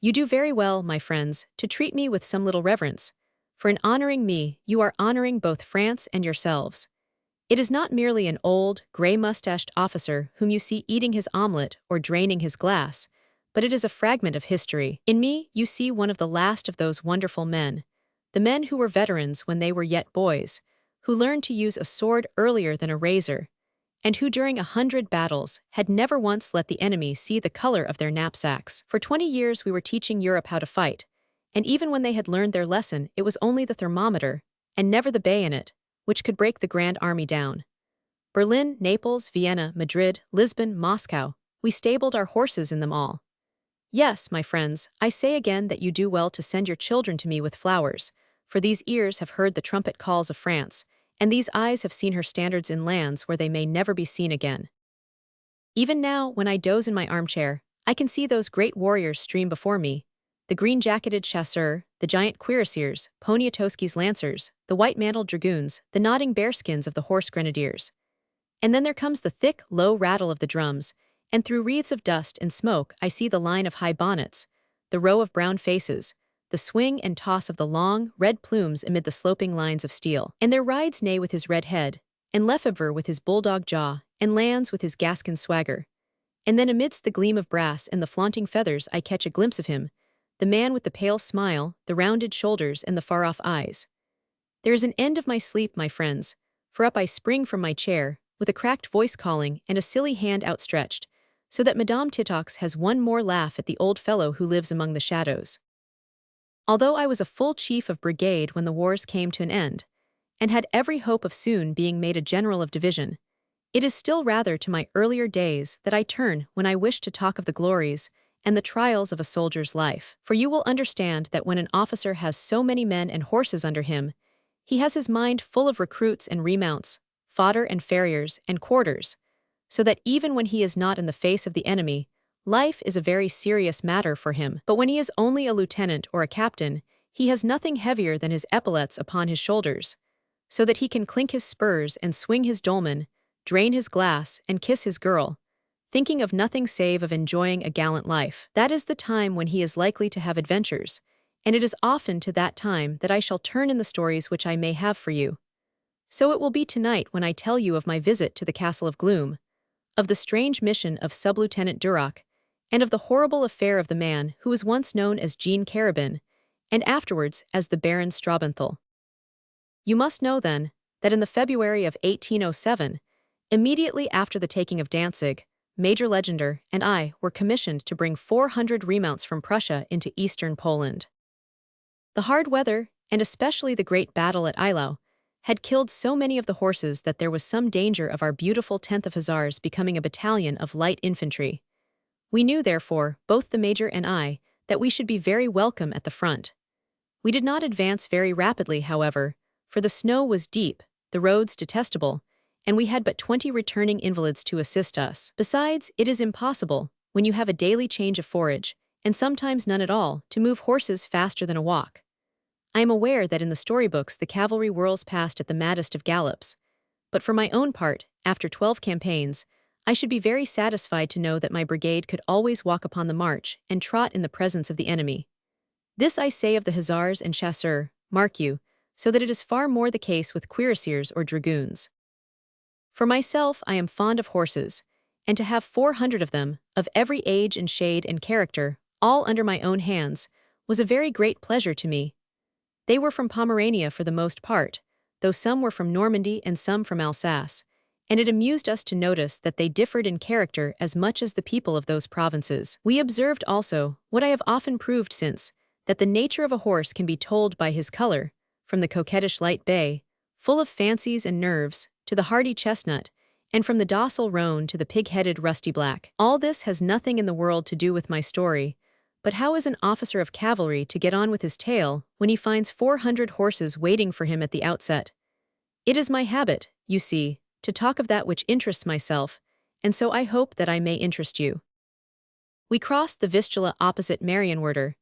You do very well, my friends, to treat me with some little reverence, for in honoring me, you are honoring both France and yourselves. It is not merely an old, gray-mustached officer whom you see eating his omelette or draining his glass, but it is a fragment of history. In me, you see one of the last of those wonderful men, the men who were veterans when they were yet boys, who learned to use a sword earlier than a razor, and who during 100 battles had never once let the enemy see the color of their knapsacks. For 20 years we were teaching Europe how to fight, and even when they had learned their lesson, it was only the thermometer, and never the bayonet, which could break the Grand Army down. Berlin, Naples, Vienna, Madrid, Lisbon, Moscow, we stabled our horses in them all. Yes, my friends, I say again that you do well to send your children to me with flowers, for these ears have heard the trumpet calls of France, and these eyes have seen her standards in lands where they may never be seen again. Even now, when I doze in my armchair, I can see those great warriors stream before me, the green-jacketed chasseurs, the giant cuirassiers, Poniatowski's lancers, the white-mantled dragoons, the nodding bearskins of the horse grenadiers. And then there comes the thick, low rattle of the drums, and through wreaths of dust and smoke I see the line of high bonnets, the row of brown faces, the swing and toss of the long, red plumes amid the sloping lines of steel. And there rides Ney with his red head, and Lefebvre with his bulldog jaw, and Lannes with his Gascon swagger. And then amidst the gleam of brass and the flaunting feathers I catch a glimpse of him, the man with the pale smile, the rounded shoulders, and the far-off eyes. There is an end of my sleep, my friends, for up I spring from my chair, with a cracked voice calling and a silly hand outstretched, so that Madame Titox has one more laugh at the old fellow who lives among the shadows. Although I was a full chief of brigade when the wars came to an end, and had every hope of soon being made a general of division, it is still rather to my earlier days that I turn when I wish to talk of the glories and the trials of a soldier's life. For you will understand that when an officer has so many men and horses under him, he has his mind full of recruits and remounts, fodder and farriers and quarters, so that even when he is not in the face of the enemy, life is a very serious matter for him. But when he is only a lieutenant or a captain, he has nothing heavier than his epaulets upon his shoulders, so that he can clink his spurs and swing his dolman, drain his glass and kiss his girl, thinking of nothing save of enjoying a gallant life. That is the time when he is likely to have adventures, and it is often to that time that I shall turn in the stories which I may have for you. So it will be tonight when I tell you of my visit to the Castle of Gloom, of the strange mission of Sub-Lieutenant Duroc, and of the horrible affair of the man who was once known as Jean Carabin, and afterwards as the Baron Strabenthal. You must know, then, that in the February of 1807, immediately after the taking of Danzig, Major Legendre and I were commissioned to bring 400 remounts from Prussia into eastern Poland. The hard weather, and especially the great battle at Eylau, had killed so many of the horses that there was some danger of our beautiful 10th of Hussars becoming a battalion of light infantry. We knew, therefore, both the Major and I, that we should be very welcome at the front. We did not advance very rapidly, however, for the snow was deep, the roads detestable, and we had but 20 returning invalids to assist us. Besides, it is impossible, when you have a daily change of forage, and sometimes none at all, to move horses faster than a walk. I am aware that in the storybooks the cavalry whirls past at the maddest of gallops, but for my own part, after 12 campaigns, I should be very satisfied to know that my brigade could always walk upon the march and trot in the presence of the enemy. This I say of the hussars and chasseurs, mark you, so that it is far more the case with cuirassiers or dragoons. For myself, I am fond of horses, and to have 400 of them, of every age and shade and character, all under my own hands, was a very great pleasure to me. They were from Pomerania for the most part, though some were from Normandy and some from Alsace, and it amused us to notice that they differed in character as much as the people of those provinces. We observed also, what I have often proved since, that the nature of a horse can be told by his color, from the coquettish light bay, full of fancies and nerves, to the hardy chestnut, and from the docile roan to the pig-headed rusty black. All this has nothing in the world to do with my story, but how is an officer of cavalry to get on with his tale when he finds 400 horses waiting for him at the outset? It is my habit, you see, to talk of that which interests myself, and so I hope that I may interest you. We crossed the Vistula opposite Marienwerder,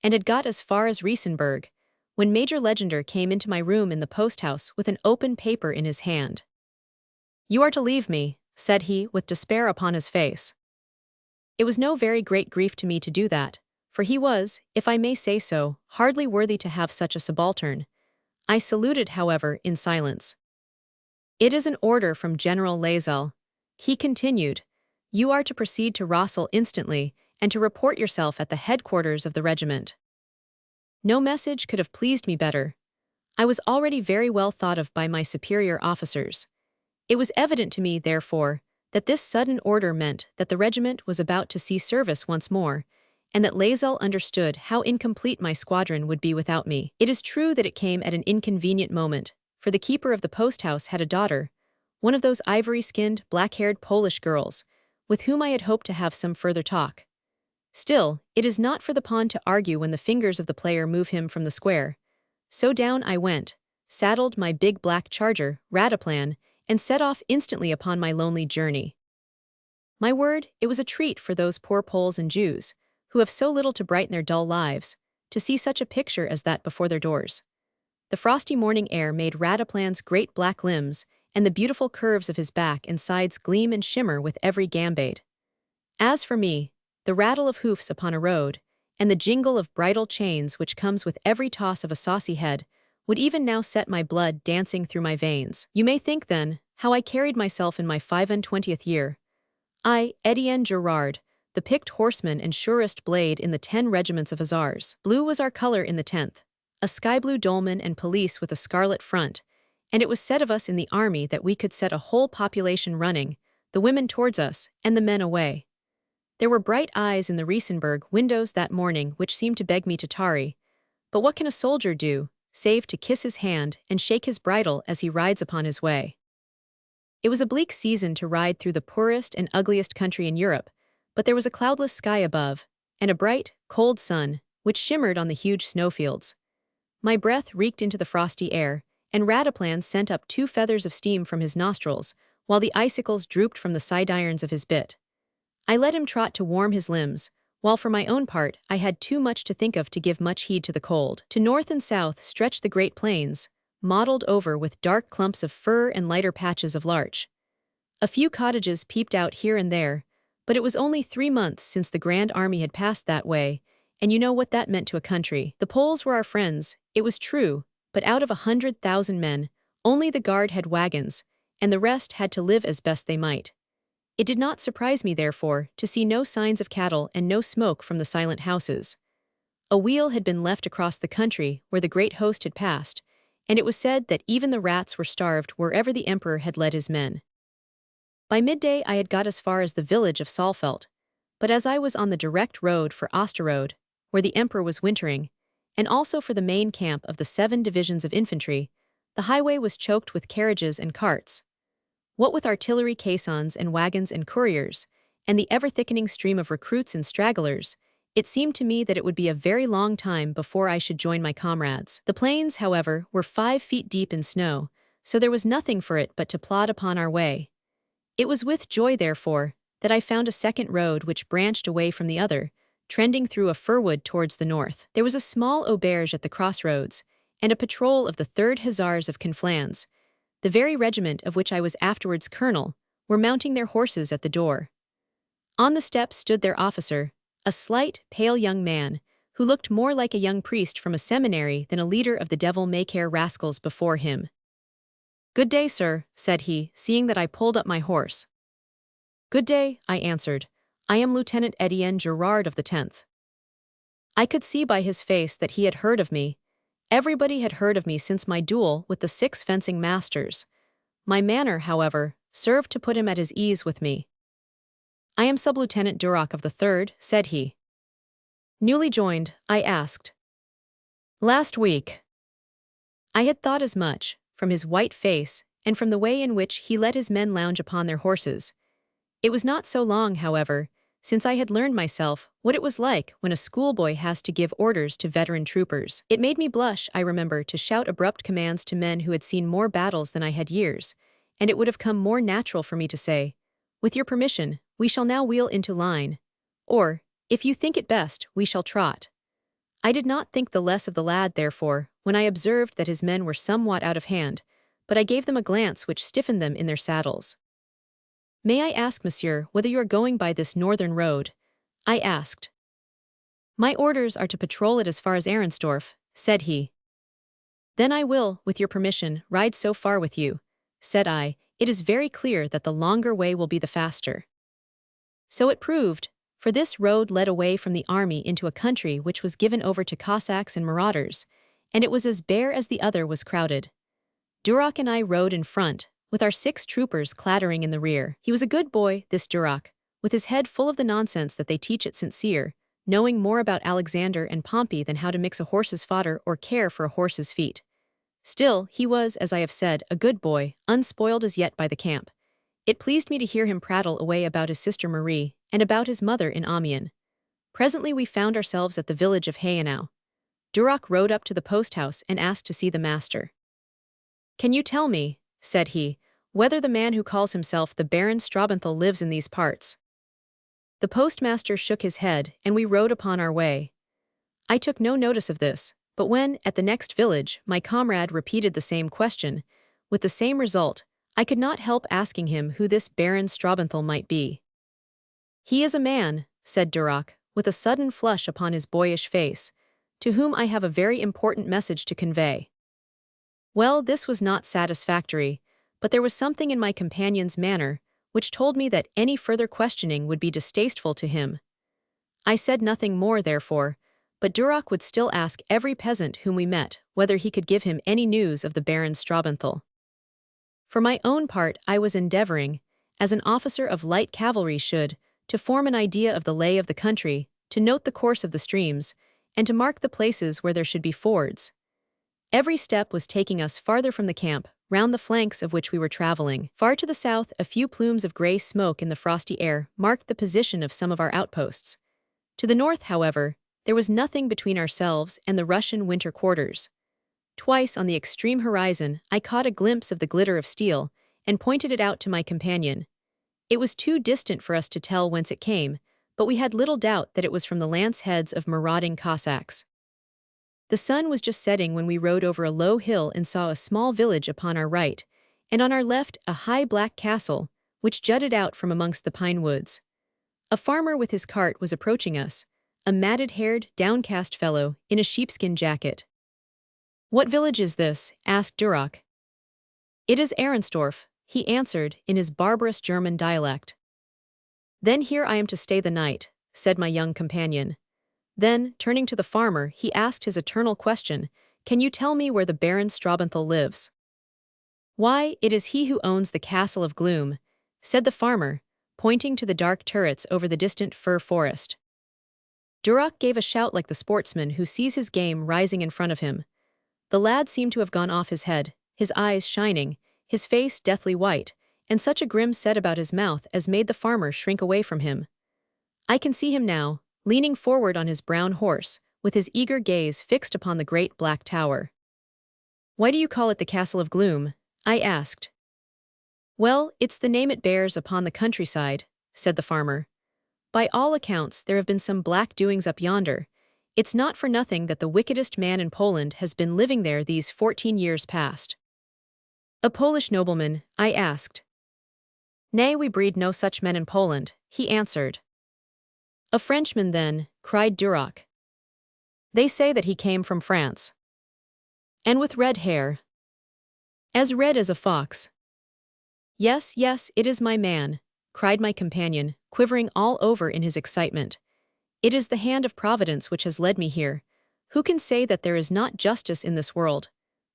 and had got as far as Riesenberg, when Major Legendre came into my room in the post-house with an open paper in his hand. "You are to leave me," said he, with despair upon his face. It was no very great grief to me to do that, for he was, if I may say so, hardly worthy to have such a subaltern. I saluted, however, in silence. "It is an order from General Lazel," he continued. "You are to proceed to Rossel instantly, and to report yourself at the headquarters of the regiment." No message could have pleased me better. I was already very well thought of by my superior officers. It was evident to me, therefore, that this sudden order meant that the regiment was about to see service once more, and that Lazel understood how incomplete my squadron would be without me. It is true that it came at an inconvenient moment, for the keeper of the post-house had a daughter, one of those ivory-skinned, black-haired Polish girls, with whom I had hoped to have some further talk. Still, it is not for the pawn to argue when the fingers of the player move him from the square. So down I went, saddled my big black charger, Rataplan, and set off instantly upon my lonely journey. My word, it was a treat for those poor Poles and Jews, who have so little to brighten their dull lives, to see such a picture as that before their doors. The frosty morning air made Rataplan's great black limbs and the beautiful curves of his back and sides gleam and shimmer with every gambade. As for me, the rattle of hoofs upon a road, and the jingle of bridle chains which comes with every toss of a saucy head, would even now set my blood dancing through my veins. You may think, then, how I carried myself in my 25th year. I, Etienne Gerard, the picked horseman and surest blade in the 10 regiments of hussars. Blue was our color in the 10th, a sky-blue dolman and pelisse with a scarlet front, and it was said of us in the army that we could set a whole population running, the women towards us, and the men away. There were bright eyes in the Riesenberg windows that morning which seemed to beg me to tarry, but what can a soldier do, save to kiss his hand and shake his bridle as he rides upon his way? It was a bleak season to ride through the poorest and ugliest country in Europe, but there was a cloudless sky above, and a bright, cold sun, which shimmered on the huge snowfields. My breath reeked into the frosty air, and Rataplan sent up 2 feathers of steam from his nostrils, while the icicles drooped from the side-irons of his bit. I let him trot to warm his limbs, while for my own part I had too much to think of to give much heed to the cold. To north and south stretched the great plains, mottled over with dark clumps of fir and lighter patches of larch. A few cottages peeped out here and there, but it was only 3 months since the Grand Army had passed that way, and you know what that meant to a country. The Poles were our friends, it was true, but out of 100,000 men, only the Guard had wagons, and the rest had to live as best they might. It did not surprise me, therefore, to see no signs of cattle and no smoke from the silent houses. A wheel had been left across the country where the great host had passed, and it was said that even the rats were starved wherever the emperor had led his men. By midday I had got as far as the village of Saalfeld, but as I was on the direct road for Osterode, where the emperor was wintering, and also for the main camp of the 7 divisions of infantry, the highway was choked with carriages and carts. What with artillery caissons and wagons and couriers, and the ever-thickening stream of recruits and stragglers, it seemed to me that it would be a very long time before I should join my comrades. The plains, however, were 5 feet deep in snow, so there was nothing for it but to plod upon our way. It was with joy, therefore, that I found a second road which branched away from the other, trending through a fir-wood towards the north. There was a small auberge at the crossroads, and a patrol of the 3rd Hussars of Conflans, the very regiment of which I was afterwards colonel, were mounting their horses at the door. On the steps stood their officer, a slight, pale young man, who looked more like a young priest from a seminary than a leader of the devil-may-care rascals before him. "Good day, sir," said he, seeing that I pulled up my horse. "Good day," I answered. "I am Lieutenant Etienne Gerard of the 10th. I could see by his face that he had heard of me. Everybody had heard of me since my duel with the 6 fencing masters. My manner, however, served to put him at his ease with me. "I am Sub-Lieutenant Duroc of the 3rd, said he. "Newly joined?" I asked. "Last week." I had thought as much, from his white face, and from the way in which he let his men lounge upon their horses. It was not so long, however, since I had learned myself what it was like when a schoolboy has to give orders to veteran troopers. It made me blush, I remember, to shout abrupt commands to men who had seen more battles than I had years, and it would have come more natural for me to say, "With your permission, we shall now wheel into line," or, "If you think it best, we shall trot." I did not think the less of the lad, therefore, when I observed that his men were somewhat out of hand, but I gave them a glance which stiffened them in their saddles. "May I ask, monsieur, whether you are going by this northern road?" I asked. My orders are to patrol it as far as Arensdorf, said he. Then I will, with your permission, ride so far with you, said I. It is very clear that the longer way will be the faster. So it proved, for this road led away from the army into a country which was given over to Cossacks and marauders, and it was as bare as the other was crowded. Duroc and I rode in front, with our 6 troopers clattering in the rear. He was a good boy, this Duroc, with his head full of the nonsense that they teach at St. Cyr, knowing more about Alexander and Pompey than how to mix a horse's fodder or care for a horse's feet. Still, he was, as I have said, a good boy, unspoiled as yet by the camp. It pleased me to hear him prattle away about his sister Marie, and about his mother in Amiens. Presently we found ourselves at the village of Hayenau. Duroc rode up to the post-house and asked to see the master. "Can you tell me," said he, "whether the man who calls himself the Baron Strabenthal lives in these parts?" The postmaster shook his head, and we rode upon our way. I took no notice of this, but when, at the next village, my comrade repeated the same question, with the same result, I could not help asking him who this Baron Strabenthal might be. "He is a man," said Duroc, with a sudden flush upon his boyish face, "to whom I have a very important message to convey." Well, this was not satisfactory, but there was something in my companion's manner which told me that any further questioning would be distasteful to him. I said nothing more, therefore, but Duroc would still ask every peasant whom we met whether he could give him any news of the Baron Strabenthal. For my own part, I was endeavoring, as an officer of light cavalry should, to form an idea of the lay of the country, to note the course of the streams, and to mark the places where there should be fords. Every step was taking us farther from the camp, round the flanks of which we were traveling. Far to the south, a few plumes of gray smoke in the frosty air marked the position of some of our outposts. To the north, however, there was nothing between ourselves and the Russian winter quarters. Twice on the extreme horizon, I caught a glimpse of the glitter of steel, and pointed it out to my companion. It was too distant for us to tell whence it came, but we had little doubt that it was from the lance heads of marauding Cossacks. The sun was just setting when we rode over a low hill and saw a small village upon our right, and on our left a high black castle, which jutted out from amongst the pine woods. A farmer with his cart was approaching us, a matted-haired, downcast fellow in a sheepskin jacket. "What village is this?" asked Duroc. "It is Arensdorf," he answered in his barbarous German dialect. "Then here I am to stay the night," said my young companion. Then, turning to the farmer, he asked his eternal question, "Can you tell me where the Baron Strabenthal lives?" "Why, it is he who owns the Castle of Gloom," said the farmer, pointing to the dark turrets over the distant fir forest. Duroc gave a shout like the sportsman who sees his game rising in front of him. The lad seemed to have gone off his head, his eyes shining, his face deathly white, and such a grim set about his mouth as made the farmer shrink away from him. I can see him now, leaning forward on his brown horse, with his eager gaze fixed upon the great black tower. "Why do you call it the Castle of Gloom?" I asked. "Well, it's the name it bears upon the countryside," said the farmer. "By all accounts, there have been some black doings up yonder. It's not for nothing that the wickedest man in Poland has been living there these 14 years past." "A Polish nobleman?" I asked. "Nay, we breed no such men in Poland," he answered. "A Frenchman, then," cried Duroc. "They say that he came from France." "And with red hair?" "As red as a fox." "Yes, yes, it is my man," cried my companion, quivering all over in his excitement. "It is the hand of Providence which has led me here. Who can say that there is not justice in this world?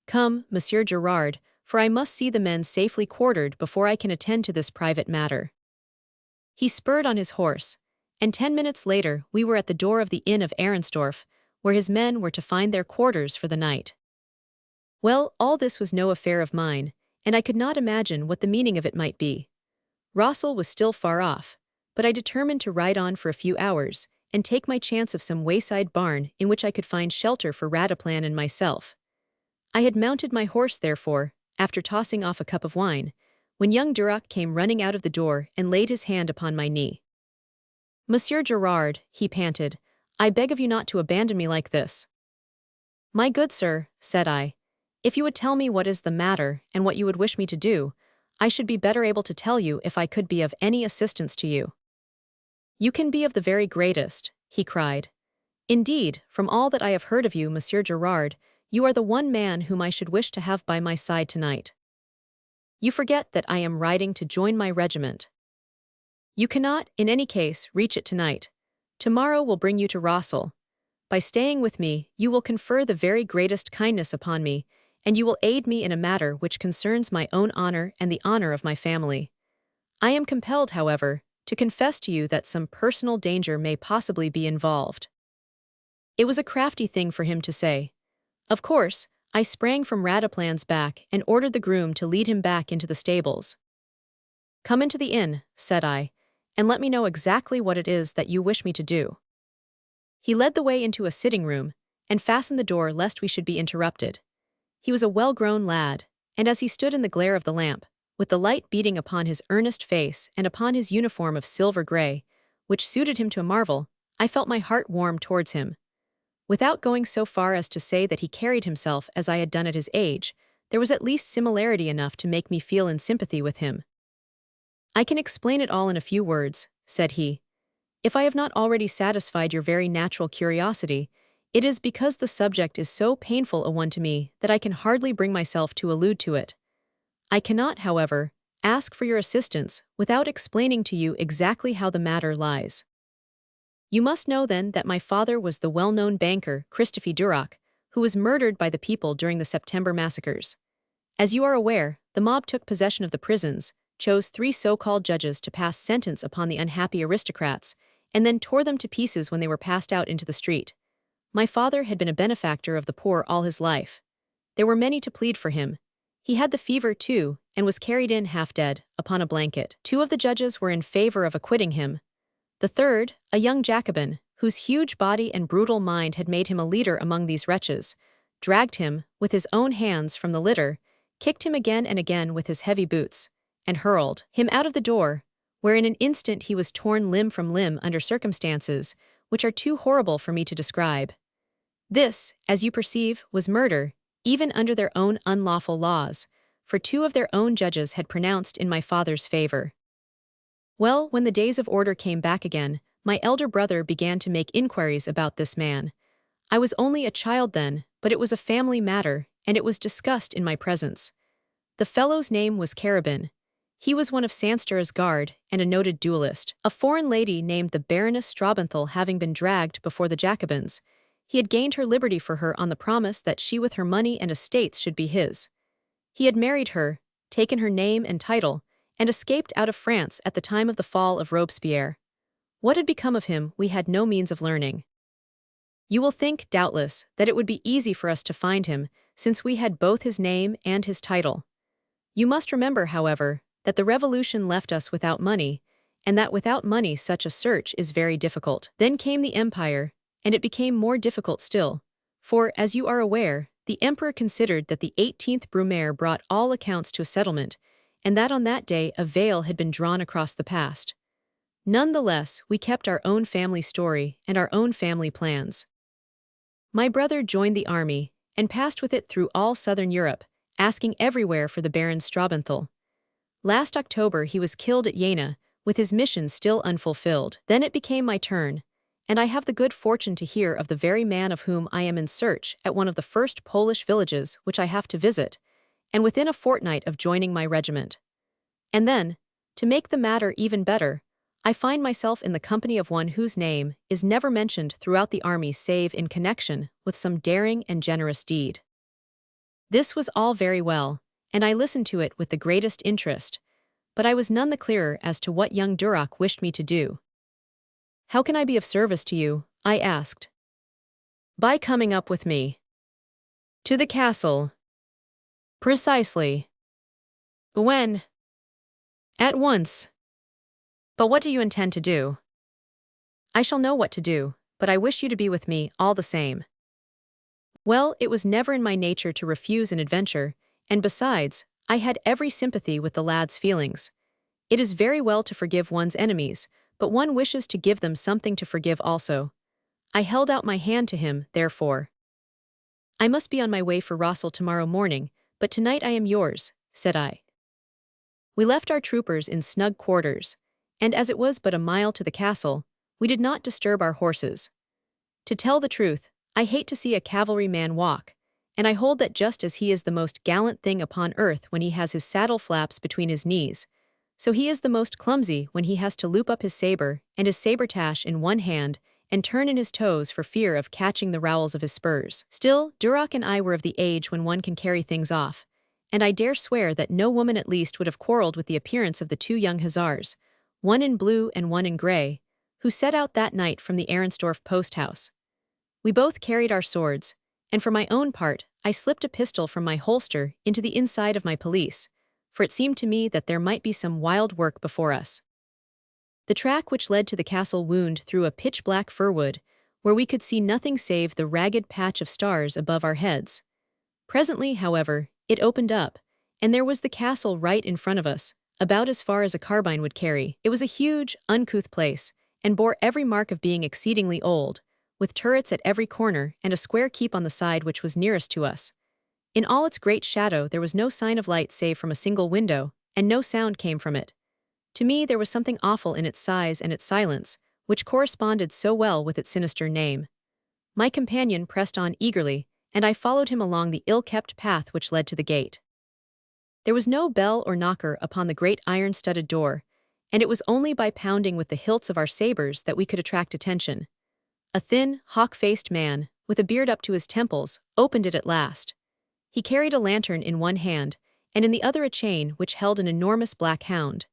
Come, Monsieur Gerard, for I must see the men safely quartered before I can attend to this private matter." He spurred on his horse, and 10 minutes later we were at the door of the inn of Arensdorf, where his men were to find their quarters for the night. Well, all this was no affair of mine, and I could not imagine what the meaning of it might be. Rossel was still far off, but I determined to ride on for a few hours, and take my chance of some wayside barn in which I could find shelter for Rataplan and myself. I had mounted my horse, therefore, after tossing off a cup of wine, when young Duroc came running out of the door and laid his hand upon my knee. "Monsieur Gerard," he panted, "I beg of you not to abandon me like this." "My good sir," said I, "if you would tell me what is the matter and what you would wish me to do, I should be better able to tell you if I could be of any assistance to you." "You can be of the very greatest," he cried. Indeed, from all that I have heard of you, Monsieur Gerard, you are the one man whom I should wish to have by my side tonight. You forget that I am riding to join my regiment. You cannot, in any case, reach it tonight. Tomorrow will bring you to Rossel. By staying with me, you will confer the very greatest kindness upon me, and you will aid me in a matter which concerns my own honor and the honor of my family. I am compelled, however, to confess to you that some personal danger may possibly be involved. It was a crafty thing for him to say. Of course, I sprang from Rataplan's back and ordered the groom to lead him back into the stables. "Come into the inn," said I, "and let me know exactly what it is that you wish me to do." He led the way into a sitting room, and fastened the door lest we should be interrupted. He was a well-grown lad, and as he stood in the glare of the lamp, with the light beating upon his earnest face and upon his uniform of silver gray, which suited him to a marvel, I felt my heart warm towards him. Without going so far as to say that he carried himself as I had done at his age, there was at least similarity enough to make me feel in sympathy with him. "I can explain it all in a few words," said he. "If I have not already satisfied your very natural curiosity, it is because the subject is so painful a one to me that I can hardly bring myself to allude to it. I cannot, however, ask for your assistance without explaining to you exactly how the matter lies. You must know then that my father was the well-known banker Christophe Duroc, who was murdered by the people during the September massacres. As you are aware, the mob took possession of the prisons, chose 3 so-called judges to pass sentence upon the unhappy aristocrats, and then tore them to pieces when they were passed out into the street. My father had been a benefactor of the poor all his life. There were many to plead for him. He had the fever, too, and was carried in half dead, upon a blanket. 2 of the judges were in favor of acquitting him. The third, a young Jacobin, whose huge body and brutal mind had made him a leader among these wretches, dragged him, with his own hands, from the litter, kicked him again and again with his heavy boots, and hurled him out of the door, where in an instant he was torn limb from limb under circumstances which are too horrible for me to describe. This, as you perceive, was murder, even under their own unlawful laws, for 2 of their own judges had pronounced in my father's favor. Well, when the days of order came back again, my elder brother began to make inquiries about this man. I was only a child then, but it was a family matter, and it was discussed in my presence. The fellow's name was Carabin. He was one of Sanster's guard, and a noted duelist. A foreign lady named the Baroness Strabenthal having been dragged before the Jacobins, he had gained her liberty for her on the promise that she with her money and estates should be his. He had married her, taken her name and title, and escaped out of France at the time of the fall of Robespierre. What had become of him we had no means of learning. You will think, doubtless, that it would be easy for us to find him, since we had both his name and his title. You must remember, however, that the Revolution left us without money, and that without money such a search is very difficult. Then came the Empire, and it became more difficult still, for, as you are aware, the Emperor considered that the 18th Brumaire brought all accounts to a settlement, and that on that day a veil had been drawn across the past. None the less, we kept our own family story and our own family plans. My brother joined the army, and passed with it through all southern Europe, asking everywhere for the Baron Strabenthal. Last October he was killed at Jena, with his mission still unfulfilled. Then it became my turn, and I have the good fortune to hear of the very man of whom I am in search at one of the first Polish villages which I have to visit, and within a fortnight of joining my regiment. And then, to make the matter even better, I find myself in the company of one whose name is never mentioned throughout the army save in connection with some daring and generous deed. This was all very well, and I listened to it with the greatest interest, but I was none the clearer as to what young Duroc wished me to do. "How can I be of service to you?" I asked. "By coming up with me." "To the castle?" "Precisely." "When?" "At once." "But what do you intend to do?" "I shall know what to do, but I wish you to be with me all the same." Well, it was never in my nature to refuse an adventure, and besides, I had every sympathy with the lad's feelings. It is very well to forgive one's enemies, but one wishes to give them something to forgive also. I held out my hand to him, therefore. "I must be on my way for Rossel tomorrow morning, but tonight I am yours," said I. We left our troopers in snug quarters, and as it was but a mile to the castle, we did not disturb our horses. To tell the truth, I hate to see a cavalryman walk, and I hold that just as he is the most gallant thing upon earth when he has his saddle flaps between his knees, so he is the most clumsy when he has to loop up his saber and his saber-tash in one hand and turn in his toes for fear of catching the rowels of his spurs. Still, Duroc and I were of the age when one can carry things off, and I dare swear that no woman at least would have quarreled with the appearance of the two young hussars, one in blue and one in grey, who set out that night from the Arensdorf post-house. We both carried our swords, and for my own part, I slipped a pistol from my holster into the inside of my pelisse, for it seemed to me that there might be some wild work before us. The track which led to the castle wound through a pitch-black firwood, where we could see nothing save the ragged patch of stars above our heads. Presently, however, it opened up, and there was the castle right in front of us, about as far as a carbine would carry. It was a huge, uncouth place, and bore every mark of being exceedingly old, with turrets at every corner and a square keep on the side which was nearest to us. In all its great shadow there was no sign of light save from a single window, and no sound came from it. To me there was something awful in its size and its silence, which corresponded so well with its sinister name. My companion pressed on eagerly, and I followed him along the ill-kept path which led to the gate. There was no bell or knocker upon the great iron-studded door, and it was only by pounding with the hilts of our sabers that we could attract attention. A thin, hawk-faced man, with a beard up to his temples, opened it at last. He carried a lantern in one hand, and in the other a chain which held an enormous black hound.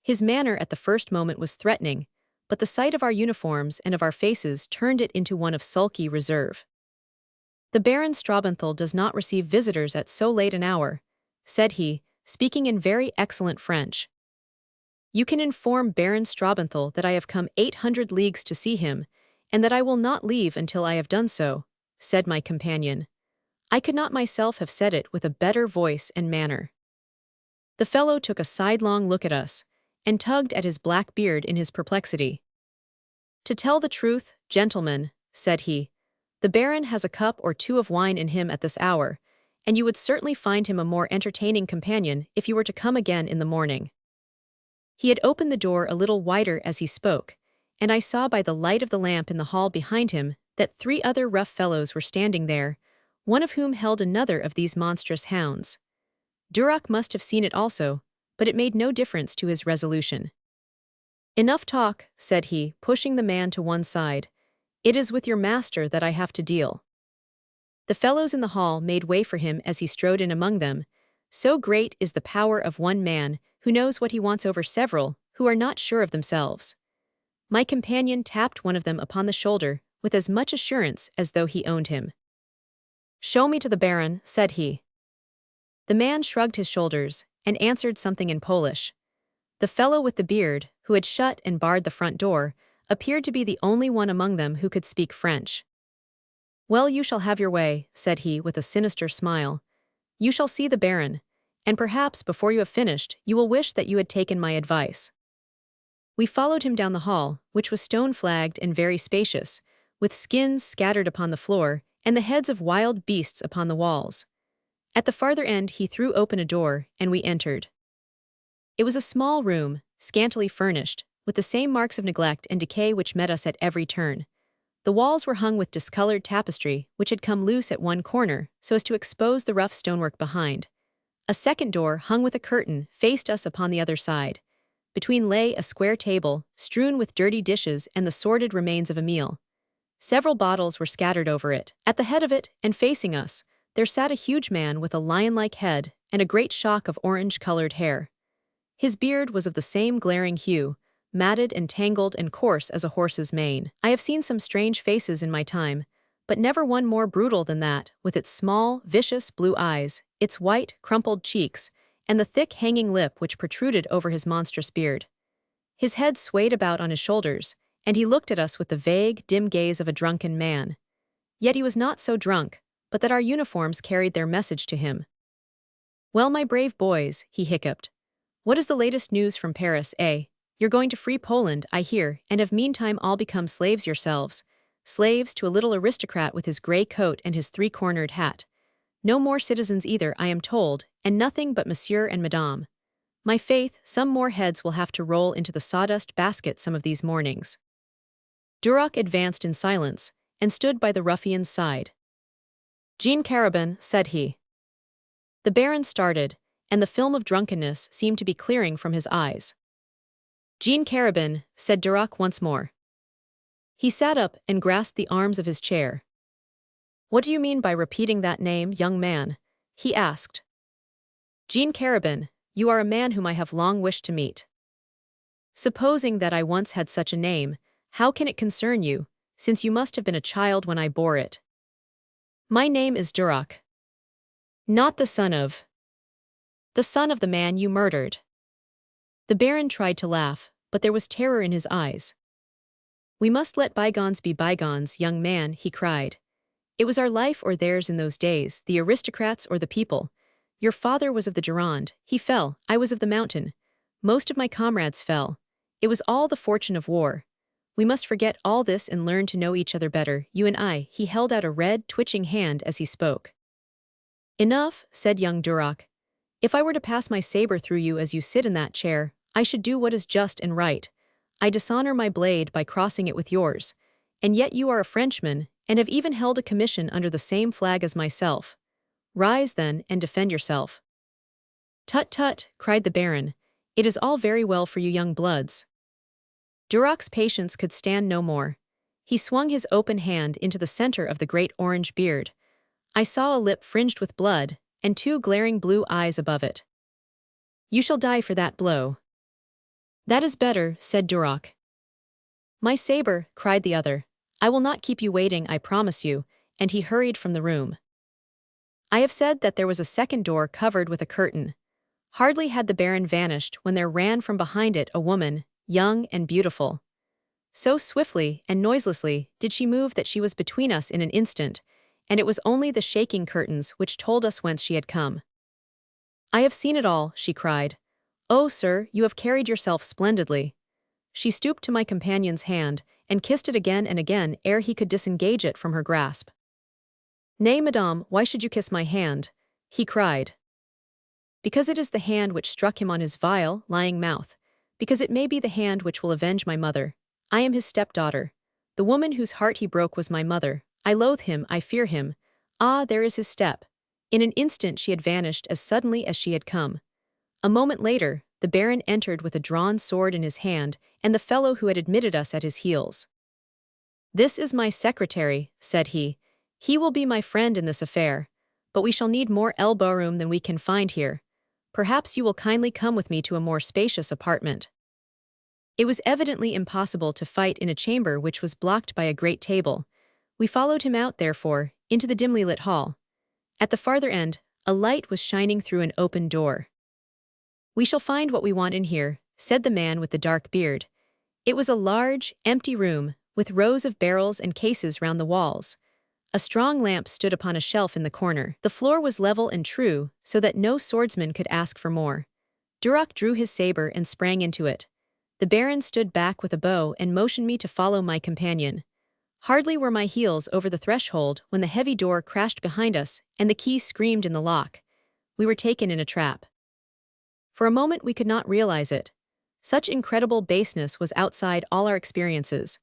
His manner at the first moment was threatening, but the sight of our uniforms and of our faces turned it into one of sulky reserve. "The Baron Strabenthal does not receive visitors at so late an hour," said he, speaking in very excellent French. "You can inform Baron Strabenthal that I have come 800 leagues to see him, and that I will not leave until I have done so," said my companion. I could not myself have said it with a better voice and manner. The fellow took a sidelong look at us, and tugged at his black beard in his perplexity. "To tell the truth, gentlemen," said he, "the Baron has a cup or two of wine in him at this hour, and you would certainly find him a more entertaining companion if you were to come again in the morning." He had opened the door a little wider as he spoke, and I saw by the light of the lamp in the hall behind him that 3 other rough fellows were standing there, one of whom held another of these monstrous hounds. Duroc must have seen it also, but it made no difference to his resolution. "Enough talk," said he, pushing the man to one side. "It is with your master that I have to deal." The fellows in the hall made way for him as he strode in among them. So great is the power of one man, who knows what he wants over several, who are not sure of themselves. My companion tapped one of them upon the shoulder with as much assurance as though he owned him. "Show me to the Baron," said he. The man shrugged his shoulders, and answered something in Polish. The fellow with the beard, who had shut and barred the front door, appeared to be the only one among them who could speak French. "Well, you shall have your way," said he with a sinister smile. "You shall see the Baron, and perhaps before you have finished you will wish that you had taken my advice." We followed him down the hall, which was stone-flagged and very spacious, with skins scattered upon the floor, and the heads of wild beasts upon the walls. At the farther end he threw open a door, and we entered. It was a small room, scantily furnished, with the same marks of neglect and decay which met us at every turn. The walls were hung with discolored tapestry, which had come loose at one corner, so as to expose the rough stonework behind. A second door, hung with a curtain, faced us upon the other side. Between lay a square table, strewn with dirty dishes and the sordid remains of a meal. Several bottles were scattered over it. At the head of it, and facing us, there sat a huge man with a lion-like head and a great shock of orange-colored hair. His beard was of the same glaring hue, matted and tangled and coarse as a horse's mane. I have seen some strange faces in my time, but never one more brutal than that, with its small, vicious blue eyes, its white, crumpled cheeks, and the thick hanging lip which protruded over his monstrous beard. His head swayed about on his shoulders, and he looked at us with the vague, dim gaze of a drunken man. Yet he was not so drunk, but that our uniforms carried their message to him. "Well, my brave boys," he hiccuped. "What is the latest news from Paris, eh? You're going to free Poland, I hear, and have meantime all become slaves yourselves. Slaves to a little aristocrat with his grey coat and his 3-cornered hat. No more citizens either, I am told, and nothing but monsieur and madame. My faith, some more heads will have to roll into the sawdust basket some of these mornings." Duroc advanced in silence, and stood by the ruffian's side. "Jean Carabin," said he. The Baron started, and the film of drunkenness seemed to be clearing from his eyes. "Jean Carabin," said Duroc once more. He sat up and grasped the arms of his chair. "What do you mean by repeating that name, young man?" he asked. "Jean Carabin, you are a man whom I have long wished to meet." "Supposing that I once had such a name, how can it concern you, since you must have been a child when I bore it?" "My name is Duroc." "Not the son of—" "The son of the man you murdered." The Baron tried to laugh, but there was terror in his eyes. "We must let bygones be bygones, young man," he cried. "It was our life or theirs in those days, the aristocrats or the people. Your father was of the Gironde, he fell, I was of the Mountain. Most of my comrades fell. It was all the fortune of war. We must forget all this and learn to know each other better, you and I." He held out a red, twitching hand as he spoke. "Enough," said young Duroc. "If I were to pass my saber through you as you sit in that chair, I should do what is just and right. I dishonor my blade by crossing it with yours. And yet you are a Frenchman, and have even held a commission under the same flag as myself. Rise, then, and defend yourself." "Tut tut," cried the Baron. "It is all very well for you young bloods." Duroc's patience could stand no more. He swung his open hand into the center of the great orange beard. I saw a lip fringed with blood, and two glaring blue eyes above it. "You shall die for that blow." "That is better," said Duroc. "My saber," cried the other. "I will not keep you waiting, I promise you," and he hurried from the room. I have said that there was a second door covered with a curtain. Hardly had the Baron vanished when there ran from behind it a woman, young and beautiful. So swiftly and noiselessly did she move that she was between us in an instant, and it was only the shaking curtains which told us whence she had come. "I have seen it all," she cried. "Oh, sir, you have carried yourself splendidly." She stooped to my companion's hand, and kissed it again and again ere he could disengage it from her grasp. "Nay, madame, why should you kiss my hand?" he cried. "Because it is the hand which struck him on his vile, lying mouth. Because it may be the hand which will avenge my mother. I am his stepdaughter. The woman whose heart he broke was my mother. I loathe him, I fear him. Ah, there is his step." In an instant she had vanished as suddenly as she had come. A moment later, the Baron entered with a drawn sword in his hand, and the fellow who had admitted us at his heels. "This is my secretary," said he. "He will be my friend in this affair. But we shall need more elbow room than we can find here. Perhaps you will kindly come with me to a more spacious apartment." It was evidently impossible to fight in a chamber which was blocked by a great table. We followed him out, therefore, into the dimly lit hall. At the farther end, a light was shining through an open door. "We shall find what we want in here," said the man with the dark beard. It was a large, empty room, with rows of barrels and cases round the walls. A strong lamp stood upon a shelf in the corner. The floor was level and true, so that no swordsman could ask for more. Duroc drew his saber and sprang into it. The Baron stood back with a bow and motioned me to follow my companion. Hardly were my heels over the threshold when the heavy door crashed behind us and the key screamed in the lock. We were taken in a trap. For a moment we could not realize it. Such incredible baseness was outside all our experiences.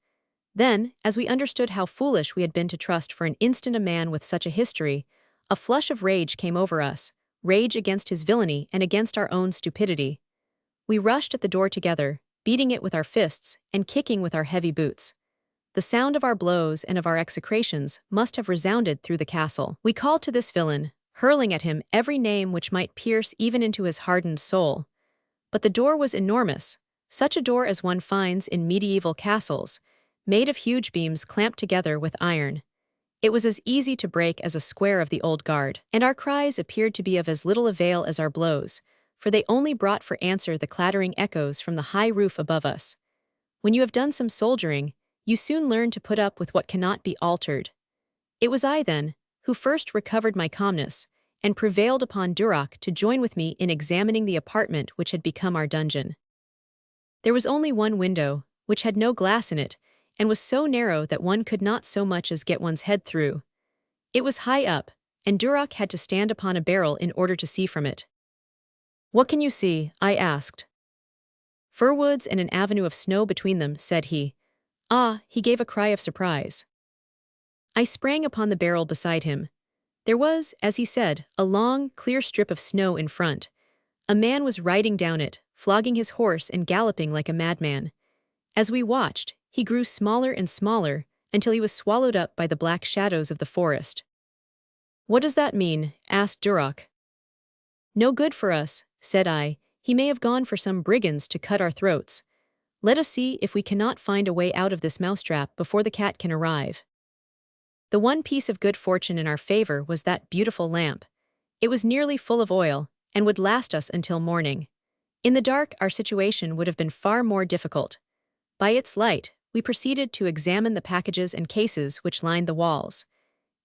Then, as we understood how foolish we had been to trust for an instant a man with such a history, a flush of rage came over us, rage against his villainy and against our own stupidity. We rushed at the door together, beating it with our fists and kicking with our heavy boots. The sound of our blows and of our execrations must have resounded through the castle. We called to this villain, hurling at him every name which might pierce even into his hardened soul. But the door was enormous, such a door as one finds in medieval castles, made of huge beams clamped together with iron. It was as easy to break as a square of the old guard, and our cries appeared to be of as little avail as our blows, for they only brought for answer the clattering echoes from the high roof above us. When you have done some soldiering, you soon learn to put up with what cannot be altered. It was I, then, who first recovered my calmness, and prevailed upon Duroc to join with me in examining the apartment which had become our dungeon. There was only one window, which had no glass in it, and was so narrow that one could not so much as get one's head through. It was high up, and Duroc had to stand upon a barrel in order to see from it. "What can you see?" I asked. "Fir woods and an avenue of snow between them," said he. Ah, he gave a cry of surprise. I sprang upon the barrel beside him. There was, as he said, a long, clear strip of snow in front. A man was riding down it, flogging his horse and galloping like a madman. As we watched, he grew smaller and smaller, until he was swallowed up by the black shadows of the forest. "What does that mean?" asked Duroc. "No good for us," said I. "He may have gone for some brigands to cut our throats. Let us see if we cannot find a way out of this mousetrap before the cat can arrive." The one piece of good fortune in our favor was that beautiful lamp. It was nearly full of oil, and would last us until morning. In the dark, our situation would have been far more difficult. By its light, we proceeded to examine the packages and cases which lined the walls.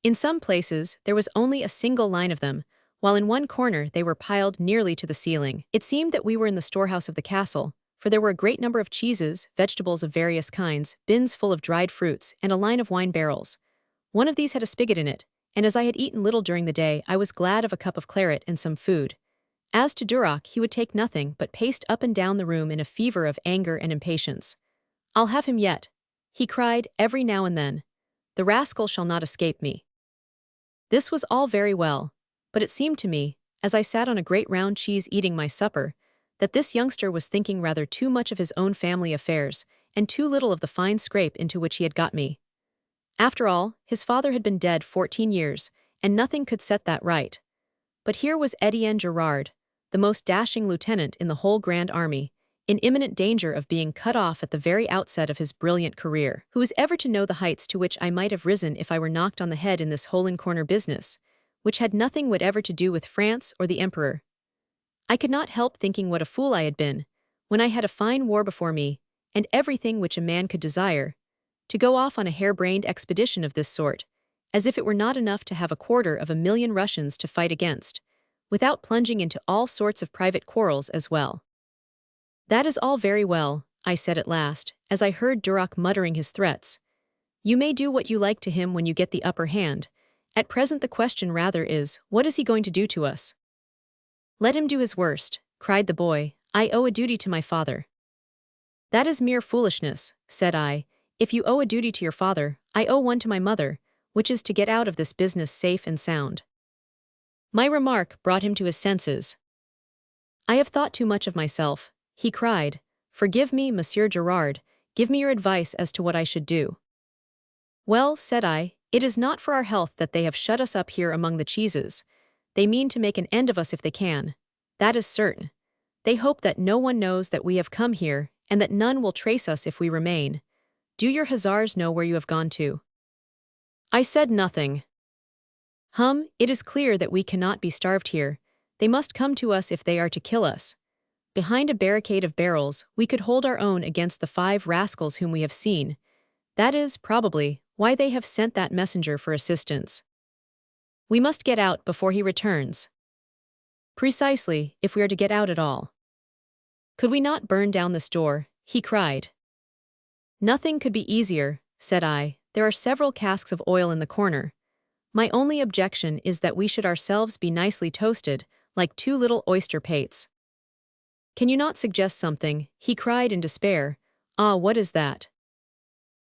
In some places, there was only a single line of them, while in one corner they were piled nearly to the ceiling. It seemed that we were in the storehouse of the castle, for there were a great number of cheeses, vegetables of various kinds, bins full of dried fruits, and a line of wine barrels. One of these had a spigot in it, and as I had eaten little during the day, I was glad of a cup of claret and some food. As to Duroc, he would take nothing but paced up and down the room in a fever of anger and impatience. "I'll have him yet," he cried every now and then. "The rascal shall not escape me." This was all very well, but it seemed to me, as I sat on a great round cheese eating my supper, that this youngster was thinking rather too much of his own family affairs, and too little of the fine scrape into which he had got me. After all, his father had been dead 14 years, and nothing could set that right. But here was Etienne Gerard, the most dashing lieutenant in the whole Grand Army, in imminent danger of being cut off at the very outset of his brilliant career. Who was ever to know the heights to which I might have risen if I were knocked on the head in this hole-and-corner business, which had nothing whatever to do with France or the Emperor? I could not help thinking what a fool I had been, when I had a fine war before me, and everything which a man could desire, to go off on a harebrained expedition of this sort, as if it were not enough to have 250,000 Russians to fight against, without plunging into all sorts of private quarrels as well. "That is all very well," I said at last, as I heard Duroc muttering his threats. "You may do what you like to him when you get the upper hand. At present the question rather is, what is he going to do to us?" "Let him do his worst," cried the boy. "I owe a duty to my father." "That is mere foolishness," said I. "If you owe a duty to your father, I owe one to my mother, which is to get out of this business safe and sound." My remark brought him to his senses. "I have thought too much of myself," he cried. "Forgive me, Monsieur Gerard, give me your advice as to what I should do." "Well," said I, "it is not for our health that they have shut us up here among the cheeses. They mean to make an end of us if they can. That is certain. They hope that no one knows that we have come here, and that none will trace us if we remain. Do your hussars know where you have gone to?" I said nothing. It is clear that we cannot be starved here. They must come to us if they are to kill us. Behind a barricade of barrels, we could hold our own against the 5 rascals whom we have seen. That is, probably, why they have sent that messenger for assistance. We must get out before he returns. Precisely, if we are to get out at all. "Could we not burn down this door?" he cried. "Nothing could be easier," said I. "There are several casks of oil in the corner. My only objection is that we should ourselves be nicely toasted, like 2 little oyster pates." "Can you not suggest something?" he cried in despair. "Ah, what is that?"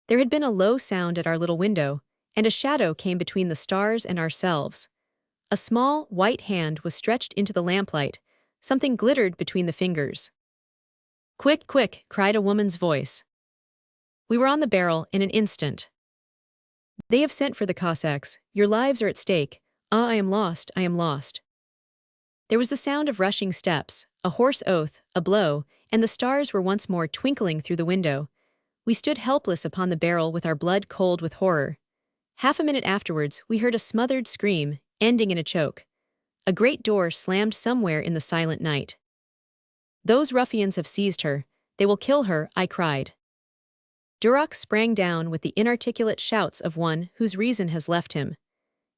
There had been a low sound at our little window, and a shadow came between the stars and ourselves. A small, white hand was stretched into the lamplight. Something glittered between the fingers. "Quick, quick!" cried a woman's voice. We were on the barrel in an instant. "They have sent for the Cossacks. Your lives are at stake. Ah, I am lost, I am lost." There was the sound of rushing steps, a hoarse oath, a blow, and the stars were once more twinkling through the window. We stood helpless upon the barrel with our blood cold with horror. Half a minute afterwards, we heard a smothered scream, ending in a choke. A great door slammed somewhere in the silent night. "Those ruffians have seized her. They will kill her," I cried. Duroc sprang down with the inarticulate shouts of one whose reason has left him.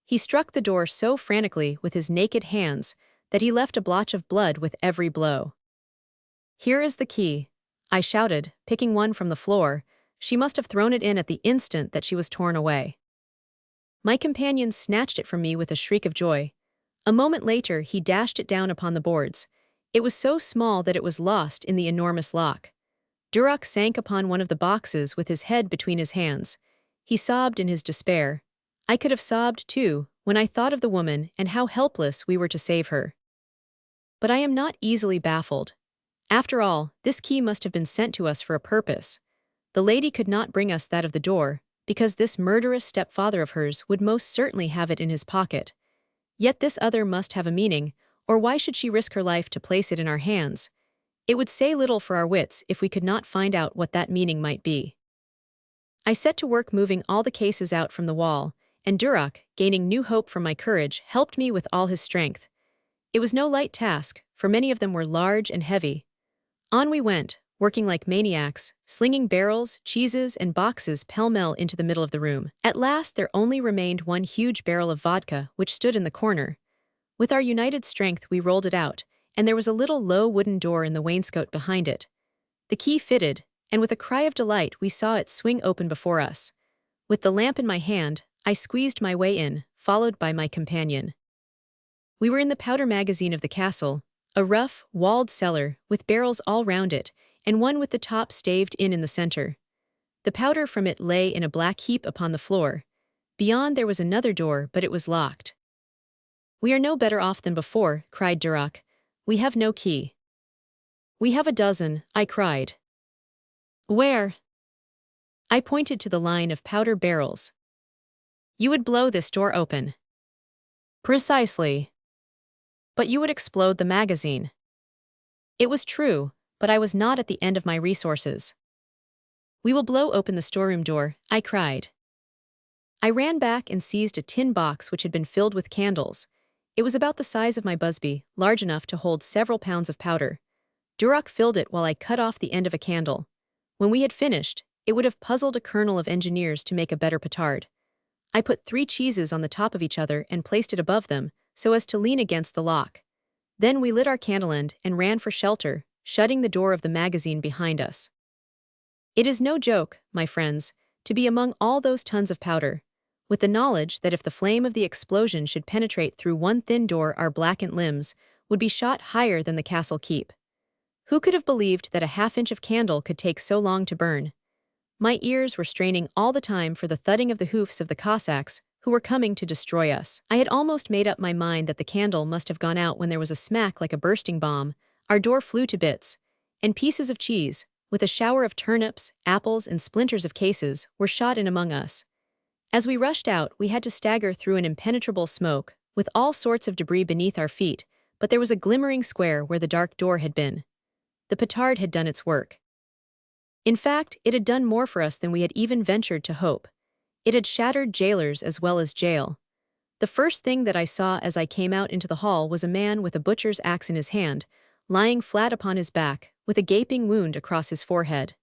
He struck the door so frantically with his naked hands that he left a blotch of blood with every blow. "Here is the key," I shouted, picking one from the floor. "She must have thrown it in at the instant that she was torn away." My companion snatched it from me with a shriek of joy. A moment later he dashed it down upon the boards. It was so small that it was lost in the enormous lock. Duroc sank upon one of the boxes with his head between his hands. He sobbed in his despair. I could have sobbed, too, when I thought of the woman and how helpless we were to save her. But I am not easily baffled. After all, this key must have been sent to us for a purpose. The lady could not bring us that of the door, because this murderous stepfather of hers would most certainly have it in his pocket. Yet this other must have a meaning, or why should she risk her life to place it in our hands? It would say little for our wits if we could not find out what that meaning might be. I set to work moving all the cases out from the wall, and Duroc, gaining new hope from my courage, helped me with all his strength. It was no light task, for many of them were large and heavy. On we went, working like maniacs, slinging barrels, cheeses, and boxes pell-mell into the middle of the room. At last there only remained one huge barrel of vodka, which stood in the corner. With our united strength we rolled it out, and there was a little low wooden door in the wainscot behind it. The key fitted, and with a cry of delight we saw it swing open before us. With the lamp in my hand, I squeezed my way in, followed by my companion. We were in the powder magazine of the castle, a rough, walled cellar with barrels all round it, and one with the top staved in the center. The powder from it lay in a black heap upon the floor. Beyond there was another door, but it was locked. "We are no better off than before," cried Duroc. "We have no key." "We have a dozen," I cried. "Where?" I pointed to the line of powder barrels. "You would blow this door open." "Precisely." "But you would explode the magazine." It was true, but I was not at the end of my resources. "We will blow open the storeroom door," I cried. I ran back and seized a tin box which had been filled with candles. It was about the size of my busby, large enough to hold several pounds of powder. Duroc filled it while I cut off the end of a candle. When we had finished, it would have puzzled a colonel of engineers to make a better petard. I put 3 cheeses on the top of each other and placed it above them, so as to lean against the lock. Then we lit our candle end and ran for shelter, shutting the door of the magazine behind us. It is no joke, my friends, to be among all those tons of powder, with the knowledge that if the flame of the explosion should penetrate through one thin door our blackened limbs would be shot higher than the castle keep. Who could have believed that a half-inch of candle could take so long to burn? My ears were straining all the time for the thudding of the hoofs of the Cossacks who were coming to destroy us. I had almost made up my mind that the candle must have gone out when there was a smack like a bursting bomb, our door flew to bits, and pieces of cheese, with a shower of turnips, apples, and splinters of cases, were shot in among us. As we rushed out, we had to stagger through an impenetrable smoke, with all sorts of debris beneath our feet, but there was a glimmering square where the dark door had been. The petard had done its work. In fact, it had done more for us than we had even ventured to hope. It had shattered jailers as well as jail. The first thing that I saw as I came out into the hall was a man with a butcher's axe in his hand, lying flat upon his back, with a gaping wound across his forehead.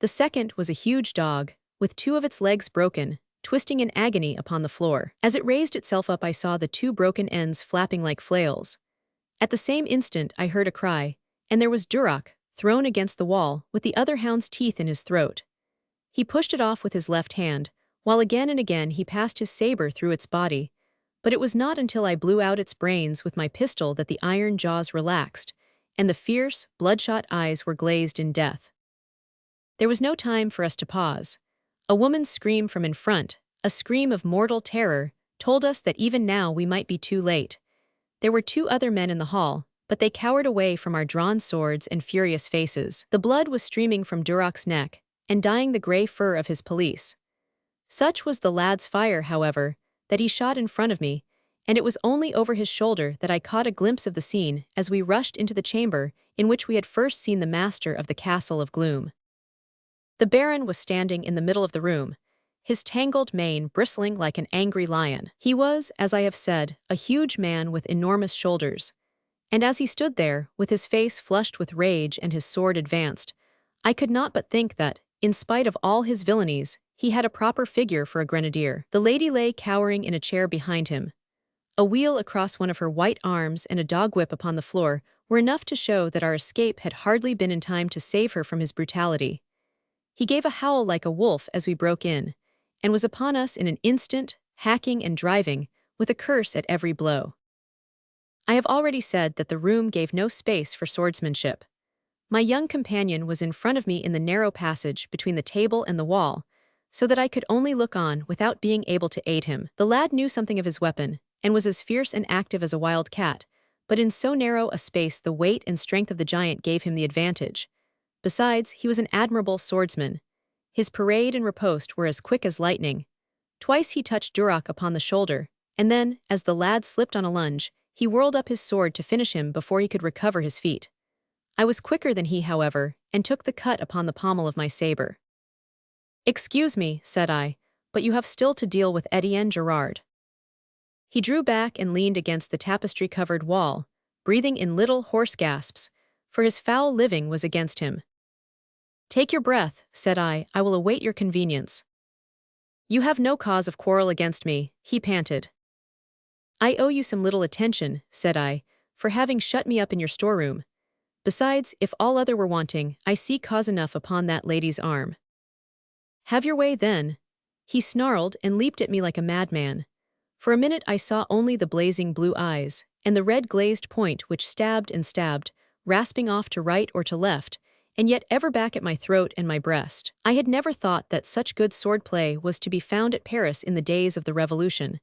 The second was a huge dog, with 2 of its legs broken, twisting in agony upon the floor. As it raised itself up I saw the 2 broken ends flapping like flails. At the same instant I heard a cry, and there was Duroc, thrown against the wall, with the other hound's teeth in his throat. He pushed it off with his left hand, while again and again he passed his saber through its body, but it was not until I blew out its brains with my pistol that the iron jaws relaxed, and the fierce, bloodshot eyes were glazed in death. There was no time for us to pause. A woman's scream from in front, a scream of mortal terror, told us that even now we might be too late. There were 2 other men in the hall, but they cowered away from our drawn swords and furious faces. The blood was streaming from Duroc's neck, and dyeing the gray fur of his pelisse. Such was the lad's fire, however, that he shot in front of me, and it was only over his shoulder that I caught a glimpse of the scene as we rushed into the chamber in which we had first seen the master of the Castle of Gloom. The Baron was standing in the middle of the room, his tangled mane bristling like an angry lion. He was, as I have said, a huge man with enormous shoulders, and as he stood there, with his face flushed with rage and his sword advanced, I could not but think that, in spite of all his villainies, he had a proper figure for a grenadier. The lady lay cowering in a chair behind him. A wheal across one of her white arms and a dog whip upon the floor were enough to show that our escape had hardly been in time to save her from his brutality. He gave a howl like a wolf as we broke in, and was upon us in an instant, hacking and driving, with a curse at every blow. I have already said that the room gave no space for swordsmanship. My young companion was in front of me in the narrow passage between the table and the wall, so that I could only look on without being able to aid him. The lad knew something of his weapon, and was as fierce and active as a wild cat, but in so narrow a space the weight and strength of the giant gave him the advantage. Besides, he was an admirable swordsman. His parade and riposte were as quick as lightning. Twice he touched Duroc upon the shoulder, and then, as the lad slipped on a lunge, he whirled up his sword to finish him before he could recover his feet. I was quicker than he, however, and took the cut upon the pommel of my saber. "Excuse me," said I, "but you have still to deal with Etienne Gerard." He drew back and leaned against the tapestry-covered wall, breathing in little hoarse gasps, for his foul living was against him. "Take your breath," said I will await your convenience." "You have no cause of quarrel against me," he panted. "I owe you some little attention," said I, "for having shut me up in your storeroom. Besides, if all other were wanting, I see cause enough upon that lady's arm." "Have your way, then." He snarled and leaped at me like a madman. For a minute I saw only the blazing blue eyes, and the red glazed point which stabbed and stabbed, rasping off to right or to left, and yet ever back at my throat and my breast. I had never thought that such good swordplay was to be found at Paris in the days of the Revolution.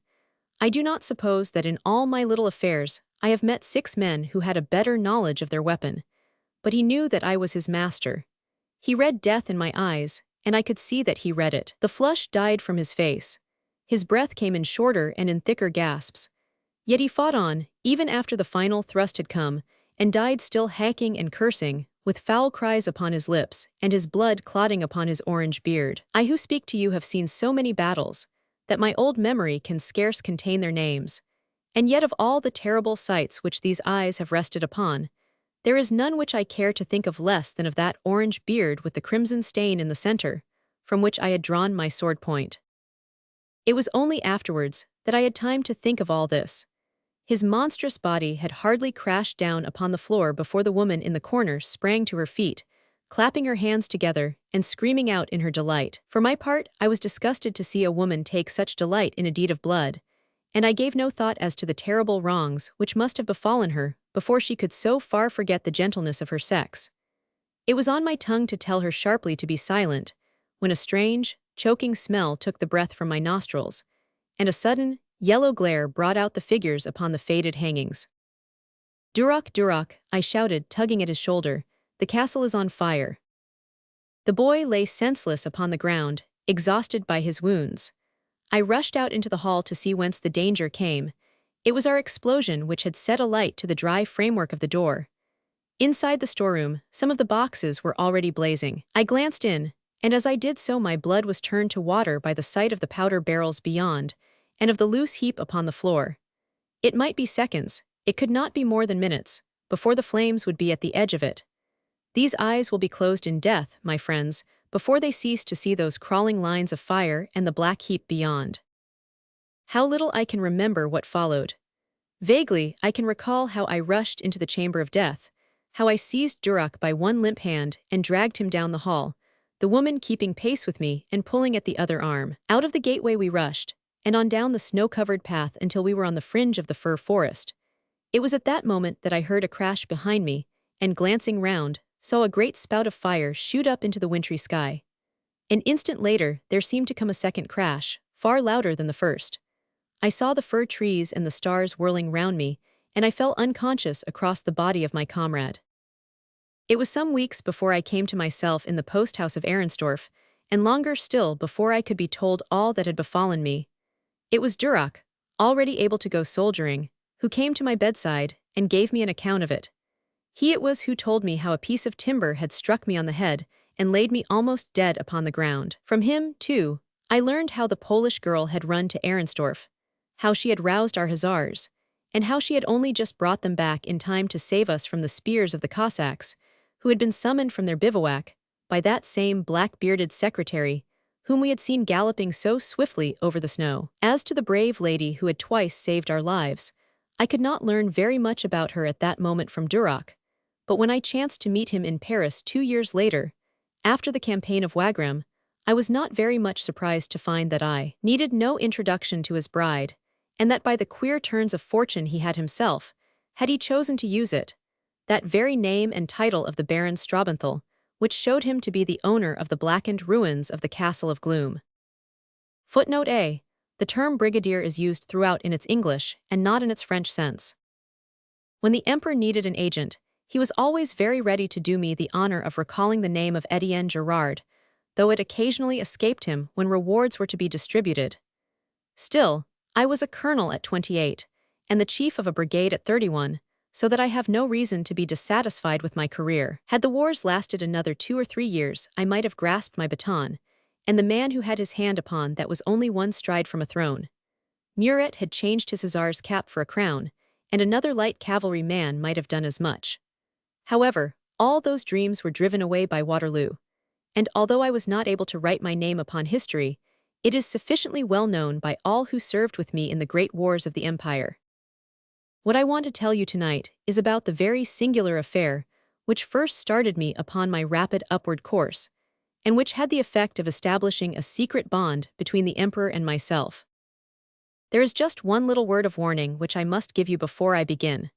I do not suppose that in all my little affairs I have met 6 men who had a better knowledge of their weapon. But he knew that I was his master. He read death in my eyes, and I could see that he read it. The flush died from his face. His breath came in shorter and in thicker gasps. Yet he fought on, even after the final thrust had come, and died still hacking and cursing, with foul cries upon his lips, and his blood clotting upon his orange beard. I who speak to you have seen so many battles, that my old memory can scarce contain their names. And yet of all the terrible sights which these eyes have rested upon, there is none which I care to think of less than of that orange beard with the crimson stain in the center, from which I had drawn my sword point. It was only afterwards that I had time to think of all this. His monstrous body had hardly crashed down upon the floor before the woman in the corner sprang to her feet, clapping her hands together and screaming out in her delight. For my part, I was disgusted to see a woman take such delight in a deed of blood, and I gave no thought as to the terrible wrongs which must have befallen her before she could so far forget the gentleness of her sex. It was on my tongue to tell her sharply to be silent, when a strange, choking smell took the breath from my nostrils, and a sudden, yellow glare brought out the figures upon the faded hangings. "Duroc, Duroc," I shouted, tugging at his shoulder, "the castle is on fire." The boy lay senseless upon the ground, exhausted by his wounds. I rushed out into the hall to see whence the danger came. It was our explosion which had set alight to the dry framework of the door. Inside the storeroom, some of the boxes were already blazing. I glanced in, and as I did so my blood was turned to water by the sight of the powder barrels beyond, and of the loose heap upon the floor. It might be seconds, it could not be more than minutes, before the flames would be at the edge of it. These eyes will be closed in death, my friends, before they cease to see those crawling lines of fire and the black heap beyond. How little I can remember what followed. Vaguely, I can recall how I rushed into the chamber of death, how I seized Duroc by one limp hand and dragged him down the hall, the woman keeping pace with me and pulling at the other arm. Out of the gateway we rushed, and on down the snow-covered path until we were on the fringe of the fir forest. It was at that moment that I heard a crash behind me, and glancing round, saw a great spout of fire shoot up into the wintry sky. An instant later, there seemed to come a second crash, far louder than the first. I saw the fir trees and the stars whirling round me, and I fell unconscious across the body of my comrade. It was some weeks before I came to myself in the post-house of Arensdorf, and longer still before I could be told all that had befallen me. It was Duroc, already able to go soldiering, who came to my bedside and gave me an account of it. He it was who told me how a piece of timber had struck me on the head and laid me almost dead upon the ground. From him, too, I learned how the Polish girl had run to Arensdorf, how she had roused our hussars, and how she had only just brought them back in time to save us from the spears of the Cossacks, who had been summoned from their bivouac by that same black-bearded secretary whom we had seen galloping so swiftly over the snow. As to the brave lady who had twice saved our lives, I could not learn very much about her at that moment from Duroc, but when I chanced to meet him in Paris 2 years later, after the campaign of Wagram, I was not very much surprised to find that I needed no introduction to his bride, and that by the queer turns of fortune he had himself, had he chosen to use it, that very name and title of the Baron Strabenthal, which showed him to be the owner of the blackened ruins of the Castle of Gloom. Footnote A. The term brigadier is used throughout in its English and not in its French sense. When the emperor needed an agent, he was always very ready to do me the honor of recalling the name of Brigadier Gerard, though it occasionally escaped him when rewards were to be distributed. Still, I was a colonel at 28, and the chief of a brigade at 31, so that I have no reason to be dissatisfied with my career. Had the wars lasted another 2 or 3 years, I might have grasped my baton, and the man who had his hand upon that was only one stride from a throne. Murat had changed his hussar's cap for a crown, and another light cavalry man might have done as much. However, all those dreams were driven away by Waterloo, and although I was not able to write my name upon history, it is sufficiently well known by all who served with me in the great wars of the empire. What I want to tell you tonight is about the very singular affair which first started me upon my rapid upward course, and which had the effect of establishing a secret bond between the emperor and myself. There is just one little word of warning which I must give you before I begin.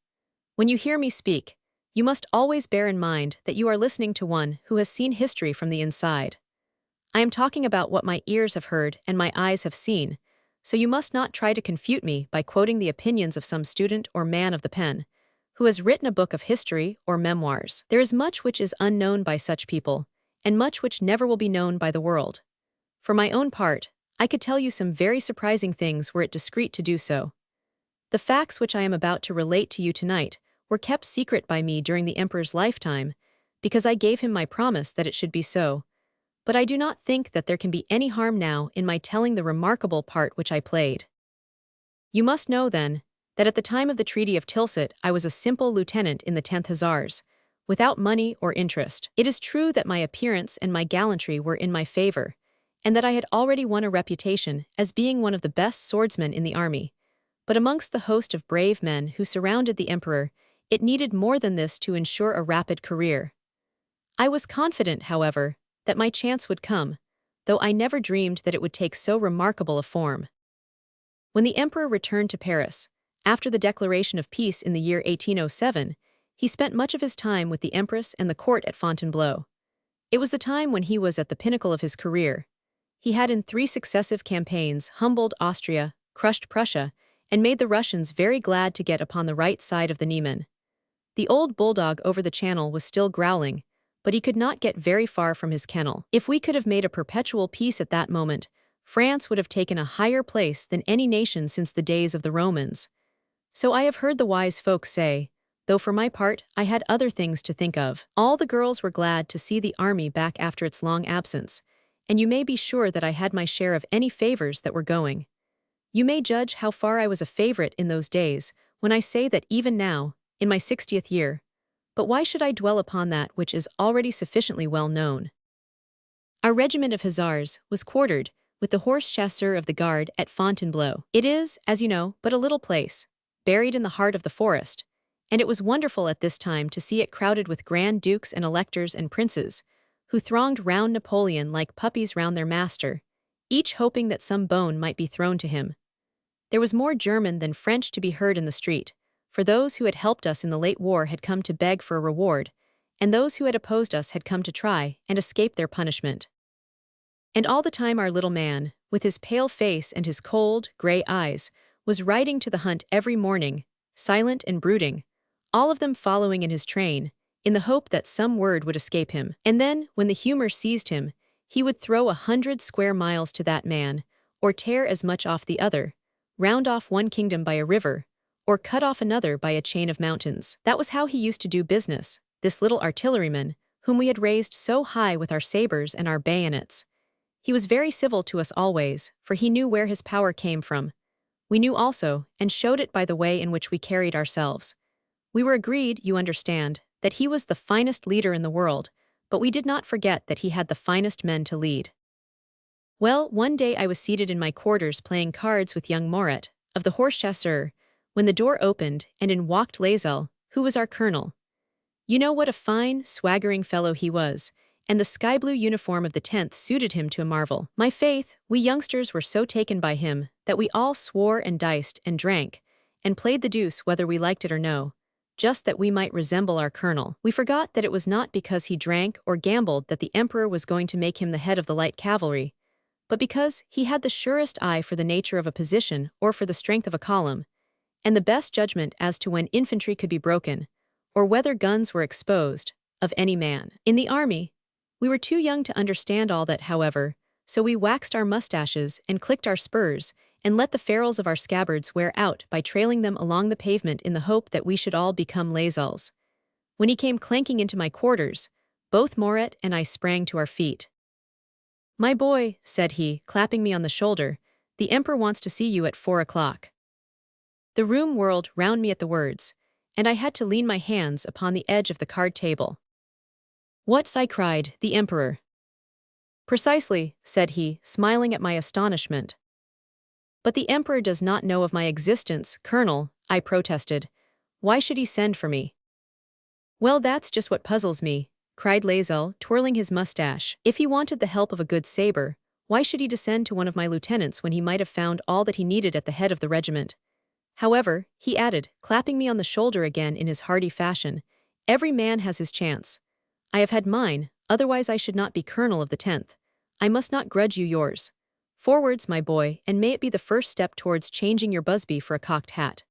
When you hear me speak, you must always bear in mind that you are listening to one who has seen history from the inside. I am talking about what my ears have heard and my eyes have seen, so you must not try to confute me by quoting the opinions of some student or man of the pen, who has written a book of history or memoirs. There is much which is unknown by such people, and much which never will be known by the world. For my own part, I could tell you some very surprising things were it discreet to do so. The facts which I am about to relate to you tonight were kept secret by me during the emperor's lifetime, because I gave him my promise that it should be so. But I do not think that there can be any harm now in my telling the remarkable part which I played. You must know, then, that at the time of the Treaty of Tilsit I was a simple lieutenant in the 10th Hussars, without money or interest. It is true that my appearance and my gallantry were in my favor, and that I had already won a reputation as being one of the best swordsmen in the army. But amongst the host of brave men who surrounded the emperor, it needed more than this to ensure a rapid career. I was confident, however, that my chance would come, though I never dreamed that it would take so remarkable a form. When the emperor returned to Paris, after the declaration of peace in the year 1807, he spent much of his time with the empress and the court at Fontainebleau. It was the time when he was at the pinnacle of his career. He had in 3 successive campaigns humbled Austria, crushed Prussia, and made the Russians very glad to get upon the right side of the Niemen. The old bulldog over the channel was still growling, but he could not get very far from his kennel. If we could have made a perpetual peace at that moment, France would have taken a higher place than any nation since the days of the Romans. So I have heard the wise folks say, though for my part I had other things to think of. All the girls were glad to see the army back after its long absence, and you may be sure that I had my share of any favors that were going. You may judge how far I was a favorite in those days when I say that even now, in my 60th year. But why should I dwell upon that which is already sufficiently well known? Our regiment of hussars was quartered with the horse chasseur of the guard at Fontainebleau. It is, as you know, but a little place, buried in the heart of the forest, and it was wonderful at this time to see it crowded with grand dukes and electors and princes, who thronged round Napoleon like puppies round their master, each hoping that some bone might be thrown to him. There was more German than French to be heard in the street, for those who had helped us in the late war had come to beg for a reward, and those who had opposed us had come to try and escape their punishment. And all the time our little man, with his pale face and his cold, gray eyes, was riding to the hunt every morning, silent and brooding, all of them following in his train, in the hope that some word would escape him. And then, when the humor seized him, he would throw 100 square miles to that man, or tear as much off the other, round off one kingdom by a river, or cut off another by a chain of mountains. That was how he used to do business, this little artilleryman, whom we had raised so high with our sabers and our bayonets. He was very civil to us always, for he knew where his power came from. We knew also, and showed it by the way in which we carried ourselves. We were agreed, you understand, that he was the finest leader in the world, but we did not forget that he had the finest men to lead. Well, one day I was seated in my quarters playing cards with young Morat, of the horse chasseur, when the door opened and in walked Lazel, who was our colonel. You know what a fine, swaggering fellow he was, and the sky-blue uniform of the 10th suited him to a marvel. My faith, we youngsters were so taken by him that we all swore and diced and drank, and played the deuce whether we liked it or no, just that we might resemble our colonel. We forgot that it was not because he drank or gambled that the emperor was going to make him the head of the light cavalry, but because he had the surest eye for the nature of a position or for the strength of a column, and the best judgment as to when infantry could be broken, or whether guns were exposed, of any man. In the army, we were too young to understand all that, however, so we waxed our mustaches and clicked our spurs, and let the ferrules of our scabbards wear out by trailing them along the pavement in the hope that we should all become lazals. When he came clanking into my quarters, both Moret and I sprang to our feet. "My boy," said he, clapping me on the shoulder, "the Emperor wants to see you at 4 o'clock." The room whirled round me at the words, and I had to lean my hands upon the edge of the card table. "What's?" I cried, "the Emperor?" "Precisely," said he, smiling at my astonishment. "But the Emperor does not know of my existence, Colonel," I protested. "Why should he send for me?" "Well, that's just what puzzles me," cried Laezel, twirling his mustache. "If he wanted the help of a good saber, why should he descend to one of my lieutenants when he might have found all that he needed at the head of the regiment? However," he added, clapping me on the shoulder again in his hearty fashion, "every man has his chance. I have had mine, otherwise I should not be colonel of the 10th. I must not grudge you yours. Forwards, my boy, and may it be the first step towards changing your busby for a cocked hat."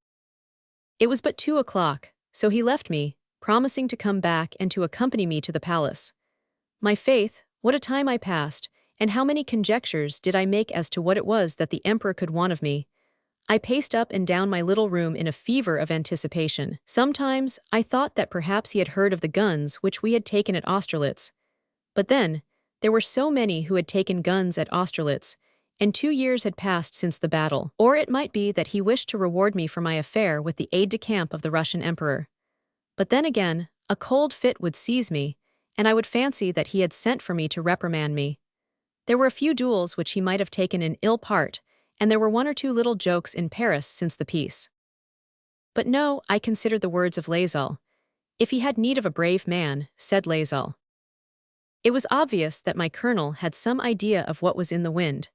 It was but 2 o'clock, so he left me, promising to come back and to accompany me to the palace. My faith, what a time I passed, and how many conjectures did I make as to what it was that the Emperor could want of me. I paced up and down my little room in a fever of anticipation. Sometimes I thought that perhaps he had heard of the guns which we had taken at Austerlitz. But then, there were so many who had taken guns at Austerlitz, and 2 years had passed since the battle. Or it might be that he wished to reward me for my affair with the aide-de-camp of the Russian Emperor. But then again, a cold fit would seize me, and I would fancy that he had sent for me to reprimand me. There were a few duels which he might have taken in ill part, and there were 1 or 2 little jokes in Paris since the peace. But no, I considered the words of Laezel. "If he had need of a brave man," said Laezel. It was obvious that my colonel had some idea of what was in the wind.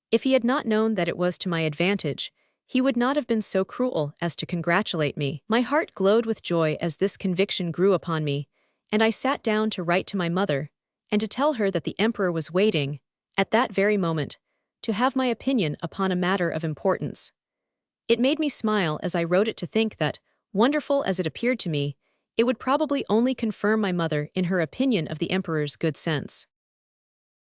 If he had not known that it was to my advantage, he would not have been so cruel as to congratulate me. My heart glowed with joy as this conviction grew upon me, and I sat down to write to my mother, and to tell her that the Emperor was waiting, at that very moment, to have my opinion upon a matter of importance. It made me smile as I wrote it to think that, wonderful as it appeared to me, it would probably only confirm my mother in her opinion of the Emperor's good sense.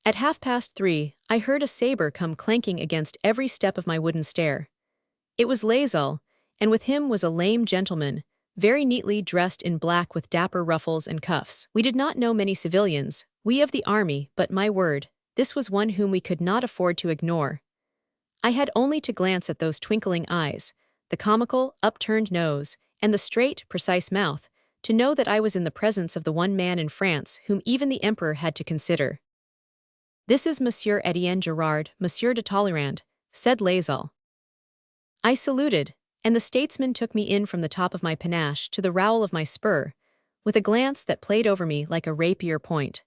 At 3:30, I heard a saber come clanking against every step of my wooden stair. It was Laezel, and with him was a lame gentleman, very neatly dressed in black with dapper ruffles and cuffs. We did not know many civilians, we of the army, but my word, this was one whom we could not afford to ignore. I had only to glance at those twinkling eyes, the comical, upturned nose, and the straight, precise mouth, to know that I was in the presence of the one man in France whom even the Emperor had to consider. "This is Monsieur Etienne Gerard, Monsieur de Talleyrand," said Laezel. I saluted, and the statesman took me in from the top of my panache to the rowel of my spur, with a glance that played over me like a rapier point.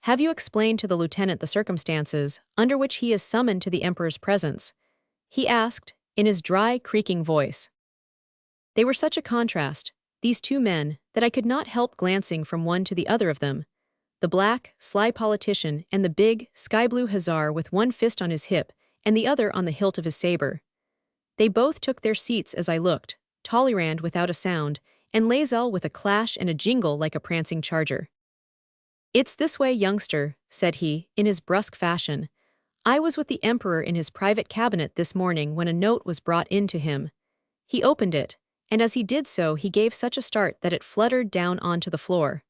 "Have you explained to the lieutenant the circumstances under which he is summoned to the Emperor's presence?" he asked, in his dry, creaking voice. They were such a contrast, these 2 men, that I could not help glancing from one to the other of them, the black, sly politician and the big, sky-blue hussar with one fist on his hip and the other on the hilt of his saber. They both took their seats as I looked, Talleyrand without a sound, and Laezel with a clash and a jingle like a prancing charger. "It's this way, youngster," said he, in his brusque fashion. "I was with the Emperor in his private cabinet this morning when a note was brought in to him. He opened it, and as he did so he gave such a start that it fluttered down onto the floor.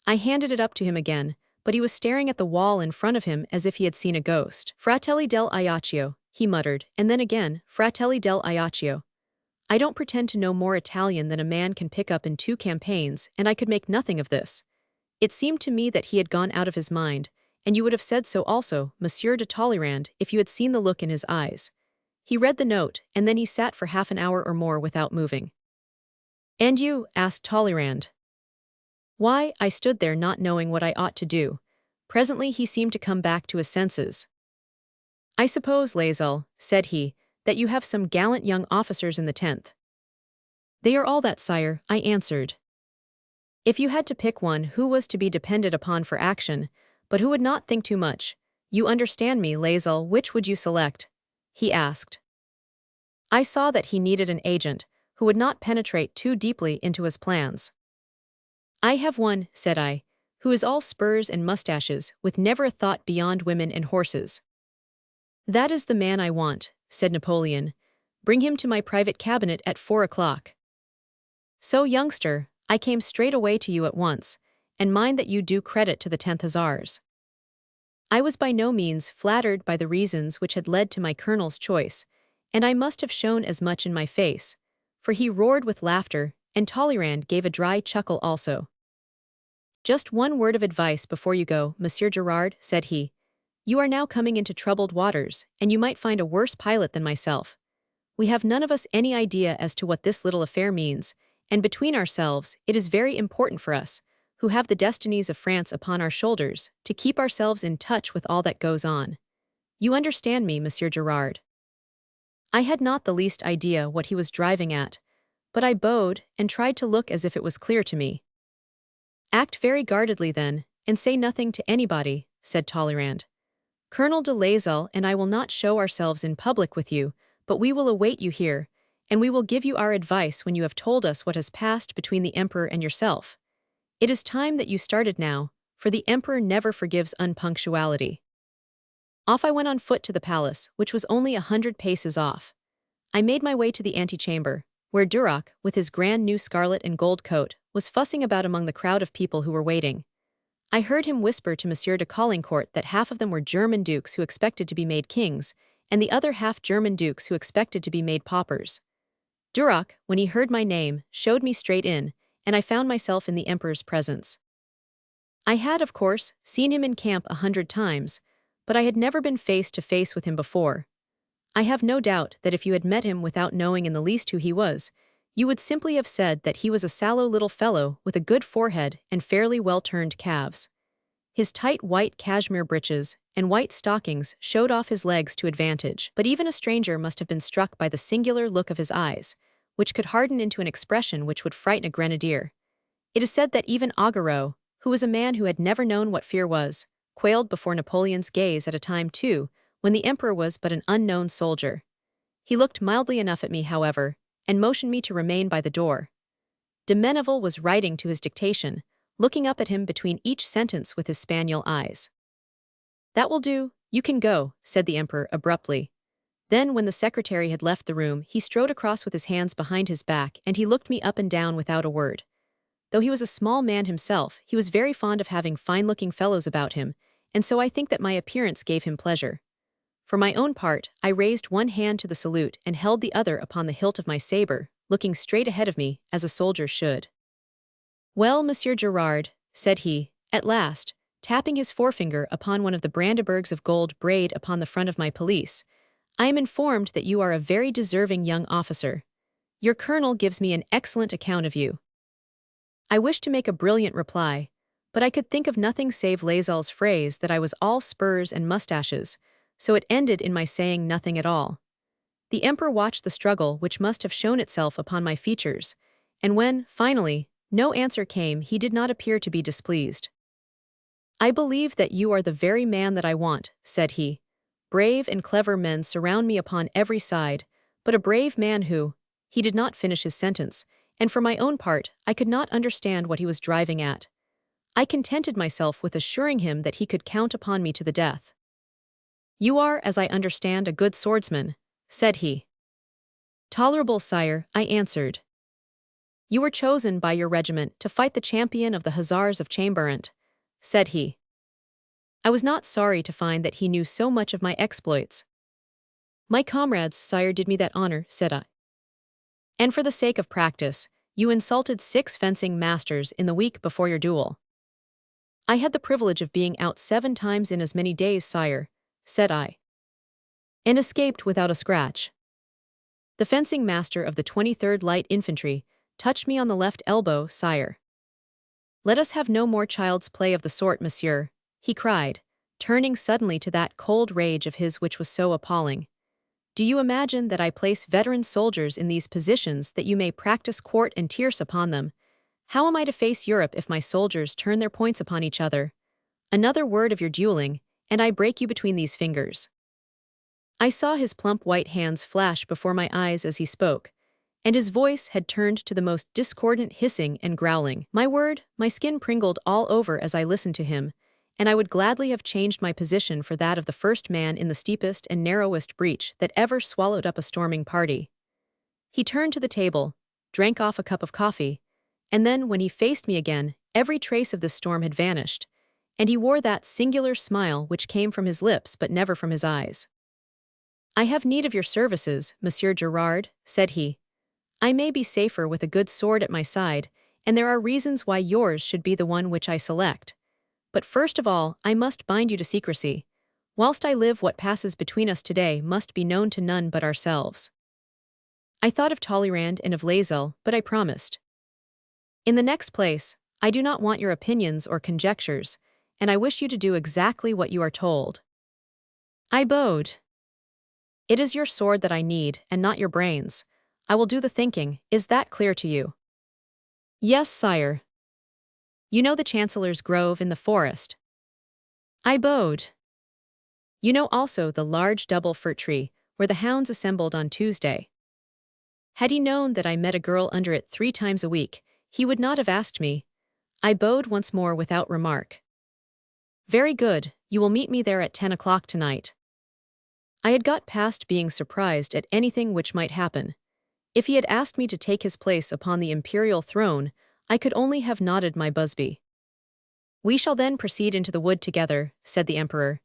I handed it up to him again, but he was staring at the wall in front of him as if he had seen a ghost. "Fratelli del Ajaccio," he muttered, and then again, "Fratelli del Ajaccio." I don't pretend to know more Italian than a man can pick up in 2 campaigns, and I could make nothing of this. It seemed to me that he had gone out of his mind, and you would have said so also, Monsieur de Talleyrand, if you had seen the look in his eyes. He read the note, and then he sat for half an hour or more without moving. "And you?" asked Talleyrand. Why, I stood there not knowing what I ought to do. Presently he seemed to come back to his senses. "I suppose, Laezel," said he, "that you have some gallant young officers in the 10th. "They are all that, sire," I answered. "If you had to pick one who was to be depended upon for action, but who would not think too much, You understand me, Laezel, which would you select? He asked. I saw that he needed an agent who would not penetrate too deeply into his plans. I have one, said I, who is all spurs and mustaches, with never a thought beyond women and horses. That is the man I want, said Napoleon. Bring him to my private cabinet at 4 o'clock. So, youngster, I came straight away to you at once, and mind that you do credit to the 10th Hussars. I was by no means flattered by the reasons which had led to my colonel's choice, and I must have shown as much in my face, for he roared with laughter, and Talleyrand gave a dry chuckle also. Just one word of advice before you go, Monsieur Gerard, said he. You are now coming into troubled waters, and you might find a worse pilot than myself. We have none of us any idea as to what this little affair means, and between ourselves, it is very important for us, who have the destinies of France upon our shoulders, to keep ourselves in touch with all that goes on. You understand me, Monsieur Gerard. I had not the least idea what he was driving at, but I bowed and tried to look as if it was clear to me. Act very guardedly then, and say nothing to anybody, said Talleyrand. Colonel de Laezel and I will not show ourselves in public with you, but we will await you here, and we will give you our advice when you have told us what has passed between the Emperor and yourself. It is time that you started now, for the Emperor never forgives unpunctuality. Off I went on foot to the palace, which was only 100 paces off. I made my way to the antechamber, where Duroc, with his grand new scarlet and gold coat, was fussing about among the crowd of people who were waiting. I heard him whisper to Monsieur de Caulaincourt that half of them were German dukes who expected to be made kings, and the other half German dukes who expected to be made paupers. Duroc, when he heard my name, showed me straight in, and I found myself in the Emperor's presence. I had, of course, seen him in camp 100 times, but I had never been face to face with him before. I have no doubt that if you had met him without knowing in the least who he was, you would simply have said that he was a sallow little fellow with a good forehead and fairly well-turned calves. His tight white cashmere breeches and white stockings showed off his legs to advantage, but even a stranger must have been struck by the singular look of his eyes, which could harden into an expression which would frighten a grenadier. It is said that even Ajaccio, who was a man who had never known what fear was, quailed before Napoleon's gaze at a time too, when the Emperor was but an unknown soldier. He looked mildly enough at me, however, and motioned me to remain by the door. De Menneval was writing to his dictation, looking up at him between each sentence with his spaniel eyes. That will do, you can go, said the Emperor abruptly. Then, when the secretary had left the room, he strode across with his hands behind his back, and he looked me up and down without a word. Though he was a small man himself, he was very fond of having fine-looking fellows about him, and so I think that my appearance gave him pleasure. For my own part, I raised one hand to the salute and held the other upon the hilt of my saber, looking straight ahead of me, as a soldier should. Well, Monsieur Gerard, said he, at last, tapping his forefinger upon one of the Brandenburgs of gold braid upon the front of my pelisse, I am informed that you are a very deserving young officer. Your colonel gives me an excellent account of you. I wished to make a brilliant reply, but I could think of nothing save Laezel's phrase that I was all spurs and mustaches, so it ended in my saying nothing at all. The Emperor watched the struggle which must have shown itself upon my features, and when, finally, no answer came, he did not appear to be displeased. I believe that you are the very man that I want, said he. Brave and clever men surround me upon every side, but a brave man who— He did not finish his sentence, and for my own part, I could not understand what he was driving at. I contented myself with assuring him that he could count upon me to the death. You are, as I understand, a good swordsman, said he. Tolerable, sire, I answered. You were chosen by your regiment to fight the champion of the Hussars of Chamberlain, said he. I was not sorry to find that he knew so much of my exploits. My comrades, sire, did me that honor, said I. And for the sake of practice, you insulted 6 fencing masters in the week before your duel. I had the privilege of being out 7 times in as many days, sire, said I. And escaped without a scratch. The fencing master of the 23rd Light Infantry touched me on the left elbow, sire. Let us have no more child's play of the sort, monsieur, he cried, turning suddenly to that cold rage of his which was so appalling. Do you imagine that I place veteran soldiers in these positions that you may practice quart and tierce upon them? How am I to face Europe if my soldiers turn their points upon each other? Another word of your dueling, and I break you between these fingers." I saw his plump white hands flash before my eyes as he spoke, and his voice had turned to the most discordant hissing and growling. My word, my skin pringled all over as I listened to him, and I would gladly have changed my position for that of the first man in the steepest and narrowest breach that ever swallowed up a storming party. He turned to the table, drank off a cup of coffee, and then, when he faced me again, every trace of the storm had vanished, and he wore that singular smile which came from his lips but never from his eyes. "I have need of your services, Monsieur Gerard," said he. "I may be safer with a good sword at my side, and there are reasons why yours should be the one which I select. But first of all, I must bind you to secrecy. Whilst I live, what passes between us today must be known to none but ourselves." I thought of Talleyrand and of Lazel, but I promised. "In the next place, I do not want your opinions or conjectures, and I wish you to do exactly what you are told." I bowed. "It is your sword that I need, and not your brains. I will do the thinking. Is that clear to you?" "Yes, sire." "You know the Chancellor's Grove in the forest?" I bowed. "You know also the large double fir tree, where the hounds assembled on Tuesday?" Had he known that I met a girl under it 3 times a week, he would not have asked me. I bowed once more without remark. "Very good, you will meet me there at 10 o'clock tonight." I had got past being surprised at anything which might happen. If he had asked me to take his place upon the imperial throne, I could only have nodded my busby. "We shall then proceed into the wood together," said the emperor.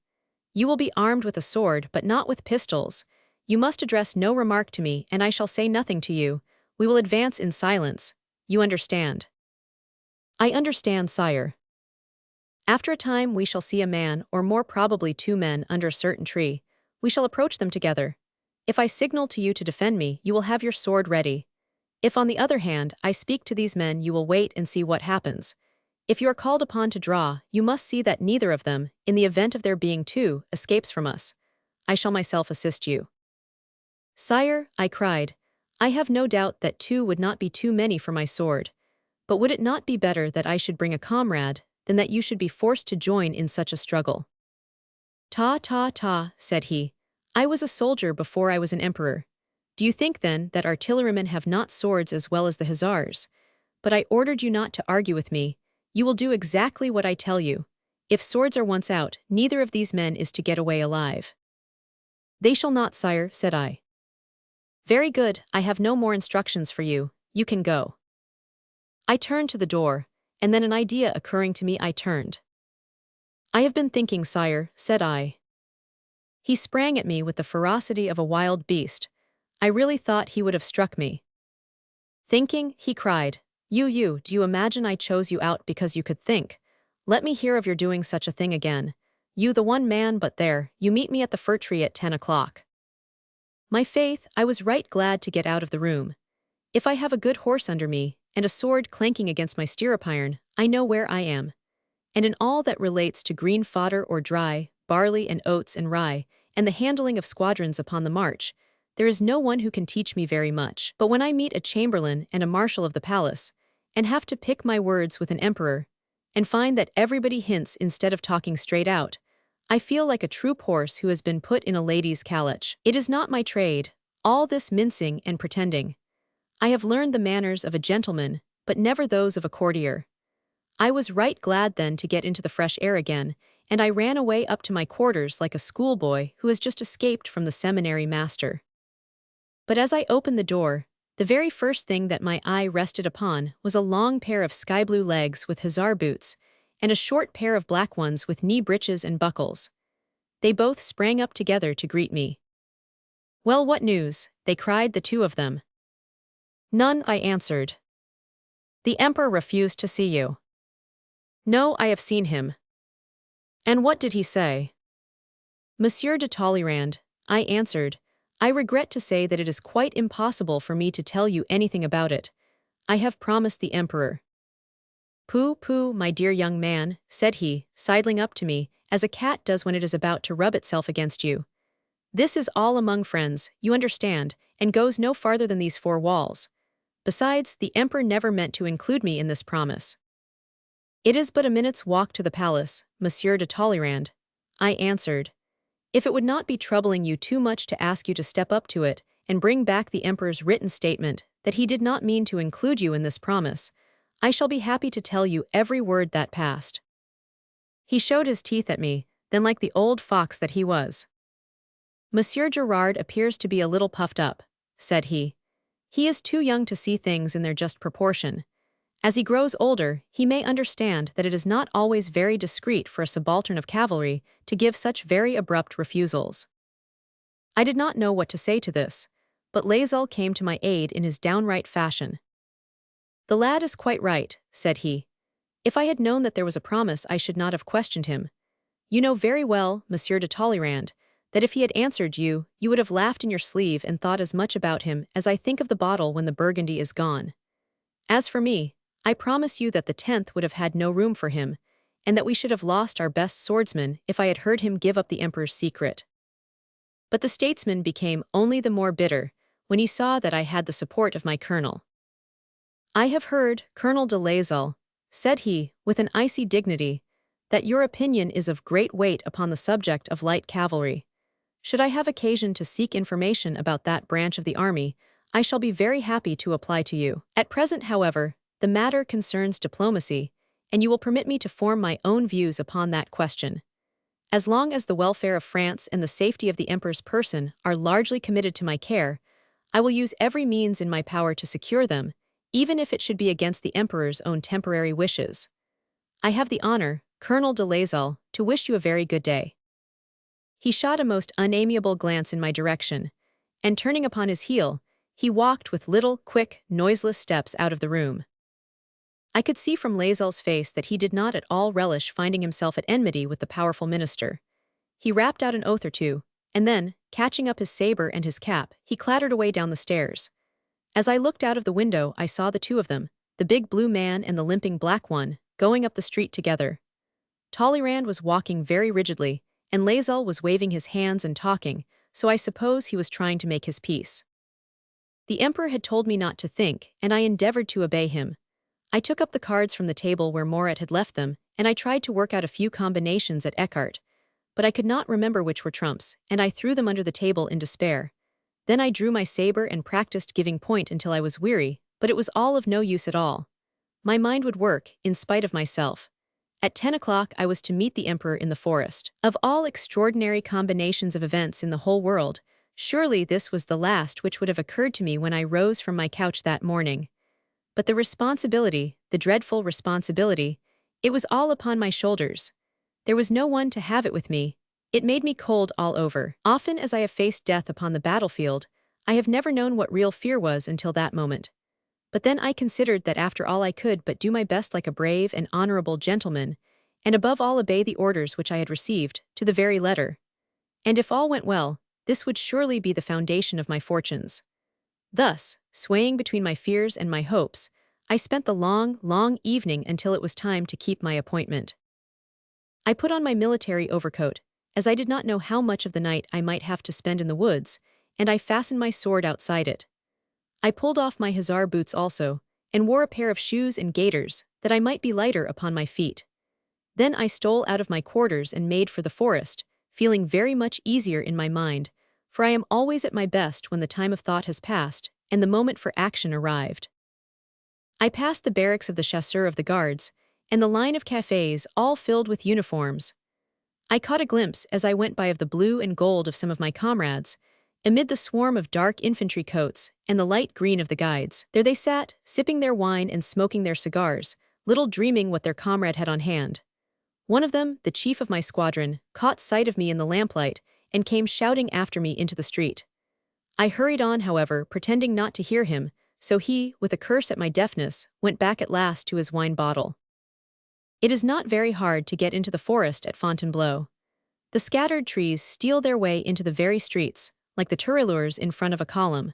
"You will be armed with a sword, but not with pistols. You must address no remark to me, and I shall say nothing to you. We will advance in silence. You understand?" "I understand, sire." "After a time we shall see a man, or more probably 2 men, under a certain tree. We shall approach them together. If I signal to you to defend me, you will have your sword ready. If, on the other hand, I speak to these men, you will wait and see what happens. If you are called upon to draw, you must see that neither of them, in the event of there being 2, escapes from us. I shall myself assist you." "Sire," I cried, "I have no doubt that 2 would not be too many for my sword. But would it not be better that I should bring a comrade, than that you should be forced to join in such a struggle?" "Ta, ta, ta," said he. "I was a soldier before I was an emperor. Do you think, then, that artillerymen have not swords as well as the hussars? But I ordered you not to argue with me. You will do exactly what I tell you. If swords are once out, neither of these men is to get away alive." "They shall not, sire," said I. "Very good, I have no more instructions for you. You can go." I turned to the door, and then an idea occurring to me I turned. "I have been thinking, sire," said I. He sprang at me with the ferocity of a wild beast. I really thought he would have struck me. "Thinking?" he cried. You, do you imagine I chose you out because you could think? Let me hear of your doing such a thing again. You, the one man, but there, you meet me at the fir tree at 10 o'clock. My faith, I was right glad to get out of the room. If I have a good horse under me, and a sword clanking against my stirrup iron, I know where I am. And in all that relates to green fodder or dry, barley and oats and rye, and the handling of squadrons upon the march, there is no one who can teach me very much. But when I meet a chamberlain and a marshal of the palace, and have to pick my words with an emperor, and find that everybody hints instead of talking straight out, I feel like a troop horse who has been put in a lady's caloche. It is not my trade, all this mincing and pretending. I have learned the manners of a gentleman, but never those of a courtier. I was right glad then to get into the fresh air again, and I ran away up to my quarters like a schoolboy who has just escaped from the seminary master. But as I opened the door, the very first thing that my eye rested upon was a long pair of sky-blue legs with hussar boots, and a short pair of black ones with knee breeches and buckles. They both sprang up together to greet me. "Well, what news?" they cried, the 2 of them. "None," I answered. "The emperor refused to see you." "No, I have seen him." "And what did he say?" "Monsieur de Talleyrand," I answered, "I regret to say that it is quite impossible for me to tell you anything about it. I have promised the emperor." "Pooh, pooh, my dear young man," said he, sidling up to me, as a cat does when it is about to rub itself against you. "This is all among friends, you understand, and goes no farther than these 4 walls. Besides, the emperor never meant to include me in this promise. It is but a minute's walk to the palace, Monsieur de Talleyrand. I answered. If it would not be troubling you too much to ask you to step up to it and bring back the Emperor's written statement that he did not mean to include you in this promise, I shall be happy to tell you every word that passed. He showed his teeth at me, then like the old fox that he was. Monsieur Gerard appears to be a little puffed up, said he. He is too young to see things in their just proportion. As he grows older, he may understand that it is not always very discreet for a subaltern of cavalry to give such very abrupt refusals. I did not know what to say to this, but Laezel came to my aid in his downright fashion. The lad is quite right, said he. If I had known that there was a promise, I should not have questioned him. You know very well, Monsieur de Talleyrand, that if he had answered you, you would have laughed in your sleeve and thought as much about him as I think of the bottle when the burgundy is gone. As for me, I promise you that the 10th would have had no room for him, and that we should have lost our best swordsman if I had heard him give up the Emperor's secret. But the statesman became only the more bitter when he saw that I had the support of my colonel. I have heard, Colonel de Laezel, said he, with an icy dignity, that your opinion is of great weight upon the subject of light cavalry. Should I have occasion to seek information about that branch of the army, I shall be very happy to apply to you. At present, however, the matter concerns diplomacy, and you will permit me to form my own views upon that question. As long as the welfare of France and the safety of the Emperor's person are largely committed to my care, I will use every means in my power to secure them, even if it should be against the Emperor's own temporary wishes. I have the honor, Colonel de Laezel, to wish you a very good day. He shot a most unamiable glance in my direction, and turning upon his heel, he walked with little, quick, noiseless steps out of the room. I could see from Laezel's face that he did not at all relish finding himself at enmity with the powerful minister. He rapped out an oath or two, and then, catching up his saber and his cap, he clattered away down the stairs. As I looked out of the window, I saw the two of them, the big blue man and the limping black one, going up the street together. Talleyrand was walking very rigidly, and Laezel was waving his hands and talking, so I suppose he was trying to make his peace. The Emperor had told me not to think, and I endeavored to obey him. I took up the cards from the table where Morat had left them, and I tried to work out a few combinations at écarté, but I could not remember which were trumps, and I threw them under the table in despair. Then I drew my saber and practiced giving point until I was weary, but it was all of no use at all. My mind would work, in spite of myself. At 10 o'clock I was to meet the Emperor in the forest. Of all extraordinary combinations of events in the whole world, surely this was the last which would have occurred to me when I rose from my couch that morning. But the responsibility, the dreadful responsibility, it was all upon my shoulders. There was no one to have it with me. It made me cold all over. Often as I have faced death upon the battlefield, I have never known what real fear was until that moment. But then I considered that after all I could but do my best like a brave and honorable gentleman, and above all obey the orders which I had received, to the very letter. And if all went well, this would surely be the foundation of my fortunes. Thus, swaying between my fears and my hopes, I spent the long, long evening until it was time to keep my appointment. I put on my military overcoat, as I did not know how much of the night I might have to spend in the woods, and I fastened my sword outside it. I pulled off my hussar boots also, and wore a pair of shoes and gaiters, that I might be lighter upon my feet. Then I stole out of my quarters and made for the forest, feeling very much easier in my mind, for I am always at my best when the time of thought has passed, and the moment for action arrived. I passed the barracks of the chasseurs of the guards, and the line of cafés all filled with uniforms. I caught a glimpse as I went by of the blue and gold of some of my comrades, amid the swarm of dark infantry coats and the light green of the guides. There they sat, sipping their wine and smoking their cigars, little dreaming what their comrade had on hand. One of them, the chief of my squadron, caught sight of me in the lamplight and came shouting after me into the street. I hurried on, however, pretending not to hear him, so he, with a curse at my deafness, went back at last to his wine bottle. It is not very hard to get into the forest at Fontainebleau. The scattered trees steal their way into the very streets, like the tirailleurs in front of a column.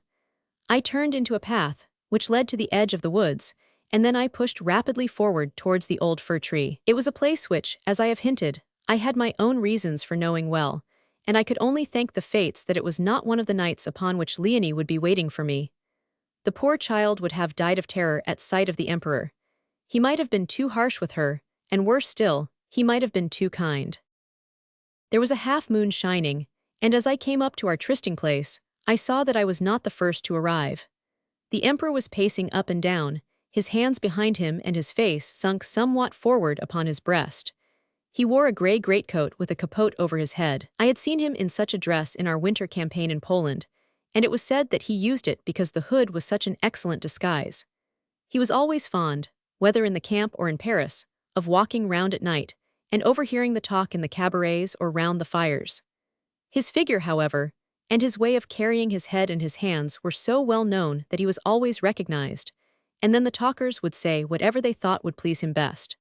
I turned into a path, which led to the edge of the woods, and then I pushed rapidly forward towards the old fir tree. It was a place which, as I have hinted, I had my own reasons for knowing well, and I could only thank the fates that it was not one of the nights upon which Leonie would be waiting for me. The poor child would have died of terror at sight of the Emperor. He might have been too harsh with her, and worse still, he might have been too kind. There was a half-moon shining, and as I came up to our trysting place, I saw that I was not the first to arrive. The emperor was pacing up and down, his hands behind him and his face sunk somewhat forward upon his breast. He wore a gray greatcoat with a capote over his head. I had seen him in such a dress in our winter campaign in Poland, and it was said that he used it because the hood was such an excellent disguise. He was always fond, whether in the camp or in Paris, of walking round at night, and overhearing the talk in the cabarets or round the fires. His figure, however, and his way of carrying his head and his hands were so well known that he was always recognized, and then the talkers would say whatever they thought would please him best.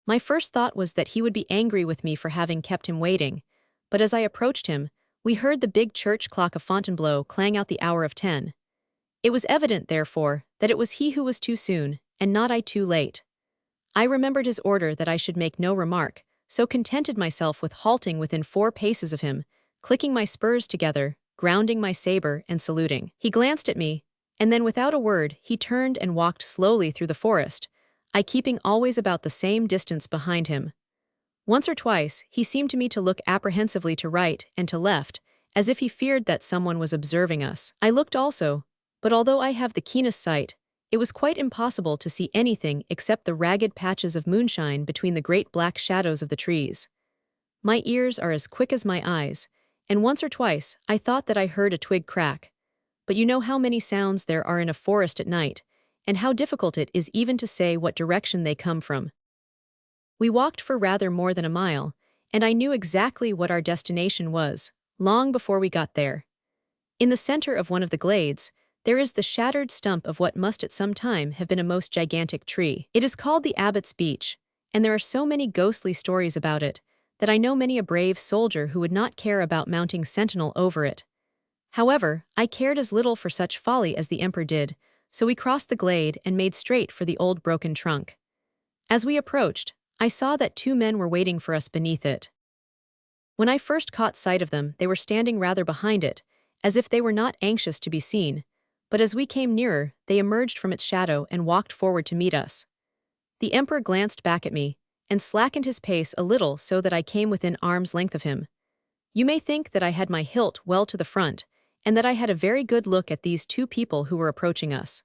My first thought was that he would be angry with me for having kept him waiting, but as I approached him, we heard the big church clock of Fontainebleau clang out the hour of 10. It was evident, therefore, that it was he who was too soon, and not I too late. I remembered his order that I should make no remark, so contented myself with halting within 4 paces of him, clicking my spurs together, grounding my saber, and saluting. He glanced at me, and then without a word he turned and walked slowly through the forest, I keeping always about the same distance behind him. Once or twice he seemed to me to look apprehensively to right and to left, as if he feared that someone was observing us. I looked also, but although I have the keenest sight, it was quite impossible to see anything except the ragged patches of moonshine between the great black shadows of the trees. My ears are as quick as my eyes, and once or twice I thought that I heard a twig crack. But you know how many sounds there are in a forest at night, and how difficult it is even to say what direction they come from. We walked for rather more than a mile, and I knew exactly what our destination was, long before we got there. In the center of one of the glades, there is the shattered stump of what must at some time have been a most gigantic tree. It is called the Abbot's Beech, and there are so many ghostly stories about it, that I know many a brave soldier who would not care about mounting sentinel over it. However, I cared as little for such folly as the emperor did, so we crossed the glade and made straight for the old broken trunk. As we approached, I saw that 2 men were waiting for us beneath it. When I first caught sight of them, they were standing rather behind it, as if they were not anxious to be seen, but as we came nearer, they emerged from its shadow and walked forward to meet us. The emperor glanced back at me, and slackened his pace a little so that I came within arm's length of him. You may think that I had my hilt well to the front, and that I had a very good look at these 2 people who were approaching us.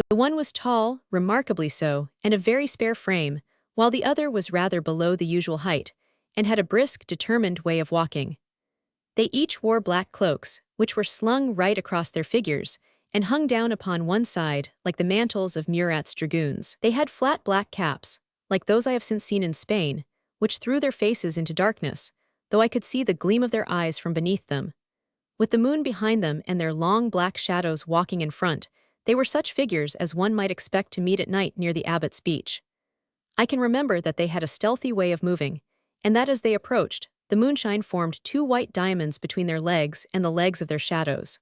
The one was tall, remarkably so, and of very spare frame, while the other was rather below the usual height, and had a brisk, determined way of walking. They each wore black cloaks, which were slung right across their figures, and hung down upon one side like the mantles of Murat's dragoons. They had flat black caps, like those I have since seen in Spain, which threw their faces into darkness, though I could see the gleam of their eyes from beneath them. With the moon behind them and their long black shadows walking in front, they were such figures as one might expect to meet at night near the Abbot's Beech. I can remember that they had a stealthy way of moving, and that as they approached, the moonshine formed 2 white diamonds between their legs and the legs of their shadows.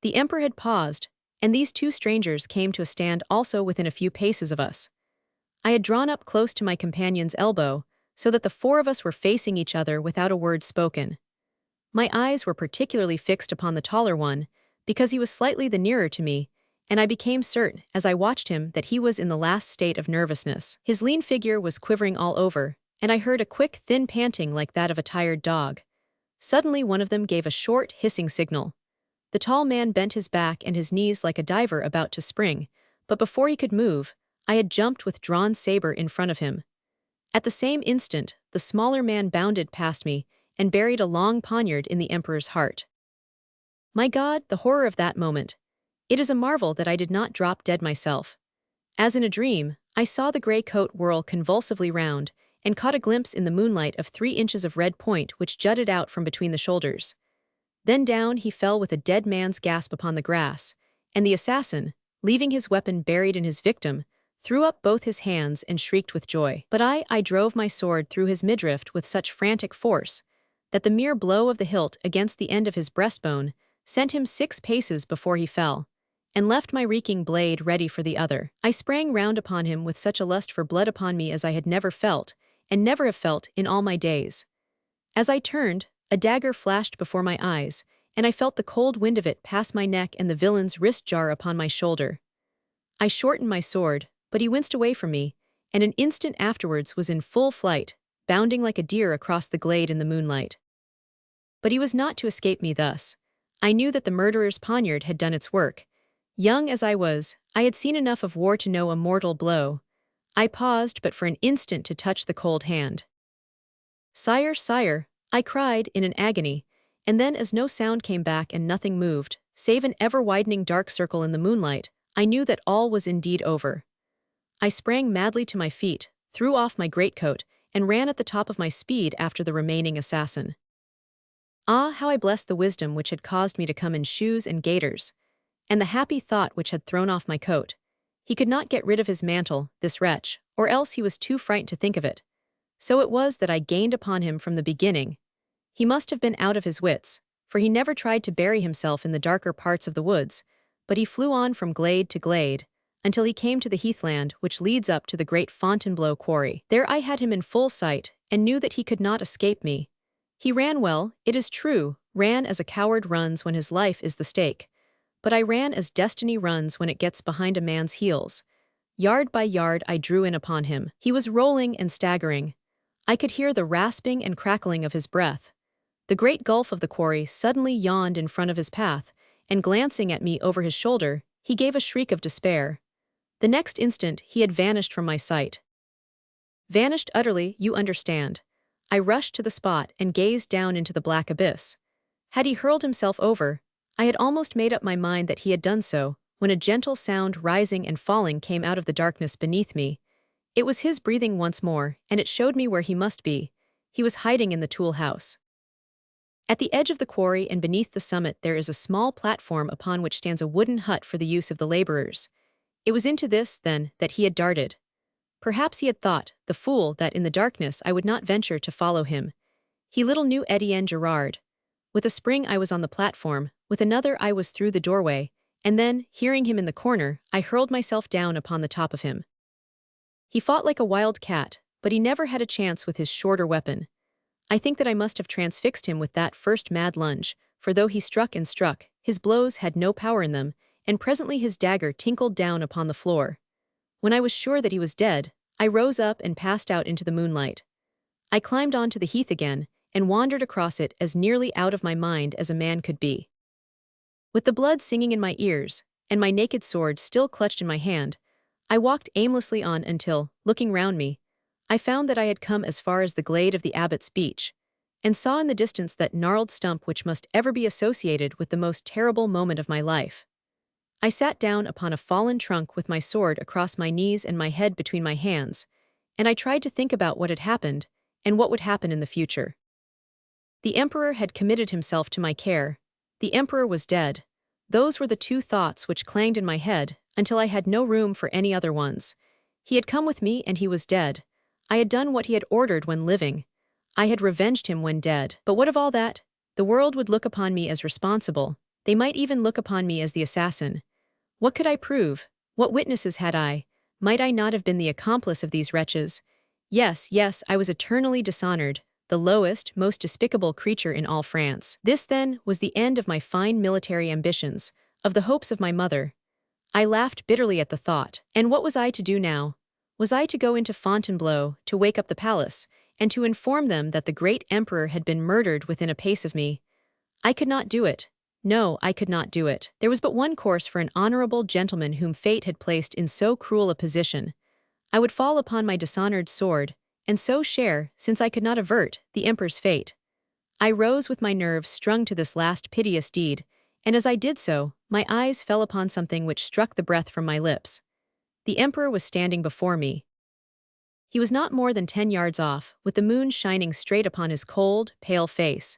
The emperor had paused, and these 2 strangers came to a stand also within a few paces of us. I had drawn up close to my companion's elbow, so that the 4 of us were facing each other without a word spoken. My eyes were particularly fixed upon the taller one, because he was slightly the nearer to me, and I became certain, as I watched him, that he was in the last state of nervousness. His lean figure was quivering all over, and I heard a quick, thin panting like that of a tired dog. Suddenly one of them gave a short, hissing signal. The tall man bent his back and his knees like a diver about to spring, but before he could move, I had jumped with drawn saber in front of him. At the same instant, the smaller man bounded past me, and buried a long poniard in the emperor's heart. My God, the horror of that moment! It is a marvel that I did not drop dead myself. As in a dream, I saw the grey coat whirl convulsively round, and caught a glimpse in the moonlight of 3 inches of red point which jutted out from between the shoulders. Then down he fell with a dead man's gasp upon the grass, and the assassin, leaving his weapon buried in his victim, threw up both his hands and shrieked with joy. But I drove my sword through his midriff with such frantic force, that the mere blow of the hilt against the end of his breastbone sent him 6 paces before he fell, and left my reeking blade ready for the other. I sprang round upon him with such a lust for blood upon me as I had never felt, and never have felt in all my days. As I turned, a dagger flashed before my eyes, and I felt the cold wind of it pass my neck and the villain's wrist jar upon my shoulder. I shortened my sword, but he winced away from me, and an instant afterwards was in full flight, bounding like a deer across the glade in the moonlight. But he was not to escape me thus. I knew that the murderer's poniard had done its work. Young as I was, I had seen enough of war to know a mortal blow. I paused but for an instant to touch the cold hand. "Sire, sire," I cried in an agony, and then as no sound came back and nothing moved, save an ever-widening dark circle in the moonlight, I knew that all was indeed over. I sprang madly to my feet, threw off my greatcoat, and ran at the top of my speed after the remaining assassin. Ah, how I blessed the wisdom which had caused me to come in shoes and gaiters, and the happy thought which had thrown off my coat. He could not get rid of his mantle, this wretch, or else he was too frightened to think of it. So it was that I gained upon him from the beginning. He must have been out of his wits, for he never tried to bury himself in the darker parts of the woods, but he flew on from glade to glade, until he came to the heathland which leads up to the great Fontainebleau quarry. There I had him in full sight, and knew that he could not escape me. He ran well, it is true, ran as a coward runs when his life is the stake. But I ran as destiny runs when it gets behind a man's heels. Yard by yard I drew in upon him. He was rolling and staggering. I could hear the rasping and crackling of his breath. The great gulf of the quarry suddenly yawned in front of his path, and glancing at me over his shoulder, he gave a shriek of despair. The next instant he had vanished from my sight. Vanished utterly, you understand. I rushed to the spot and gazed down into the black abyss. Had he hurled himself over? I had almost made up my mind that he had done so, when a gentle sound rising and falling came out of the darkness beneath me. It was his breathing once more, and it showed me where he must be. He was hiding in the tool house. At the edge of the quarry and beneath the summit there is a small platform upon which stands a wooden hut for the use of the laborers. It was into this, then, that he had darted. Perhaps he had thought, the fool, that in the darkness I would not venture to follow him. He little knew Brigadier Gerard. With a spring I was on the platform, with another I was through the doorway, and then, hearing him in the corner, I hurled myself down upon the top of him. He fought like a wild cat, but he never had a chance with his shorter weapon. I think that I must have transfixed him with that first mad lunge, for though he struck and struck, his blows had no power in them, and presently his dagger tinkled down upon the floor. When I was sure that he was dead, I rose up and passed out into the moonlight. I climbed onto the heath again, and wandered across it as nearly out of my mind as a man could be. With the blood singing in my ears, and my naked sword still clutched in my hand, I walked aimlessly on until, looking round me, I found that I had come as far as the glade of the Abbot's Beech, and saw in the distance that gnarled stump which must ever be associated with the most terrible moment of my life. I sat down upon a fallen trunk with my sword across my knees and my head between my hands, and I tried to think about what had happened, and what would happen in the future. The Emperor had committed himself to my care. The Emperor was dead. Those were the two thoughts which clanged in my head, until I had no room for any other ones. He had come with me and he was dead. I had done what he had ordered when living. I had revenged him when dead. But what of all that? The world would look upon me as responsible. They might even look upon me as the assassin. What could I prove? What witnesses had I? Might I not have been the accomplice of these wretches? Yes, yes, I was eternally dishonored, the lowest, most despicable creature in all France. This, then, was the end of my fine military ambitions, of the hopes of my mother. I laughed bitterly at the thought. And what was I to do now? Was I to go into Fontainebleau, to wake up the palace, and to inform them that the great emperor had been murdered within a pace of me? I could not do it. No, I could not do it. There was but one course for an honorable gentleman whom fate had placed in so cruel a position. I would fall upon my dishonored sword, and so share, since I could not avert, the emperor's fate. I rose with my nerves strung to this last piteous deed, and as I did so, my eyes fell upon something which struck the breath from my lips. The emperor was standing before me. He was not more than 10 yards off, with the moon shining straight upon his cold, pale face.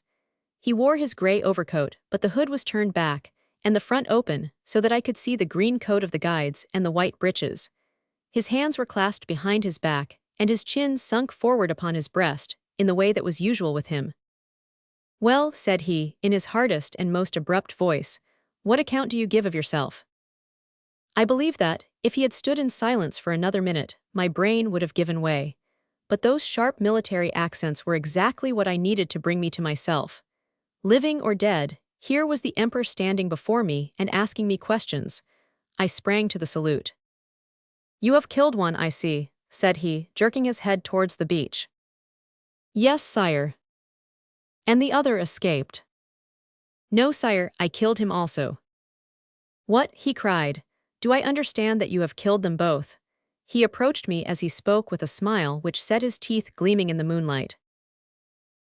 He wore his gray overcoat, but the hood was turned back, and the front open, so that I could see the green coat of the guides and the white breeches. His hands were clasped behind his back, and his chin sunk forward upon his breast, in the way that was usual with him. "Well," said he, in his hardest and most abrupt voice, "what account do you give of yourself?" I believe that, if he had stood in silence for another minute, my brain would have given way. But those sharp military accents were exactly what I needed to bring me to myself. Living or dead, here was the emperor standing before me and asking me questions. I sprang to the salute. "You have killed one, I see," said he, jerking his head towards the beach. Yes, sire. And the other escaped. No, sire, I killed him also. What? He cried. Do I understand that you have killed them both? He approached me as he spoke with a smile which set his teeth gleaming in the moonlight.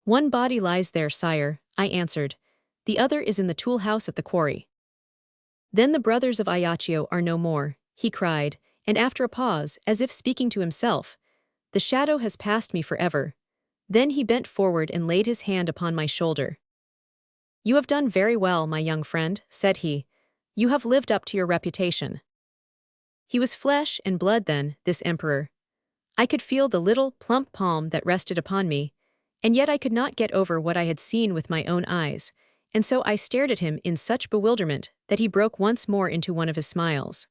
One body lies there, sire, I answered. The other is in the tool house at the quarry. Then the brothers of Ajaccio are no more, he cried, and after a pause, as if speaking to himself, the shadow has passed me forever. Then he bent forward and laid his hand upon my shoulder. You have done very well, my young friend, said he. You have lived up to your reputation. He was flesh and blood then, this emperor. I could feel the little, plump palm that rested upon me, and yet I could not get over what I had seen with my own eyes, and so I stared at him in such bewilderment that he broke once more into one of his smiles.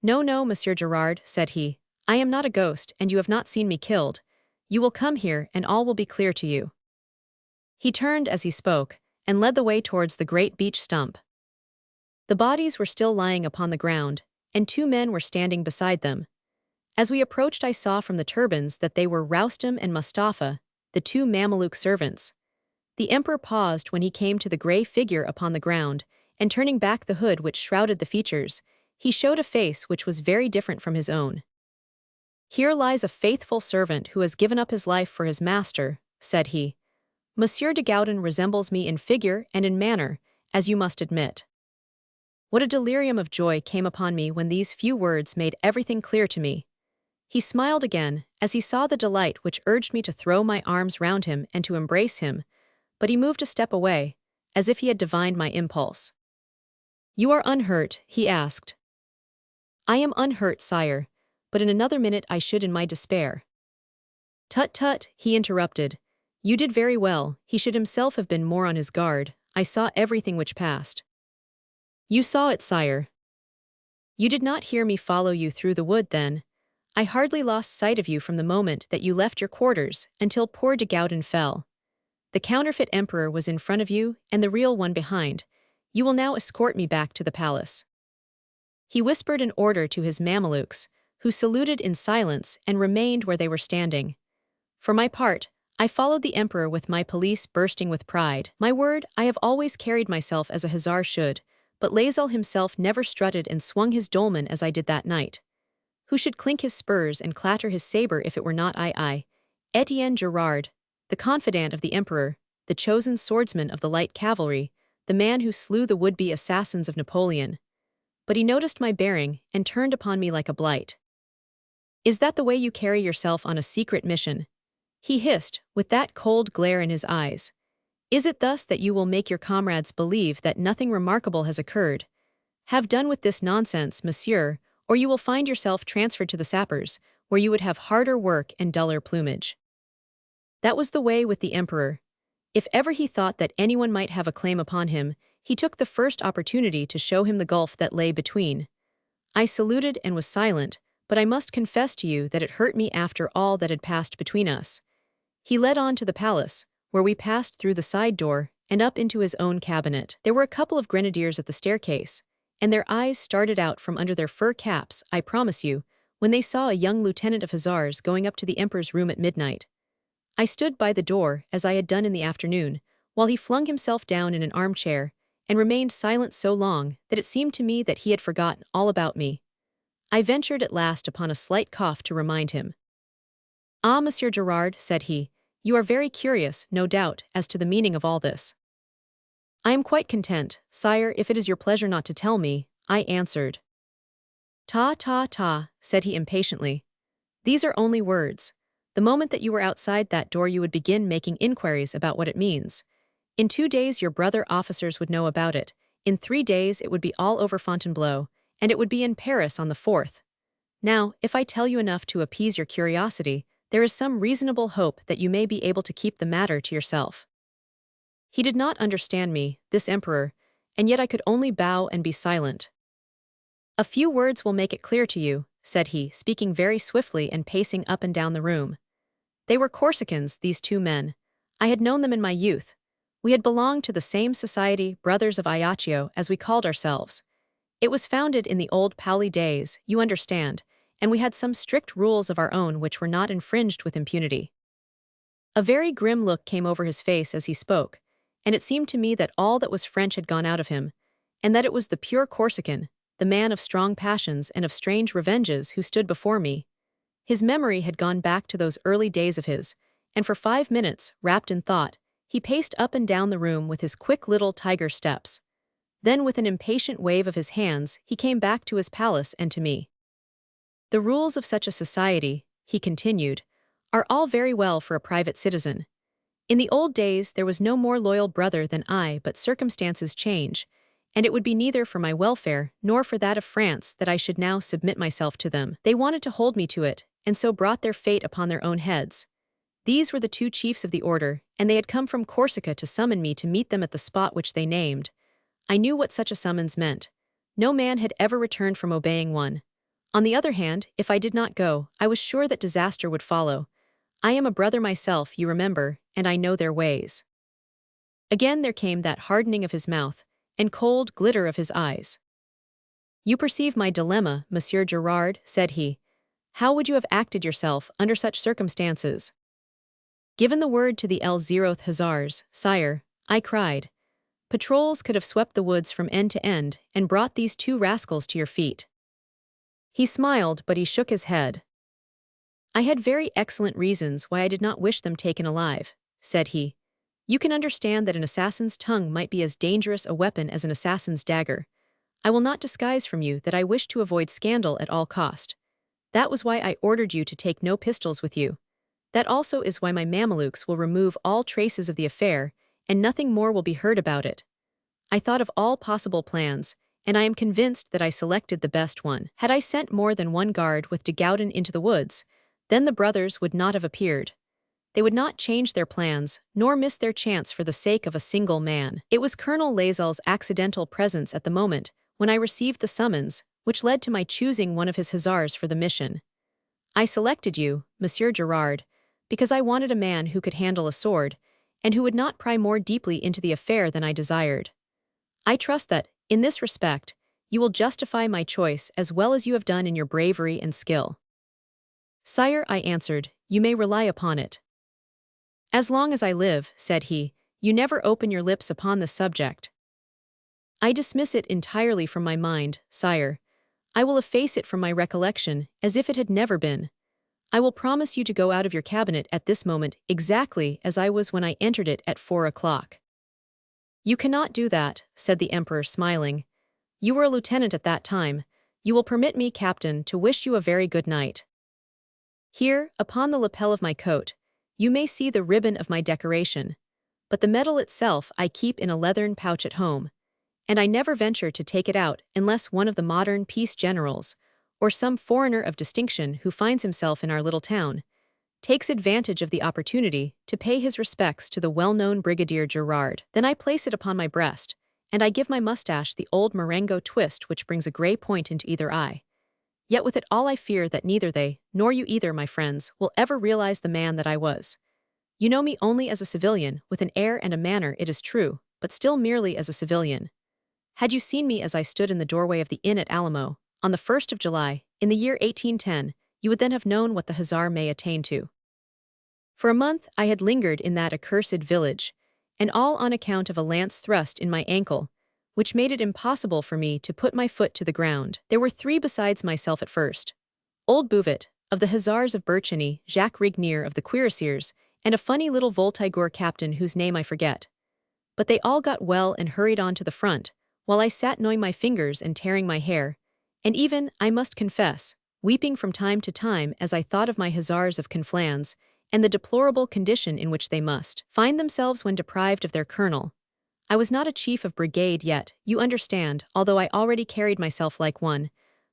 No, no, Monsieur Gerard, said he. I am not a ghost, and you have not seen me killed. You will come here, and all will be clear to you. He turned as he spoke, and led the way towards the great beech stump. The bodies were still lying upon the ground, and two men were standing beside them. As we approached, I saw from the turbans that they were Roustem and Mustafa, the two Mameluke servants. The emperor paused when he came to the grey figure upon the ground, and turning back the hood which shrouded the features, he showed a face which was very different from his own. Here lies a faithful servant who has given up his life for his master, said he. Monsieur de Gaudin resembles me in figure and in manner, as you must admit. What a delirium of joy came upon me when these few words made everything clear to me. He smiled again, as he saw the delight which urged me to throw my arms round him and to embrace him, but he moved a step away, as if he had divined my impulse. You are unhurt, he asked. I am unhurt, sire, but in another minute I should in my despair. Tut tut, he interrupted. You did very well, he should himself have been more on his guard. I saw everything which passed. You saw it, sire. You did not hear me follow you through the wood then. I hardly lost sight of you from the moment that you left your quarters until poor de Gaudin fell. The counterfeit emperor was in front of you and the real one behind. You will now escort me back to the palace. He whispered an order to his Mamelukes, who saluted in silence and remained where they were standing. For my part, I followed the emperor with my police bursting with pride. My word, I have always carried myself as a hussar should, but Laezel himself never strutted and swung his dolman as I did that night. Who should clink his spurs and clatter his saber if it were not I, Etienne Gerard, the confidant of the emperor, the chosen swordsman of the light cavalry, the man who slew the would-be assassins of Napoleon. But he noticed my bearing and turned upon me like a blight. Is that the way you carry yourself on a secret mission? He hissed, with that cold glare in his eyes. Is it thus that you will make your comrades believe that nothing remarkable has occurred? Have done with this nonsense, monsieur, or you will find yourself transferred to the sappers, where you would have harder work and duller plumage. That was the way with the emperor. If ever he thought that anyone might have a claim upon him, he took the first opportunity to show him the gulf that lay between. I saluted and was silent, but I must confess to you that it hurt me after all that had passed between us. He led on to the palace, where we passed through the side door and up into his own cabinet. There were a couple of grenadiers at the staircase, and their eyes started out from under their fur caps, I promise you, when they saw a young lieutenant of hussars going up to the emperor's room at midnight. I stood by the door, as I had done in the afternoon, while he flung himself down in an armchair, and remained silent so long that it seemed to me that he had forgotten all about me. I ventured at last upon a slight cough to remind him. Ah, Monsieur Gerard, said he, you are very curious, no doubt, as to the meaning of all this. I am quite content, sire, if it is your pleasure not to tell me, I answered. Ta, ta, ta, said he impatiently. These are only words. The moment that you were outside that door you would begin making inquiries about what it means. In 2 days your brother officers would know about it, in 3 days it would be all over Fontainebleau, and it would be in Paris on the 4th. Now, if I tell you enough to appease your curiosity, there is some reasonable hope that you may be able to keep the matter to yourself. He did not understand me, this emperor, and yet I could only bow and be silent. A few words will make it clear to you, said he, speaking very swiftly and pacing up and down the room. They were Corsicans, these two men. I had known them in my youth. We had belonged to the same society, Brothers of Ajaccio, as we called ourselves. It was founded in the old Pauli days, you understand, and we had some strict rules of our own which were not infringed with impunity. A very grim look came over his face as he spoke, and it seemed to me that all that was French had gone out of him, and that it was the pure Corsican, the man of strong passions and of strange revenges who stood before me. His memory had gone back to those early days of his, and for 5 minutes, wrapped in thought, he paced up and down the room with his quick little tiger steps. Then with an impatient wave of his hands, he came back to his palace and to me. The rules of such a society, he continued, are all very well for a private citizen. In the old days there was no more loyal brother than I, but circumstances change, and it would be neither for my welfare nor for that of France that I should now submit myself to them. They wanted to hold me to it, and so brought their fate upon their own heads. These were the two chiefs of the order, and they had come from Corsica to summon me to meet them at the spot which they named. I knew what such a summons meant. No man had ever returned from obeying one. On the other hand, if I did not go, I was sure that disaster would follow. I am a brother myself, you remember, and I know their ways. Again there came that hardening of his mouth, and cold glitter of his eyes. You perceive my dilemma, Monsieur Gerard, said he. How would you have acted yourself under such circumstances? Given the word to the L0th Hussars, sire, I cried. Patrols could have swept the woods from end to end and brought these two rascals to your feet. He smiled, but he shook his head. I had very excellent reasons why I did not wish them taken alive, said he. You can understand that an assassin's tongue might be as dangerous a weapon as an assassin's dagger. I will not disguise from you that I wished to avoid scandal at all cost. That was why I ordered you to take no pistols with you. That also is why my Mamelukes will remove all traces of the affair, and nothing more will be heard about it. I thought of all possible plans, and I am convinced that I selected the best one. Had I sent more than one guard with de Gouden into the woods, then the brothers would not have appeared. They would not change their plans, nor miss their chance for the sake of a single man. It was Colonel Lazel's accidental presence at the moment when I received the summons, which led to my choosing one of his hussars for the mission. I selected you, Monsieur Gerard, because I wanted a man who could handle a sword, and who would not pry more deeply into the affair than I desired. I trust that, in this respect, you will justify my choice as well as you have done in your bravery and skill. Sire, I answered, you may rely upon it. As long as I live, said he, you never open your lips upon this subject. I dismiss it entirely from my mind, sire. I will efface it from my recollection, as if it had never been. I will promise you to go out of your cabinet at this moment exactly as I was when I entered it at 4 o'clock. You cannot do that, said the Emperor, smiling. You were a lieutenant at that time. You will permit me, Captain, to wish you a very good night. Here, upon the lapel of my coat, you may see the ribbon of my decoration, but the medal itself I keep in a leathern pouch at home, and I never venture to take it out unless one of the modern peace generals, or some foreigner of distinction who finds himself in our little town, takes advantage of the opportunity to pay his respects to the well-known Brigadier Gerard. Then I place it upon my breast, and I give my mustache the old Marengo twist which brings a gray point into either eye. Yet with it all I fear that neither they, nor you either, my friends, will ever realize the man that I was. You know me only as a civilian, with an air and a manner, it is true, but still merely as a civilian. Had you seen me as I stood in the doorway of the inn at Alamo, on the 1st of July, in the year 1810, you would then have known what the hussar may attain to. For a month I had lingered in that accursed village, and all on account of a lance thrust in my ankle, which made it impossible for me to put my foot to the ground. There were 3 besides myself at first. Old Bouvet, of the Hussars of Bercheny, Jacques Rignier of the Cuirassiers, and a funny little Voltigeur captain whose name I forget. But they all got well and hurried on to the front, while I sat gnawing my fingers and tearing my hair, and even, I must confess, weeping from time to time as I thought of my Hussars of Conflans, and the deplorable condition in which they must find themselves when deprived of their colonel. I was not a chief of brigade yet, you understand, although I already carried myself like one,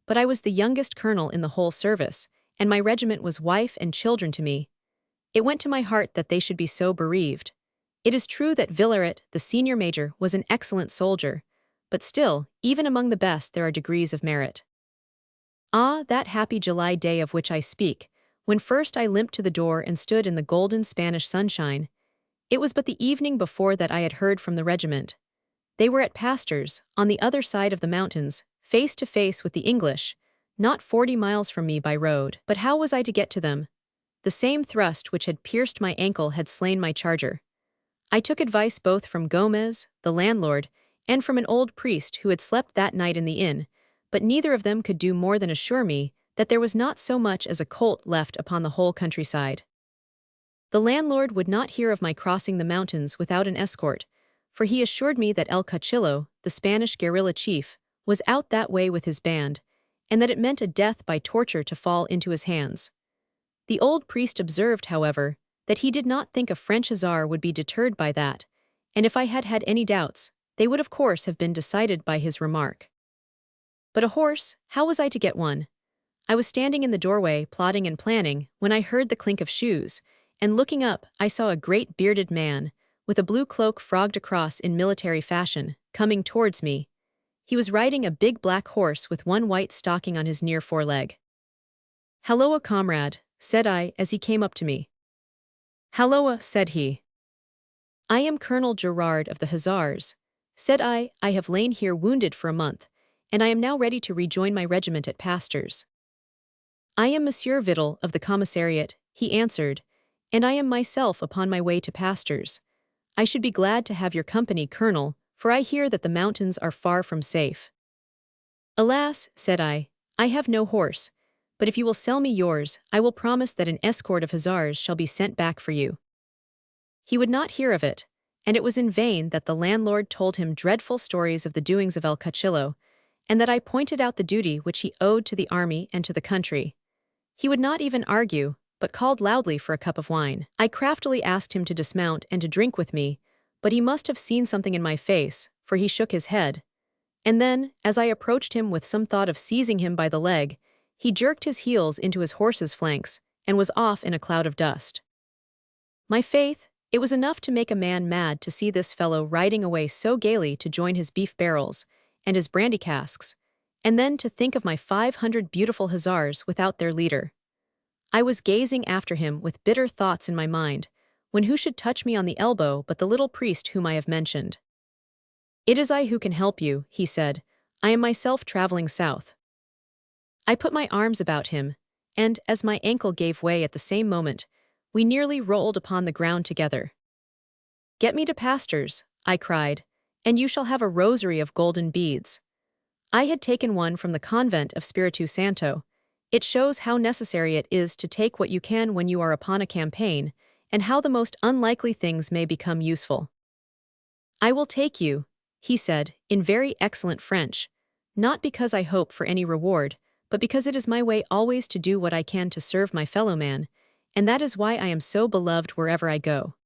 but I was the youngest colonel in the whole service, and my regiment was wife and children to me. It went to my heart that they should be so bereaved. It is true that Villaret, the senior major, was an excellent soldier, but still, even among the best there are degrees of merit. Ah, that happy July day of which I speak, when first I limped to the door and stood in the golden Spanish sunshine. It was but the evening before that I had heard from the regiment. They were at Pastors, on the other side of the mountains, face to face with the English, not 40 miles from me by road. But how was I to get to them? The same thrust which had pierced my ankle had slain my charger. I took advice both from Gomez, the landlord, and from an old priest who had slept that night in the inn, but neither of them could do more than assure me that there was not so much as a colt left upon the whole countryside. The landlord would not hear of my crossing the mountains without an escort, for he assured me that El Cachillo, the Spanish guerrilla chief, was out that way with his band, and that it meant a death by torture to fall into his hands. The old priest observed, however, that he did not think a French hussar would be deterred by that, and if I had had any doubts, they would of course have been decided by his remark. But a horse, how was I to get one? I was standing in the doorway, plotting and planning, when I heard the clink of shoes, and looking up, I saw a great bearded man, with a blue cloak frogged across in military fashion, coming towards me. He was riding a big black horse with one white stocking on his near foreleg. "Halloa, comrade," said I as he came up to me. "Halloa," said he. "I am Colonel Gerard of the Hussars," said I have lain here wounded for a month, and I am now ready to rejoin my regiment at Pastors. "I am Monsieur Vidal of the commissariat," he answered, "and I am myself upon my way to Pastors. I should be glad to have your company, Colonel, for I hear that the mountains are far from safe." "Alas," said I have no horse, but if you will sell me yours, I will promise that an escort of hussars shall be sent back for you." He would not hear of it, and it was in vain that the landlord told him dreadful stories of the doings of El Cachillo, and that I pointed out the duty which he owed to the army and to the country. He would not even argue, but called loudly for a cup of wine. I craftily asked him to dismount and to drink with me, but he must have seen something in my face, for he shook his head. And then, as I approached him with some thought of seizing him by the leg, he jerked his heels into his horse's flanks, and was off in a cloud of dust. My faith, it was enough to make a man mad to see this fellow riding away so gaily to join his beef barrels, and his brandy casks, and then to think of my 500 beautiful hussars without their leader. I was gazing after him with bitter thoughts in my mind, when who should touch me on the elbow but the little priest whom I have mentioned. "It is I who can help you," he said. "I am myself traveling south." I put my arms about him, and, as my ankle gave way at the same moment, we nearly rolled upon the ground together. "Get me to Pastors," I cried, "and you shall have a rosary of golden beads." I had taken one from the convent of Spiritu Santo. It shows how necessary it is to take what you can when you are upon a campaign, and how the most unlikely things may become useful. "I will take you," he said, in very excellent French, "not because I hope for any reward, but because it is my way always to do what I can to serve my fellow man, and that is why I am so beloved wherever I go."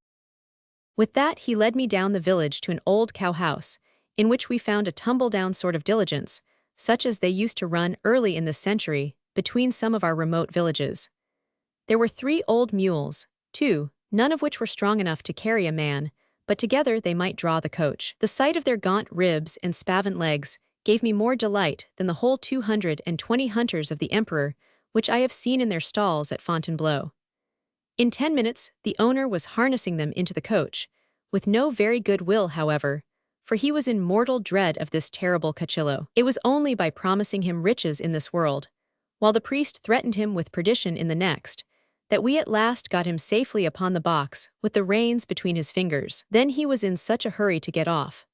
With that he led me down the village to an old cow-house, in which we found a tumble-down sort of diligence, such as they used to run early in this century, between some of our remote villages. There were 3 old mules, too, none of which were strong enough to carry a man, but together they might draw the coach. The sight of their gaunt ribs and spavant legs gave me more delight than the whole 220 hunters of the Emperor, which I have seen in their stalls at Fontainebleau. In 10 minutes, the owner was harnessing them into the coach, with no very good will, however, for he was in mortal dread of this terrible Cachillo. It was only by promising him riches in this world, while the priest threatened him with perdition in the next, that we at last got him safely upon the box, with the reins between his fingers. Then he was in such a hurry to get off,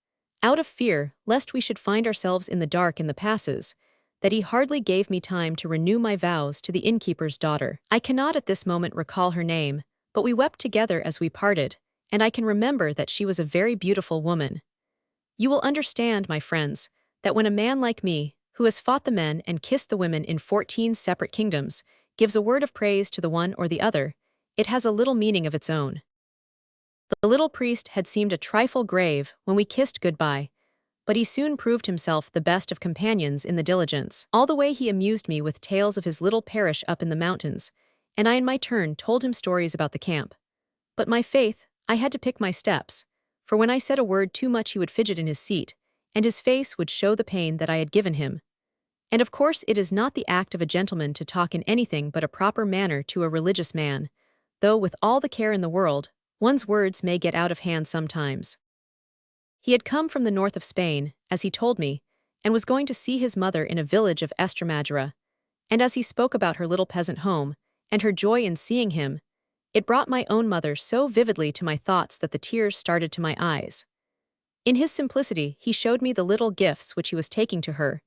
out of fear lest we should find ourselves in the dark in the passes, that he hardly gave me time to renew my vows to the innkeeper's daughter. I cannot at this moment recall her name, but we wept together as we parted, and I can remember that she was a very beautiful woman. You will understand, my friends, that when a man like me, who has fought the men and kissed the women in 14 separate kingdoms, gives a word of praise to the one or the other, it has a little meaning of its own. The little priest had seemed a trifle grave when we kissed goodbye, but he soon proved himself the best of companions in the diligence. All the way he amused me with tales of his little parish up in the mountains, and I in my turn told him stories about the camp. But my faith, I had to pick my steps, for when I said a word too much he would fidget in his seat, and his face would show the pain that I had given him. And of course it is not the act of a gentleman to talk in anything but a proper manner to a religious man, though with all the care in the world, one's words may get out of hand sometimes. He had come from the north of Spain, as he told me, and was going to see his mother in a village of Estremadura, and as he spoke about her little peasant home, and her joy in seeing him, it brought my own mother so vividly to my thoughts that the tears started to my eyes. In his simplicity, he showed me the little gifts which he was taking to her,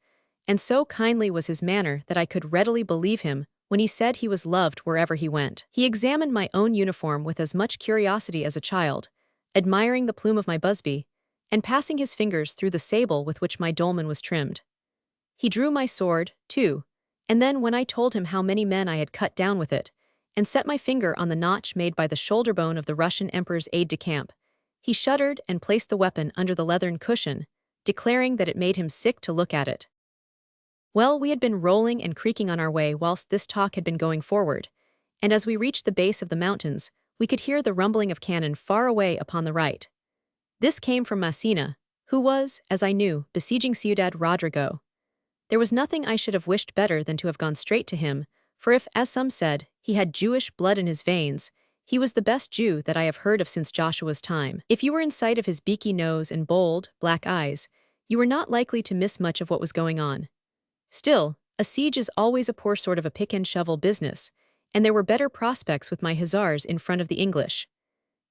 and so kindly was his manner that I could readily believe him when he said he was loved wherever he went. He examined my own uniform with as much curiosity as a child, admiring the plume of my busby, and passing his fingers through the sable with which my dolman was trimmed. He drew my sword, too, and then when I told him how many men I had cut down with it, and set my finger on the notch made by the shoulder bone of the Russian emperor's aide-de-camp, he shuddered and placed the weapon under the leathern cushion, declaring that it made him sick to look at it. Well, we had been rolling and creaking on our way whilst this talk had been going forward, and as we reached the base of the mountains, we could hear the rumbling of cannon far away upon the right. This came from Massena, who was, as I knew, besieging Ciudad Rodrigo. There was nothing I should have wished better than to have gone straight to him, for if, as some said, he had Jewish blood in his veins, he was the best Jew that I have heard of since Joshua's time. If you were in sight of his beaky nose and bold, black eyes, you were not likely to miss much of what was going on. Still, a siege is always a poor sort of a pick-and-shovel business, and there were better prospects with my hussars in front of the English.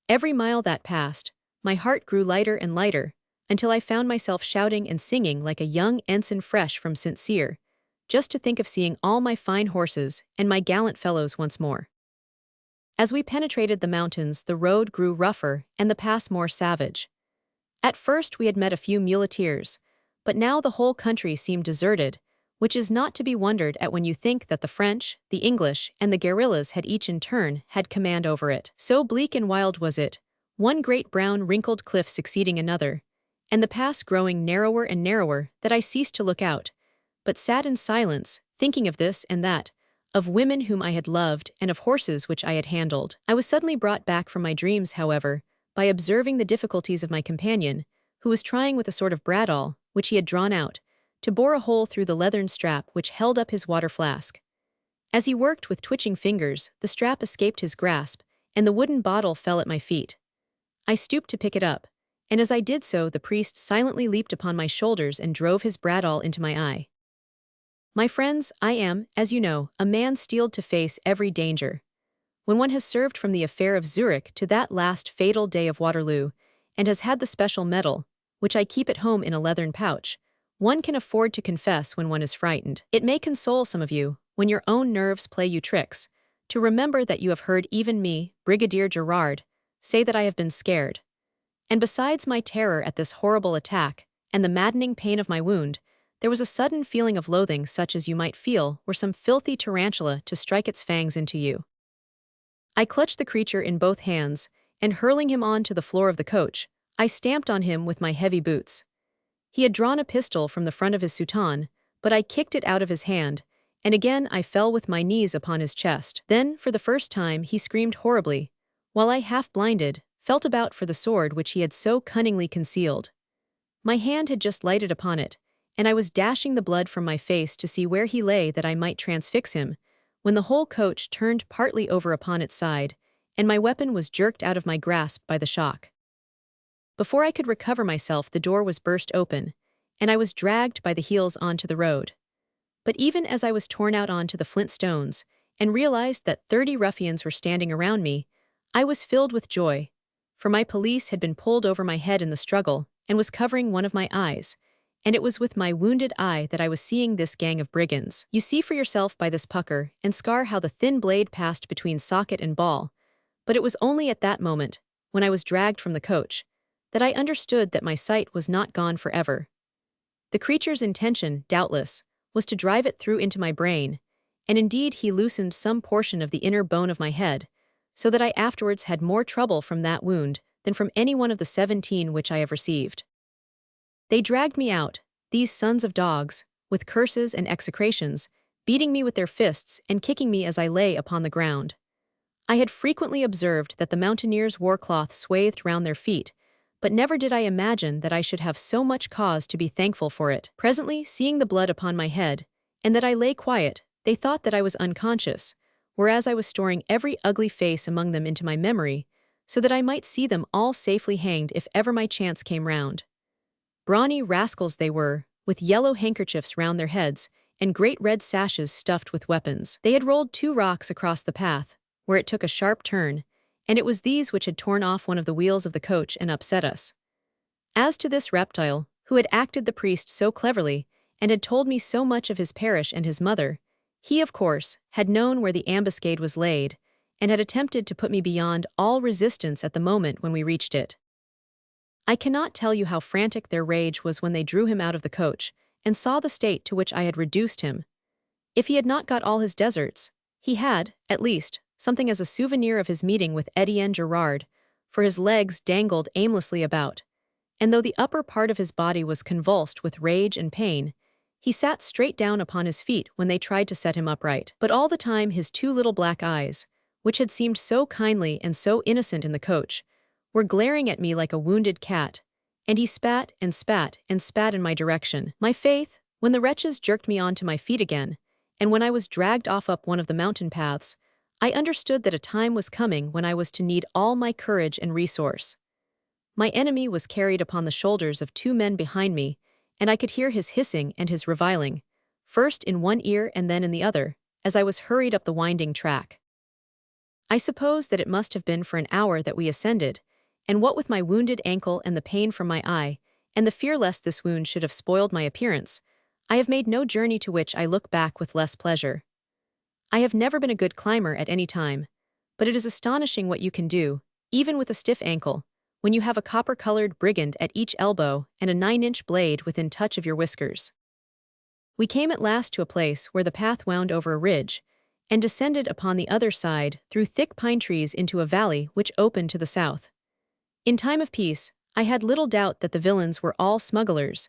Every mile that passed, my heart grew lighter and lighter, until I found myself shouting and singing like a young ensign fresh from St. Cyr, just to think of seeing all my fine horses and my gallant fellows once more. As we penetrated the mountains, the road grew rougher and the pass more savage. At first we had met a few muleteers, but now the whole country seemed deserted, which is not to be wondered at when you think that the French, the English, and the guerrillas had each in turn had command over it. So bleak and wild was it, one great brown wrinkled cliff succeeding another, and the pass growing narrower and narrower, that I ceased to look out, but sat in silence, thinking of this and that, of women whom I had loved and of horses which I had handled. I was suddenly brought back from my dreams, however, by observing the difficulties of my companion, who was trying with a sort of bradawl, which he had drawn out, to bore a hole through the leathern strap which held up his water flask. As he worked with twitching fingers, the strap escaped his grasp, and the wooden bottle fell at my feet. I stooped to pick it up, and as I did so the priest silently leaped upon my shoulders and drove his bradawl into my eye. My friends, I am, as you know, a man steeled to face every danger. When one has served from the affair of Zurich to that last fatal day of Waterloo, and has had the special medal, which I keep at home in a leathern pouch, one can afford to confess when one is frightened. It may console some of you, when your own nerves play you tricks, to remember that you have heard even me, Brigadier Gerard, say that I have been scared. And besides my terror at this horrible attack, and the maddening pain of my wound, there was a sudden feeling of loathing such as you might feel were some filthy tarantula to strike its fangs into you. I clutched the creature in both hands, and hurling him on to the floor of the coach, I stamped on him with my heavy boots. He had drawn a pistol from the front of his soutane, but I kicked it out of his hand, and again I fell with my knees upon his chest. Then, for the first time, he screamed horribly, while I, half-blinded, felt about for the sword which he had so cunningly concealed. My hand had just lighted upon it, and I was dashing the blood from my face to see where he lay that I might transfix him, when the whole coach turned partly over upon its side, and my weapon was jerked out of my grasp by the shock. Before I could recover myself, the door was burst open, and I was dragged by the heels onto the road. But even as I was torn out onto the flint stones, and realized that 30 ruffians were standing around me, I was filled with joy, for my pelisse had been pulled over my head in the struggle, and was covering one of my eyes, and it was with my wounded eye that I was seeing this gang of brigands. You see for yourself by this pucker and scar how the thin blade passed between socket and ball, but it was only at that moment, when I was dragged from the coach, that I understood that my sight was not gone forever. The creature's intention, doubtless, was to drive it through into my brain, and indeed he loosened some portion of the inner bone of my head, so that I afterwards had more trouble from that wound than from any one of the 17 which I have received. They dragged me out, these sons of dogs, with curses and execrations, beating me with their fists and kicking me as I lay upon the ground. I had frequently observed that the mountaineers wore cloth swathed round their feet, but never did I imagine that I should have so much cause to be thankful for it. Presently, seeing the blood upon my head, and that I lay quiet, they thought that I was unconscious, whereas I was storing every ugly face among them into my memory, so that I might see them all safely hanged if ever my chance came round. Brawny rascals they were, with yellow handkerchiefs round their heads, and great red sashes stuffed with weapons. They had rolled 2 rocks across the path, where it took a sharp turn, and it was these which had torn off one of the wheels of the coach and upset us. As to this reptile, who had acted the priest so cleverly, and had told me so much of his parish and his mother, he, of course, had known where the ambuscade was laid, and had attempted to put me beyond all resistance at the moment when we reached it. I cannot tell you how frantic their rage was when they drew him out of the coach, and saw the state to which I had reduced him. If he had not got all his deserts, he had, at least, something as a souvenir of his meeting with Brigadier Gerard, for his legs dangled aimlessly about, and though the upper part of his body was convulsed with rage and pain, he sat straight down upon his feet when they tried to set him upright. But all the time his 2 little black eyes, which had seemed so kindly and so innocent in the coach, were glaring at me like a wounded cat, and he spat and spat and spat in my direction. My faith, when the wretches jerked me onto my feet again, and when I was dragged off up one of the mountain paths, I understood that a time was coming when I was to need all my courage and resource. My enemy was carried upon the shoulders of 2 men behind me, and I could hear his hissing and his reviling, first in one ear and then in the other, as I was hurried up the winding track. I suppose that it must have been for an hour that we ascended, and what with my wounded ankle and the pain from my eye, and the fear lest this wound should have spoiled my appearance, I have made no journey to which I look back with less pleasure. I have never been a good climber at any time, but it is astonishing what you can do, even with a stiff ankle, when you have a copper-colored brigand at each elbow and a 9-inch blade within touch of your whiskers. We came at last to a place where the path wound over a ridge, and descended upon the other side through thick pine trees into a valley which opened to the south. In time of peace, I had little doubt that the villains were all smugglers,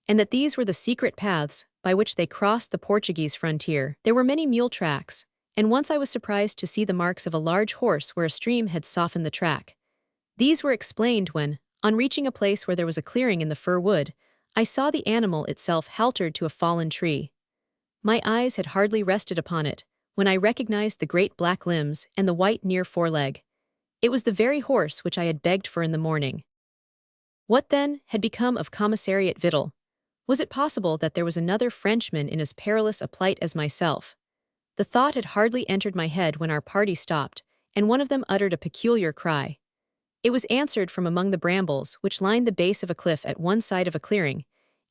and that these were the secret paths by which they crossed the Portuguese frontier. There were many mule tracks, and once I was surprised to see the marks of a large horse where a stream had softened the track. These were explained when, on reaching a place where there was a clearing in the fir wood, I saw the animal itself haltered to a fallen tree. My eyes had hardly rested upon it, when I recognized the great black limbs and the white near foreleg. It was the very horse which I had begged for in the morning. What, then, had become of Commissariat Vidal? Was it possible that there was another Frenchman in as perilous a plight as myself? The thought had hardly entered my head when our party stopped, and one of them uttered a peculiar cry. It was answered from among the brambles which lined the base of a cliff at one side of a clearing,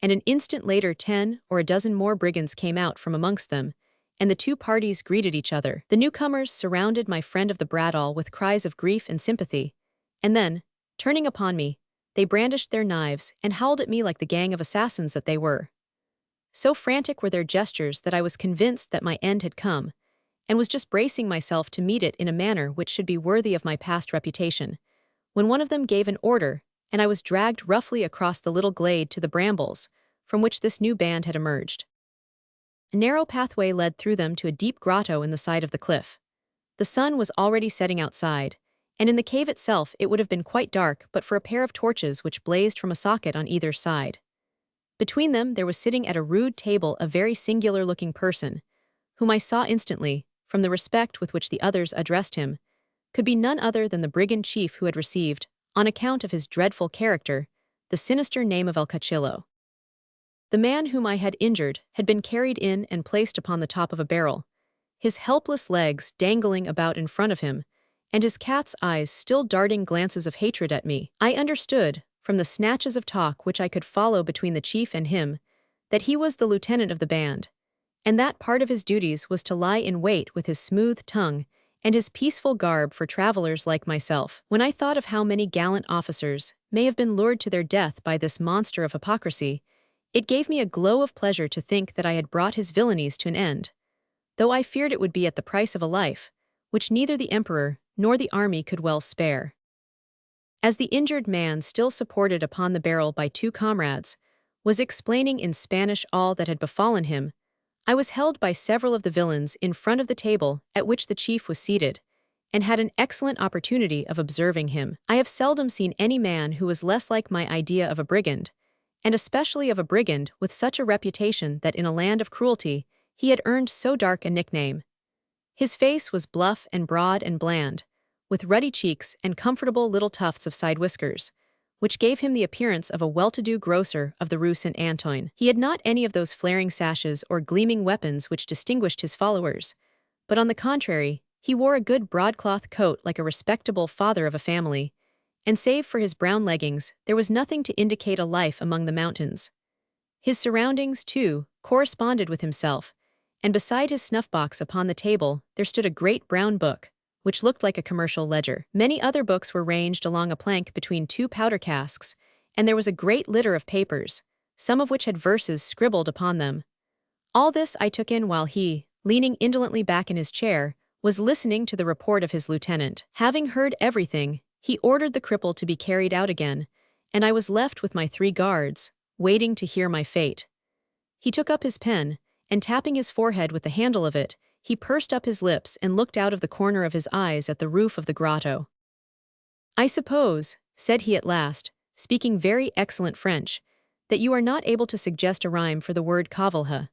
and an instant later 10 or a dozen more brigands came out from amongst them, and the 2 parties greeted each other. The newcomers surrounded my friend of the bradawl with cries of grief and sympathy, and then, turning upon me, they brandished their knives and howled at me like the gang of assassins that they were. So frantic were their gestures that I was convinced that my end had come, and was just bracing myself to meet it in a manner which should be worthy of my past reputation, when one of them gave an order, and I was dragged roughly across the little glade to the brambles, from which this new band had emerged. A narrow pathway led through them to a deep grotto in the side of the cliff. The sun was already setting outside, and in the cave itself it would have been quite dark but for a pair of torches which blazed from a socket on either side. Between them there was sitting at a rude table a very singular-looking person, whom I saw instantly, from the respect with which the others addressed him, could be none other than the brigand chief who had received, on account of his dreadful character, the sinister name of Ajaccio. The man whom I had injured had been carried in and placed upon the top of a barrel, his helpless legs dangling about in front of him, and his cat's eyes still darting glances of hatred at me. I understood, from the snatches of talk which I could follow between the chief and him, that he was the lieutenant of the band, and that part of his duties was to lie in wait with his smooth tongue and his peaceful garb for travelers like myself. When I thought of how many gallant officers may have been lured to their death by this monster of hypocrisy, it gave me a glow of pleasure to think that I had brought his villainies to an end, though I feared it would be at the price of a life, which neither the emperor nor the army could well spare. As the injured man, still supported upon the barrel by 2 comrades, was explaining in Spanish all that had befallen him, I was held by several of the villains in front of the table at which the chief was seated, and had an excellent opportunity of observing him. I have seldom seen any man who was less like my idea of a brigand, and especially of a brigand with such a reputation that in a land of cruelty he had earned so dark a nickname. His face was bluff and broad and bland, with ruddy cheeks and comfortable little tufts of side whiskers, which gave him the appearance of a well-to-do grocer of the Rue Saint-Antoine. He had not any of those flaring sashes or gleaming weapons which distinguished his followers, but on the contrary, he wore a good broadcloth coat like a respectable father of a family, and save for his brown leggings, there was nothing to indicate a life among the mountains. His surroundings, too, corresponded with himself, and beside his snuff-box upon the table there stood a great brown book, which looked like a commercial ledger. Many other books were ranged along a plank between two powder casks, and there was a great litter of papers, some of which had verses scribbled upon them. All this I took in while he, leaning indolently back in his chair, was listening to the report of his lieutenant. Having heard everything, he ordered the cripple to be carried out again, and I was left with my 3 guards, waiting to hear my fate. He took up his pen, and tapping his forehead with the handle of it, he pursed up his lips and looked out of the corner of his eyes at the roof of the grotto. "I suppose," said he at last, speaking very excellent French, "that you are not able to suggest a rhyme for the word cavalha."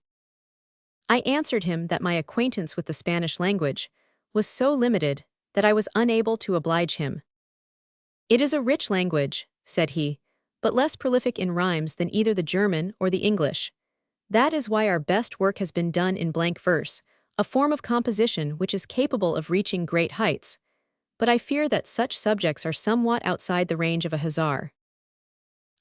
I answered him that my acquaintance with the Spanish language was so limited that I was unable to oblige him. "It is a rich language," said he, "but less prolific in rhymes than either the German or the English. That is why our best work has been done in blank verse, a form of composition which is capable of reaching great heights, but I fear that such subjects are somewhat outside the range of a hussar."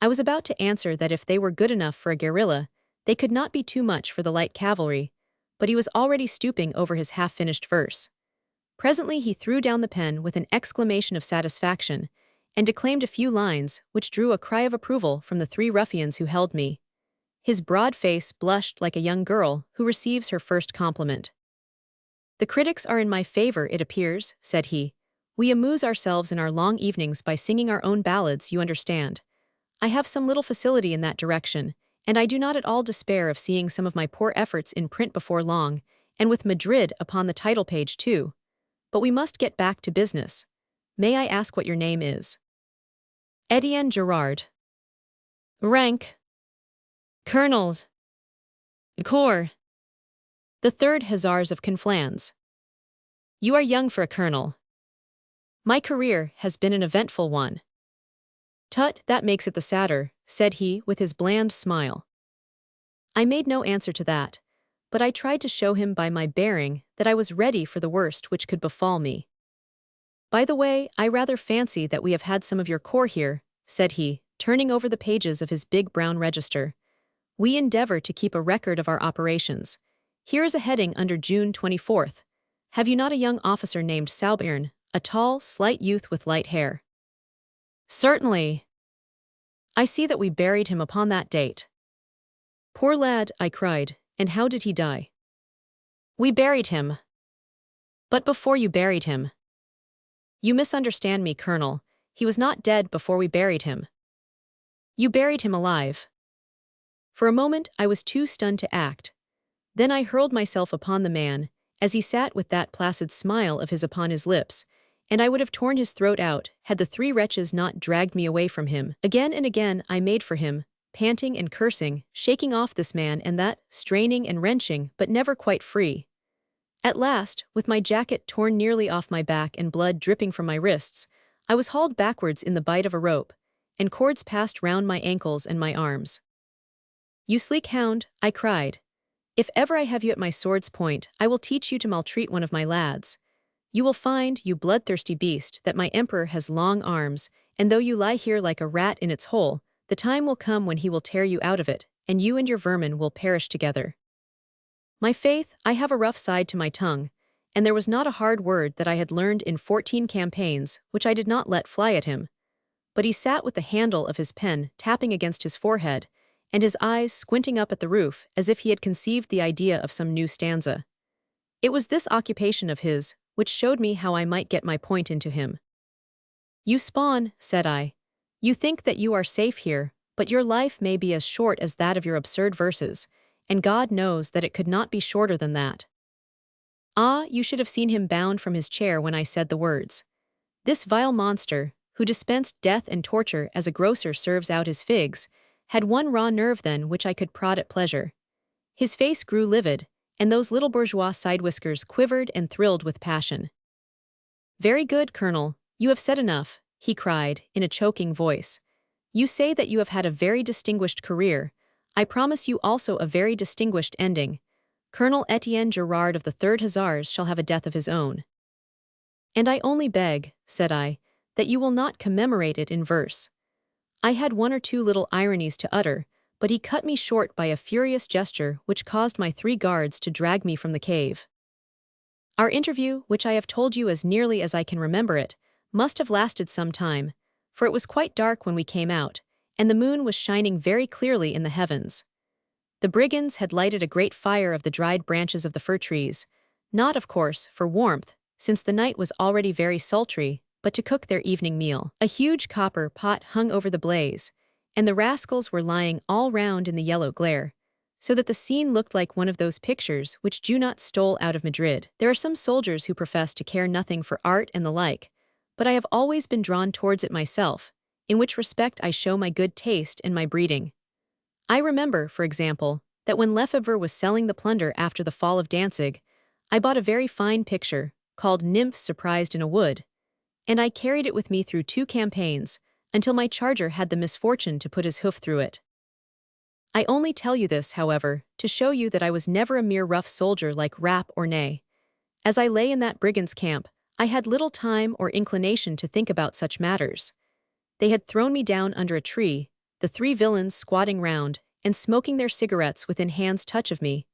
I was about to answer that if they were good enough for a guerrilla, they could not be too much for the light cavalry, but he was already stooping over his half-finished verse. Presently he threw down the pen with an exclamation of satisfaction, and declaimed a few lines which drew a cry of approval from the 3 ruffians who held me. His broad face blushed like a young girl who receives her first compliment. "The critics are in my favor, it appears," said he. "We amuse ourselves in our long evenings by singing our own ballads, you understand. I have some little facility in that direction, and I do not at all despair of seeing some of my poor efforts in print before long, and with Madrid upon the title page too. But we must get back to business. May I ask what your name is?" "Etienne Gerard." "Rank?" "Colonels." "Corps?" "The 3rd Hussars of Conflans." "You are young for a colonel." "My career has been an eventful one." "Tut, that makes it the sadder," said he with his bland smile. I made no answer to that, but I tried to show him by my bearing that I was ready for the worst which could befall me. "By the way, I rather fancy that we have had some of your corps here," said he, turning over the pages of his big brown register. "We endeavor to keep a record of our operations. Here is a heading under June 24th. Have you not a young officer named Saubern, a tall, slight youth with light hair?" "Certainly." "I see that we buried him upon that date." "Poor lad," I cried, "and how did he die?" "We buried him." "But before you buried him." "You misunderstand me, Colonel. He was not dead before we buried him." "You buried him alive." For a moment I was too stunned to act. Then I hurled myself upon the man, as he sat with that placid smile of his upon his lips, and I would have torn his throat out had the 3 wretches not dragged me away from him. Again and again I made for him, panting and cursing, shaking off this man and that, straining and wrenching, but never quite free. At last, with my jacket torn nearly off my back and blood dripping from my wrists, I was hauled backwards in the bight of a rope, and cords passed round my ankles and my arms. "You sleek hound," I cried. "If ever I have you at my sword's point, I will teach you to maltreat one of my lads. You will find, you bloodthirsty beast, that my emperor has long arms, and though you lie here like a rat in its hole, the time will come when he will tear you out of it, and you and your vermin will perish together." My faith, I have a rough side to my tongue, and there was not a hard word that I had learned in 14 campaigns which I did not let fly at him. But he sat with the handle of his pen tapping against his forehead, and his eyes squinting up at the roof as if he had conceived the idea of some new stanza. It was this occupation of his which showed me how I might get my point into him. "You spawn," said I. "You think that you are safe here, but your life may be as short as that of your absurd verses, and God knows that it could not be shorter than that." Ah, you should have seen him bound from his chair when I said the words. This vile monster, who dispensed death and torture as a grocer serves out his figs, had one raw nerve then which I could prod at pleasure. His face grew livid, and those little bourgeois side whiskers quivered and thrilled with passion. "Very good, Colonel, you have said enough," he cried, in a choking voice. You say that you have had a very distinguished career. I promise you also a very distinguished ending. Colonel Etienne Gerard of the 3rd Hussars shall have a death of his own. And I only beg, said I, that you will not commemorate it in verse. I had one or two little ironies to utter, but he cut me short by a furious gesture which caused my 3 guards to drag me from the cave. Our interview, which I have told you as nearly as I can remember it, must have lasted some time, for it was quite dark when we came out, and the moon was shining very clearly in the heavens. The brigands had lighted a great fire of the dried branches of the fir trees, not, of course, for warmth, since the night was already very sultry, but to cook their evening meal. A huge copper pot hung over the blaze, and the rascals were lying all round in the yellow glare, so that the scene looked like one of those pictures which Junot stole out of Madrid. There are some soldiers who profess to care nothing for art and the like, but I have always been drawn towards it myself, in which respect I show my good taste and my breeding. I remember, for example, that when Lefebvre was selling the plunder after the fall of Danzig, I bought a very fine picture, called Nymphs Surprised in a Wood, and I carried it with me through 2 campaigns, until my charger had the misfortune to put his hoof through it. I only tell you this, however, to show you that I was never a mere rough soldier like Rapp or Ney. As I lay in that brigand's camp, I had little time or inclination to think about such matters. They had thrown me down under a tree, the 3 villains squatting round, and smoking their cigarettes within hand's touch of me.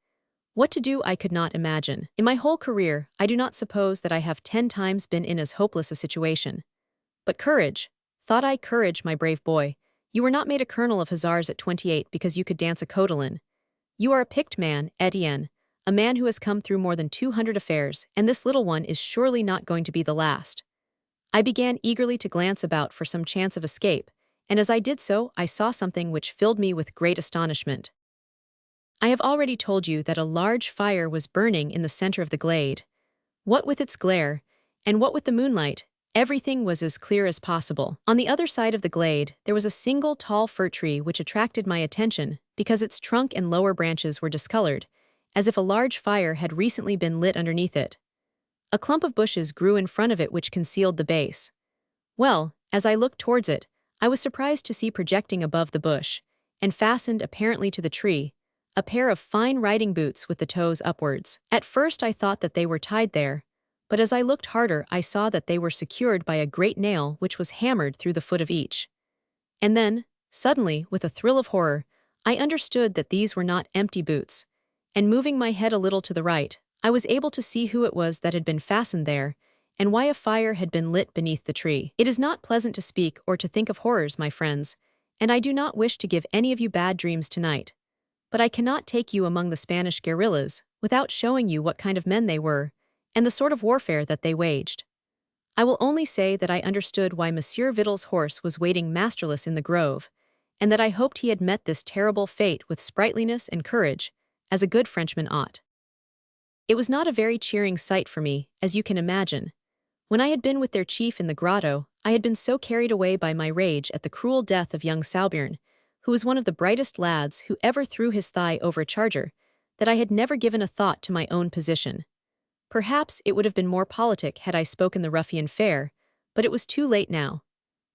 What to do I could not imagine. In my whole career, I do not suppose that I have 10 times been in as hopeless a situation. But courage, thought I, courage, my brave boy. You were not made a colonel of hussars at 28 because you could dance a cotilin. You are a picked man, Etienne, a man who has come through more than 200 affairs, and this little one is surely not going to be the last. I began eagerly to glance about for some chance of escape, and as I did so, I saw something which filled me with great astonishment. I have already told you that a large fire was burning in the center of the glade. What with its glare, and what with the moonlight, everything was as clear as possible. On the other side of the glade, there was a single tall fir tree which attracted my attention because its trunk and lower branches were discolored, as if a large fire had recently been lit underneath it. A clump of bushes grew in front of it which concealed the base. Well, as I looked towards it, I was surprised to see projecting above the bush, and fastened apparently to the tree, a pair of fine riding boots with the toes upwards. At first I thought that they were tied there, but as I looked harder I saw that they were secured by a great nail which was hammered through the foot of each. And then, suddenly, with a thrill of horror, I understood that these were not empty boots, and moving my head a little to the right, I was able to see who it was that had been fastened there, and why a fire had been lit beneath the tree. It is not pleasant to speak or to think of horrors, my friends, and I do not wish to give any of you bad dreams tonight. But I cannot take you among the Spanish guerrillas without showing you what kind of men they were, and the sort of warfare that they waged. I will only say that I understood why Monsieur Vidal's horse was waiting masterless in the grove, and that I hoped he had met this terrible fate with sprightliness and courage, as a good Frenchman ought. It was not a very cheering sight for me, as you can imagine. When I had been with their chief in the grotto, I had been so carried away by my rage at the cruel death of young Saubierne, who was one of the brightest lads who ever threw his thigh over a charger, that I had never given a thought to my own position. Perhaps it would have been more politic had I spoken the ruffian fair, but it was too late now.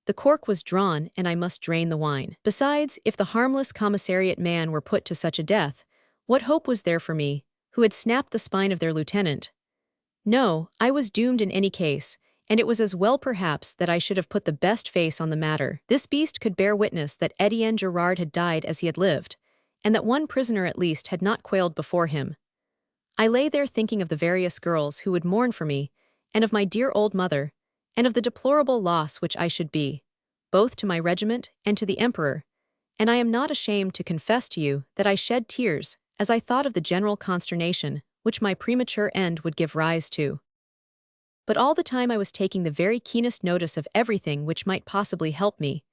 The cork was drawn, and I must drain the wine. Besides, if the harmless commissariat man were put to such a death, what hope was there for me, who had snapped the spine of their lieutenant? No, I was doomed in any case, and it was as well perhaps that I should have put the best face on the matter. This beast could bear witness that Etienne Gerard had died as he had lived, and that one prisoner at least had not quailed before him. I lay there thinking of the various girls who would mourn for me, and of my dear old mother, and of the deplorable loss which I should be, both to my regiment and to the Emperor, and I am not ashamed to confess to you that I shed tears as I thought of the general consternation which my premature end would give rise to. But all the time I was taking the very keenest notice of everything which might possibly help me.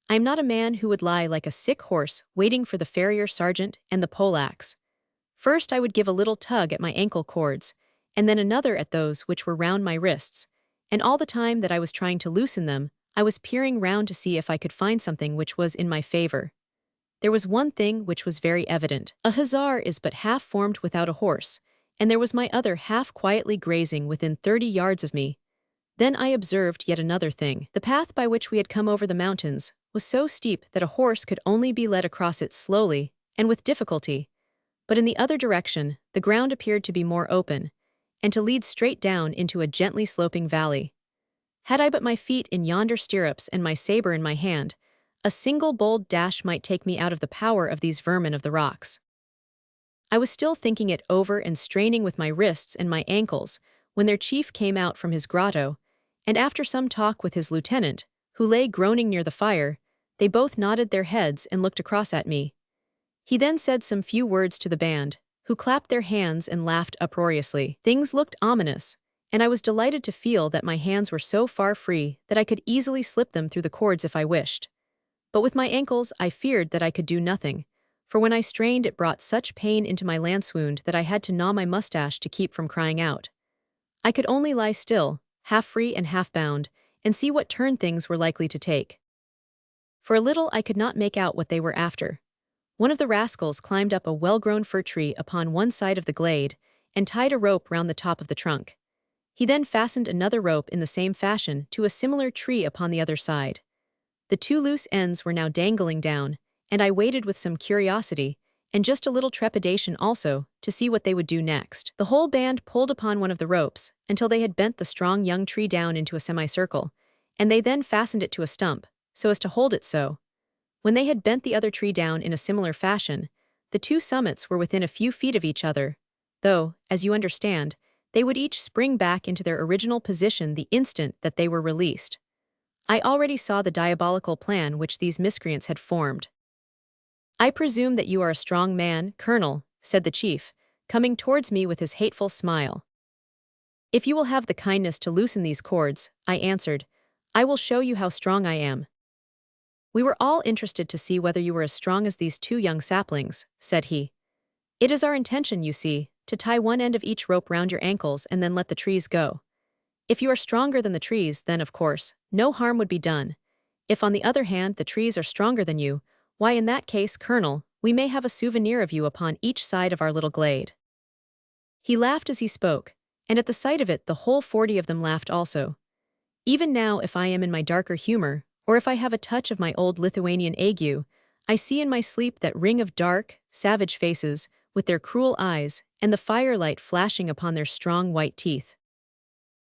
I am not a man who would lie like a sick horse waiting for the farrier sergeant and the poleaxe. First I would give a little tug at my ankle cords, and then another at those which were round my wrists, and all the time that I was trying to loosen them, I was peering round to see if I could find something which was in my favor. There was one thing which was very evident. A hussar is but half formed without a horse, and there was my other half quietly grazing within 30 yards of me. Then I observed yet another thing. The path by which we had come over the mountains was so steep that a horse could only be led across it slowly and with difficulty, but in the other direction, the ground appeared to be more open, and to lead straight down into a gently sloping valley. Had I but my feet in yonder stirrups and my saber in my hand, a single bold dash might take me out of the power of these vermin of the rocks. I was still thinking it over and straining with my wrists and my ankles when their chief came out from his grotto, and after some talk with his lieutenant, who lay groaning near the fire, they both nodded their heads and looked across at me. He then said some few words to the band, who clapped their hands and laughed uproariously. Things looked ominous, and I was delighted to feel that my hands were so far free that I could easily slip them through the cords if I wished. But with my ankles I feared that I could do nothing, for when I strained it brought such pain into my lance wound that I had to gnaw my mustache to keep from crying out. I could only lie still, half free and half bound, and see what turn things were likely to take. For a little I could not make out what they were after. One of the rascals climbed up a well-grown fir tree upon one side of the glade and tied a rope round the top of the trunk. He then fastened another rope in the same fashion to a similar tree upon the other side. The two loose ends were now dangling down, and I waited with some curiosity, and just a little trepidation also, to see what they would do next. The whole band pulled upon one of the ropes until they had bent the strong young tree down into a semicircle, and they then fastened it to a stump, so as to hold it so. When they had bent the other tree down in a similar fashion, the two summits were within a few feet of each other, though, as you understand, they would each spring back into their original position the instant that they were released. I already saw the diabolical plan which these miscreants had formed. "I presume that you are a strong man, Colonel," said the chief, coming towards me with his hateful smile. "If you will have the kindness to loosen these cords," I answered, "I will show you how strong I am." "We were all interested to see whether you were as strong as these two young saplings," said he. "It is our intention, you see, to tie one end of each rope round your ankles and then let the trees go. If you are stronger than the trees, then, of course, no harm would be done. If, on the other hand, the trees are stronger than you, why, in that case, Colonel, we may have a souvenir of you upon each side of our little glade." He laughed as he spoke, and at the sight of it the whole 40 of them laughed also. Even now, if I am in my darker humor, or if I have a touch of my old Lithuanian ague, I see in my sleep that ring of dark, savage faces, with their cruel eyes, and the firelight flashing upon their strong white teeth.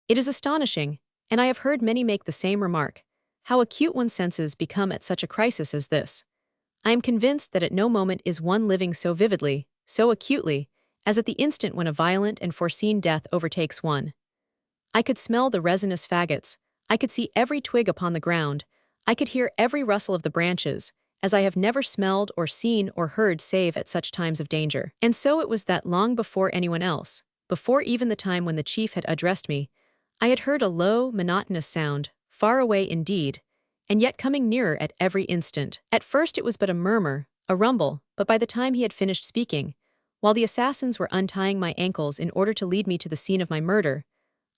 It is astonishing, and I have heard many make the same remark, how acute one's senses become at such a crisis as this. I am convinced that at no moment is one living so vividly, so acutely, as at the instant when a violent and foreseen death overtakes one. I could smell the resinous faggots, I could see every twig upon the ground, I could hear every rustle of the branches, as I have never smelled or seen or heard save at such times of danger. And so it was that long before anyone else, before even the time when the chief had addressed me, I had heard a low, monotonous sound, far away indeed, and yet coming nearer at every instant. At first it was but a murmur, a rumble, but by the time he had finished speaking, while the assassins were untying my ankles in order to lead me to the scene of my murder,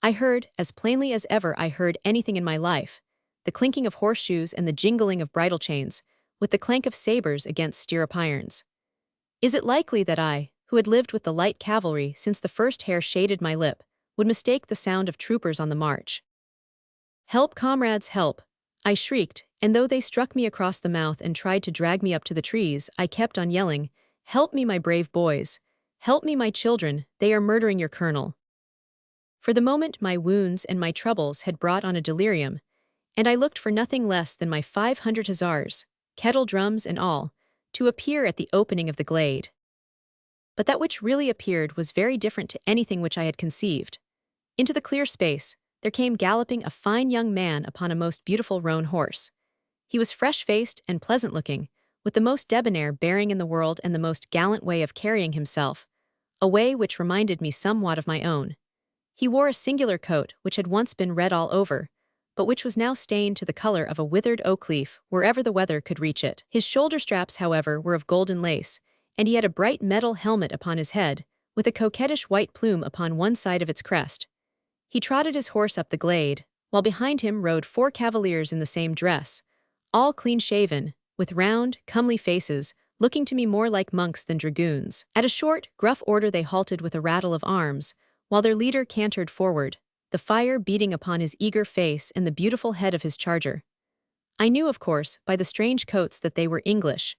I heard, as plainly as ever I heard anything in my life, the clinking of horseshoes and the jingling of bridle chains, with the clank of sabers against stirrup irons. Is it likely that I, who had lived with the light cavalry since the first hair shaded my lip, would mistake the sound of troopers on the march? "Help, comrades, help!" I shrieked, and though they struck me across the mouth and tried to drag me up to the trees, I kept on yelling, "Help me, my brave boys! Help me, my children, they are murdering your colonel." For the moment my wounds and my troubles had brought on a delirium, and I looked for nothing less than my 500 hussars, kettle drums and all, to appear at the opening of the glade. But that which really appeared was very different to anything which I had conceived. Into the clear space there came galloping a fine young man upon a most beautiful roan horse. He was fresh-faced and pleasant-looking, with the most debonair bearing in the world and the most gallant way of carrying himself, a way which reminded me somewhat of my own. He wore a singular coat which had once been red all over, but which was now stained to the color of a withered oak leaf wherever the weather could reach it. His shoulder straps, however, were of golden lace, and he had a bright metal helmet upon his head, with a coquettish white plume upon one side of its crest. He trotted his horse up the glade, while behind him rode 4 cavaliers in the same dress, all clean-shaven, with round, comely faces, looking to me more like monks than dragoons. At a short, gruff order they halted with a rattle of arms, while their leader cantered forward, the fire beating upon his eager face and the beautiful head of his charger. I knew, of course, by the strange coats that they were English.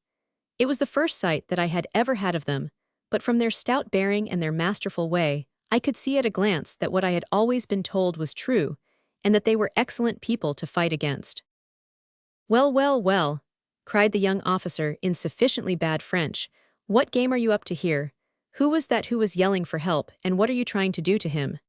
It was the first sight that I had ever had of them, but from their stout bearing and their masterful way, I could see at a glance that what I had always been told was true, and that they were excellent people to fight against. "Well, well, well," cried the young officer in sufficiently bad French, "what game are you up to here? Who was that who was yelling for help, and what are you trying to do to him?"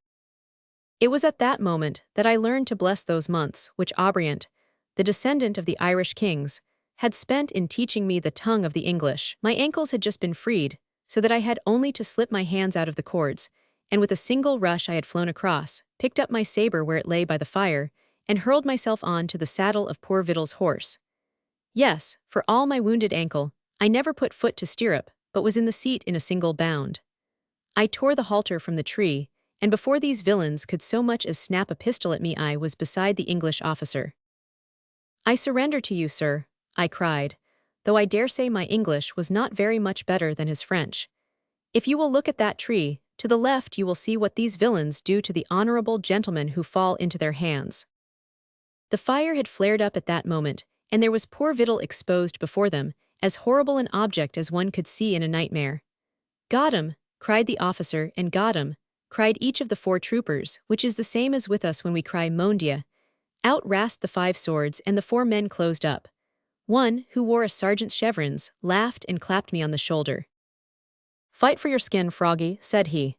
It was at that moment that I learned to bless those months which Aubriant, the descendant of the Irish kings, had spent in teaching me the tongue of the English. My ankles had just been freed, so that I had only to slip my hands out of the cords, and with a single rush I had flown across, picked up my saber where it lay by the fire, and hurled myself on to the saddle of poor Vittle's horse. Yes, for all my wounded ankle, I never put foot to stirrup, but was in the seat in a single bound. I tore the halter from the tree, and before these villains could so much as snap a pistol at me I was beside the English officer. "I surrender to you, sir," I cried, though I dare say my English was not very much better than his French. "If you will look at that tree, to the left you will see what these villains do to the honorable gentlemen who fall into their hands." The fire had flared up at that moment, and there was poor Vittle exposed before them, as horrible an object as one could see in a nightmare. "Got him," cried the officer, and "got him," cried each of the 4 troopers, which is the same as with us when we cry Mon Dieu. Out rasped the 5 swords, and the 4 men closed up. One, who wore a sergeant's chevrons, laughed and clapped me on the shoulder. "Fight for your skin, Froggy," said he.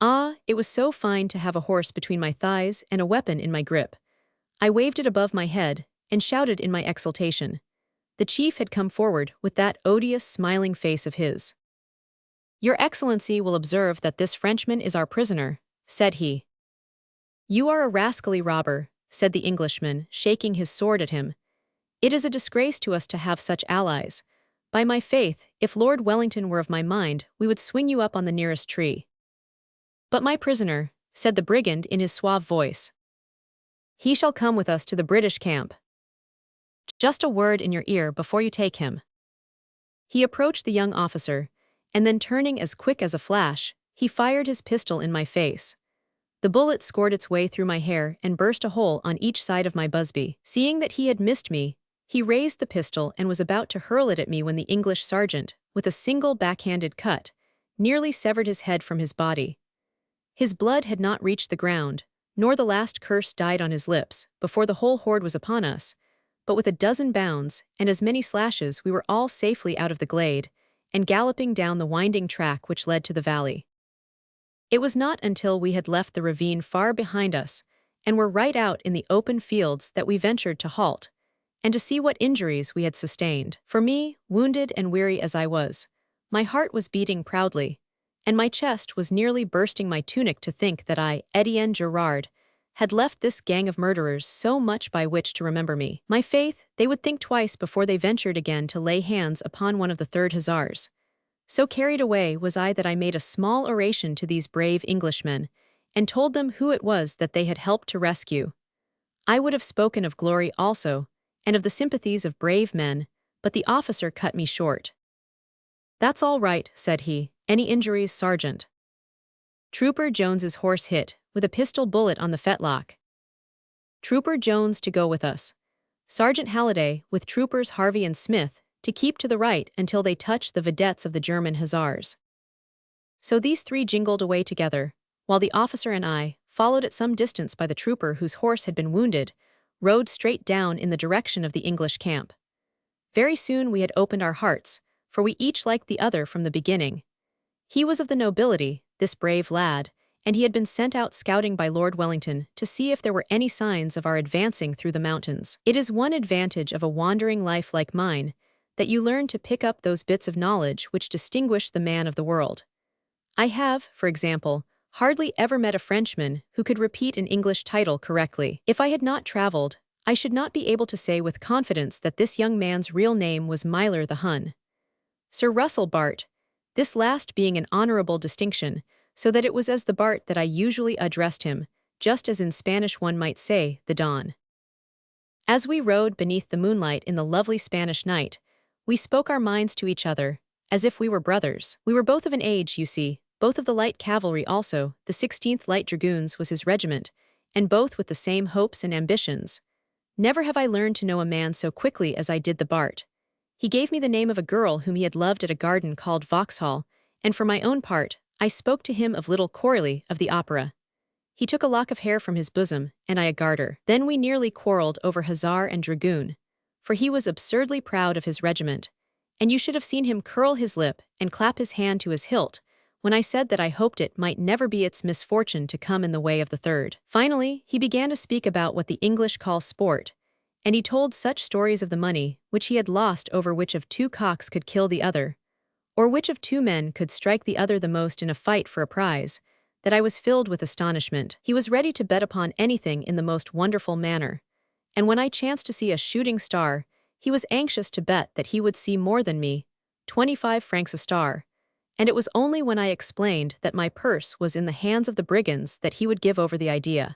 Ah, it was so fine to have a horse between my thighs and a weapon in my grip. I waved it above my head, and shouted in my exultation. The chief had come forward with that odious smiling face of his. "Your Excellency will observe that this Frenchman is our prisoner," said he. "You are a rascally robber," said the Englishman, shaking his sword at him. "It is a disgrace to us to have such allies. By my faith, if Lord Wellington were of my mind, we would swing you up on the nearest tree." "But my prisoner," said the brigand in his suave voice. "He shall come with us to the British camp. Just a word in your ear before you take him." He approached the young officer, and then turning as quick as a flash, he fired his pistol in my face. The bullet scored its way through my hair and burst a hole on each side of my busby. Seeing that he had missed me, he raised the pistol and was about to hurl it at me when the English sergeant, with a single backhanded cut, nearly severed his head from his body. His blood had not reached the ground, nor the last curse died on his lips, before the whole horde was upon us, but with a dozen bounds and as many slashes we were all safely out of the glade, and galloping down the winding track which led to the valley. It was not until we had left the ravine far behind us, and were right out in the open fields that we ventured to halt, and to see what injuries we had sustained. For me, wounded and weary as I was, my heart was beating proudly, and my chest was nearly bursting my tunic to think that I, Brigadier Gerard, had left this gang of murderers so much by which to remember me. My faith, they would think twice before they ventured again to lay hands upon one of the 3rd Hussars. So carried away was I that I made a small oration to these brave Englishmen, and told them who it was that they had helped to rescue. I would have spoken of glory also, and of the sympathies of brave men, but the officer cut me short. "That's all right," said he. "Any injuries, Sergeant?" "Trooper Jones's horse hit, with a pistol bullet on the fetlock. Trooper Jones to go with us. Sergeant Halliday, with Troopers Harvey and Smith, to keep to the right until they touch the vedettes of the German Hussars." So these 3 jingled away together, while the officer and I, followed at some distance by the trooper whose horse had been wounded, rode straight down in the direction of the English camp. Very soon we had opened our hearts, for we each liked the other from the beginning. He was of the nobility, this brave lad, and he had been sent out scouting by Lord Wellington to see if there were any signs of our advancing through the mountains. It is one advantage of a wandering life like mine, that you learn to pick up those bits of knowledge which distinguish the man of the world. I have, for example, hardly ever met a Frenchman who could repeat an English title correctly. If I had not traveled, I should not be able to say with confidence that this young man's real name was Myler the Hun. Sir Russell Bart, this last being an honorable distinction, so that it was as the Bart that I usually addressed him, just as in Spanish one might say, the Don. As we rode beneath the moonlight in the lovely Spanish night, we spoke our minds to each other, as if we were brothers. We were both of an age, you see, both of the light cavalry also, the 16th Light Dragoons was his regiment, and both with the same hopes and ambitions. Never have I learned to know a man so quickly as I did the Bart. He gave me the name of a girl whom he had loved at a garden called Vauxhall, and for my own part, I spoke to him of little Corley of the opera. He took a lock of hair from his bosom, and I a garter. Then we nearly quarreled over hussar and dragoon, for he was absurdly proud of his regiment, and you should have seen him curl his lip and clap his hand to his hilt when I said that I hoped it might never be its misfortune to come in the way of the third. Finally, he began to speak about what the English call sport, and he told such stories of the money which he had lost over which of two cocks could kill the other, or which of two men could strike the other the most in a fight for a prize, that I was filled with astonishment. He was ready to bet upon anything in the most wonderful manner, and when I chanced to see a shooting star, he was anxious to bet that he would see more than me, 25 francs a star, and it was only when I explained that my purse was in the hands of the brigands that he would give over the idea.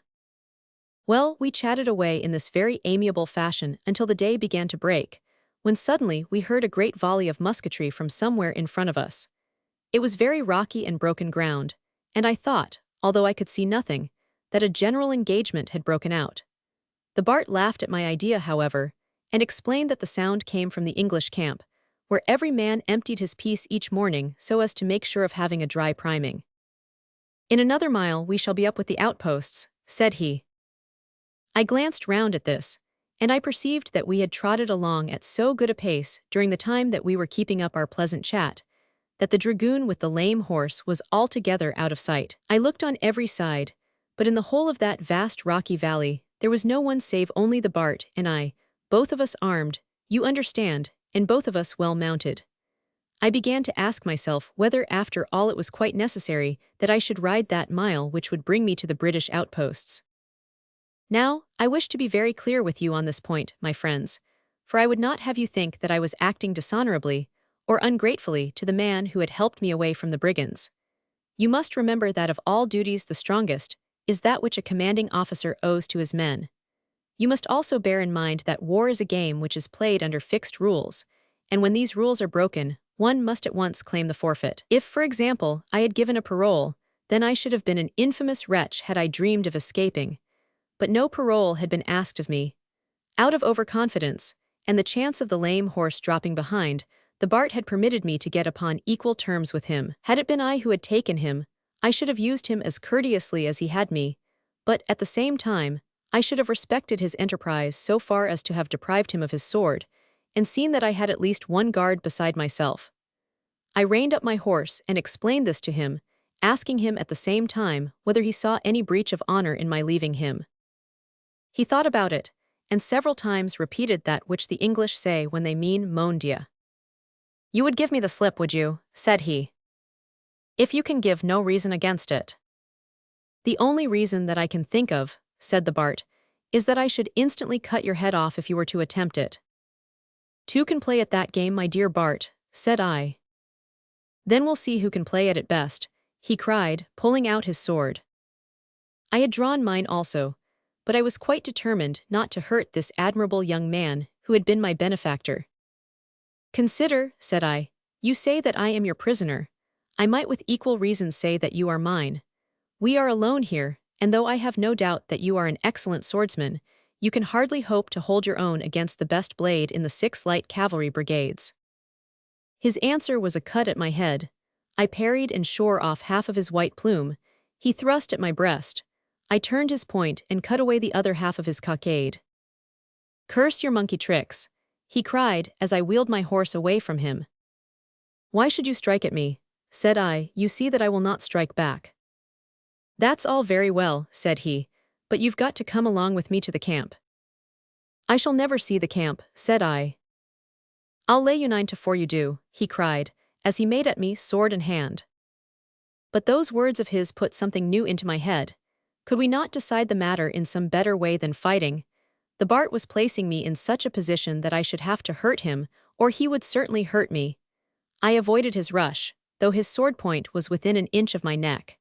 Well, we chatted away in this very amiable fashion until the day began to break, when suddenly we heard a great volley of musketry from somewhere in front of us. It was very rocky and broken ground, and I thought, although I could see nothing, that a general engagement had broken out. The Bart laughed at my idea, however, and explained that the sound came from the English camp, where every man emptied his piece each morning so as to make sure of having a dry priming. In another mile we shall be up with the outposts, said he. I glanced round at this, and I perceived that we had trotted along at so good a pace during the time that we were keeping up our pleasant chat, that the dragoon with the lame horse was altogether out of sight. I looked on every side, but in the whole of that vast rocky valley there was no one save only the Bart and I, both of us armed, you understand, and both of us well mounted. I began to ask myself whether after all it was quite necessary that I should ride that mile which would bring me to the British outposts. Now, I wish to be very clear with you on this point, my friends, for I would not have you think that I was acting dishonorably or ungratefully to the man who had helped me away from the brigands. You must remember that of all duties the strongest is that which a commanding officer owes to his men. You must also bear in mind that war is a game which is played under fixed rules, and when these rules are broken, one must at once claim the forfeit. If, for example, I had given a parole, then I should have been an infamous wretch had I dreamed of escaping. But no parole had been asked of me. Out of overconfidence, and the chance of the lame horse dropping behind, the Bart had permitted me to get upon equal terms with him. Had it been I who had taken him, I should have used him as courteously as he had me, but at the same time, I should have respected his enterprise so far as to have deprived him of his sword, and seen that I had at least one guard beside myself. I reined up my horse and explained this to him, asking him at the same time whether he saw any breach of honor in my leaving him. He thought about it, and several times repeated that which the English say when they mean mon Dieu. You would give me the slip, would you? Said he. If you can give no reason against it. The only reason that I can think of, said the Bart, is that I should instantly cut your head off if you were to attempt it. Two can play at that game, my dear Bart, said I. Then we'll see who can play at it best, he cried, pulling out his sword. I had drawn mine also, but I was quite determined not to hurt this admirable young man who had been my benefactor. Consider, said I, you say that I am your prisoner. I might with equal reason say that you are mine. We are alone here, and though I have no doubt that you are an excellent swordsman, you can hardly hope to hold your own against the best blade in the 6 light cavalry brigades. His answer was a cut at my head. I parried and shore off half of his white plume. He thrust at my breast. I turned his point and cut away the other half of his cockade. Curse your monkey tricks, he cried as I wheeled my horse away from him. Why should you strike at me? Said I, you see that I will not strike back. That's all very well, said he, but you've got to come along with me to the camp. I shall never see the camp, said I. I'll lay you 9-4 you do, he cried, as he made at me sword in hand. But those words of his put something new into my head. Could we not decide the matter in some better way than fighting? The Bart was placing me in such a position that I should have to hurt him, or he would certainly hurt me. I avoided his rush, though his sword point was within an inch of my neck.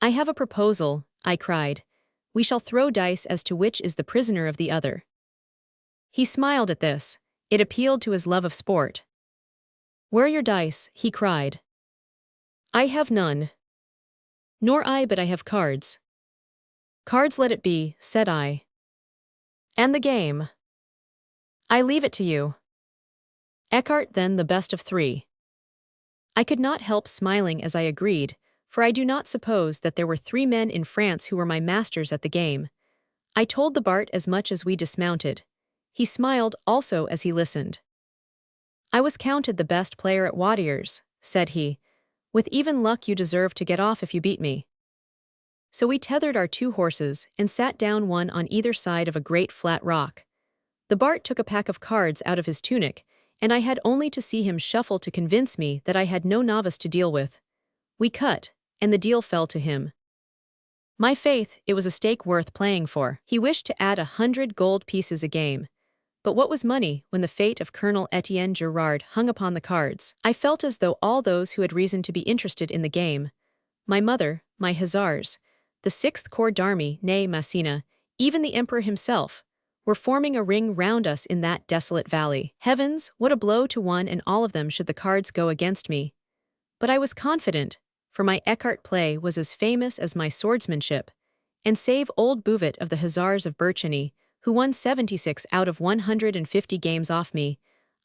I have a proposal, I cried. We shall throw dice as to which is the prisoner of the other. He smiled at this. It appealed to his love of sport. Where are your dice? He cried. I have none. Nor I, but I have cards. Cards let it be, said I. And the game. I leave it to you. Eckhart then the best of three. I could not help smiling as I agreed, for I do not suppose that there were 3 men in France who were my masters at the game. I told the Bart as much as we dismounted. He smiled also as he listened. I was counted the best player at Warriors, said he. With even luck you deserve to get off if you beat me. So we tethered our 2 horses and sat down one on either side of a great flat rock. The Bart took a pack of cards out of his tunic, and I had only to see him shuffle to convince me that I had no novice to deal with. We cut, and the deal fell to him. My faith, it was a stake worth playing for. He wished to add 100 gold pieces a game. But what was money when the fate of Colonel Etienne Gerard hung upon the cards? I felt as though all those who had reason to be interested in the game, my mother, my hussars, the 6th Corps d'Army, nay Massena, even the Emperor himself, were forming a ring round us in that desolate valley. Heavens, what a blow to one and all of them should the cards go against me. But I was confident, for my Eckhart play was as famous as my swordsmanship, and save old Bouvet of the Hussars of Bercheny, who won 76 out of 150 games off me,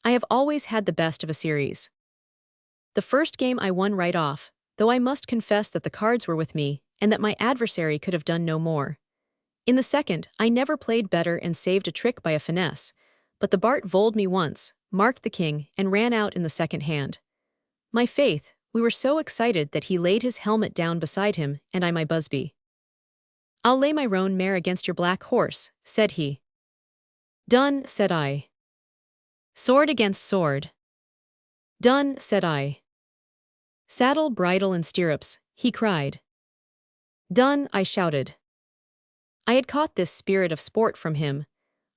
I have always had the best of a series. The first game I won right off, though I must confess that the cards were with me, and that my adversary could have done no more. In the second, I never played better and saved a trick by a finesse, but the Bart voled me once, marked the king, and ran out in the second hand. My faith, we were so excited that he laid his helmet down beside him, and I my busby. I'll lay my roan mare against your black horse, said he. Done, said I. Sword against sword. Done, said I. Saddle, bridle, and stirrups, he cried. Done, I shouted. I had caught this spirit of sport from him.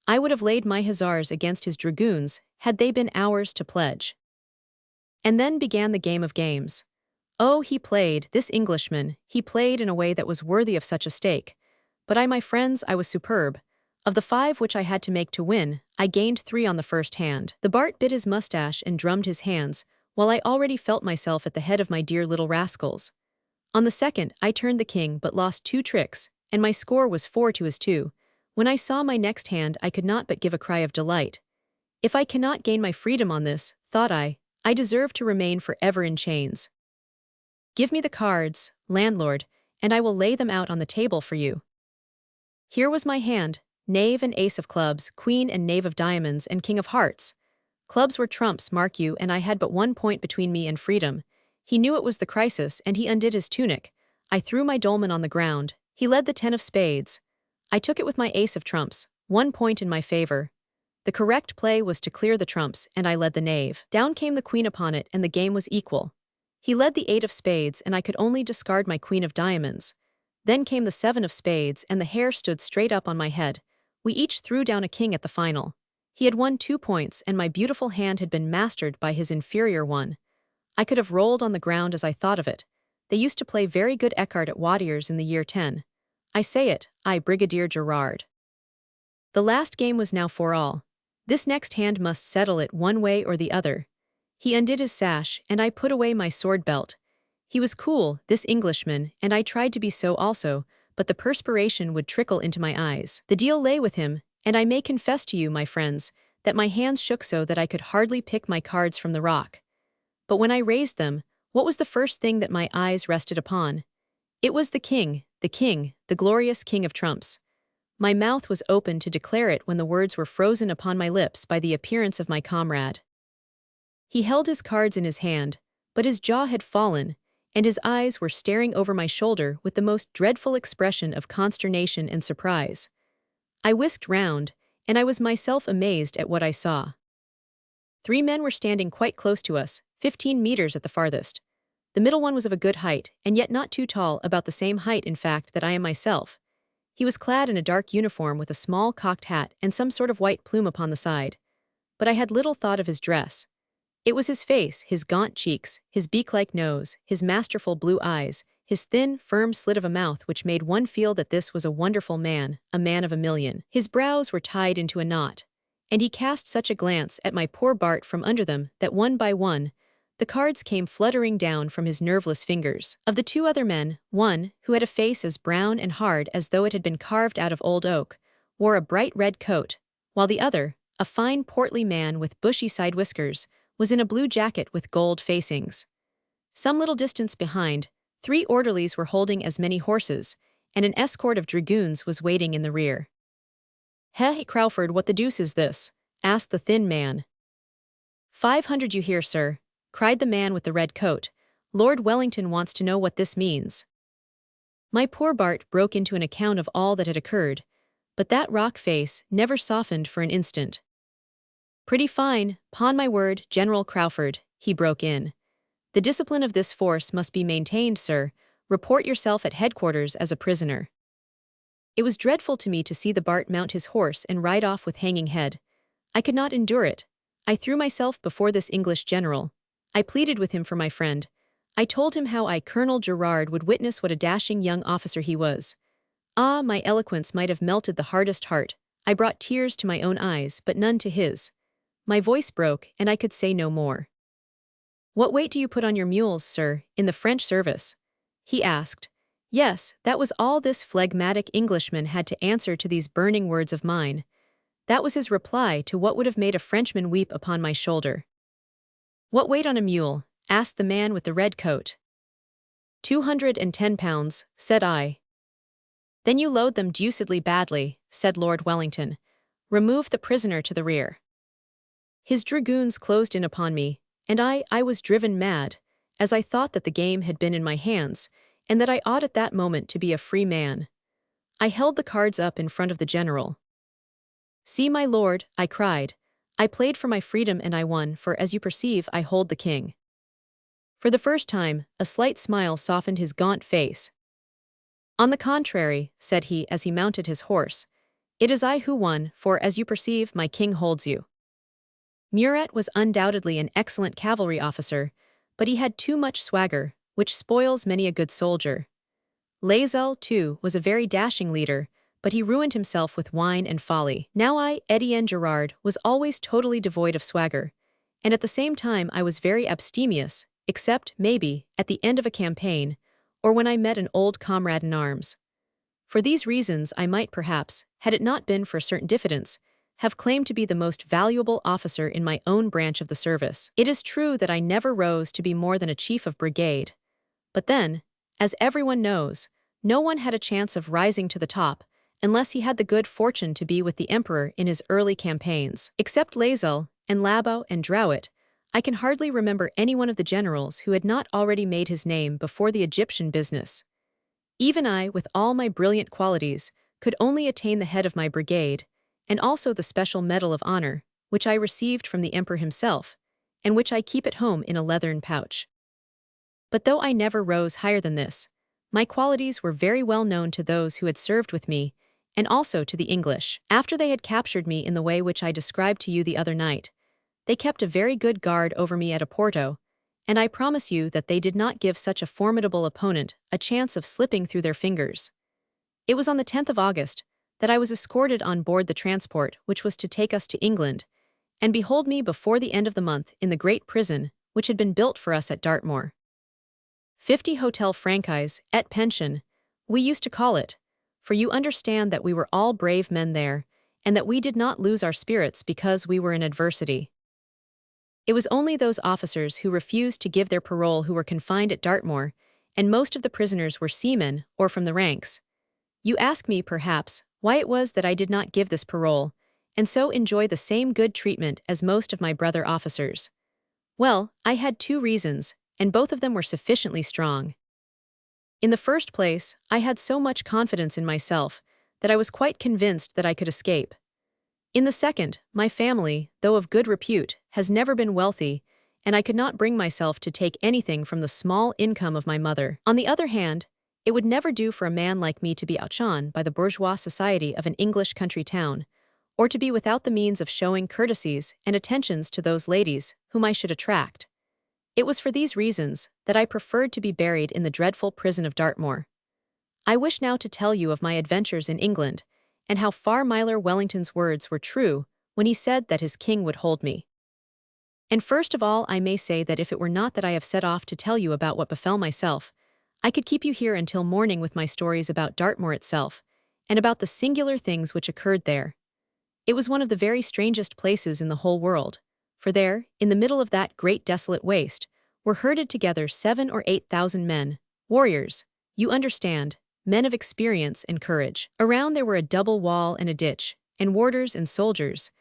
I would have laid my hussars against his dragoons, had they been ours to pledge. And then began the game of games. Oh, he played, this Englishman, he played in a way that was worthy of such a stake. But I, my friends, I was superb. Of the 5 which I had to make to win, I gained 3 on the first hand. The Bart bit his mustache and drummed his hands, while I already felt myself at the head of my dear little rascals. On the second, I turned the king but lost 2 tricks, and my score was 4-2. When I saw my next hand I could not but give a cry of delight. If I cannot gain my freedom on this, thought I deserve to remain forever in chains. Give me the cards, landlord, and I will lay them out on the table for you. Here was my hand, knave and ace of clubs, queen and knave of diamonds, and king of hearts. Clubs were trumps, mark you, and I had but 1 point between me and freedom. He knew it was the crisis, and he undid his tunic. I threw my dolman on the ground. He led the 10 of spades. I took it with my ace of trumps, 1 point in my favor. The correct play was to clear the trumps, and I led the knave. Down came the queen upon it, and the game was equal. He led the 8 of spades, and I could only discard my queen of diamonds. Then came the 7 of spades, and the hair stood straight up on my head. We each threw down a king at the final. He had won 2 points, and my beautiful hand had been mastered by his inferior one. I could have rolled on the ground as I thought of it. They used to play very good Eckhart at Warriors in the year 10. I say it, I, Brigadier Gerard. The last game was now for all. This next hand must settle it one way or the other. He undid his sash, and I put away my sword belt. He was cool, this Englishman, and I tried to be so also, but the perspiration would trickle into my eyes. The deal lay with him, and I may confess to you, my friends, that my hands shook so that I could hardly pick my cards from the rock. But when I raised them, what was the first thing that my eyes rested upon? It was the king, the glorious king of trumps. My mouth was open to declare it when the words were frozen upon my lips by the appearance of my comrade. He held his cards in his hand, but his jaw had fallen, and his eyes were staring over my shoulder with the most dreadful expression of consternation and surprise. I whisked round, and I was myself amazed at what I saw. 3 men were standing quite close to us, 15 meters at the farthest. The middle one was of a good height, and yet not too tall, about the same height, in fact, that I am myself. He was clad in a dark uniform with a small cocked hat and some sort of white plume upon the side. But I had little thought of his dress. It was his face, his gaunt cheeks, his beak-like nose, his masterful blue eyes, his thin, firm slit of a mouth which made one feel that this was a wonderful man, a man of a million. His brows were tied into a knot, and he cast such a glance at my poor Bart from under them that one by one, the cards came fluttering down from his nerveless fingers. Of the 2 other men, one, who had a face as brown and hard as though it had been carved out of old oak, wore a bright red coat, while the other, a fine portly man with bushy side whiskers, was in a blue jacket with gold facings. Some little distance behind, 3 orderlies were holding as many horses, and an escort of dragoons was waiting in the rear. "Hey, Crawford, what the deuce is this?" asked the thin man. "500 you hear, sir," cried the man with the red coat. "Lord Wellington wants to know what this means." My poor Bart broke into an account of all that had occurred, but that rock face never softened for an instant. "Pretty fine, 'pon my word, General Crawford," he broke in. "The discipline of this force must be maintained, sir. Report yourself at headquarters as a prisoner." It was dreadful to me to see the Bart mount his horse and ride off with hanging head. I could not endure it. I threw myself before this English general. I pleaded with him for my friend. I told him how Colonel Gerard would witness what a dashing young officer he was. Ah, my eloquence might have melted the hardest heart. I brought tears to my own eyes, but none to his. My voice broke, and I could say no more. "What weight do you put on your mules, sir, in the French service?" he asked. Yes, that was all this phlegmatic Englishman had to answer to these burning words of mine. That was his reply to what would have made a Frenchman weep upon my shoulder. "What weight on a mule?" asked the man with the red coat. 210 pounds, said I. "Then you load them deucedly badly," said Lord Wellington. "Remove the prisoner to the rear." His dragoons closed in upon me, and I was driven mad, as I thought that the game had been in my hands, and that I ought at that moment to be a free man. I held the cards up in front of the general. "See, my lord," I cried. "I played for my freedom and I won, for as you perceive I hold the king." For the first time, a slight smile softened his gaunt face. "On the contrary," said he as he mounted his horse, "it is I who won, for as you perceive my king holds you." Murat was undoubtedly an excellent cavalry officer, but he had too much swagger, which spoils many a good soldier. Lazel, too, was a very dashing leader, but he ruined himself with wine and folly. Now Etienne Gerard, was always totally devoid of swagger, and at the same time I was very abstemious, except, maybe, at the end of a campaign, or when I met an old comrade in arms. For these reasons I might perhaps, had it not been for a certain diffidence, have claimed to be the most valuable officer in my own branch of the service. It is true that I never rose to be more than a chief of brigade. But then, as everyone knows, no one had a chance of rising to the top unless he had the good fortune to be with the emperor in his early campaigns. Except Lazel, and Labau and Drouet, I can hardly remember any one of the generals who had not already made his name before the Egyptian business. Even I, with all my brilliant qualities, could only attain the head of my brigade, and also the special Medal of Honor, which I received from the emperor himself, and which I keep at home in a leathern pouch. But though I never rose higher than this, my qualities were very well known to those who had served with me, and also to the English. After they had captured me in the way which I described to you the other night, they kept a very good guard over me at Oporto, and I promise you that they did not give such a formidable opponent a chance of slipping through their fingers. It was on the 10th of August that I was escorted on board the transport which was to take us to England, and behold me before the end of the month in the great prison which had been built for us at Dartmoor. 50 Hotel Franchise, et Pension, we used to call it, for you understand that we were all brave men there, and that we did not lose our spirits because we were in adversity. It was only those officers who refused to give their parole who were confined at Dartmoor, and most of the prisoners were seamen or from the ranks. You ask me, perhaps, why it was that I did not give this parole, and so enjoy the same good treatment as most of my brother officers. Well, I had 2 reasons, and both of them were sufficiently strong. In the first place, I had so much confidence in myself that I was quite convinced that I could escape. In the second, my family, though of good repute, has never been wealthy, and I could not bring myself to take anything from the small income of my mother. On the other hand, it would never do for a man like me to be outshone by the bourgeois society of an English country town, or to be without the means of showing courtesies and attentions to those ladies whom I should attract. It was for these reasons that I preferred to be buried in the dreadful prison of Dartmoor. I wish now to tell you of my adventures in England, and how far Miller Wellington's words were true when he said that his king would hold me. And first of all I may say that if it were not that I have set off to tell you about what befell myself, I could keep you here until morning with my stories about Dartmoor itself, and about the singular things which occurred there. It was one of the very strangest places in the whole world, for there, in the middle of that great desolate waste, were herded together 7 or 8 thousand men, warriors, you understand, men of experience and courage. Around there were a double wall and a ditch, and warders and soldiers,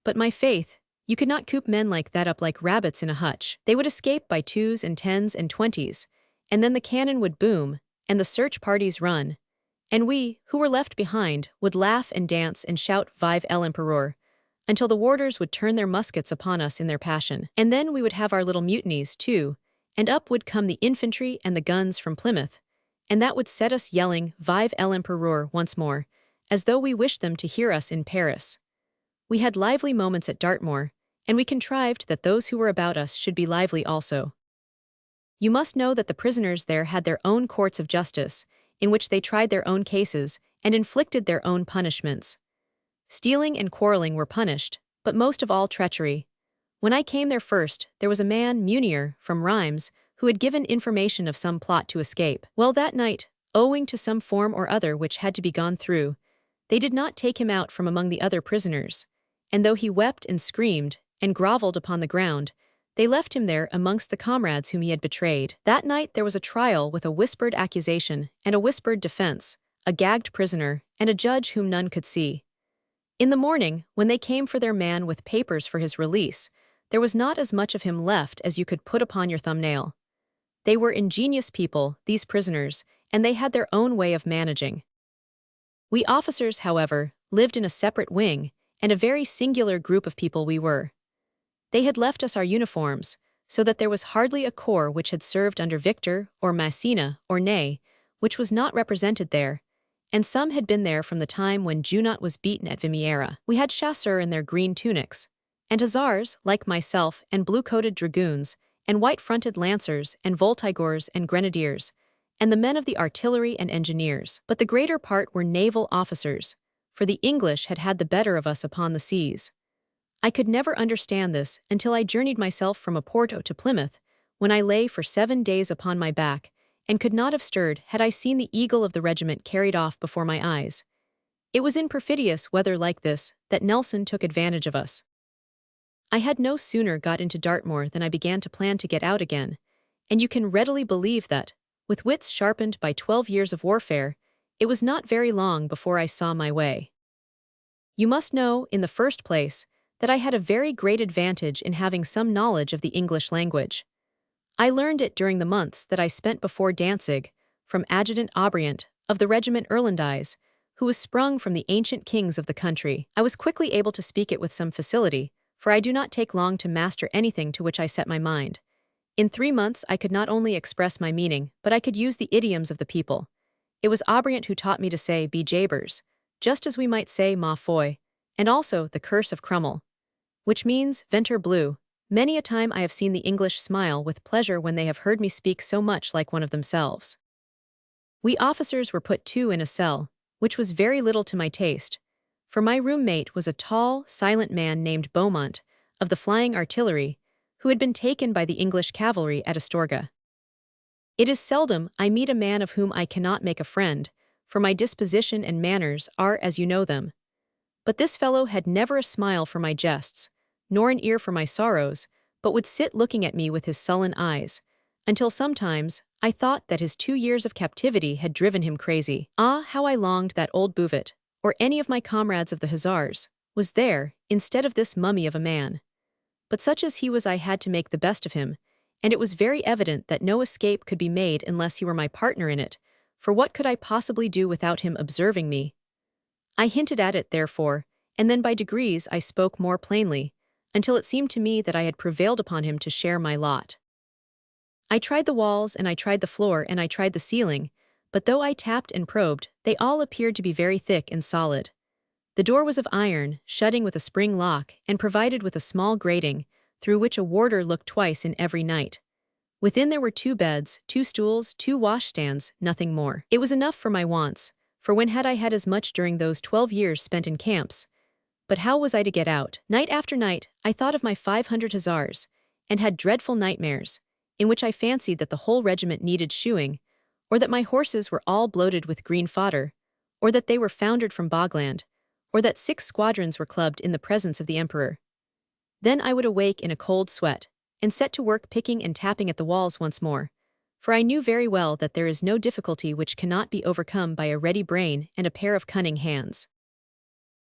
but my faith, you could not coop men like that up like rabbits in a hutch. They would escape by 2s and 10s and 20s, and then the cannon would boom, and the search parties run, and we, who were left behind, would laugh and dance and shout Vive l'Empereur, until the warders would turn their muskets upon us in their passion. And then we would have our little mutinies, too, and up would come the infantry and the guns from Plymouth, and that would set us yelling Vive l'Empereur once more, as though we wished them to hear us in Paris. We had lively moments at Dartmoor, and we contrived that those who were about us should be lively also. You must know that the prisoners there had their own courts of justice, in which they tried their own cases and inflicted their own punishments. Stealing and quarreling were punished, but most of all treachery. When I came there first, there was a man, Munier, from Rheims, who had given information of some plot to escape. Well, that night, owing to some form or other which had to be gone through, they did not take him out from among the other prisoners, and though he wept and screamed and grovelled upon the ground, they left him there amongst the comrades whom he had betrayed. That night there was a trial with a whispered accusation and a whispered defense, a gagged prisoner, and a judge whom none could see. In the morning, when they came for their man with papers for his release, there was not as much of him left as you could put upon your thumbnail. They were ingenious people, these prisoners, and they had their own way of managing. We officers, however, lived in a separate wing, and a very singular group of people we were. They had left us our uniforms, so that there was hardly a corps which had served under Victor, or Massena, or Ney, which was not represented there, and some had been there from the time when Junot was beaten at Vimiera. We had chasseurs in their green tunics, and hussars, like myself, and blue-coated dragoons, and white-fronted lancers, and voltigeurs and grenadiers, and the men of the artillery and engineers. But the greater part were naval officers, for the English had had the better of us upon the seas. I could never understand this until I journeyed myself from Oporto to Plymouth, when I lay for 7 days upon my back, and could not have stirred had I seen the eagle of the regiment carried off before my eyes. It was in perfidious weather like this that Nelson took advantage of us. I had no sooner got into Dartmoor than I began to plan to get out again, and you can readily believe that, with wits sharpened by 12 years of warfare, it was not very long before I saw my way. You must know, in the first place, that I had a very great advantage in having some knowledge of the English language. I learned it during the months that I spent before Danzig, from Adjutant Aubriant, of the regiment Irlandise, who was sprung from the ancient kings of the country. I was quickly able to speak it with some facility, for I do not take long to master anything to which I set my mind. In 3 months I could not only express my meaning, but I could use the idioms of the people. It was Aubriant who taught me to say "be jabers," just as we might say "ma foi," and also the curse of Crummel, which means "venter blue." Many a time I have seen the English smile with pleasure when they have heard me speak so much like one of themselves. We officers were put 2 in a cell, which was very little to my taste, for my roommate was a tall, silent man named Beaumont, of the flying artillery, who had been taken by the English cavalry at Astorga. It is seldom I meet a man of whom I cannot make a friend, for my disposition and manners are as you know them. But this fellow had never a smile for my jests, nor an ear for my sorrows, but would sit looking at me with his sullen eyes, until sometimes I thought that his 2 years of captivity had driven him crazy. Ah, how I longed that old Bouvet, or any of my comrades of the hussars, was there, instead of this mummy of a man. But such as he was, I had to make the best of him, and it was very evident that no escape could be made unless he were my partner in it, for what could I possibly do without him observing me? I hinted at it, therefore, and then by degrees I spoke more plainly, until it seemed to me that I had prevailed upon him to share my lot. I tried the walls, and I tried the floor, and I tried the ceiling, but though I tapped and probed, they all appeared to be very thick and solid. The door was of iron, shutting with a spring lock, and provided with a small grating, through which a warder looked twice in every night. Within there were 2 beds, 2 stools, 2 washstands, nothing more. It was enough for my wants, for when had I had as much during those 12 years spent in camps? But how was I to get out? Night after night, I thought of my 500 hussars, and had dreadful nightmares, in which I fancied that the whole regiment needed shoeing, or that my horses were all bloated with green fodder, or that they were foundered from bogland, or that 6 squadrons were clubbed in the presence of the emperor. Then I would awake in a cold sweat, and set to work picking and tapping at the walls once more, for I knew very well that there is no difficulty which cannot be overcome by a ready brain and a pair of cunning hands.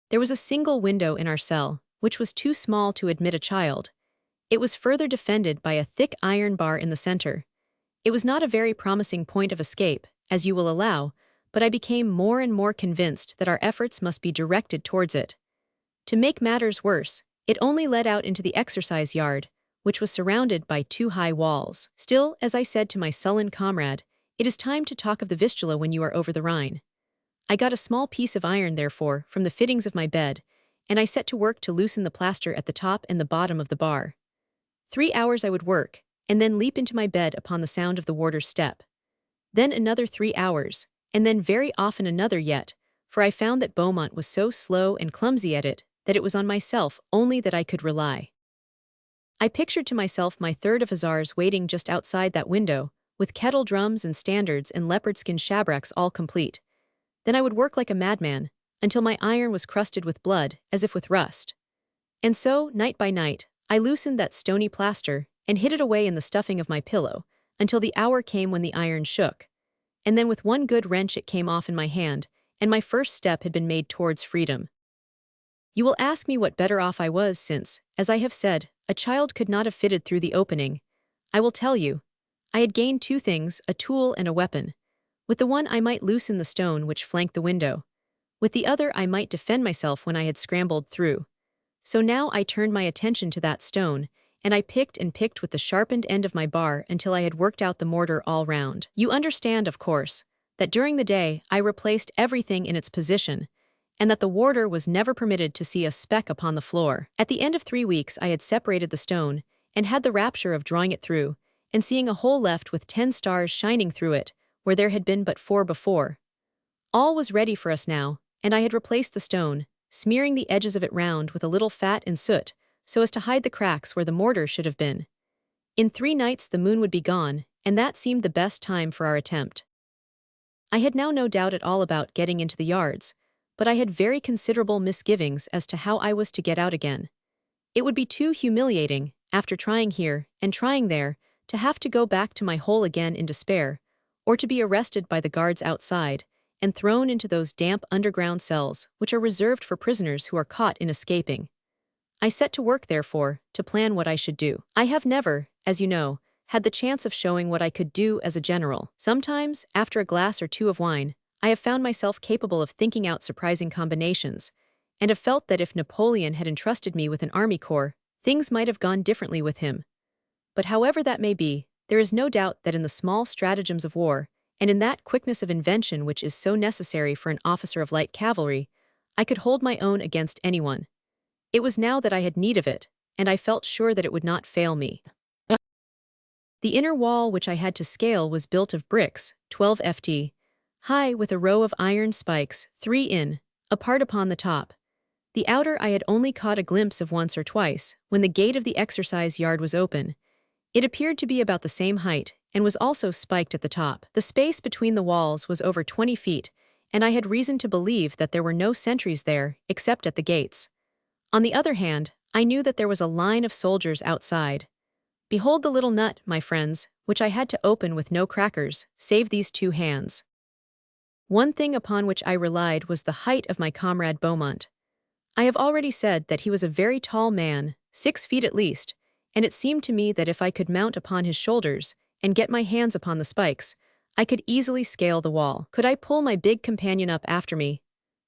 There was a single window in our cell, which was too small to admit a child. It was further defended by a thick iron bar in the center. It was not a very promising point of escape, as you will allow, but I became more and more convinced that our efforts must be directed towards it. To make matters worse, it only led out into the exercise yard, which was surrounded by 2 high walls. Still, as I said to my sullen comrade, it is time to talk of the Vistula when you are over the Rhine. I got a small piece of iron, therefore, from the fittings of my bed, and I set to work to loosen the plaster at the top and the bottom of the bar. 3 hours I would work, and then leap into my bed upon the sound of the warder's step. Then another 3 hours, and then very often another yet, for I found that Beaumont was so slow and clumsy at it that it was on myself only that I could rely. I pictured to myself my third of hussars waiting just outside that window, with kettle drums and standards and leopard-skin shabracks all complete. Then I would work like a madman, until my iron was crusted with blood, as if with rust. And so, night by night, I loosened that stony plaster and hid it away in the stuffing of my pillow, until the hour came when the iron shook. And then with one good wrench it came off in my hand, and my first step had been made towards freedom. You will ask me what better off I was since, as I have said, a child could not have fitted through the opening. I will tell you. I had gained 2 things, a tool and a weapon. With the one I might loosen the stone which flanked the window. With the other I might defend myself when I had scrambled through. So now I turned my attention to that stone, and I picked and picked with the sharpened end of my bar until I had worked out the mortar all round. You understand, of course, that during the day I replaced everything in its position, and that the warder was never permitted to see a speck upon the floor. At the end of 3 weeks I had separated the stone, and had the rapture of drawing it through, and seeing a hole left with 10 stars shining through it, where there had been but 4 before. All was ready for us now, and I had replaced the stone, smearing the edges of it round with a little fat and soot, so as to hide the cracks where the mortar should have been. In 3 nights the moon would be gone, and that seemed the best time for our attempt. I had now no doubt at all about getting into the yards, but I had very considerable misgivings as to how I was to get out again. It would be too humiliating, after trying here and trying there, to have to go back to my hole again in despair, or to be arrested by the guards outside, and thrown into those damp underground cells which are reserved for prisoners who are caught in escaping. I set to work, therefore, to plan what I should do. I have never, as you know, had the chance of showing what I could do as a general. Sometimes, after a glass or 2 of wine, I have found myself capable of thinking out surprising combinations, and have felt that if Napoleon had entrusted me with an army corps, things might have gone differently with him. But however that may be, there is no doubt that in the small stratagems of war, and in that quickness of invention which is so necessary for an officer of light cavalry, I could hold my own against anyone. It was now that I had need of it, and I felt sure that it would not fail me. The inner wall which I had to scale was built of bricks, 12 ft. High, with a row of iron spikes, 3 in, apart upon the top. The outer I had only caught a glimpse of once or twice, when the gate of the exercise yard was open. It appeared to be about the same height, and was also spiked at the top. The space between the walls was over 20 feet, and I had reason to believe that there were no sentries there, except at the gates. On the other hand, I knew that there was a line of soldiers outside. Behold the little nut, my friends, which I had to open with no crackers, save these 2 hands. One thing upon which I relied was the height of my comrade Beaumont. I have already said that he was a very tall man, 6 feet at least, and it seemed to me that if I could mount upon his shoulders, and get my hands upon the spikes, I could easily scale the wall. Could I pull my big companion up after me?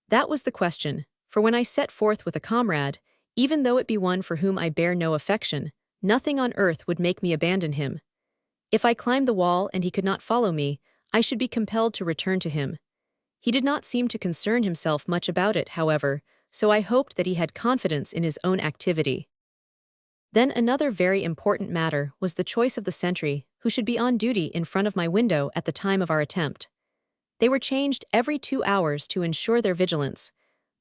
That was the question, for when I set forth with a comrade, even though it be one for whom I bear no affection, nothing on earth would make me abandon him. If I climbed the wall and he could not follow me, I should be compelled to return to him. He did not seem to concern himself much about it, however, so I hoped that he had confidence in his own activity. Then another very important matter was the choice of the sentry, who should be on duty in front of my window at the time of our attempt. They were changed every 2 hours to ensure their vigilance,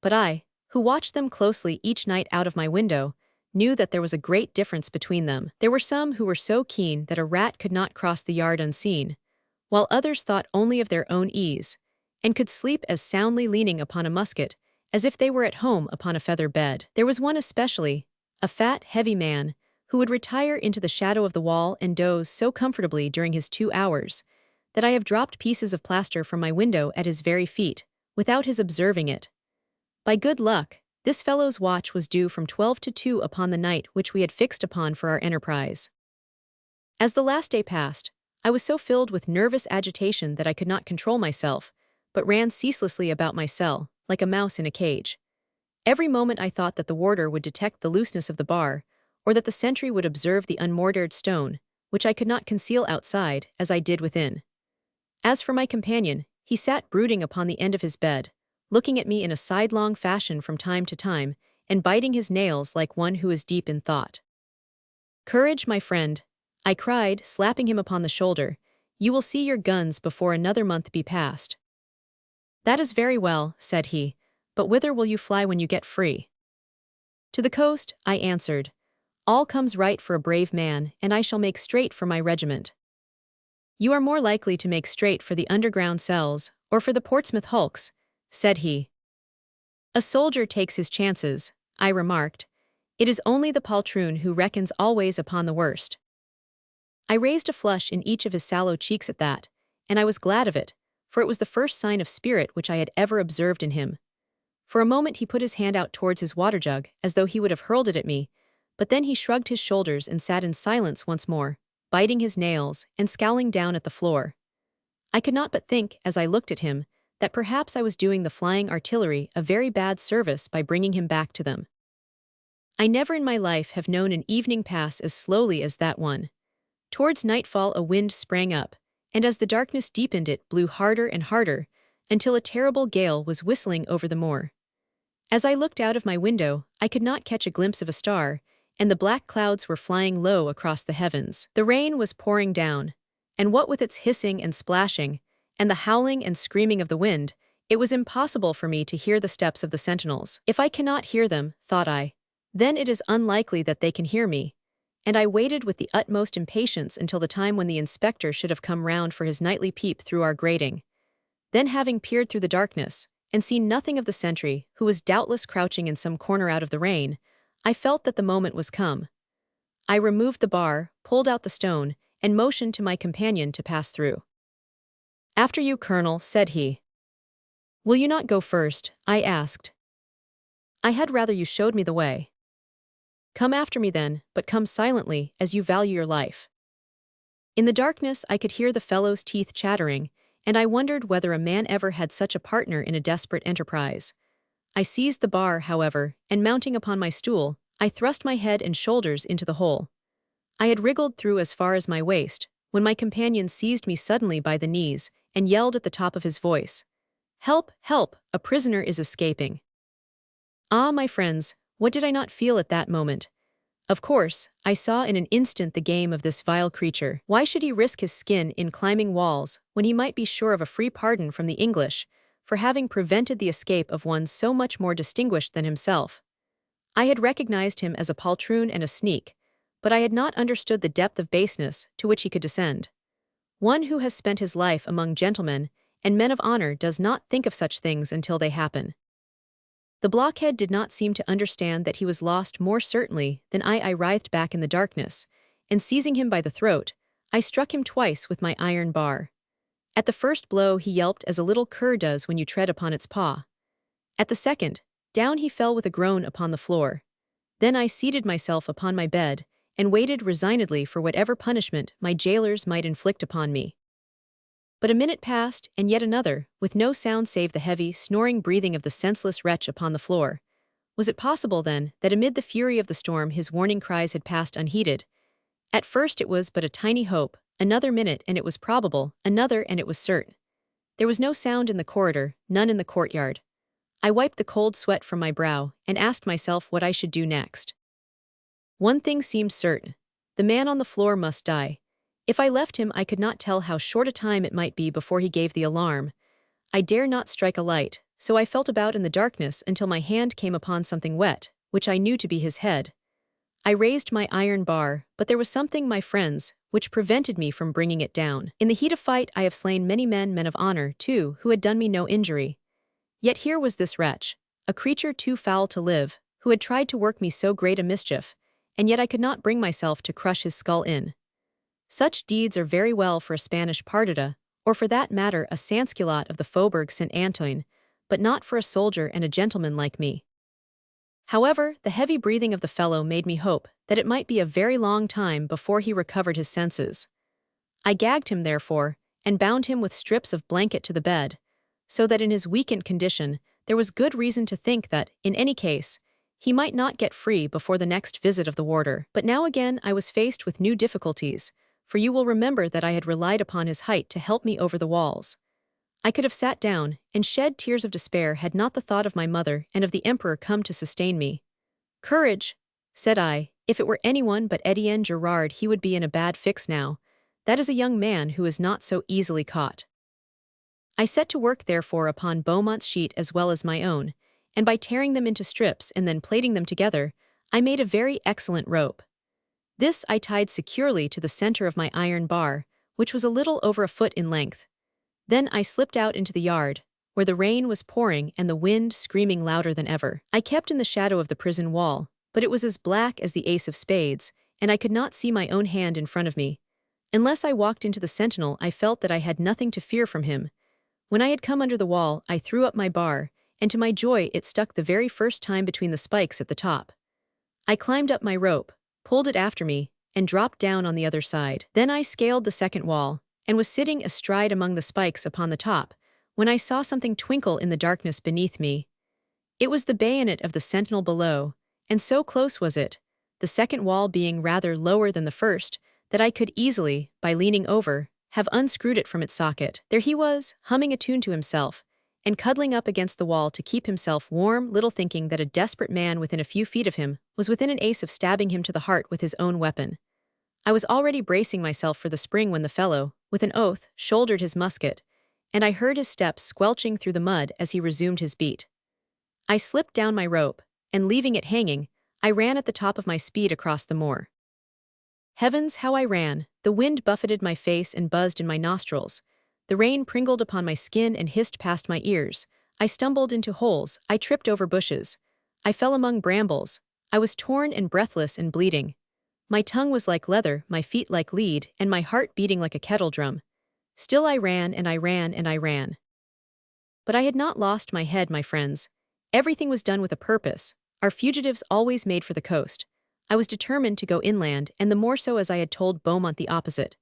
but I, who watched them closely each night out of my window, knew that there was a great difference between them. There were some who were so keen that a rat could not cross the yard unseen, while others thought only of their own ease, and could sleep as soundly leaning upon a musket as if they were at home upon a feather bed. There was one especially, a fat, heavy man, who would retire into the shadow of the wall and doze so comfortably during his 2 hours that I have dropped pieces of plaster from my window at his very feet, without his observing it. By good luck, this fellow's watch was due from 12 to 2 upon the night which we had fixed upon for our enterprise. As the last day passed, I was so filled with nervous agitation that I could not control myself, but ran ceaselessly about my cell, like a mouse in a cage. Every moment I thought that the warder would detect the looseness of the bar, or that the sentry would observe the unmortared stone, which I could not conceal outside, as I did within. As for my companion, he sat brooding upon the end of his bed, looking at me in a sidelong fashion from time to time, and biting his nails like one who is deep in thought. "Courage, my friend," I cried, slapping him upon the shoulder. "You will see your guns before another month be past." "That is very well," said he, "but whither will you fly when you get free?" "To the coast," I answered. "All comes right for a brave man, and I shall make straight for my regiment." "You are more likely to make straight for the underground cells, or for the Portsmouth hulks," said he. "A soldier takes his chances," I remarked. "It is only the poltroon who reckons always upon the worst." I raised a flush in each of his sallow cheeks at that, and I was glad of it, for it was the first sign of spirit which I had ever observed in him. For a moment he put his hand out towards his water jug, as though he would have hurled it at me, but then he shrugged his shoulders and sat in silence once more, biting his nails and scowling down at the floor. I could not but think, as I looked at him, that perhaps I was doing the flying artillery a very bad service by bringing him back to them. I never in my life have known an evening pass as slowly as that one. Towards nightfall a wind sprang up, and as the darkness deepened it blew harder and harder, until a terrible gale was whistling over the moor. As I looked out of my window, I could not catch a glimpse of a star, and the black clouds were flying low across the heavens. The rain was pouring down, and what with its hissing and splashing, and the howling and screaming of the wind, it was impossible for me to hear the steps of the sentinels. If I cannot hear them, thought I, then it is unlikely that they can hear me, and I waited with the utmost impatience until the time when the inspector should have come round for his nightly peep through our grating. Then, having peered through the darkness, and seen nothing of the sentry, who was doubtless crouching in some corner out of the rain, I felt that the moment was come. I removed the bar, pulled out the stone, and motioned to my companion to pass through. "After you, Colonel," said he. "Will you not go first?" I asked. "I had rather you showed me the way." "Come after me then, but come silently, as you value your life." In the darkness I could hear the fellow's teeth chattering, and I wondered whether a man ever had such a partner in a desperate enterprise. I seized the bar, however, and mounting upon my stool, I thrust my head and shoulders into the hole. I had wriggled through as far as my waist, when my companion seized me suddenly by the knees and yelled at the top of his voice, "Help, help, a prisoner is escaping." Ah, my friends, what did I not feel at that moment? Of course, I saw in an instant the game of this vile creature. Why should he risk his skin in climbing walls when he might be sure of a free pardon from the English for having prevented the escape of one so much more distinguished than himself? I had recognized him as a poltroon and a sneak, but I had not understood the depth of baseness to which he could descend. One who has spent his life among gentlemen and men of honor does not think of such things until they happen. The blockhead did not seem to understand that he was lost more certainly than I writhed back in the darkness, and seizing him by the throat, I struck him twice with my iron bar. At the first blow he yelped as a little cur does when you tread upon its paw. At the second, down he fell with a groan upon the floor. Then I seated myself upon my bed, and waited resignedly for whatever punishment my jailers might inflict upon me. But a minute passed, and yet another, with no sound save the heavy, snoring breathing of the senseless wretch upon the floor. Was it possible, then, that amid the fury of the storm his warning cries had passed unheeded? At first it was but a tiny hope, another minute and it was probable, another and it was certain. There was no sound in the corridor, none in the courtyard. I wiped the cold sweat from my brow, and asked myself what I should do next. One thing seemed certain. The man on the floor must die. If I left him I could not tell how short a time it might be before he gave the alarm. I dare not strike a light, so I felt about in the darkness until my hand came upon something wet, which I knew to be his head. I raised my iron bar, but there was something, my friends, which prevented me from bringing it down. In the heat of fight I have slain many men of honor, too, who had done me no injury. Yet here was this wretch, a creature too foul to live, who had tried to work me so great a mischief, and yet I could not bring myself to crush his skull in. Such deeds are very well for a Spanish pardita, or for that matter a sansculotte of the Faubourg Saint-Antoine, but not for a soldier and a gentleman like me. However, the heavy breathing of the fellow made me hope that it might be a very long time before he recovered his senses. I gagged him, therefore, and bound him with strips of blanket to the bed, so that in his weakened condition there was good reason to think that, in any case, he might not get free before the next visit of the warder. But now again I was faced with new difficulties, for you will remember that I had relied upon his height to help me over the walls. I could have sat down and shed tears of despair had not the thought of my mother and of the emperor come to sustain me. "Courage," said I, "if it were anyone but Etienne Gerard he would be in a bad fix now. That is a young man who is not so easily caught." I set to work therefore upon Beaumont's sheet as well as my own, and by tearing them into strips and then plaiting them together, I made a very excellent rope. This I tied securely to the center of my iron bar, which was a little over a foot in length. Then I slipped out into the yard, where the rain was pouring and the wind screaming louder than ever. I kept in the shadow of the prison wall, but it was as black as the ace of spades, and I could not see my own hand in front of me. Unless I walked into the sentinel, I felt that I had nothing to fear from him. When I had come under the wall, I threw up my bar, and to my joy it stuck the very first time between the spikes at the top. I climbed up my rope, pulled it after me, and dropped down on the other side. Then I scaled the second wall, and was sitting astride among the spikes upon the top, when I saw something twinkle in the darkness beneath me. It was the bayonet of the sentinel below, and so close was it, the second wall being rather lower than the first, that I could easily, by leaning over, have unscrewed it from its socket. There he was, humming a tune to himself, and cuddling up against the wall to keep himself warm, little thinking that a desperate man within a few feet of him was within an ace of stabbing him to the heart with his own weapon. I was already bracing myself for the spring when the fellow, with an oath, shouldered his musket, and I heard his steps squelching through the mud as he resumed his beat. I slipped down my rope, and leaving it hanging, I ran at the top of my speed across the moor. Heavens, how I ran! The wind buffeted my face and buzzed in my nostrils. The rain pringled upon my skin and hissed past my ears. I stumbled into holes, I tripped over bushes. I fell among brambles. I was torn and breathless and bleeding. My tongue was like leather, my feet like lead, and my heart beating like a kettle drum. Still I ran and I ran and I ran. But I had not lost my head, my friends. Everything was done with a purpose. Our fugitives always made for the coast. I was determined to go inland, and the more so as I had told Beaumont the opposite.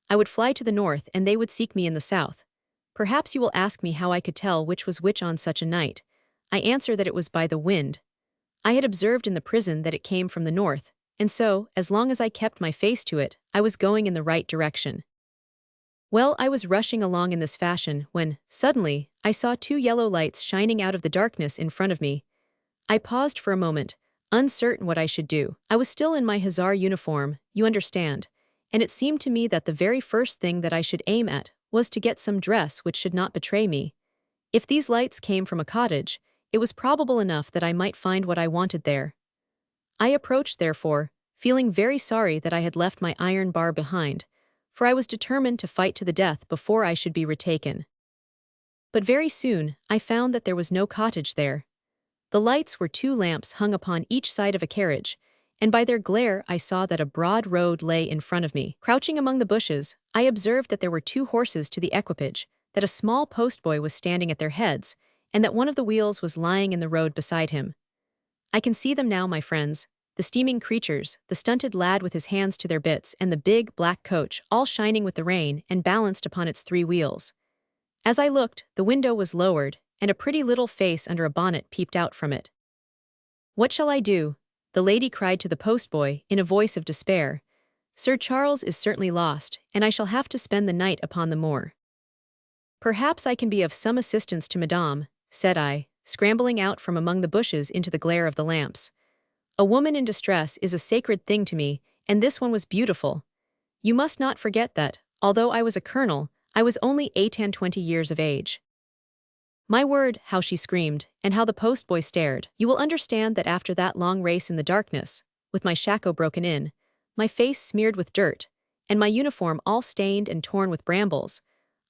I would fly to the north and they would seek me in the south. Perhaps you will ask me how I could tell which was which on such a night. I answer that it was by the wind. I had observed in the prison that it came from the north, and so, as long as I kept my face to it, I was going in the right direction. Well, I was rushing along in this fashion when, suddenly, I saw two yellow lights shining out of the darkness in front of me. I paused for a moment, uncertain what I should do. I was still in my hussar uniform, you understand, and it seemed to me that the very first thing that I should aim at was to get some dress which should not betray me. If these lights came from a cottage, it was probable enough that I might find what I wanted there. I approached, therefore, feeling very sorry that I had left my iron bar behind, for I was determined to fight to the death before I should be retaken. But very soon, I found that there was no cottage there. The lights were two lamps hung upon each side of a carriage, and by their glare I saw that a broad road lay in front of me. Crouching among the bushes, I observed that there were two horses to the equipage, that a small postboy was standing at their heads, and that one of the wheels was lying in the road beside him. I can see them now, my friends, the steaming creatures, the stunted lad with his hands to their bits, and the big, black coach, all shining with the rain and balanced upon its three wheels. As I looked, the window was lowered, and a pretty little face under a bonnet peeped out from it. "What shall I do?" the lady cried to the postboy, in a voice of despair. "Sir Charles is certainly lost, and I shall have to spend the night upon the moor." "Perhaps I can be of some assistance to Madame," said I, scrambling out from among the bushes into the glare of the lamps. "A woman in distress is a sacred thing to me, and this one was beautiful. You must not forget that, although I was a colonel, I was only 8 and 20 years of age." My word, how she screamed, and how the postboy stared. You will understand that after that long race in the darkness, with my shako broken in, my face smeared with dirt, and my uniform all stained and torn with brambles,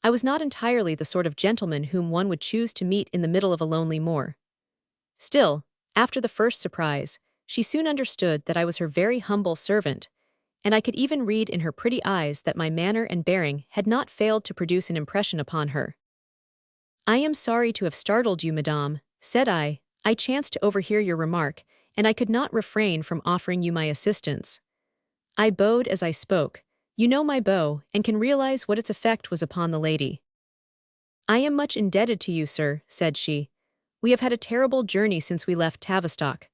I was not entirely the sort of gentleman whom one would choose to meet in the middle of a lonely moor. Still, after the first surprise, she soon understood that I was her very humble servant, and I could even read in her pretty eyes that my manner and bearing had not failed to produce an impression upon her. "I am sorry to have startled you, madame," said I. "I chanced to overhear your remark, and I could not refrain from offering you my assistance." I bowed as I spoke. You know my bow, and can realize what its effect was upon the lady. "I am much indebted to you, sir," said she. "We have had a terrible journey since we left Tavistock.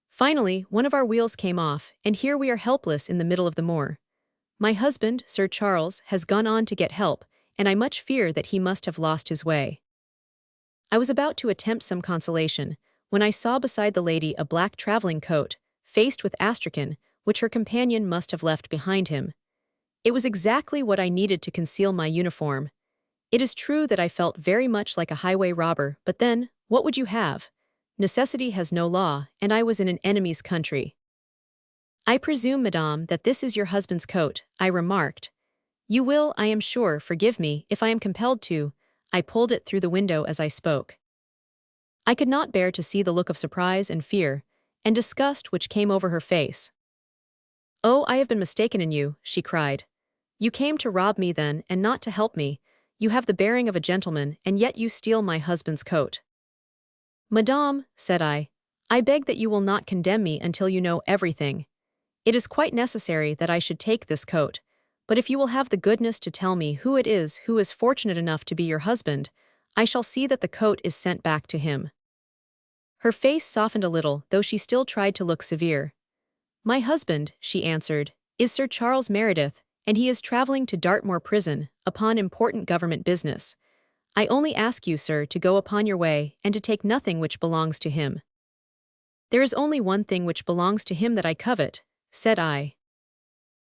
Finally, one of our wheels came off, and here we are helpless in the middle of the moor. My husband, Sir Charles, has gone on to get help, and I much fear that he must have lost his way." I was about to attempt some consolation, when I saw beside the lady a black traveling coat, faced with astrakhan, which her companion must have left behind him. It was exactly what I needed to conceal my uniform. It is true that I felt very much like a highway robber, but then, what would you have? Necessity has no law, and I was in an enemy's country. "I presume, madame, that this is your husband's coat," I remarked. "You will, I am sure, forgive me if I am compelled to." I pulled it through the window as I spoke. I could not bear to see the look of surprise and fear, and disgust which came over her face. "Oh, I have been mistaken in you," she cried. "You came to rob me then, and not to help me. You have the bearing of a gentleman, and yet you steal my husband's coat." "Madame," said I beg that you will not condemn me until you know everything. It is quite necessary that I should take this coat, but if you will have the goodness to tell me who it is who is fortunate enough to be your husband, I shall see that the coat is sent back to him." Her face softened a little, though she still tried to look severe. "My husband," she answered, "is Sir Charles Meredith, and he is traveling to Dartmoor prison, upon important government business. I only ask you, sir, to go upon your way, and to take nothing which belongs to him." "There is only one thing which belongs to him that I covet," said I.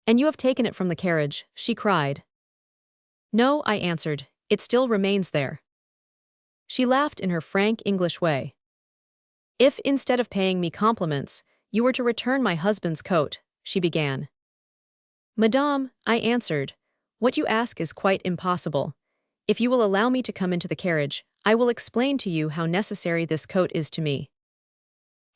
"And you have taken it from the carriage," she cried. "No," I answered, "it still remains there." She laughed in her frank English way. "If, instead of paying me compliments, you were to return my husband's coat," she began. "Madame," I answered, "what you ask is quite impossible. If you will allow me to come into the carriage, I will explain to you how necessary this coat is to me."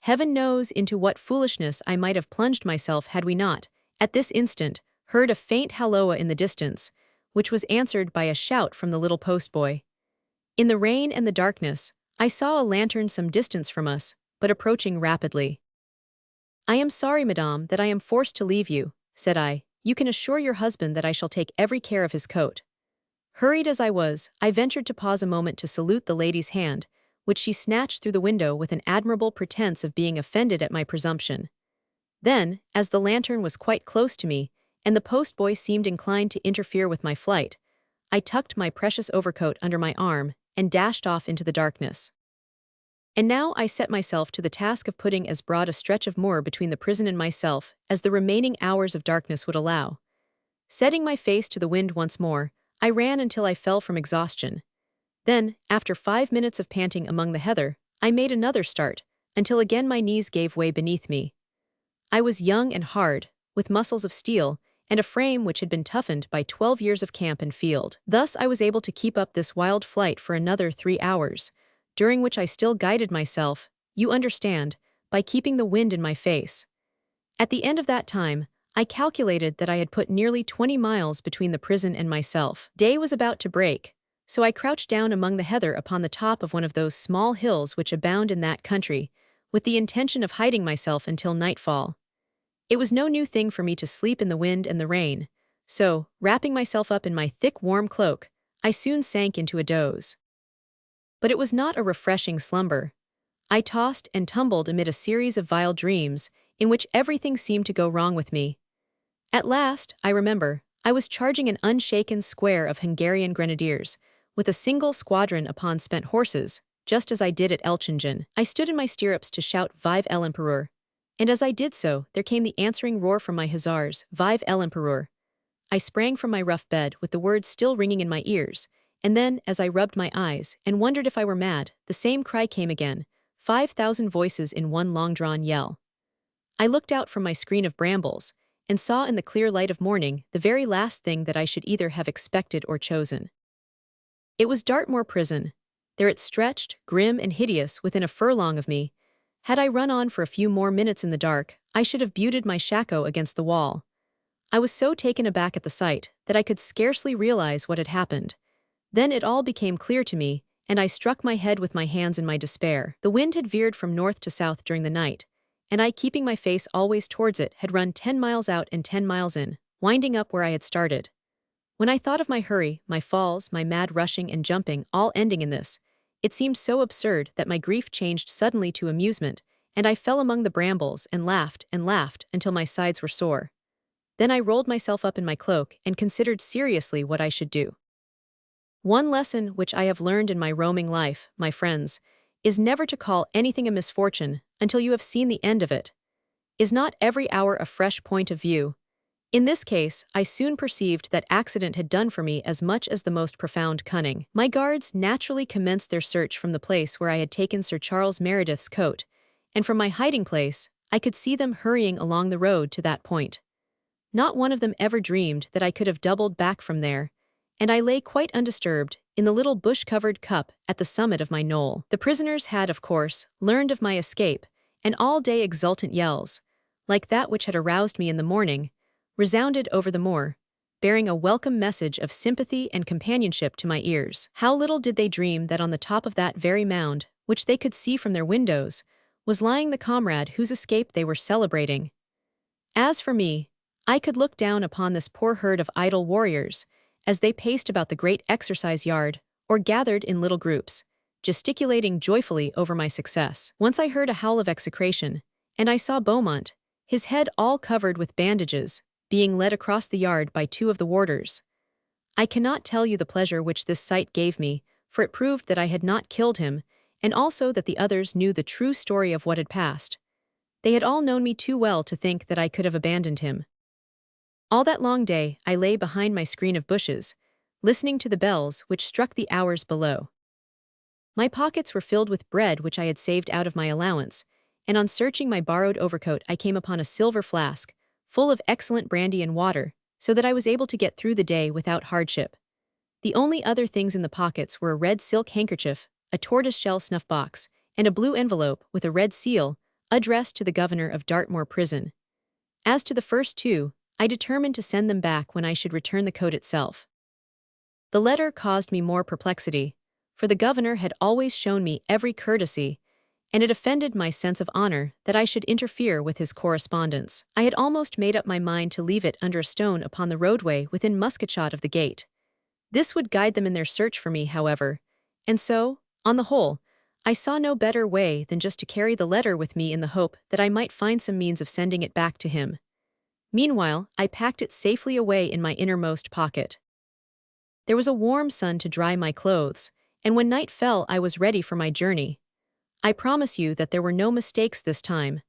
Heaven knows into what foolishness I might have plunged myself had we not, at this instant, heard a faint halloa in the distance, which was answered by a shout from the little postboy. In the rain and the darkness, I saw a lantern some distance from us, but approaching rapidly. "I am sorry, madame, that I am forced to leave you," said I. "You can assure your husband that I shall take every care of his coat." Hurried as I was, I ventured to pause a moment to salute the lady's hand, which she snatched through the window with an admirable pretense of being offended at my presumption. Then, as the lantern was quite close to me, and the postboy seemed inclined to interfere with my flight, I tucked my precious overcoat under my arm and dashed off into the darkness. And now I set myself to the task of putting as broad a stretch of moor between the prison and myself as the remaining hours of darkness would allow. Setting my face to the wind once more, I ran until I fell from exhaustion. Then, after 5 minutes of panting among the heather, I made another start, until again my knees gave way beneath me. I was young and hard, with muscles of steel, and a frame which had been toughened by 12 years of camp and field. Thus I was able to keep up this wild flight for another 3 hours, during which I still guided myself, you understand, by keeping the wind in my face. At the end of that time, I calculated that I had put nearly 20 miles between the prison and myself. Day was about to break, so I crouched down among the heather upon the top of one of those small hills which abound in that country, with the intention of hiding myself until nightfall. It was no new thing for me to sleep in the wind and the rain, so, wrapping myself up in my thick warm cloak, I soon sank into a doze. But it was not a refreshing slumber. I tossed and tumbled amid a series of vile dreams, in which everything seemed to go wrong with me. At last, I remember, I was charging an unshaken square of Hungarian grenadiers, with a single squadron upon spent horses, just as I did at Elchingen. I stood in my stirrups to shout "Vive l'Empereur," and as I did so, there came the answering roar from my hussars, "Vive l'Empereur." I sprang from my rough bed with the words still ringing in my ears, and then, as I rubbed my eyes and wondered if I were mad, the same cry came again, 5,000 voices in one long-drawn yell. I looked out from my screen of brambles, and saw in the clear light of morning the very last thing that I should either have expected or chosen. It was Dartmoor prison. There it stretched, grim and hideous, within a furlong of me. Had I run on for a few more minutes in the dark, I should have butted my shako against the wall. I was so taken aback at the sight that I could scarcely realize what had happened. Then it all became clear to me, and I struck my head with my hands in my despair. The wind had veered from north to south during the night, and I, keeping my face always towards it, had run 10 miles out and 10 miles in, winding up where I had started. When I thought of my hurry, my falls, my mad rushing and jumping, all ending in this, it seemed so absurd that my grief changed suddenly to amusement, and I fell among the brambles and laughed until my sides were sore. Then I rolled myself up in my cloak and considered seriously what I should do. One lesson which I have learned in my roaming life, my friends, is never to call anything a misfortune until you have seen the end of it. Is not every hour a fresh point of view? In this case, I soon perceived that accident had done for me as much as the most profound cunning. My guards naturally commenced their search from the place where I had taken Sir Charles Meredith's coat, and from my hiding place, I could see them hurrying along the road to that point. Not one of them ever dreamed that I could have doubled back from there, and I lay quite undisturbed in the little bush-covered cup at the summit of my knoll. The prisoners had, of course, learned of my escape, and all-day exultant yells, like that which had aroused me in the morning, resounded over the moor, bearing a welcome message of sympathy and companionship to my ears. How little did they dream that on the top of that very mound, which they could see from their windows, was lying the comrade whose escape they were celebrating. As for me, I could look down upon this poor herd of idle warriors, as they paced about the great exercise yard, or gathered in little groups, gesticulating joyfully over my success. Once I heard a howl of execration, and I saw Beaumont, his head all covered with bandages, being led across the yard by two of the warders. I cannot tell you the pleasure which this sight gave me, for it proved that I had not killed him, and also that the others knew the true story of what had passed. They had all known me too well to think that I could have abandoned him. All that long day I lay behind my screen of bushes, listening to the bells which struck the hours below. My pockets were filled with bread which I had saved out of my allowance, and on searching my borrowed overcoat I came upon a silver flask, full of excellent brandy and water, so that I was able to get through the day without hardship. The only other things in the pockets were a red silk handkerchief, a tortoise-shell snuff-box, and a blue envelope with a red seal, addressed to the governor of Dartmoor prison. As to the first two, I determined to send them back when I should return the coat itself. The letter caused me more perplexity, for the governor had always shown me every courtesy, and it offended my sense of honor that I should interfere with his correspondence. I had almost made up my mind to leave it under a stone upon the roadway within musket-shot of the gate. This would guide them in their search for me, however, and so, on the whole, I saw no better way than just to carry the letter with me in the hope that I might find some means of sending it back to him. Meanwhile, I packed it safely away in my innermost pocket. There was a warm sun to dry my clothes, and when night fell I was ready for my journey. I promise you that there were no mistakes this time.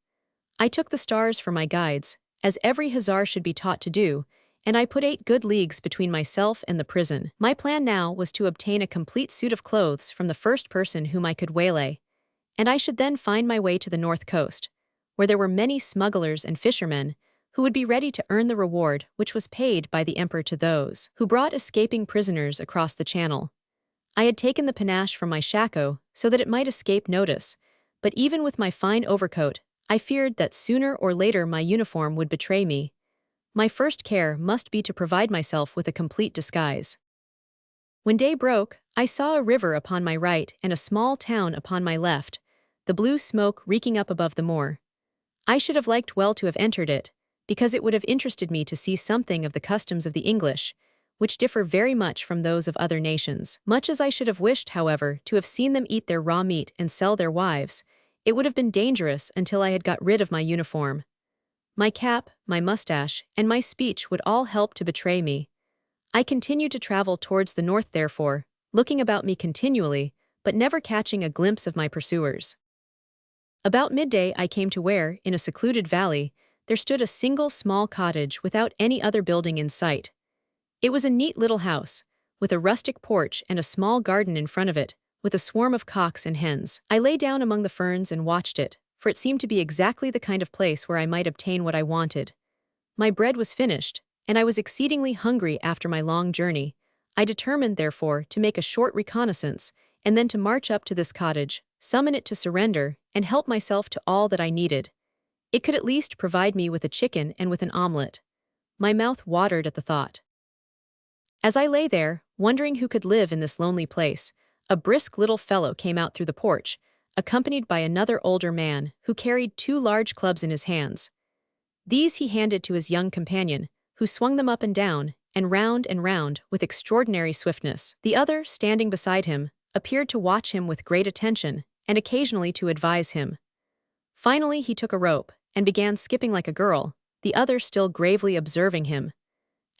I took the stars for my guides, as every hussar should be taught to do, and I put 8 good leagues between myself and the prison. My plan now was to obtain a complete suit of clothes from the first person whom I could waylay, and I should then find my way to the north coast, where there were many smugglers and fishermen, who would be ready to earn the reward which was paid by the emperor to those who brought escaping prisoners across the channel. I had taken the panache from my shako so that it might escape notice, but even with my fine overcoat, I feared that sooner or later my uniform would betray me. My first care must be to provide myself with a complete disguise. When day broke, I saw a river upon my right and a small town upon my left, the blue smoke reeking up above the moor. I should have liked well to have entered it, because it would have interested me to see something of the customs of the English, which differ very much from those of other nations. Much as I should have wished, however, to have seen them eat their raw meat and sell their wives, it would have been dangerous until I had got rid of my uniform. My cap, my mustache, and my speech would all help to betray me. I continued to travel towards the north therefore, looking about me continually, but never catching a glimpse of my pursuers. About midday I came to where, in a secluded valley, there stood a single small cottage without any other building in sight. It was a neat little house, with a rustic porch and a small garden in front of it, with a swarm of cocks and hens. I lay down among the ferns and watched it, for it seemed to be exactly the kind of place where I might obtain what I wanted. My bread was finished, and I was exceedingly hungry after my long journey. I determined, therefore, to make a short reconnaissance, and then to march up to this cottage, summon it to surrender, and help myself to all that I needed. It could at least provide me with a chicken and with an omelet. My mouth watered at the thought. As I lay there, wondering who could live in this lonely place, a brisk little fellow came out through the porch, accompanied by another older man who carried 2 large clubs in his hands. These he handed to his young companion, who swung them up and down, and round, with extraordinary swiftness. The other, standing beside him, appeared to watch him with great attention, and occasionally to advise him. Finally he took a rope, and began skipping like a girl, the other still gravely observing him.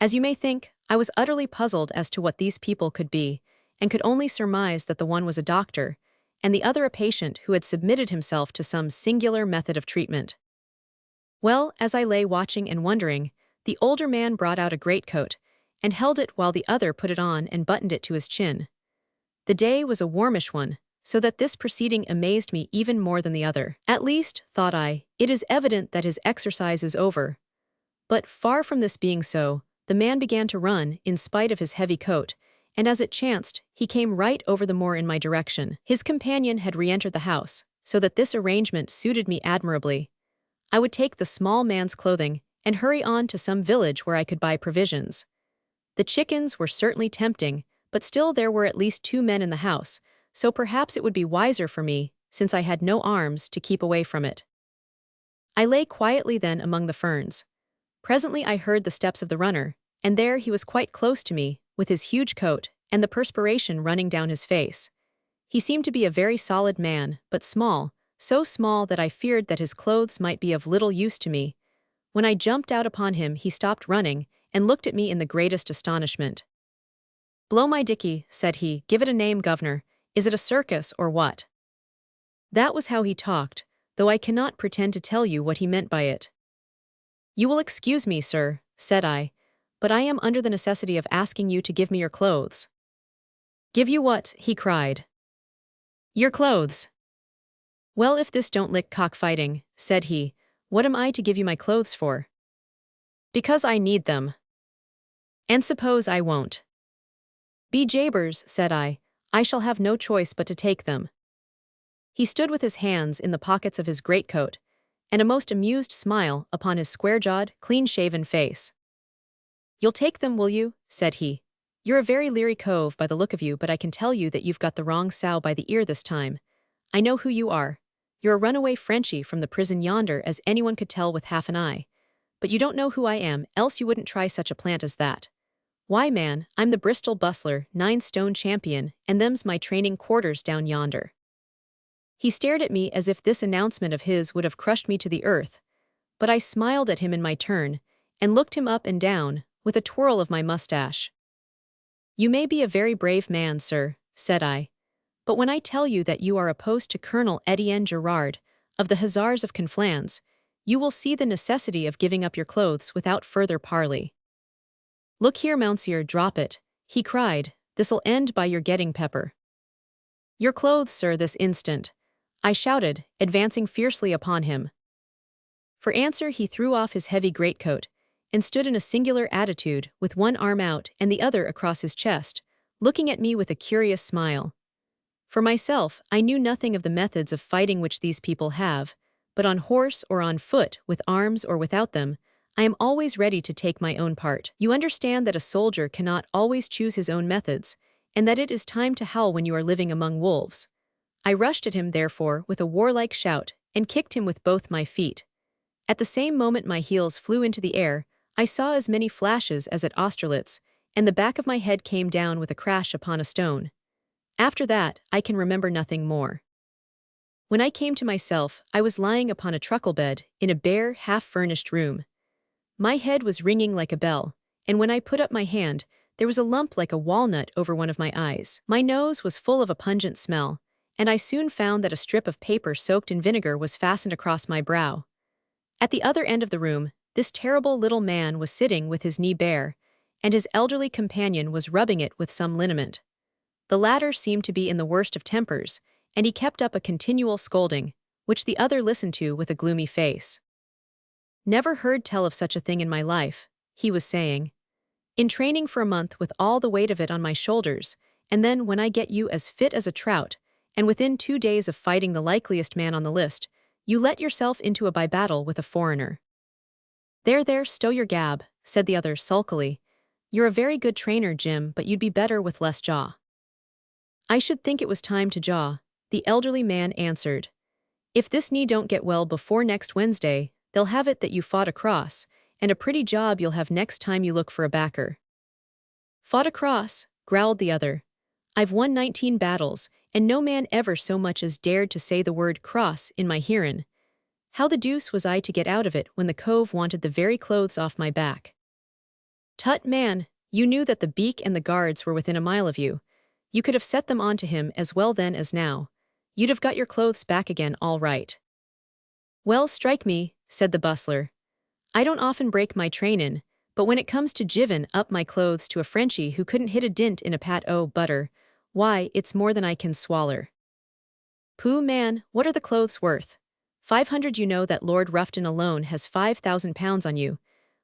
As you may think, I was utterly puzzled as to what these people could be, and could only surmise that the one was a doctor, and the other a patient who had submitted himself to some singular method of treatment. Well, as I lay watching and wondering, the older man brought out a greatcoat, and held it while the other put it on and buttoned it to his chin. The day was a warmish one, so that this proceeding amazed me even more than the other. At least, thought I, it is evident that his exercise is over. But far from this being so, the man began to run, in spite of his heavy coat, and as it chanced, he came right over the moor in my direction. His companion had re-entered the house, so that this arrangement suited me admirably. I would take the small man's clothing, and hurry on to some village where I could buy provisions. The chickens were certainly tempting, but still there were at least 2 men in the house, so perhaps it would be wiser for me, since I had no arms, to keep away from it. I lay quietly then among the ferns. Presently I heard the steps of the runner, and there he was quite close to me, with his huge coat, and the perspiration running down his face. He seemed to be a very solid man, but small, so small that I feared that his clothes might be of little use to me. When I jumped out upon him he stopped running, and looked at me in the greatest astonishment. "Blow my dicky," said he, "give it a name, governor. Is it a circus, or what?" That was how he talked, though I cannot pretend to tell you what he meant by it. "You will excuse me, sir," said I, "but I am under the necessity of asking you to give me your clothes." "Give you what?" he cried. "Your clothes." "Well, if this don't lick cockfighting," said he, "what am I to give you my clothes for?" "Because I need them." "And suppose I won't?" "Be jabers," said I shall have no choice but to take them." He stood with his hands in the pockets of his greatcoat, and a most amused smile upon his square-jawed, clean-shaven face. "You'll take them, will you?" said he. "You're a very leery cove by the look of you, but I can tell you that you've got the wrong sow by the ear this time. I know who you are. You're a runaway Frenchie from the prison yonder, as anyone could tell with half an eye. But you don't know who I am, else you wouldn't try such a plant as that. Why, man, I'm the Bristol bustler, 9-stone champion, and them's my training quarters down yonder." He stared at me as if this announcement of his would have crushed me to the earth, but I smiled at him in my turn, and looked him up and down, with a twirl of my mustache. "You may be a very brave man, sir," said I, "but when I tell you that you are opposed to Colonel Etienne Gerard, of the Hussars of Conflans, you will see the necessity of giving up your clothes without further parley." "Look here, Mounseer, drop it," he cried, "this'll end by your getting pepper." "Your clothes, sir, this instant," I shouted, advancing fiercely upon him. For answer he threw off his heavy greatcoat, and stood in a singular attitude, with one arm out and the other across his chest, looking at me with a curious smile. For myself, I knew nothing of the methods of fighting which these people have, but on horse or on foot, with arms or without them, I am always ready to take my own part. You understand that a soldier cannot always choose his own methods, and that it is time to howl when you are living among wolves. I rushed at him, therefore, with a warlike shout, and kicked him with both my feet. At the same moment my heels flew into the air, I saw as many flashes as at Austerlitz, and the back of my head came down with a crash upon a stone. After that, I can remember nothing more. When I came to myself, I was lying upon a truckle bed, in a bare, half-furnished room. My head was ringing like a bell, and when I put up my hand, there was a lump like a walnut over one of my eyes. My nose was full of a pungent smell, and I soon found that a strip of paper soaked in vinegar was fastened across my brow. At the other end of the room, this terrible little man was sitting with his knee bare, and his elderly companion was rubbing it with some liniment. The latter seemed to be in the worst of tempers, and he kept up a continual scolding, which the other listened to with a gloomy face. Never heard tell of such a thing in my life, he was saying. In training for a month with all the weight of it on my shoulders, and then when I get you as fit as a trout, and within 2 days of fighting the likeliest man on the list, you let yourself into a by-battle with a foreigner. There, stow your gab, said the other sulkily. You're a very good trainer, Jim, but you'd be better with less jaw. I should think it was time to jaw, the elderly man answered. If this knee don't get well before next Wednesday, they'll have it that you fought a cross, and a pretty job you'll have next time you look for a backer. Fought a cross, growled the other. I've won 19 battles, and no man ever so much as dared to say the word cross in my hearin'. How the deuce was I to get out of it when the cove wanted the very clothes off my back? Tut, man, you knew that the beak and the guards were within a mile of you. You could have set them on to him as well then as now. You'd have got your clothes back again all right. Well, strike me, said the bustler. I don't often break my trainin', but when it comes to givin' up my clothes to a Frenchie who couldn't hit a dint in a pat o' butter, why, it's more than I can swaller. Pooh, man, what are the clothes worth? 500. You know that Lord Ruffton alone has 5,000 pounds on you.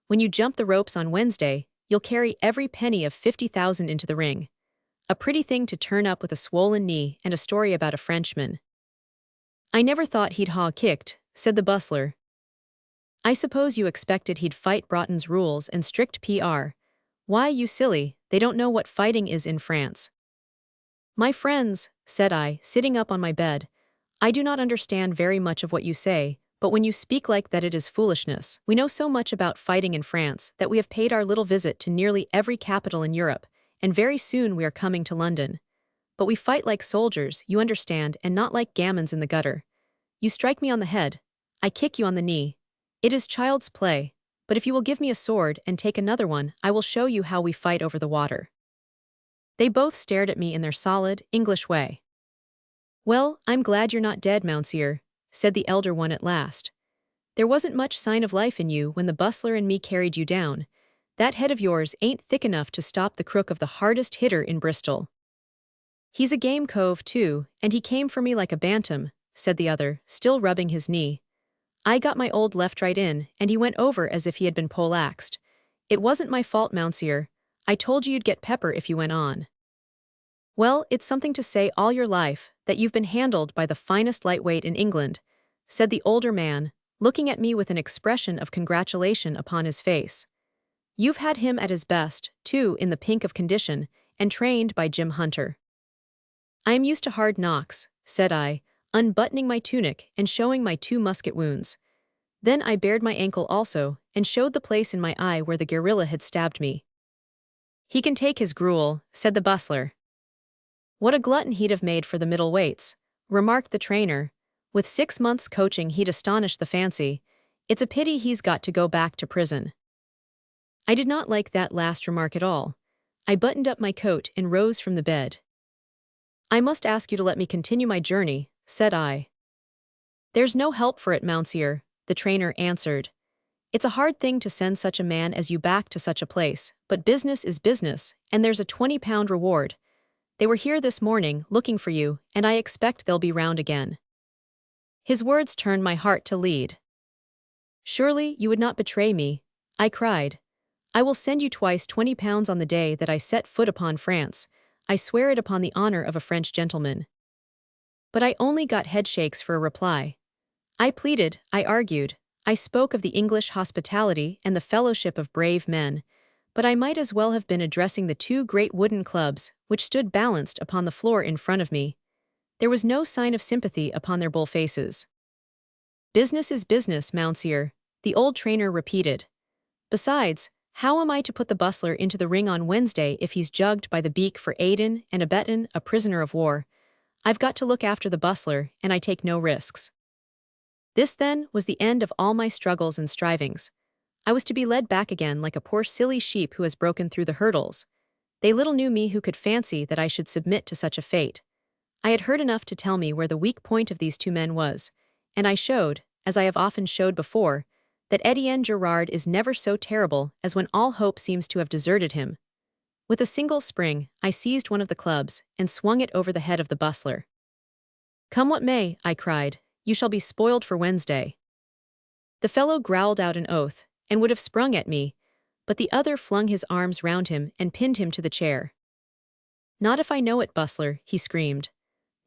When you jump the ropes on Wednesday, you'll carry every penny of 50,000 into the ring. A pretty thing to turn up with a swollen knee and a story about a Frenchman. I never thought he'd kicked, said the bustler. I suppose you expected he'd fight Broughton's rules and strict PR. Why, you silly, they don't know what fighting is in France. My friends, said I, sitting up on my bed, I do not understand very much of what you say, but when you speak like that it is foolishness. We know so much about fighting in France that we have paid our little visit to nearly every capital in Europe, and very soon we are coming to London. But we fight like soldiers, you understand, and not like gammons in the gutter. You strike me on the head, I kick you on the knee. It is child's play, but if you will give me a sword and take another one, I will show you how we fight over the water. They both stared at me in their solid, English way. Well, I'm glad you're not dead, Mounseer, said the elder one at last. There wasn't much sign of life in you when the bustler and me carried you down. That head of yours ain't thick enough to stop the crook of the hardest hitter in Bristol. He's a game cove, too, and he came for me like a bantam, said the other, still rubbing his knee. I got my old left right in, and he went over as if he had been poleaxed. It wasn't my fault, Mounseer. I told you you'd get pepper if you went on. Well, it's something to say all your life that you've been handled by the finest lightweight in England, said the older man, looking at me with an expression of congratulation upon his face. You've had him at his best, too, in the pink of condition, and trained by Jim Hunter. I am used to hard knocks, said I, unbuttoning my tunic and showing my 2 musket wounds. Then I bared my ankle also, and showed the place in my eye where the guerrilla had stabbed me. He can take his gruel, said the bustler. What a glutton he'd have made for the middle-weights, remarked the trainer. With 6 months' coaching he'd astonish the fancy. It's a pity he's got to go back to prison. I did not like that last remark at all. I buttoned up my coat and rose from the bed. I must ask you to let me continue my journey, said I. There's no help for it, Mounseer, the trainer answered. It's a hard thing to send such a man as you back to such a place, but business is business, and there's a 20-pound reward. They were here this morning, looking for you, and I expect they'll be round again. His words turned my heart to lead. Surely you would not betray me, I cried. I will send you twice 20 pounds on the day that I set foot upon France. I swear it upon the honor of a French gentleman. But I only got headshakes for a reply. I pleaded, I argued, I spoke of the English hospitality and the fellowship of brave men, but I might as well have been addressing the 2 great wooden clubs which stood balanced upon the floor in front of me. There was no sign of sympathy upon their bull faces. Business is business, Mounseer, the old trainer repeated. Besides, how am I to put the bustler into the ring on Wednesday if he's jugged by the beak for aidin' and abettin' a prisoner of war? I've got to look after the bustler, and I take no risks. This, then, was the end of all my struggles and strivings. I was to be led back again like a poor silly sheep who has broken through the hurdles. They little knew me who could fancy that I should submit to such a fate. I had heard enough to tell me where the weak point of these 2 men was, and I showed, as I have often showed before, that Brigadier Gerard is never so terrible as when all hope seems to have deserted him. With a single spring, I seized one of the clubs and swung it over the head of the bustler. Come what may, I cried, You shall be spoiled for Wednesday." The fellow growled out an oath, and would have sprung at me, but the other flung his arms round him and pinned him to the chair. "Not if I know it, Bustler," he screamed.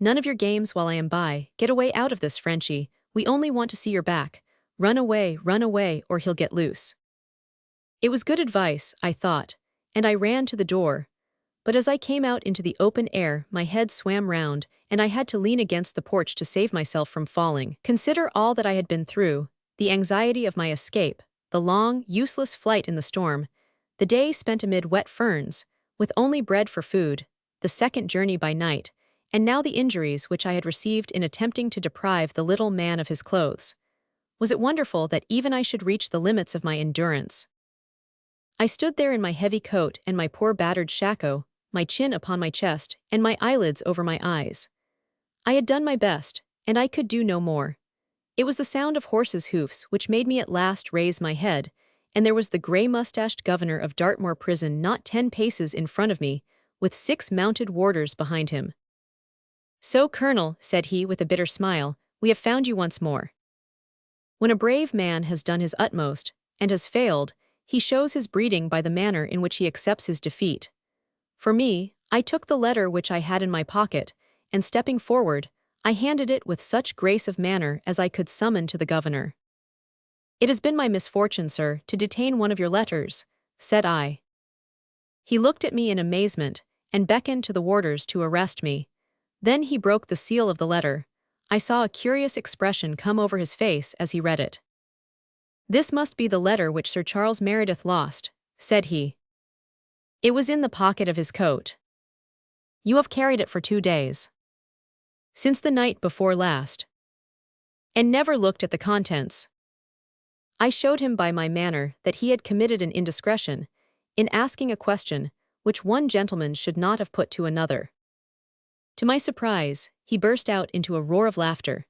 "None of your games while I am by. Get away out of this, Frenchie. We only want to see your back. Run away, or he'll get loose." It was good advice, I thought, and I ran to the door. But as I came out into the open air, my head swam round, and I had to lean against the porch to save myself from falling. Consider all that I had been through, the anxiety of my escape, the long, useless flight in the storm, the day spent amid wet ferns, with only bread for food, the second journey by night, and now the injuries which I had received in attempting to deprive the little man of his clothes. Was it wonderful that even I should reach the limits of my endurance? I stood there in my heavy coat and my poor battered shako, my chin upon my chest and my eyelids over my eyes. I had done my best, and I could do no more. It was the sound of horses' hoofs which made me at last raise my head, and there was the grey-mustached governor of Dartmoor prison not 10 paces in front of me, with 6 mounted warders behind him. "So, Colonel," said he with a bitter smile, "we have found you once more." When a brave man has done his utmost, and has failed, he shows his breeding by the manner in which he accepts his defeat. For me, I took the letter which I had in my pocket, and stepping forward, I handed it with such grace of manner as I could summon to the governor. "It has been my misfortune, sir, to detain one of your letters," said I. He looked at me in amazement, and beckoned to the warders to arrest me. Then he broke the seal of the letter. I saw a curious expression come over his face as he read it. "This must be the letter which Sir Charles Meredith lost," said he. "It was in the pocket of his coat. You have carried it for 2 days. Since the night before last. And never looked at the contents." I showed him by my manner that he had committed an indiscretion in asking a question which one gentleman should not have put to another. To my surprise, he burst out into a roar of laughter.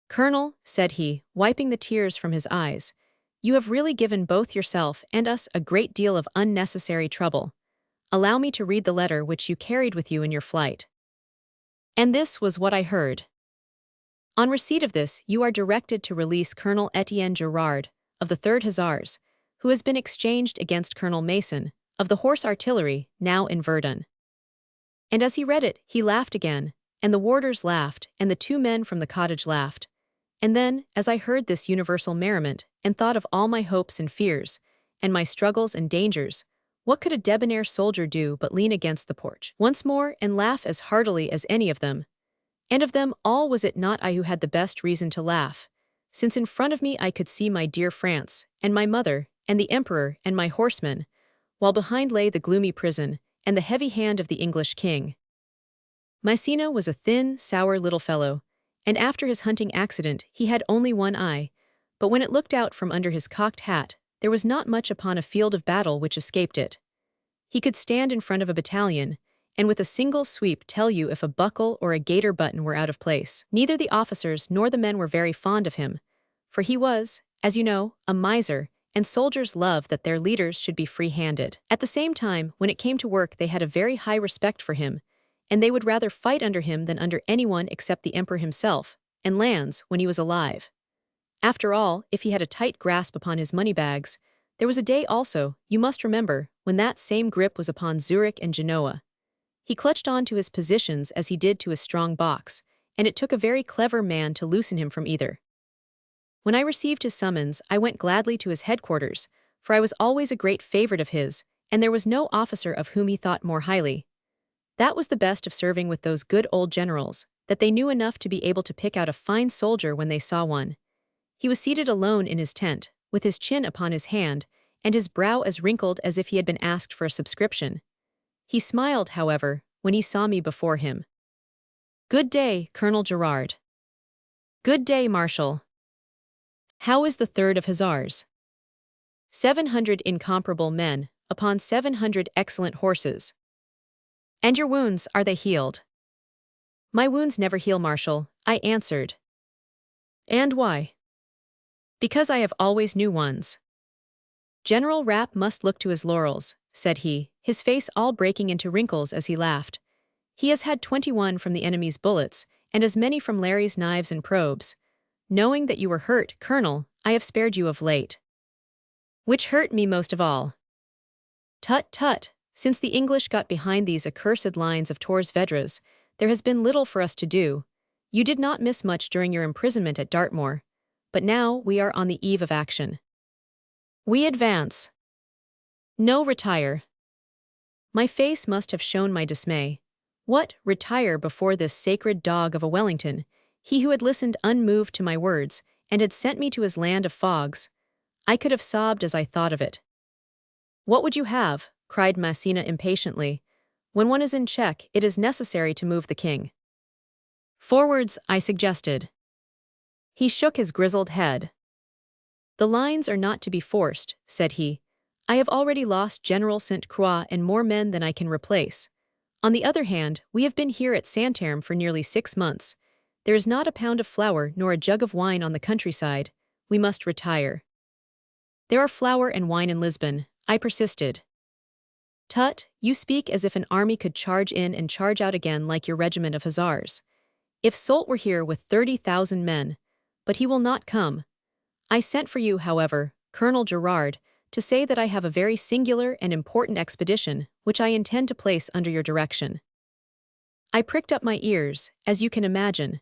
"Colonel," said he, wiping the tears from his eyes, "you have really given both yourself and us a great deal of unnecessary trouble. Allow me to read the letter which you carried with you in your flight." And this was what I heard. "On receipt of this, you are directed to release Colonel Etienne Gerard, of the 3rd Hussars, who has been exchanged against Colonel Mason, of the Horse Artillery, now in Verdun." And as he read it, he laughed again, and the warders laughed, and the 2 men from the cottage laughed. And then, as I heard this universal merriment, and thought of all my hopes and fears, and my struggles and dangers, what could a debonair soldier do but lean against the porch once more and laugh as heartily as any of them? And of them all was it not I who had the best reason to laugh, since in front of me I could see my dear France, and my mother, and the Emperor, and my horsemen, while behind lay the gloomy prison, and the heavy hand of the English king. Massena was a thin, sour little fellow, and after his hunting accident he had only one eye, but when it looked out from under his cocked hat, there was not much upon a field of battle which escaped it. He could stand in front of a battalion, and with a single sweep tell you if a buckle or a gaiter button were out of place. Neither the officers nor the men were very fond of him, for he was, as you know, a miser, and soldiers love that their leaders should be free-handed. At the same time, when it came to work they had a very high respect for him, and they would rather fight under him than under anyone except the emperor himself, and Lannes when he was alive. After all, if he had a tight grasp upon his money-bags, there was a day also, you must remember, when that same grip was upon Zurich and Genoa. He clutched on to his positions as he did to his strong box, and it took a very clever man to loosen him from either. When I received his summons, I went gladly to his headquarters, for I was always a great favorite of his, and there was no officer of whom he thought more highly. That was the best of serving with those good old generals, that they knew enough to be able to pick out a fine soldier when they saw one. He was seated alone in his tent, with his chin upon his hand, and his brow as wrinkled as if he had been asked for a subscription. He smiled, however, when he saw me before him. "Good day, Colonel Gerard." "Good day, Marshal." "How is the 3rd of Hussars?" 700 incomparable men, upon 700 excellent horses." "And your wounds, are they healed?" "My wounds never heal, Marshal," I answered. "And why?" "Because I have always new ones." "General Rapp must look to his laurels," said he, his face all breaking into wrinkles as he laughed. "He has had 21 from the enemy's bullets, and as many from Larry's knives and probes. Knowing that you were hurt, Colonel, I have spared you of late. Which hurt me most of all. Tut tut, since the English got behind these accursed lines of Torres Vedras, there has been little for us to do. You did not miss much during your imprisonment at Dartmoor, but now we are on the eve of action. We advance. No, retire. My face must have shown my dismay. What, retire before this sacred dog of a Wellington, he who had listened unmoved to my words, and had sent me to his land of fogs? I could have sobbed as I thought of it. What would you have? Cried Massena impatiently. When one is in check, it is necessary to move the king. Forwards, I suggested. He shook his grizzled head. The lines are not to be forced, said he. I have already lost General St. Croix and more men than I can replace. On the other hand, we have been here at Santarem for nearly 6 months. There is not a pound of flour nor a jug of wine on the countryside. We must retire. There are flour and wine in Lisbon, I persisted. Tut, you speak as if an army could charge in and charge out again like your regiment of hussars. If Soult were here with 30,000 men, but he will not come. I sent for you, however, Colonel Gerard, to say that I have a very singular and important expedition, which I intend to place under your direction. I pricked up my ears, as you can imagine.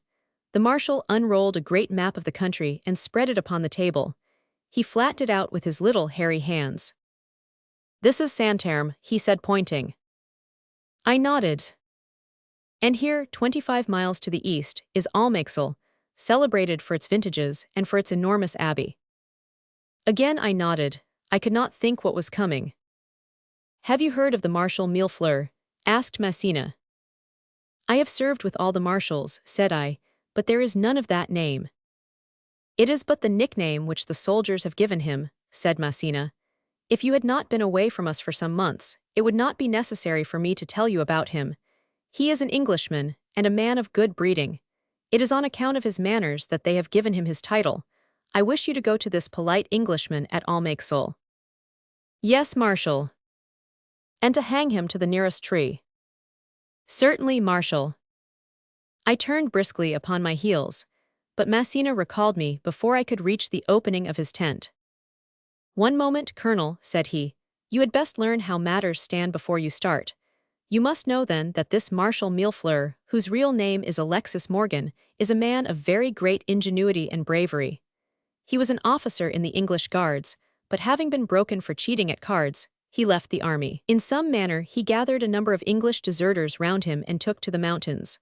The Marshal unrolled a great map of the country and spread it upon the table. He flattened it out with his little hairy hands. This is Santarem, he said, pointing. I nodded. And here, 25 miles to the east, is Almeixal, celebrated for its vintages and for its enormous abbey. Again I nodded. I could not think what was coming. Have you heard of the Marshal Millefleur? Asked Massena. I have served with all the marshals, said I, but there is none of that name. It is but the nickname which the soldiers have given him, said Massena. If you had not been away from us for some months, it would not be necessary for me to tell you about him. He is an Englishman, and a man of good breeding. It is on account of his manners that they have given him his title. I wish you to go to this polite Englishman at Almeixal. Yes, Marshal. And to hang him to the nearest tree. Certainly, Marshal. I turned briskly upon my heels, but Massena recalled me before I could reach the opening of his tent. One moment, Colonel, said he. You had best learn how matters stand before you start. You must know then that this Marshal Millefleur, whose real name is Alexis Morgan, is a man of very great ingenuity and bravery. He was an officer in the English Guards, but having been broken for cheating at cards, he left the army. In some manner he gathered a number of English deserters round him and took to the mountains.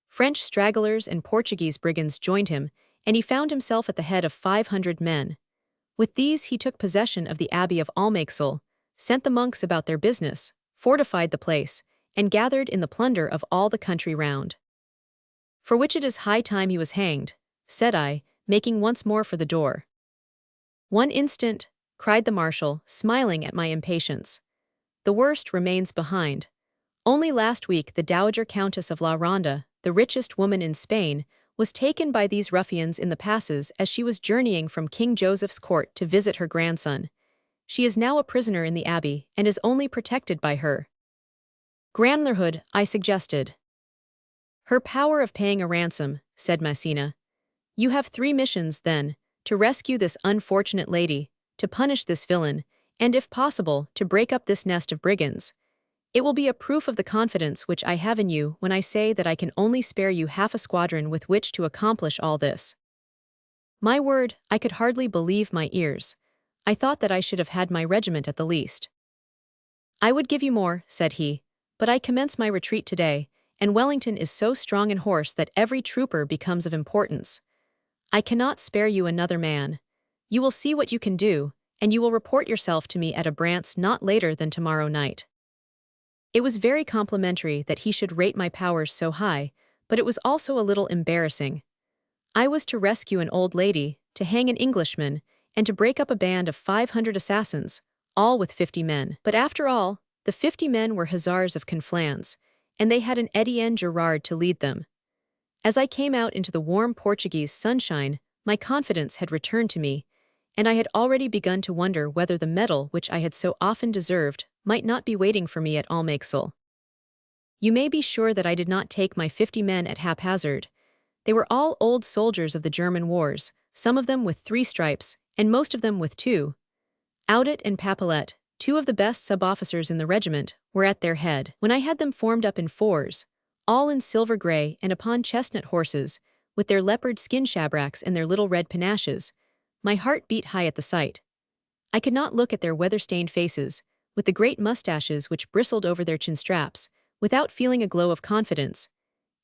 French stragglers and Portuguese brigands joined him, and he found himself at the head of 500 men. With these he took possession of the abbey of Almeixal, sent the monks about their business, fortified the place, and gathered in the plunder of all the country round. For which it is high time he was hanged, said I, making once more for the door. One instant, cried the Marshal, smiling at my impatience. The worst remains behind. Only last week the Dowager Countess of La Ronda, the richest woman in Spain, was taken by these ruffians in the passes as she was journeying from King Joseph's court to visit her grandson. She is now a prisoner in the abbey and is only protected by her grandmotherhood, I suggested. Her power of paying a ransom, said Massena. You have 3 missions, then, to rescue this unfortunate lady, to punish this villain, and if possible, to break up this nest of brigands. It will be a proof of the confidence which I have in you when I say that I can only spare you half a squadron with which to accomplish all this. My word, I could hardly believe my ears. I thought that I should have had my regiment at the least. I would give you more, said he, but I commence my retreat today, and Wellington is so strong in horse that every trooper becomes of importance. I cannot spare you another man. You will see what you can do, and you will report yourself to me at Abrantz not later than tomorrow night. It was very complimentary that he should rate my powers so high, but it was also a little embarrassing. I was to rescue an old lady, to hang an Englishman, and to break up a band of 500 assassins, all with 50 men. But after all, the 50 men were hussars of Conflans, and they had an Brigadier Gerard to lead them. As I came out into the warm Portuguese sunshine, my confidence had returned to me, and I had already begun to wonder whether the medal which I had so often deserved might not be waiting for me at Almeixal. You may be sure that I did not take my 50 men at haphazard. They were all old soldiers of the German wars, some of them with 3 stripes, and most of them with 2. Audet and Papilette, 2 of the best sub-officers in the regiment, were at their head. When I had them formed up in 4s, all in silver gray and upon chestnut horses, with their leopard skin shabracks and their little red panaches, my heart beat high at the sight. I could not look at their weather-stained faces, with the great mustaches which bristled over their chin straps, without feeling a glow of confidence.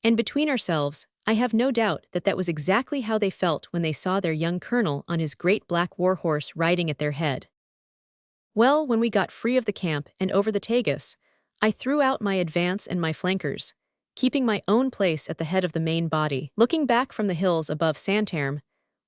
And between ourselves, I have no doubt that that was exactly how they felt when they saw their young colonel on his great black war horse riding at their head. Well, when we got free of the camp and over the Tagus, I threw out my advance and my flankers, keeping my own place at the head of the main body. Looking back from the hills above Santerme,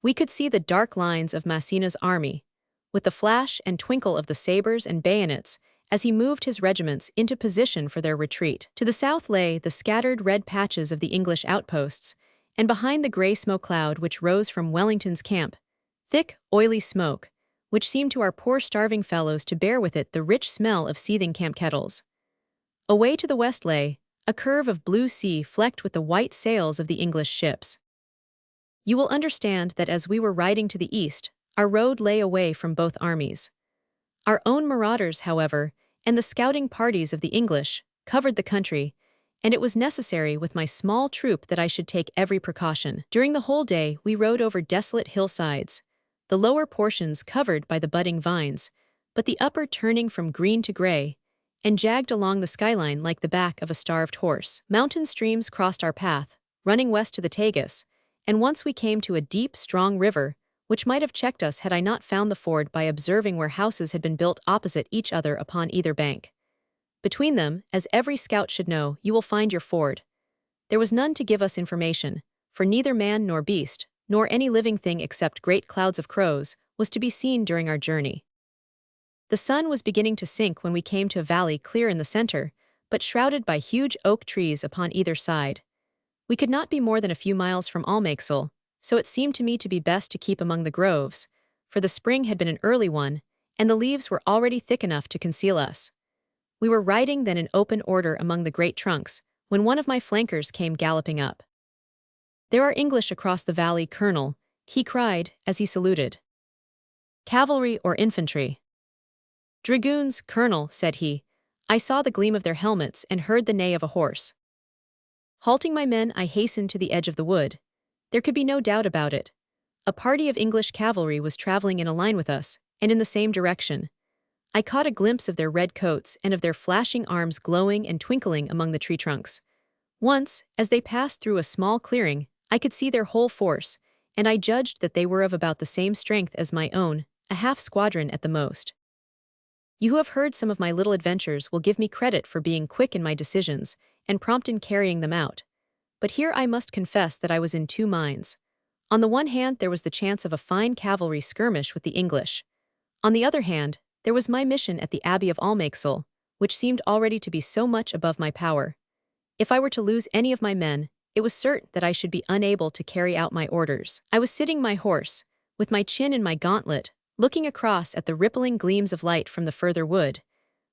we could see the dark lines of Massena's army, with the flash and twinkle of the sabers and bayonets as he moved his regiments into position for their retreat. To the south lay the scattered red patches of the English outposts, and behind the gray smoke cloud which rose from Wellington's camp, thick, oily smoke, which seemed to our poor starving fellows to bear with it the rich smell of seething camp kettles. Away to the west lay a curve of blue sea flecked with the white sails of the English ships. You will understand that as we were riding to the east, our road lay away from both armies. Our own marauders, however, and the scouting parties of the English, covered the country, and it was necessary with my small troop that I should take every precaution. During the whole day we rode over desolate hillsides, the lower portions covered by the budding vines, but the upper turning from green to gray, and jagged along the skyline like the back of a starved horse. Mountain streams crossed our path, running west to the Tagus, and once we came to a deep, strong river, which might have checked us had I not found the ford by observing where houses had been built opposite each other upon either bank. Between them, as every scout should know, you will find your ford. There was none to give us information, for neither man nor beast, nor any living thing except great clouds of crows, was to be seen during our journey. The sun was beginning to sink when we came to a valley clear in the center, but shrouded by huge oak trees upon either side. We could not be more than a few miles from Almeixal, so it seemed to me to be best to keep among the groves, for the spring had been an early one, and the leaves were already thick enough to conceal us. We were riding then in open order among the great trunks, when one of my flankers came galloping up. "There are English across the valley, Colonel," he cried, as he saluted. "Cavalry or infantry?" "Dragoons, Colonel," said he. I saw the gleam of their helmets and heard the neigh of a horse. Halting my men, I hastened to the edge of the wood. There could be no doubt about it. A party of English cavalry was traveling in a line with us, and in the same direction. I caught a glimpse of their red coats and of their flashing arms glowing and twinkling among the tree trunks. Once, as they passed through a small clearing, I could see their whole force, and I judged that they were of about the same strength as my own, a half-squadron at the most. You who have heard some of my little adventures will give me credit for being quick in my decisions and prompt in carrying them out. But here I must confess that I was in 2 minds. On the one hand, there was the chance of a fine cavalry skirmish with the English. On the other hand, there was my mission at the Abbey of Almeixal, which seemed already to be so much above my power. If I were to lose any of my men, it was certain that I should be unable to carry out my orders. I was sitting my horse, with my chin in my gauntlet, looking across at the rippling gleams of light from the further wood,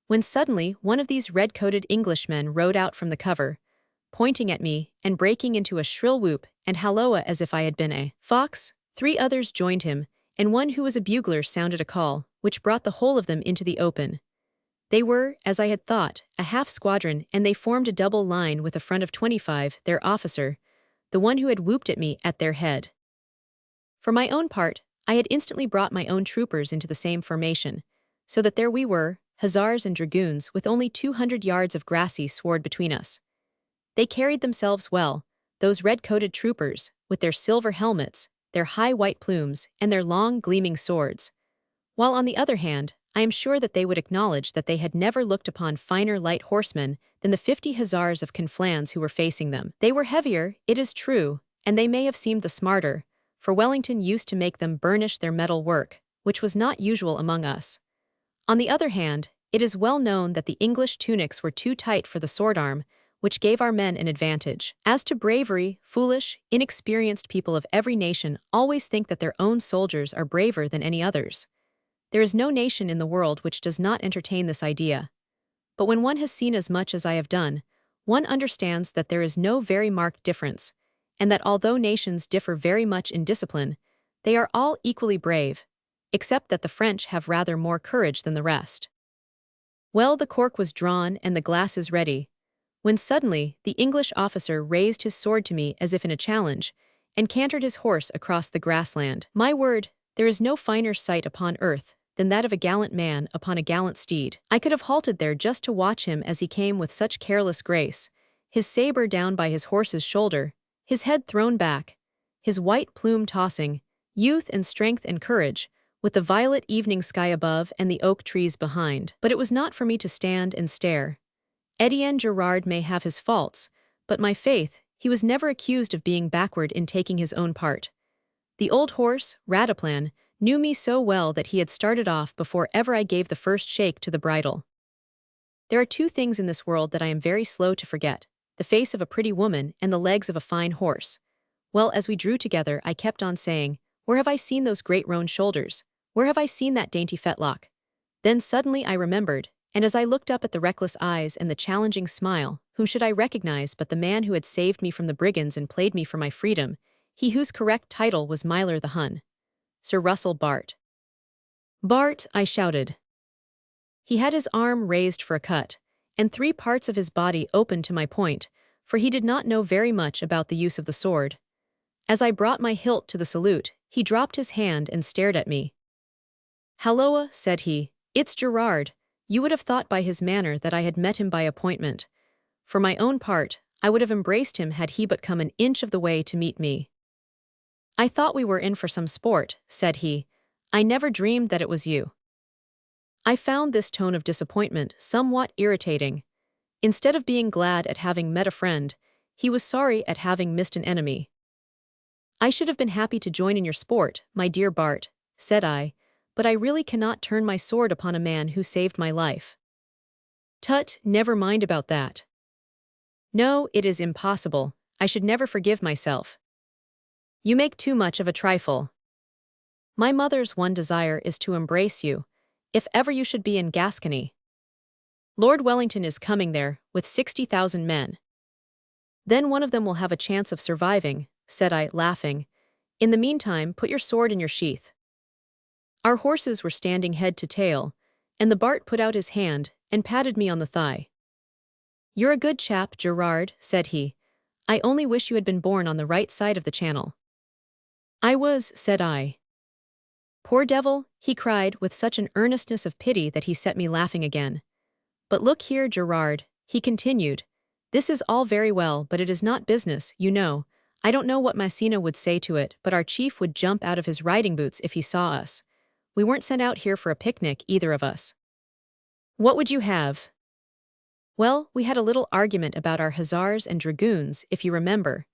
when suddenly one of these red-coated Englishmen rode out from the cover, pointing at me and breaking into a shrill whoop and halloa as if I had been a fox. 3 others joined him, and one who was a bugler sounded a call, which brought the whole of them into the open. They were, as I had thought, a half-squadron, and they formed a double line with a front of 25, their officer, the one who had whooped at me, at their head. For my own part, I had instantly brought my own troopers into the same formation, so that there we were, hussars and dragoons, with only 200 yards of grassy sward between us. They carried themselves well, those red-coated troopers, with their silver helmets, their high white plumes, and their long gleaming swords. While on the other hand, I am sure that they would acknowledge that they had never looked upon finer light horsemen than the 50 hussars of Conflans who were facing them. They were heavier, it is true, and they may have seemed the smarter, for Wellington used to make them burnish their metal work, which was not usual among us. On the other hand, it is well known that the English tunics were too tight for the sword arm, which gave our men an advantage. As to bravery, foolish, inexperienced people of every nation always think that their own soldiers are braver than any others. There is no nation in the world which does not entertain this idea. But when one has seen as much as I have done, one understands that there is no very marked difference, and that although nations differ very much in discipline, they are all equally brave, except that the French have rather more courage than the rest. Well, the cork was drawn and the glasses ready, when suddenly the English officer raised his sword to me as if in a challenge, and cantered his horse across the grassland. My word, there is no finer sight upon earth than that of a gallant man upon a gallant steed. I could have halted there just to watch him as he came with such careless grace, his saber down by his horse's shoulder, his head thrown back, his white plume tossing, youth and strength and courage, with the violet evening sky above and the oak trees behind. But it was not for me to stand and stare. Brigadier Gerard may have his faults, but my faith, he was never accused of being backward in taking his own part. The old horse, Rataplan, knew me so well that he had started off before ever I gave the first shake to the bridle. There are two things in this world that I am very slow to forget: the face of a pretty woman and the legs of a fine horse. Well, as we drew together, I kept on saying, "Where have I seen those great round shoulders? Where have I seen that dainty fetlock?" Then suddenly I remembered, and as I looked up at the reckless eyes and the challenging smile, whom should I recognize but the man who had saved me from the brigands and played me for my freedom, he whose correct title was Myler the Hun. Sir Russell Bart. "Bart," I shouted. He had his arm raised for a cut, and 3 parts of his body open to my point, for he did not know very much about the use of the sword. As I brought my hilt to the salute, he dropped his hand and stared at me. "Halloa," said he, "it's Gerard." You would have thought by his manner that I had met him by appointment. For my own part, I would have embraced him had he but come an inch of the way to meet me. "I thought we were in for some sport," said he. "I never dreamed that it was you." I found this tone of disappointment somewhat irritating. Instead of being glad at having met a friend, he was sorry at having missed an enemy. "I should have been happy to join in your sport, my dear Bart," said I, "but I really cannot turn my sword upon a man who saved my life." "Tut, never mind about that." "No, it is impossible. I should never forgive myself." "You make too much of a trifle. My mother's one desire is to embrace you, if ever you should be in Gascony. Lord Wellington is coming there, with 60,000 men. Then one of them will have a chance of surviving," said I, laughing. "In the meantime, put your sword in your sheath." Our horses were standing head to tail, and the Bart put out his hand and patted me on the thigh. "You're a good chap, Gerard," said he. "I only wish you had been born on the right side of the channel." "I was," said I. "Poor devil," he cried with such an earnestness of pity that he set me laughing again. "But look here, Gerard," he continued, "this is all very well, but it is not business, you know. I don't know what Massena would say to it, but our chief would jump out of his riding boots if he saw us. We weren't sent out here for a picnic, either of us. What would you have?" "Well, we had a little argument about our hussars and dragoons, if you remember.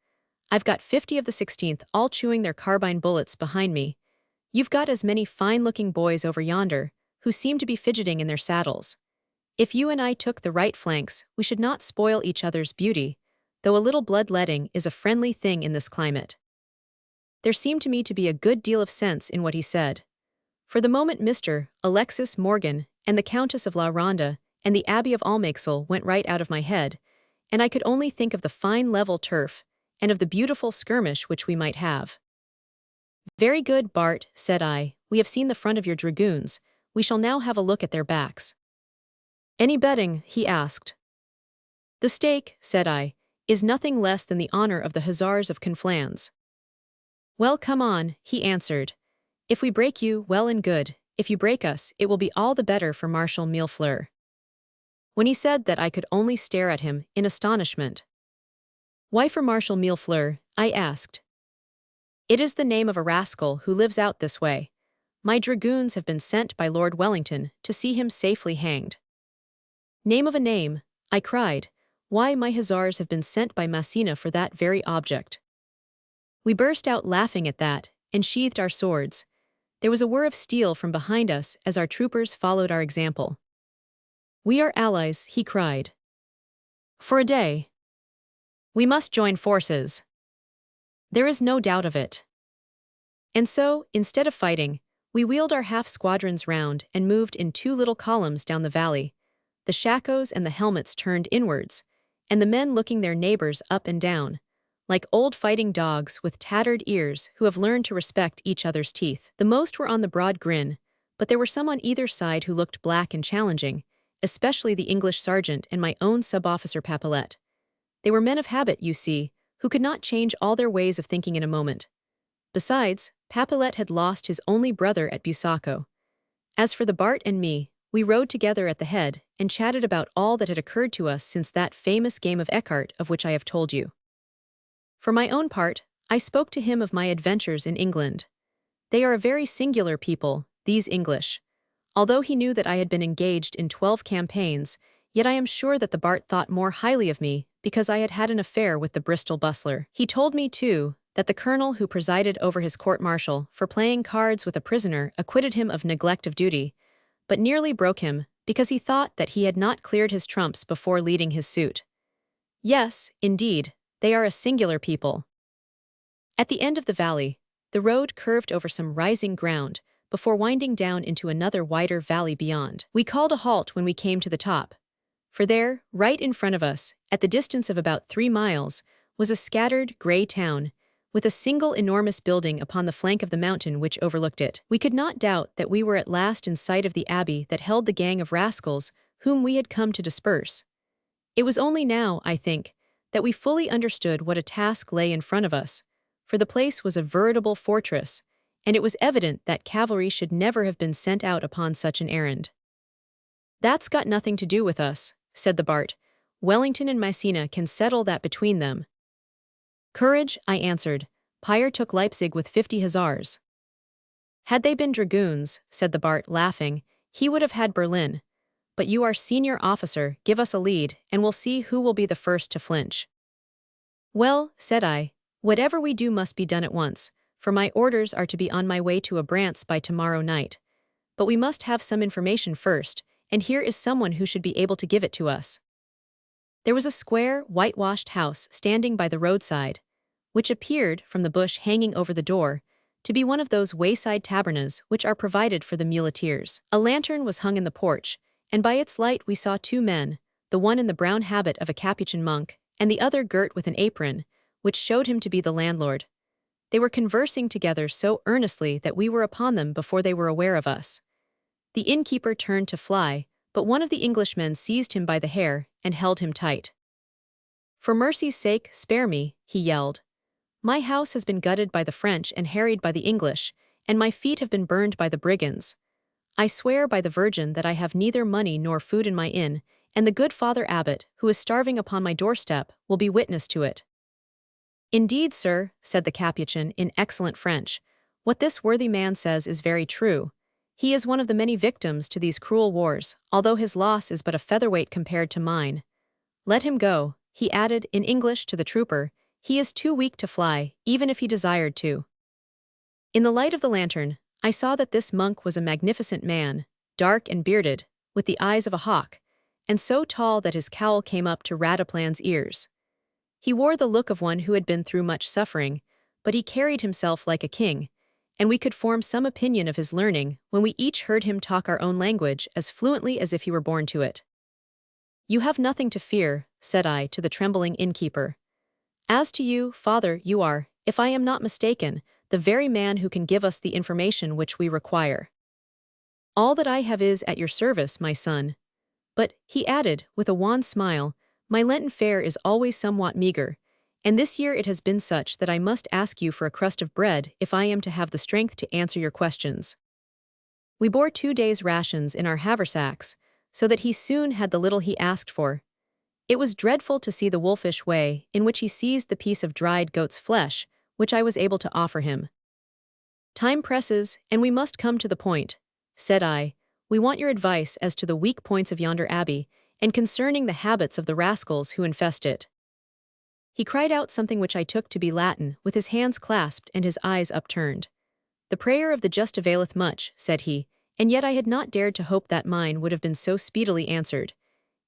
I've got 50 of the 16th all chewing their carbine bullets behind me. You've got as many fine-looking boys over yonder, who seem to be fidgeting in their saddles. If you and I took the right flanks, we should not spoil each other's beauty, though a little bloodletting is a friendly thing in this climate." There seemed to me to be a good deal of sense in what he said. For the moment Mr. Alexis Morgan and the Countess of La Ronda and the Abbey of Almaxel went right out of my head, and I could only think of the fine level turf and of the beautiful skirmish which we might have. "Very good, Bart," said I, "we have seen the front of your dragoons. We shall now have a look at their backs." "Any betting?" he asked. "The stake," said I, "is nothing less than the honor of the hussars of Conflans." "Well, come on," he answered. "If we break you, well and good. If you break us, it will be all the better for Marshal Millefleur." When he said that, I could only stare at him in astonishment. "Why for Marshal Millefleur?" I asked. "It is the name of a rascal who lives out this way. My dragoons have been sent by Lord Wellington to see him safely hanged." "Name of a name," I cried. "Why, my hussars have been sent by Massena for that very object." We burst out laughing at that, and sheathed our swords. There was a whir of steel from behind us as our troopers followed our example. "We are allies," he cried. "For a day. We must join forces. There is no doubt of it." And so, instead of fighting, we wheeled our half-squadrons round and moved in 2 little columns down the valley, the shakos and the helmets turned inwards, and the men looking their neighbors up and down, like old fighting dogs with tattered ears who have learned to respect each other's teeth. The most were on the broad grin, but there were some on either side who looked black and challenging, especially the English sergeant and my own sub-officer Papilette. They were men of habit, you see, who could not change all their ways of thinking in a moment. Besides, Papilette had lost his only brother at Ajaccio. As for the Bart and me, we rode together at the head and chatted about all that had occurred to us since that famous game of écarté of which I have told you. For my own part, I spoke to him of my adventures in England. They are a very singular people, these English. Although he knew that I had been engaged in 12 campaigns, yet I am sure that the Bart thought more highly of me because I had had an affair with the Bristol bustler. He told me, too, that the colonel who presided over his court-martial for playing cards with a prisoner acquitted him of neglect of duty, but nearly broke him because he thought that he had not cleared his trumps before leading his suit. Yes, indeed, they are a singular people. At the end of the valley, the road curved over some rising ground before winding down into another wider valley beyond. We called a halt when we came to the top, for there, right in front of us, at the distance of about 3 miles, was a scattered, grey town, with a single enormous building upon the flank of the mountain which overlooked it. We could not doubt that we were at last in sight of the abbey that held the gang of rascals whom we had come to disperse. It was only now, I think, that we fully understood what a task lay in front of us, for the place was a veritable fortress, and it was evident that cavalry should never have been sent out upon such an errand. "That's got nothing to do with us," said the Bart. "Wellington and Messina can settle that between them." "Courage," I answered. "Pyre took Leipzig with 50 hussars." "Had they been dragoons," said the Bart, laughing, "he would have had Berlin. But you are senior officer, give us a lead, and we'll see who will be the first to flinch." "Well," said I, "whatever we do must be done at once, for my orders are to be on my way to Abrantes by tomorrow night. But we must have some information first, and here is someone who should be able to give it to us." There was a square, whitewashed house standing by the roadside, which appeared, from the bush hanging over the door, to be one of those wayside tabernas which are provided for the muleteers. A lantern was hung in the porch, and by its light we saw 2 men, the one in the brown habit of a Capuchin monk, and the other girt with an apron, which showed him to be the landlord. They were conversing together so earnestly that we were upon them before they were aware of us. The innkeeper turned to fly, but one of the Englishmen seized him by the hair and held him tight. "For mercy's sake, spare me," he yelled. "My house has been gutted by the French and harried by the English, and my feet have been burned by the brigands. I swear by the Virgin that I have neither money nor food in my inn, and the good Father Abbot, who is starving upon my doorstep, will be witness to it." "Indeed, sir," said the Capuchin in excellent French, "what this worthy man says is very true. He is one of the many victims to these cruel wars, although his loss is but a featherweight compared to mine. Let him go," he added in English to the trooper. "He is too weak to fly, even if he desired to." In the light of the lantern, I saw that this monk was a magnificent man, dark and bearded, with the eyes of a hawk, and so tall that his cowl came up to Rataplan's ears. He wore the look of one who had been through much suffering, but he carried himself like a king, and we could form some opinion of his learning when we each heard him talk our own language as fluently as if he were born to it. "You have nothing to fear," said I to the trembling innkeeper. "As to you, father, you are, if I am not mistaken, the very man who can give us the information which we require." "All that I have is at your service, my son. But," he added, with a wan smile, "my Lenten fare is always somewhat meager, and this year it has been such that I must ask you for a crust of bread if I am to have the strength to answer your questions." We bore 2 days' rations in our haversacks, so that he soon had the little he asked for. It was dreadful to see the wolfish way in which he seized the piece of dried goat's flesh, which I was able to offer him. "Time presses, and we must come to the point," said I. "We want your advice as to the weak points of yonder abbey, and concerning the habits of the rascals who infest it." He cried out something which I took to be Latin, with his hands clasped and his eyes upturned. "The prayer of the just availeth much," said he, and yet I had not dared to hope that mine would have been so speedily answered.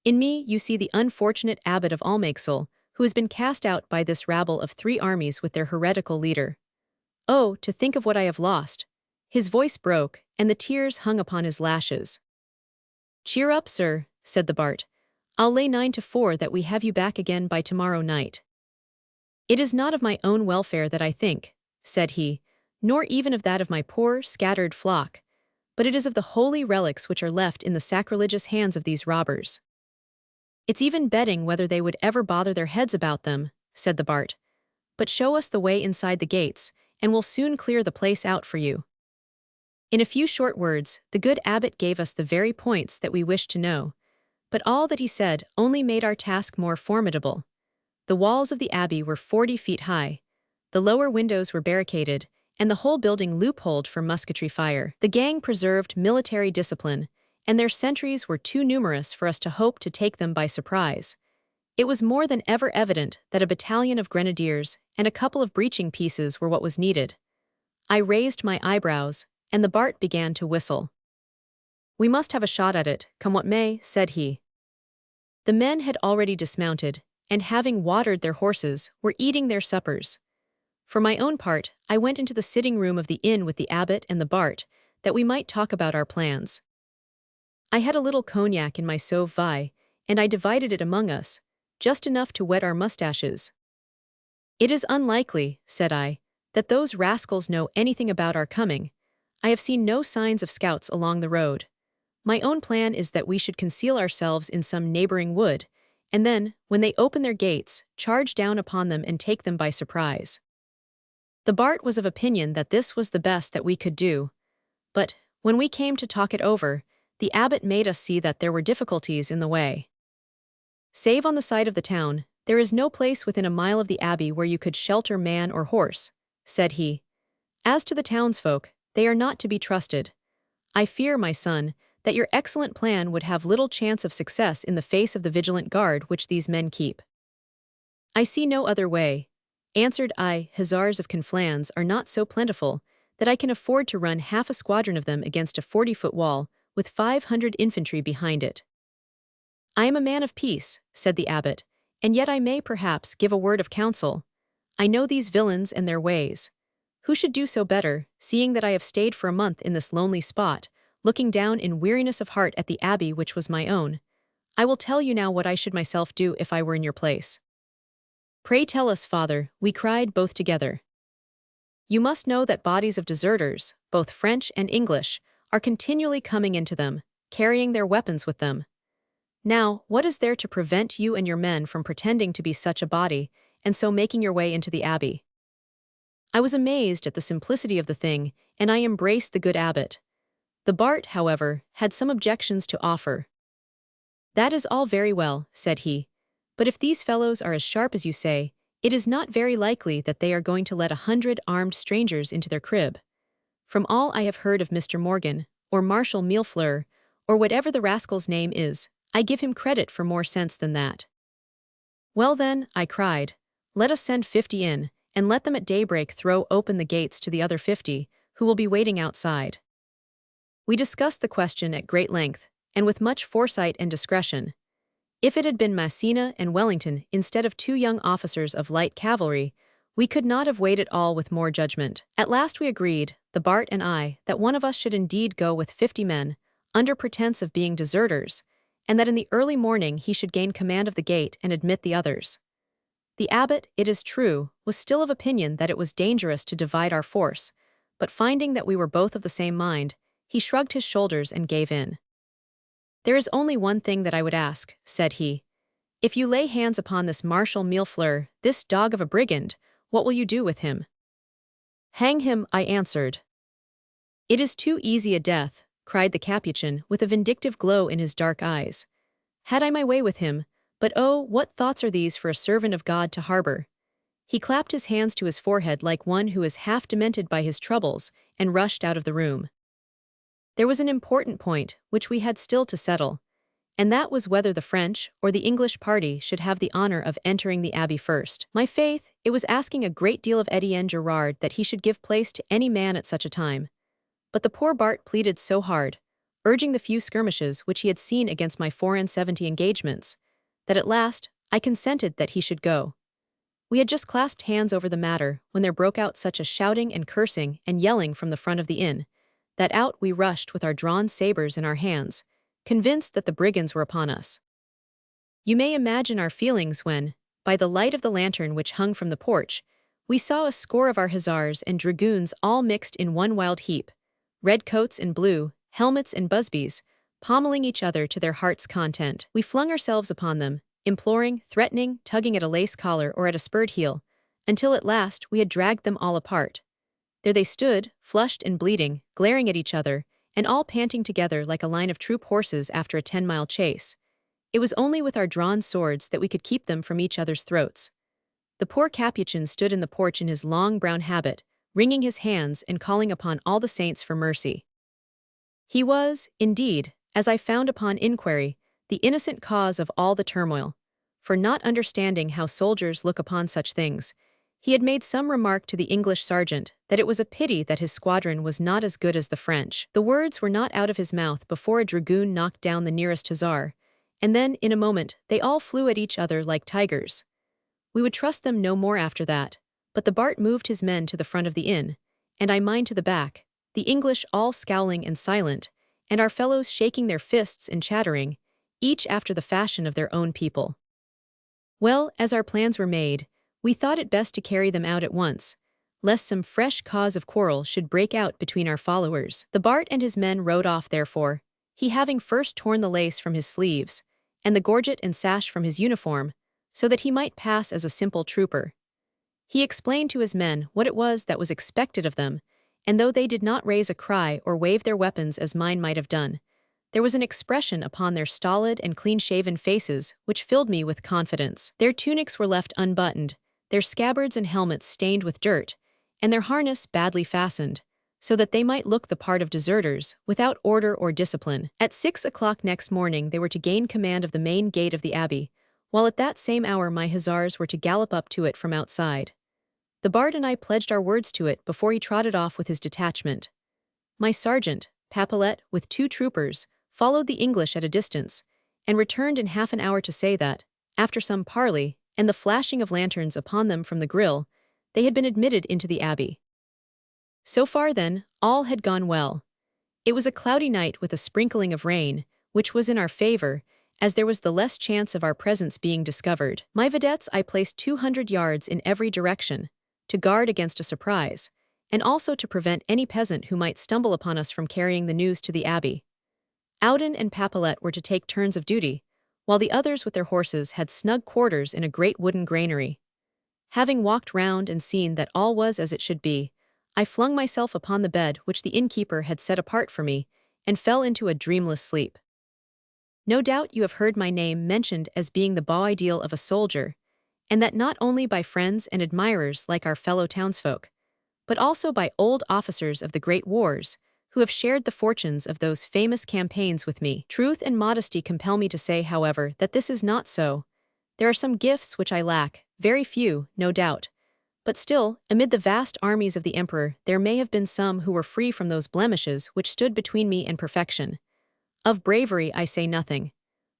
"In me you see the unfortunate abbot of Almeixal, who has been cast out by this rabble of 3 armies with their heretical leader. Oh, to think of what I have lost!" His voice broke, and the tears hung upon his lashes. "Cheer up, sir," said the Bart. "I'll lay 9 to 4 that we have you back again by tomorrow night." "It is not of my own welfare that I think," said he, "nor even of that of my poor, scattered flock, but it is of the holy relics which are left in the sacrilegious hands of these robbers. It's even betting whether they would ever bother their heads about them," said the Bart. "But show us the way inside the gates, and we'll soon clear the place out for you." In a few short words, the good abbot gave us the very points that we wished to know, but all that he said only made our task more formidable. The walls of the abbey were 40 feet high, the lower windows were barricaded, and the whole building loopholed for musketry fire. The gang preserved military discipline, and their sentries were too numerous for us to hope to take them by surprise. It was more than ever evident that a battalion of grenadiers and a couple of breaching pieces were what was needed. I raised my eyebrows, and the Bart began to whistle. "We must have a shot at it, come what may," said he. The men had already dismounted, and having watered their horses, were eating their suppers. For my own part, I went into the sitting room of the inn with the abbot and the Bart, that we might talk about our plans. I had a little cognac in my sauve vie, and I divided it among us, just enough to wet our mustaches. "It is unlikely," said I, "that those rascals know anything about our coming. I have seen no signs of scouts along the road. My own plan is that we should conceal ourselves in some neighboring wood, and then, when they open their gates, charge down upon them and take them by surprise." The Bart was of opinion that this was the best that we could do, but, when we came to talk it over, the abbot made us see that there were difficulties in the way. "Save on the side of the town, there is no place within a mile of the abbey where you could shelter man or horse," said he. "As to the townsfolk, they are not to be trusted. I fear, my son, that your excellent plan would have little chance of success in the face of the vigilant guard which these men keep." "I see no other way," answered I. "Hussars of Conflans are not so plentiful that I can afford to run half a squadron of them against a 40-foot wall, with 500 infantry behind it." "I am a man of peace," said the abbot, "and yet I may perhaps give a word of counsel. I know these villains and their ways. Who should do so better, seeing that I have stayed for a month in this lonely spot, looking down in weariness of heart at the abbey which was my own? I will tell you now what I should myself do if I were in your place." "Pray tell us, father," we cried both together. "You must know that bodies of deserters, both French and English, are continually coming into them, carrying their weapons with them. Now, what is there to prevent you and your men from pretending to be such a body, and so making your way into the abbey?" I was amazed at the simplicity of the thing, and I embraced the good abbot. The Bart, however, had some objections to offer. "That is all very well," said he, "but if these fellows are as sharp as you say, it is not very likely that they are going to let 100 armed strangers into their crib. From all I have heard of Mr. Morgan, or Marshal Millefleur, or whatever the rascal's name is, I give him credit for more sense than that." "Well then," I cried, "let us send 50 in, and let them at daybreak throw open the gates to the other 50, who will be waiting outside." We discussed the question at great length, and with much foresight and discretion. If it had been Massena and Wellington instead of 2 young officers of light cavalry, we could not have weighed it all with more judgment. At last we agreed, the Bart and I, that one of us should indeed go with 50 men, under pretense of being deserters, and that in the early morning he should gain command of the gate and admit the others. The abbot, it is true, was still of opinion that it was dangerous to divide our force, but finding that we were both of the same mind, he shrugged his shoulders and gave in. "There is only one thing that I would ask," said he. "If you lay hands upon this Marshal Millefleur, this dog of a brigand, what will you do with him?" "Hang him," I answered. "It is too easy a death," cried the Capuchin with a vindictive glow in his dark eyes. "Had I my way with him, but oh, what thoughts are these for a servant of God to harbor?" He clapped his hands to his forehead like one who is half demented by his troubles, and rushed out of the room. There was an important point which we had still to settle, and that was whether the French or the English party should have the honor of entering the abbey first. My faith, it was asking a great deal of Brigadier Gerard that he should give place to any man at such a time. But the poor Bart pleaded so hard, urging the few skirmishes which he had seen against my 74 engagements, that at last I consented that he should go. We had just clasped hands over the matter when there broke out such a shouting and cursing and yelling from the front of the inn, that out we rushed with our drawn sabers in our hands, convinced that the brigands were upon us. You may imagine our feelings when, by the light of the lantern which hung from the porch, we saw a score of our hussars and dragoons all mixed in one wild heap, red coats and blue, helmets and busbies, pommeling each other to their heart's content. We flung ourselves upon them, imploring, threatening, tugging at a lace collar or at a spurred heel, until at last we had dragged them all apart. There they stood, flushed and bleeding, glaring at each other, and all panting together like a line of troop horses after a 10-mile chase. It was only with our drawn swords that we could keep them from each other's throats. The poor Capuchin stood in the porch in his long brown habit, wringing his hands and calling upon all the saints for mercy. He was, indeed, as I found upon inquiry, the innocent cause of all the turmoil, for not understanding how soldiers look upon such things. He had made some remark to the English sergeant that it was a pity that his squadron was not as good as the French. The words were not out of his mouth before a dragoon knocked down the nearest hussar, and then, in a moment, they all flew at each other like tigers. We would trust them no more after that, but the Bart moved his men to the front of the inn, and I mine to the back, the English all scowling and silent, and our fellows shaking their fists and chattering, each after the fashion of their own people. Well, as our plans were made, we thought it best to carry them out at once, lest some fresh cause of quarrel should break out between our followers. The Bart and his men rode off therefore, he having first torn the lace from his sleeves, and the gorget and sash from his uniform, so that he might pass as a simple trooper. He explained to his men what it was that was expected of them, and though they did not raise a cry or wave their weapons as mine might have done, there was an expression upon their stolid and clean-shaven faces which filled me with confidence. Their tunics were left unbuttoned, their scabbards and helmets stained with dirt, and their harness badly fastened, so that they might look the part of deserters, without order or discipline. At 6 o'clock next morning they were to gain command of the main gate of the abbey, while at that same hour my hussars were to gallop up to it from outside. The Bard and I pledged our words to it before he trotted off with his detachment. My sergeant, Papelet, with 2 troopers, followed the English at a distance, and returned in half an hour to say that, after some parley, and the flashing of lanterns upon them from the grille, they had been admitted into the abbey. So far then, all had gone well. It was a cloudy night with a sprinkling of rain, which was in our favor, as there was the less chance of our presence being discovered. My vedettes I placed 200 yards in every direction, to guard against a surprise, and also to prevent any peasant who might stumble upon us from carrying the news to the abbey. Auden and Papelet were to take turns of duty, while the others with their horses had snug quarters in a great wooden granary. Having walked round and seen that all was as it should be, I flung myself upon the bed which the innkeeper had set apart for me, and fell into a dreamless sleep. No doubt you have heard my name mentioned as being the beau ideal of a soldier, and that not only by friends and admirers like our fellow townsfolk, but also by old officers of the great wars, who have shared the fortunes of those famous campaigns with me. Truth and modesty compel me to say, however, that this is not so. There are some gifts which I lack, very few, no doubt. But still, amid the vast armies of the emperor, there may have been some who were free from those blemishes which stood between me and perfection. Of bravery I say nothing.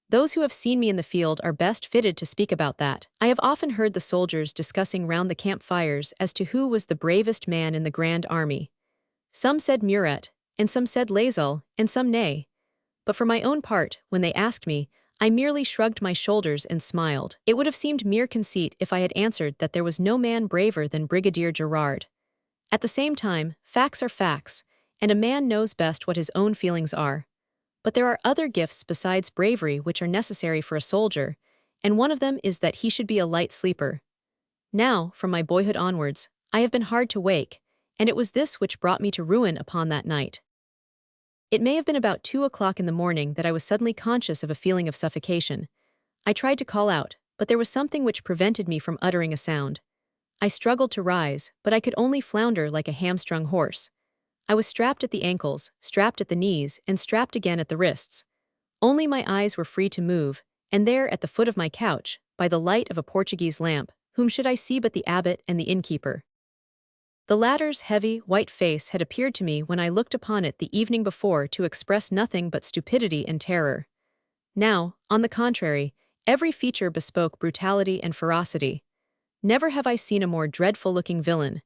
Those who have seen me in the field are best fitted to speak about that. I have often heard the soldiers discussing round the campfires as to who was the bravest man in the grand army. Some said Murat, and some said Lauzun, and some Ney. But for my own part, when they asked me, I merely shrugged my shoulders and smiled. It would have seemed mere conceit if I had answered that there was no man braver than Brigadier Gerard. At the same time, facts are facts, and a man knows best what his own feelings are. But there are other gifts besides bravery which are necessary for a soldier, and one of them is that he should be a light sleeper. Now, from my boyhood onwards, I have been hard to wake, and it was this which brought me to ruin upon that night. It may have been about 2 o'clock in the morning that I was suddenly conscious of a feeling of suffocation. I tried to call out, but there was something which prevented me from uttering a sound. I struggled to rise, but I could only flounder like a hamstrung horse. I was strapped at the ankles, strapped at the knees, and strapped again at the wrists. Only my eyes were free to move, and there at the foot of my couch, by the light of a Portuguese lamp, whom should I see but the abbot and the innkeeper? The latter's heavy, white face had appeared to me when I looked upon it the evening before to express nothing but stupidity and terror. Now, on the contrary, every feature bespoke brutality and ferocity. Never have I seen a more dreadful-looking villain.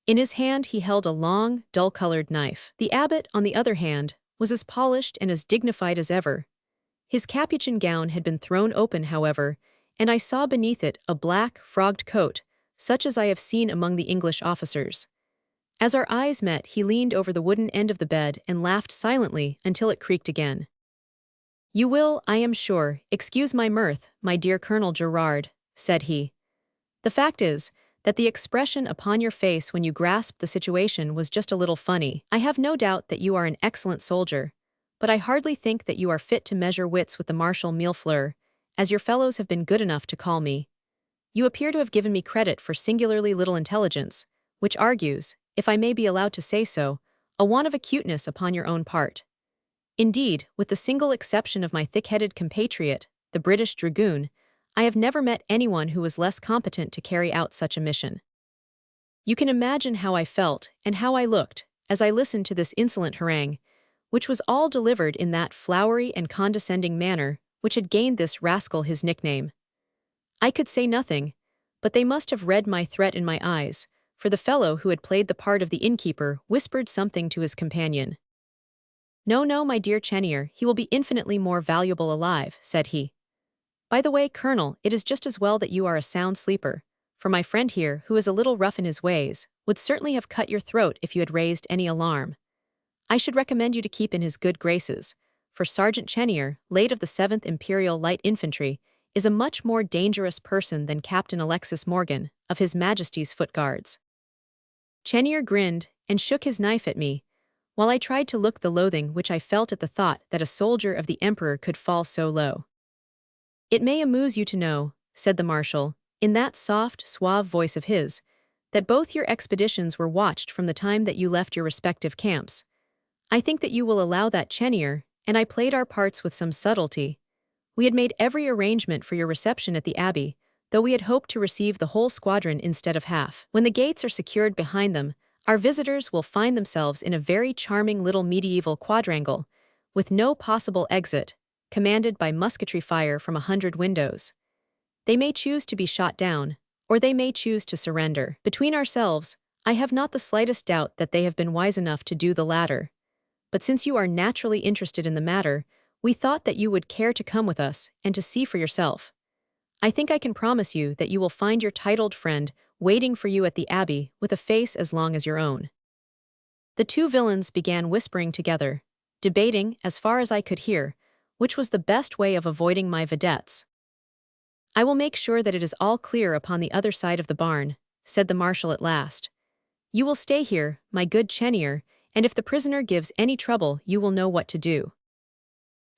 In his hand he held a long, dull-colored knife. The abbot, on the other hand, was as polished and as dignified as ever. His capuchin gown had been thrown open, however, and I saw beneath it a black, frogged coat, such as I have seen among the English officers. As our eyes met, he leaned over the wooden end of the bed and laughed silently until it creaked again. "You will, I am sure, excuse my mirth, my dear Colonel Gerard," said he. "The fact is, that the expression upon your face when you grasped the situation was just a little funny. I have no doubt that you are an excellent soldier, but I hardly think that you are fit to measure wits with the Marshal Millefleur, as your fellows have been good enough to call me. You appear to have given me credit for singularly little intelligence, which argues, if I may be allowed to say so, a want of acuteness upon your own part. Indeed, with the single exception of my thick-headed compatriot, the British dragoon, I have never met anyone who was less competent to carry out such a mission." You can imagine how I felt and how I looked as I listened to this insolent harangue, which was all delivered in that flowery and condescending manner which had gained this rascal his nickname. I could say nothing, but they must have read my threat in my eyes, for the fellow who had played the part of the innkeeper whispered something to his companion. "No, no, my dear Chenier, he will be infinitely more valuable alive," said he. "By the way, Colonel, it is just as well that you are a sound sleeper, for my friend here, who is a little rough in his ways, would certainly have cut your throat if you had raised any alarm. I should recommend you to keep in his good graces, for Sergeant Chenier, late of the 7th Imperial Light Infantry, is a much more dangerous person than Captain Alexis Morgan, of His Majesty's Foot Guards." Chenier grinned and shook his knife at me, while I tried to look the loathing which I felt at the thought that a soldier of the Emperor could fall so low. "It may amuse you to know," said the Marshal, in that soft, suave voice of his, "that both your expeditions were watched from the time that you left your respective camps. I think that you will allow that Chenier and I played our parts with some subtlety. We had made every arrangement for your reception at the Abbey, though we had hoped to receive the whole squadron instead of half. When the gates are secured behind them, our visitors will find themselves in a very charming little medieval quadrangle, with no possible exit, commanded by musketry fire from 100 windows. They may choose to be shot down, or they may choose to surrender. Between ourselves, I have not the slightest doubt that they have been wise enough to do the latter. But since you are naturally interested in the matter, we thought that you would care to come with us and to see for yourself. I think I can promise you that you will find your titled friend waiting for you at the Abbey with a face as long as your own." The two villains began whispering together, debating, as far as I could hear, which was the best way of avoiding my vedettes. "I will make sure that it is all clear upon the other side of the barn," said the Marshal at last. "You will stay here, my good Chenier, and if the prisoner gives any trouble you will know what to do."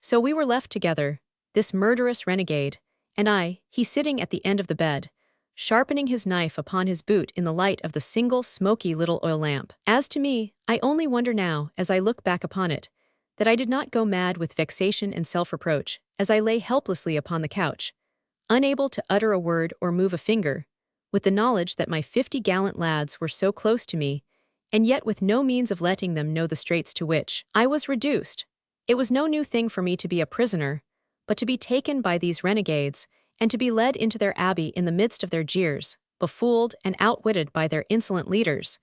So we were left together, this murderous renegade, and I, he sitting at the end of the bed, sharpening his knife upon his boot in the light of the single smoky little oil lamp. As to me, I only wonder now, as I look back upon it, that I did not go mad with vexation and self-reproach, as I lay helplessly upon the couch, unable to utter a word or move a finger, with the knowledge that my 50 gallant lads were so close to me, and yet with no means of letting them know the straits to which I was reduced. It was no new thing for me to be a prisoner, but to be taken by these renegades, and to be led into their abbey in the midst of their jeers, befooled and outwitted by their insolent leaders,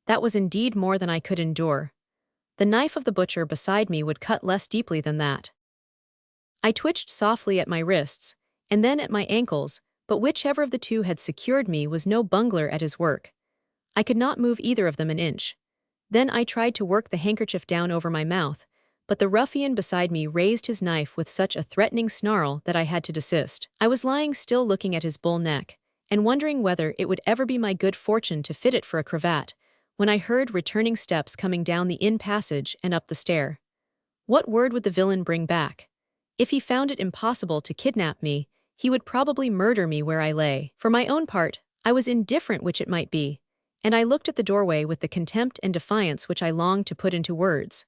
that was indeed more than I could endure. The knife of the butcher beside me would cut less deeply than that. I twitched softly at my wrists, and then at my ankles, but whichever of the two had secured me was no bungler at his work. I could not move either of them an inch. Then I tried to work the handkerchief down over my mouth, but the ruffian beside me raised his knife with such a threatening snarl that I had to desist. I was lying still looking at his bull neck, and wondering whether it would ever be my good fortune to fit it for a cravat, when I heard returning steps coming down the inn passage and up the stair. What word would the villain bring back? If he found it impossible to kidnap me, he would probably murder me where I lay. For my own part, I was indifferent which it might be, and I looked at the doorway with the contempt and defiance which I longed to put into words.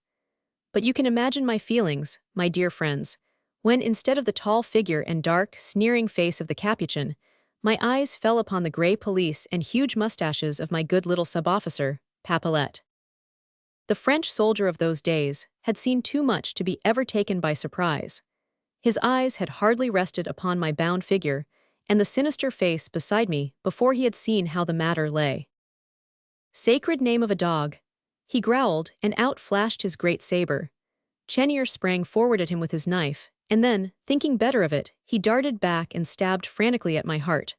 But you can imagine my feelings, my dear friends, when instead of the tall figure and dark, sneering face of the Capuchin, my eyes fell upon the grey pelisse and huge mustaches of my good little sub-officer, Papelet. The French soldier of those days had seen too much to be ever taken by surprise. His eyes had hardly rested upon my bound figure and the sinister face beside me before he had seen how the matter lay. "Sacred name of a dog!" He growled, and out flashed his great saber. Chenier sprang forward at him with his knife, And then, thinking better of it, he darted back and stabbed frantically at my heart.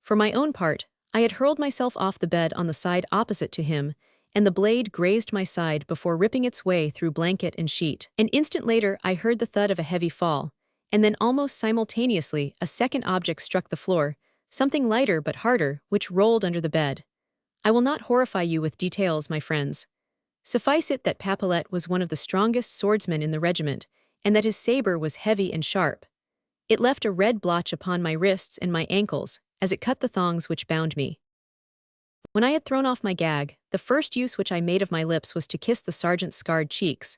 For my own part, I had hurled myself off the bed on the side opposite to him, and the blade grazed my side before ripping its way through blanket and sheet. An instant later, I heard the thud of a heavy fall, and then almost simultaneously a second object struck the floor, something lighter but harder, which rolled under the bed. I will not horrify you with details, my friends. Suffice it that Papelet was one of the strongest swordsmen in the regiment, and that his saber was heavy and sharp. It left a red blotch upon my wrists and my ankles, as it cut the thongs which bound me. When I had thrown off my gag, the first use which I made of my lips was to kiss the sergeant's scarred cheeks.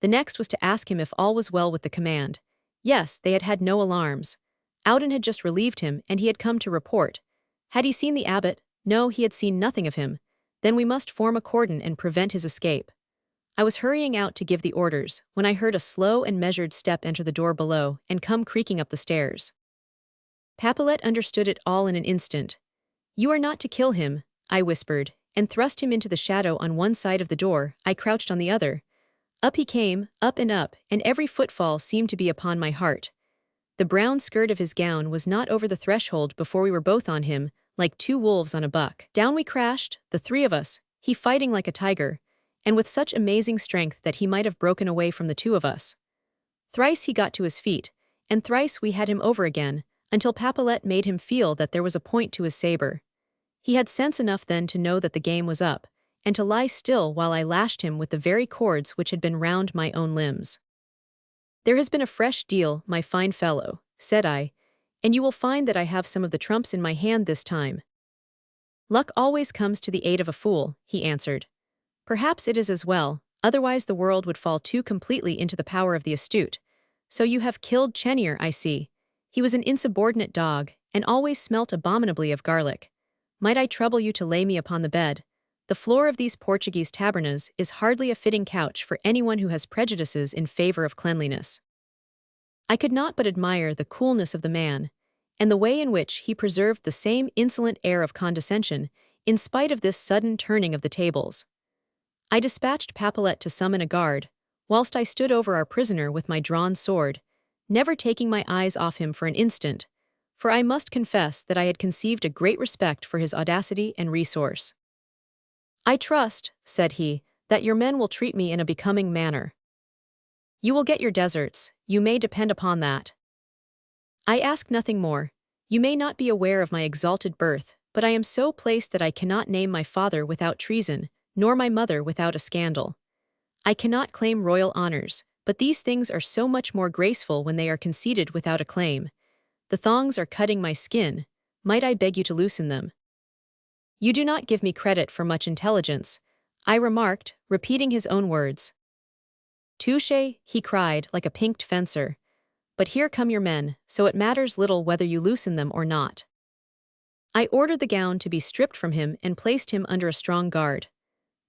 The next was to ask him if all was well with the command. Yes, they had had no alarms. Auden had just relieved him, and he had come to report. Had he seen the abbot? No, he had seen nothing of him. Then we must form a cordon and prevent his escape. I was hurrying out to give the orders, when I heard a slow and measured step enter the door below and come creaking up the stairs. Papelet understood it all in an instant. "You are not to kill him," I whispered, and thrust him into the shadow on one side of the door. I crouched on the other. Up he came, up, and every footfall seemed to be upon my heart. The brown skirt of his gown was not over the threshold before we were both on him, like two wolves on a buck. Down we crashed, the three of us, he fighting like a tiger, and with such amazing strength that he might have broken away from the two of us. Thrice he got to his feet, and thrice we had him over again, until Papelet made him feel that there was a point to his saber. He had sense enough then to know that the game was up, and to lie still while I lashed him with the very cords which had been round my own limbs. "There has been a fresh deal, my fine fellow," said I, "and you will find that I have some of the trumps in my hand this time." "Luck always comes to the aid of a fool," he answered. "Perhaps it is as well, otherwise the world would fall too completely into the power of the astute. So you have killed Chenier, I see. He was an insubordinate dog, and always smelt abominably of garlic. Might I trouble you to lay me upon the bed? The floor of these Portuguese tabernas is hardly a fitting couch for anyone who has prejudices in favor of cleanliness." I could not but admire the coolness of the man, and the way in which he preserved the same insolent air of condescension, in spite of this sudden turning of the tables. I dispatched Papelet to summon a guard, whilst I stood over our prisoner with my drawn sword, never taking my eyes off him for an instant, for I must confess that I had conceived a great respect for his audacity and resource. "I trust," said he, "that your men will treat me in a becoming manner. You will get your deserts, you may depend upon that. I ask nothing more. You may not be aware of my exalted birth, but I am so placed that I cannot name my father without treason, nor my mother without a scandal. I cannot claim royal honors, but these things are so much more graceful when they are conceded without a claim. The thongs are cutting my skin. Might I beg you to loosen them?" "You do not give me credit for much intelligence," I remarked, repeating his own words. "Touché," he cried, like a pinked fencer. "But here come your men, so it matters little whether you loosen them or not." I ordered the gown to be stripped from him and placed him under a strong guard.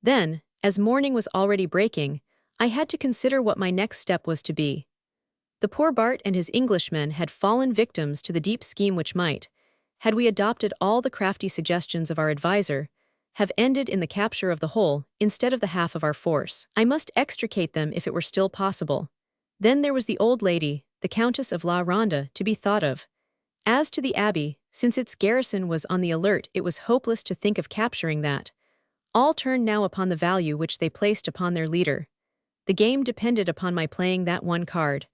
Then, as morning was already breaking, I had to consider what my next step was to be. The poor Bart and his Englishmen had fallen victims to the deep scheme which might, had we adopted all the crafty suggestions of our adviser, have ended in the capture of the whole, instead of the half of our force. I must extricate them if it were still possible. Then there was the old lady, the Countess of La Ronda, to be thought of. As to the abbey, since its garrison was on the alert, it was hopeless to think of capturing that. All turned now upon the value which they placed upon their leader. The game depended upon my playing that one card.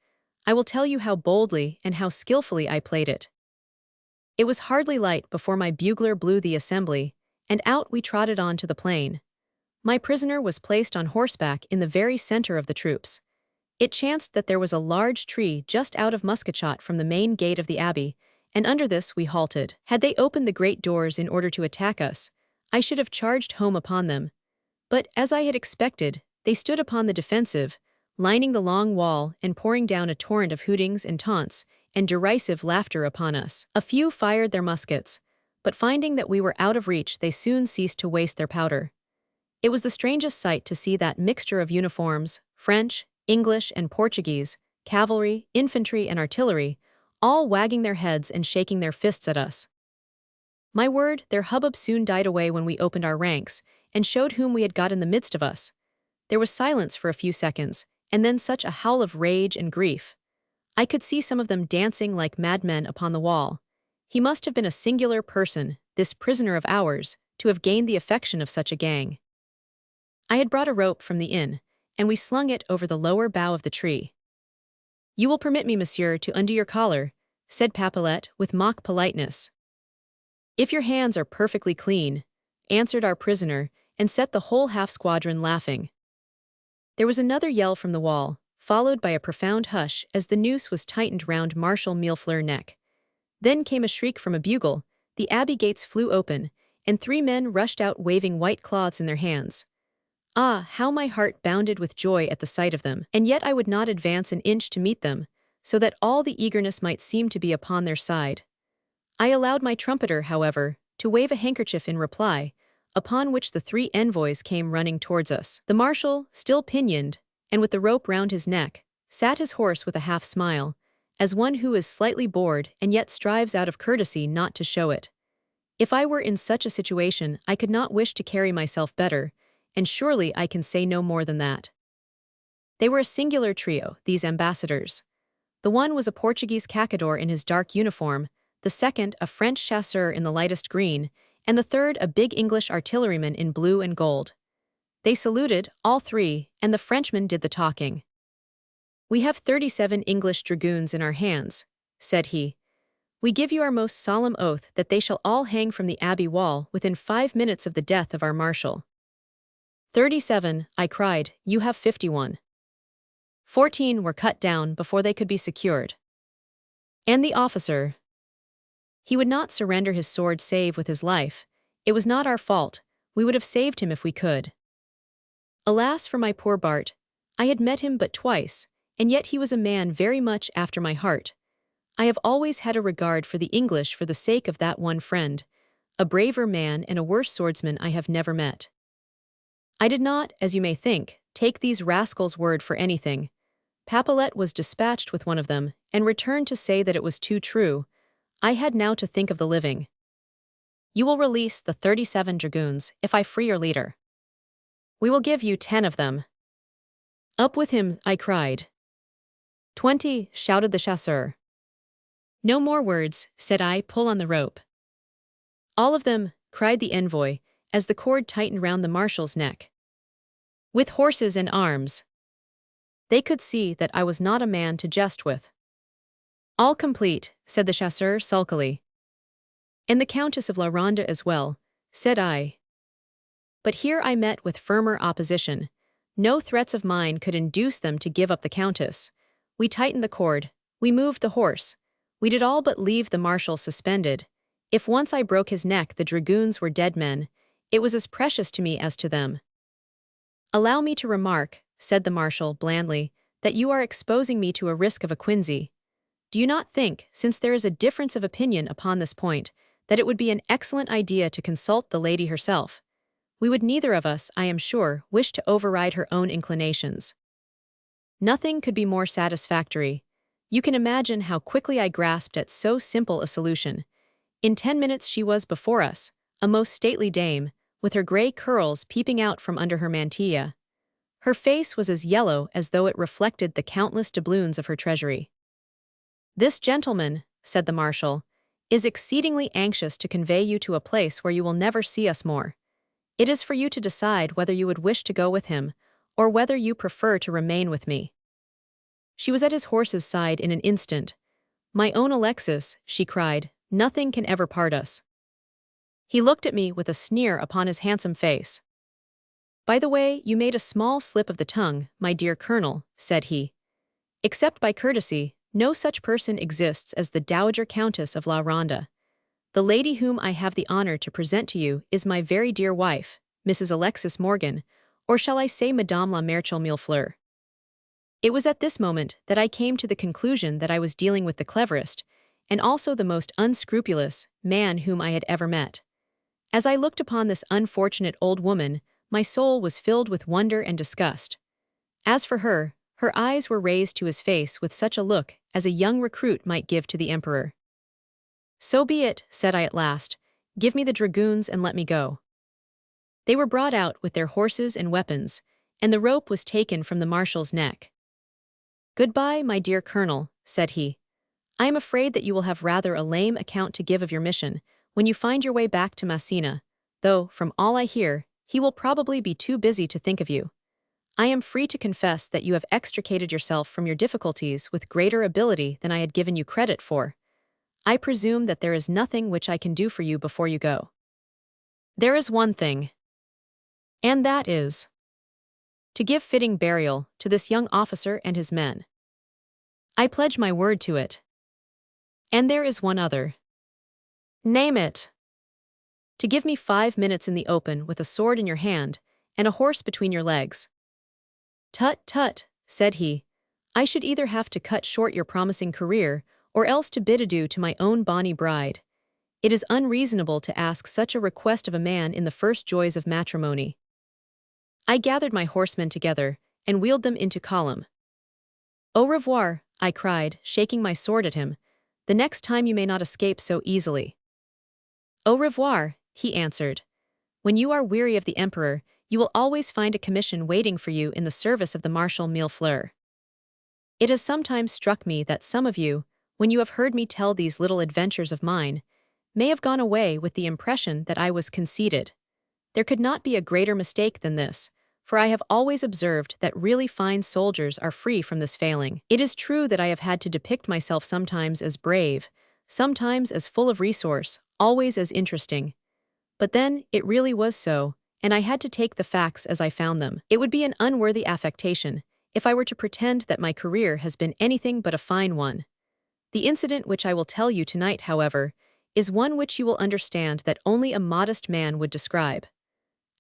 I will tell you how boldly and how skillfully I played it. It was hardly light before my bugler blew the assembly, and out we trotted on to the plain. My prisoner was placed on horseback in the very center of the troops. It chanced that there was a large tree just out of musketshot from the main gate of the abbey, and under this we halted. Had they opened the great doors in order to attack us, I should have charged home upon them. But, as I had expected, they stood upon the defensive, lining the long wall and pouring down a torrent of hootings and taunts and derisive laughter upon us. A few fired their muskets, but finding that we were out of reach, they soon ceased to waste their powder. It was the strangest sight to see that mixture of uniforms, French, English, and Portuguese, cavalry, infantry, and artillery, all wagging their heads and shaking their fists at us. My word, their hubbub soon died away when we opened our ranks, and showed whom we had got in the midst of us. There was silence for a few seconds, and then such a howl of rage and grief. I could see some of them dancing like madmen upon the wall. He must have been a singular person, this prisoner of ours, to have gained the affection of such a gang. I had brought a rope from the inn, and we slung it over the lower bough of the tree. "You will permit me, monsieur, to undo your collar," said Papelet with mock politeness. "If your hands are perfectly clean," answered our prisoner, and set the whole half-squadron laughing. There was another yell from the wall, followed by a profound hush as the noose was tightened round Marshal Millefleur's neck. Then came a shriek from a bugle, the abbey gates flew open, and 3 men rushed out waving white cloths in their hands. Ah, how my heart bounded with joy at the sight of them, and yet I would not advance an inch to meet them, so that all the eagerness might seem to be upon their side. I allowed my trumpeter, however, to wave a handkerchief in reply, upon which the 3 envoys came running towards us. The marshal, still pinioned, and with the rope round his neck, sat his horse with a half-smile, as one who is slightly bored and yet strives out of courtesy not to show it. If I were in such a situation, I could not wish to carry myself better, and surely I can say no more than that. They were a singular trio, these ambassadors. The one was a Portuguese cacador in his dark uniform, the second a French chasseur in the lightest green, and the third a big English artilleryman in blue and gold. They saluted, all 3, and the Frenchman did the talking. "We have 37 English dragoons in our hands," said he. "We give you our most solemn oath that they shall all hang from the abbey wall within 5 minutes of the death of our marshal." 37, I cried, "you have 51. 14 were cut down before they could be secured." And the officer? He would not surrender his sword save with his life. It was not our fault, we would have saved him if we could. Alas for my poor Bart, I had met him but twice, and yet he was a man very much after my heart. I have always had a regard for the English for the sake of that one friend. A braver man and a worse swordsman I have never met. I did not, as you may think, take these rascals' word for anything. Papelet was dispatched with one of them, and returned to say that it was too true. I had now to think of the living. "You will release the 37 dragoons, if I free your leader." "We will give you 10 of them." "Up with him," I cried. 20, shouted the chasseur. "No more words," said I, "pull on the rope." "All of them," cried the envoy, as the cord tightened round the marshal's neck. "With horses and arms." They could see that I was not a man to jest with. "All complete," said the chasseur sulkily. "And the Countess of La Ronda as well," said I. But here I met with firmer opposition. No threats of mine could induce them to give up the Countess. We tightened the cord, we moved the horse, we did all but leave the marshal suspended. If once I broke his neck the dragoons were dead men, it was as precious to me as to them. "Allow me to remark," said the marshal blandly, "that you are exposing me to a risk of a quinsy. Do you not think, since there is a difference of opinion upon this point, that it would be an excellent idea to consult the lady herself? We would neither of us, I am sure, wish to override her own inclinations." Nothing could be more satisfactory. You can imagine how quickly I grasped at so simple a solution. In 10 minutes she was before us, a most stately dame, with her grey curls peeping out from under her mantilla. Her face was as yellow as though it reflected the countless doubloons of her treasury. "This gentleman," said the marshal, "is exceedingly anxious to convey you to a place where you will never see us more. It is for you to decide whether you would wish to go with him, or whether you prefer to remain with me." She was at his horse's side in an instant. "My own Alexis," she cried, "nothing can ever part us." He looked at me with a sneer upon his handsome face. "By the way, you made a small slip of the tongue, my dear colonel," said he. "Except by courtesy, no such person exists as the Dowager Countess of La Ronda. The lady whom I have the honor to present to you is my very dear wife, Mrs. Alexis Morgan, or shall I say Madame la Marechale Millefleur?" It was at this moment that I came to the conclusion that I was dealing with the cleverest, and also the most unscrupulous, man whom I had ever met. As I looked upon this unfortunate old woman, my soul was filled with wonder and disgust. As for her, her eyes were raised to his face with such a look as a young recruit might give to the emperor. "So be it," said I at last. "Give me the dragoons and let me go." They were brought out with their horses and weapons, and the rope was taken from the marshal's neck. "Goodbye, my dear Colonel," said he. "I am afraid that you will have rather a lame account to give of your mission when you find your way back to Messina, though, from all I hear, he will probably be too busy to think of you. I am free to confess that you have extricated yourself from your difficulties with greater ability than I had given you credit for. I presume that there is nothing which I can do for you before you go. There is one thing, and that is to give fitting burial to this young officer and his men. I pledge my word to it. And there is one other. Name it. To give me 5 minutes in the open with a sword in your hand and a horse between your legs." "Tut, tut," said he. "I should either have to cut short your promising career or else to bid adieu to my own bonny bride. It is unreasonable to ask such a request of a man in the first joys of matrimony." I gathered my horsemen together and wheeled them into column. "Au revoir," I cried, shaking my sword at him. "The next time you may not escape so easily." "Au revoir," he answered. "When you are weary of the Emperor, you will always find a commission waiting for you in the service of the Marshal Millefleur." It has sometimes struck me that some of you, when you have heard me tell these little adventures of mine, may have gone away with the impression that I was conceited. There could not be a greater mistake than this, for I have always observed that really fine soldiers are free from this failing. It is true that I have had to depict myself sometimes as brave, sometimes as full of resource, always as interesting. But then, it really was so, and I had to take the facts as I found them. It would be an unworthy affectation if I were to pretend that my career has been anything but a fine one. The incident which I will tell you tonight, however, is one which you will understand that only a modest man would describe.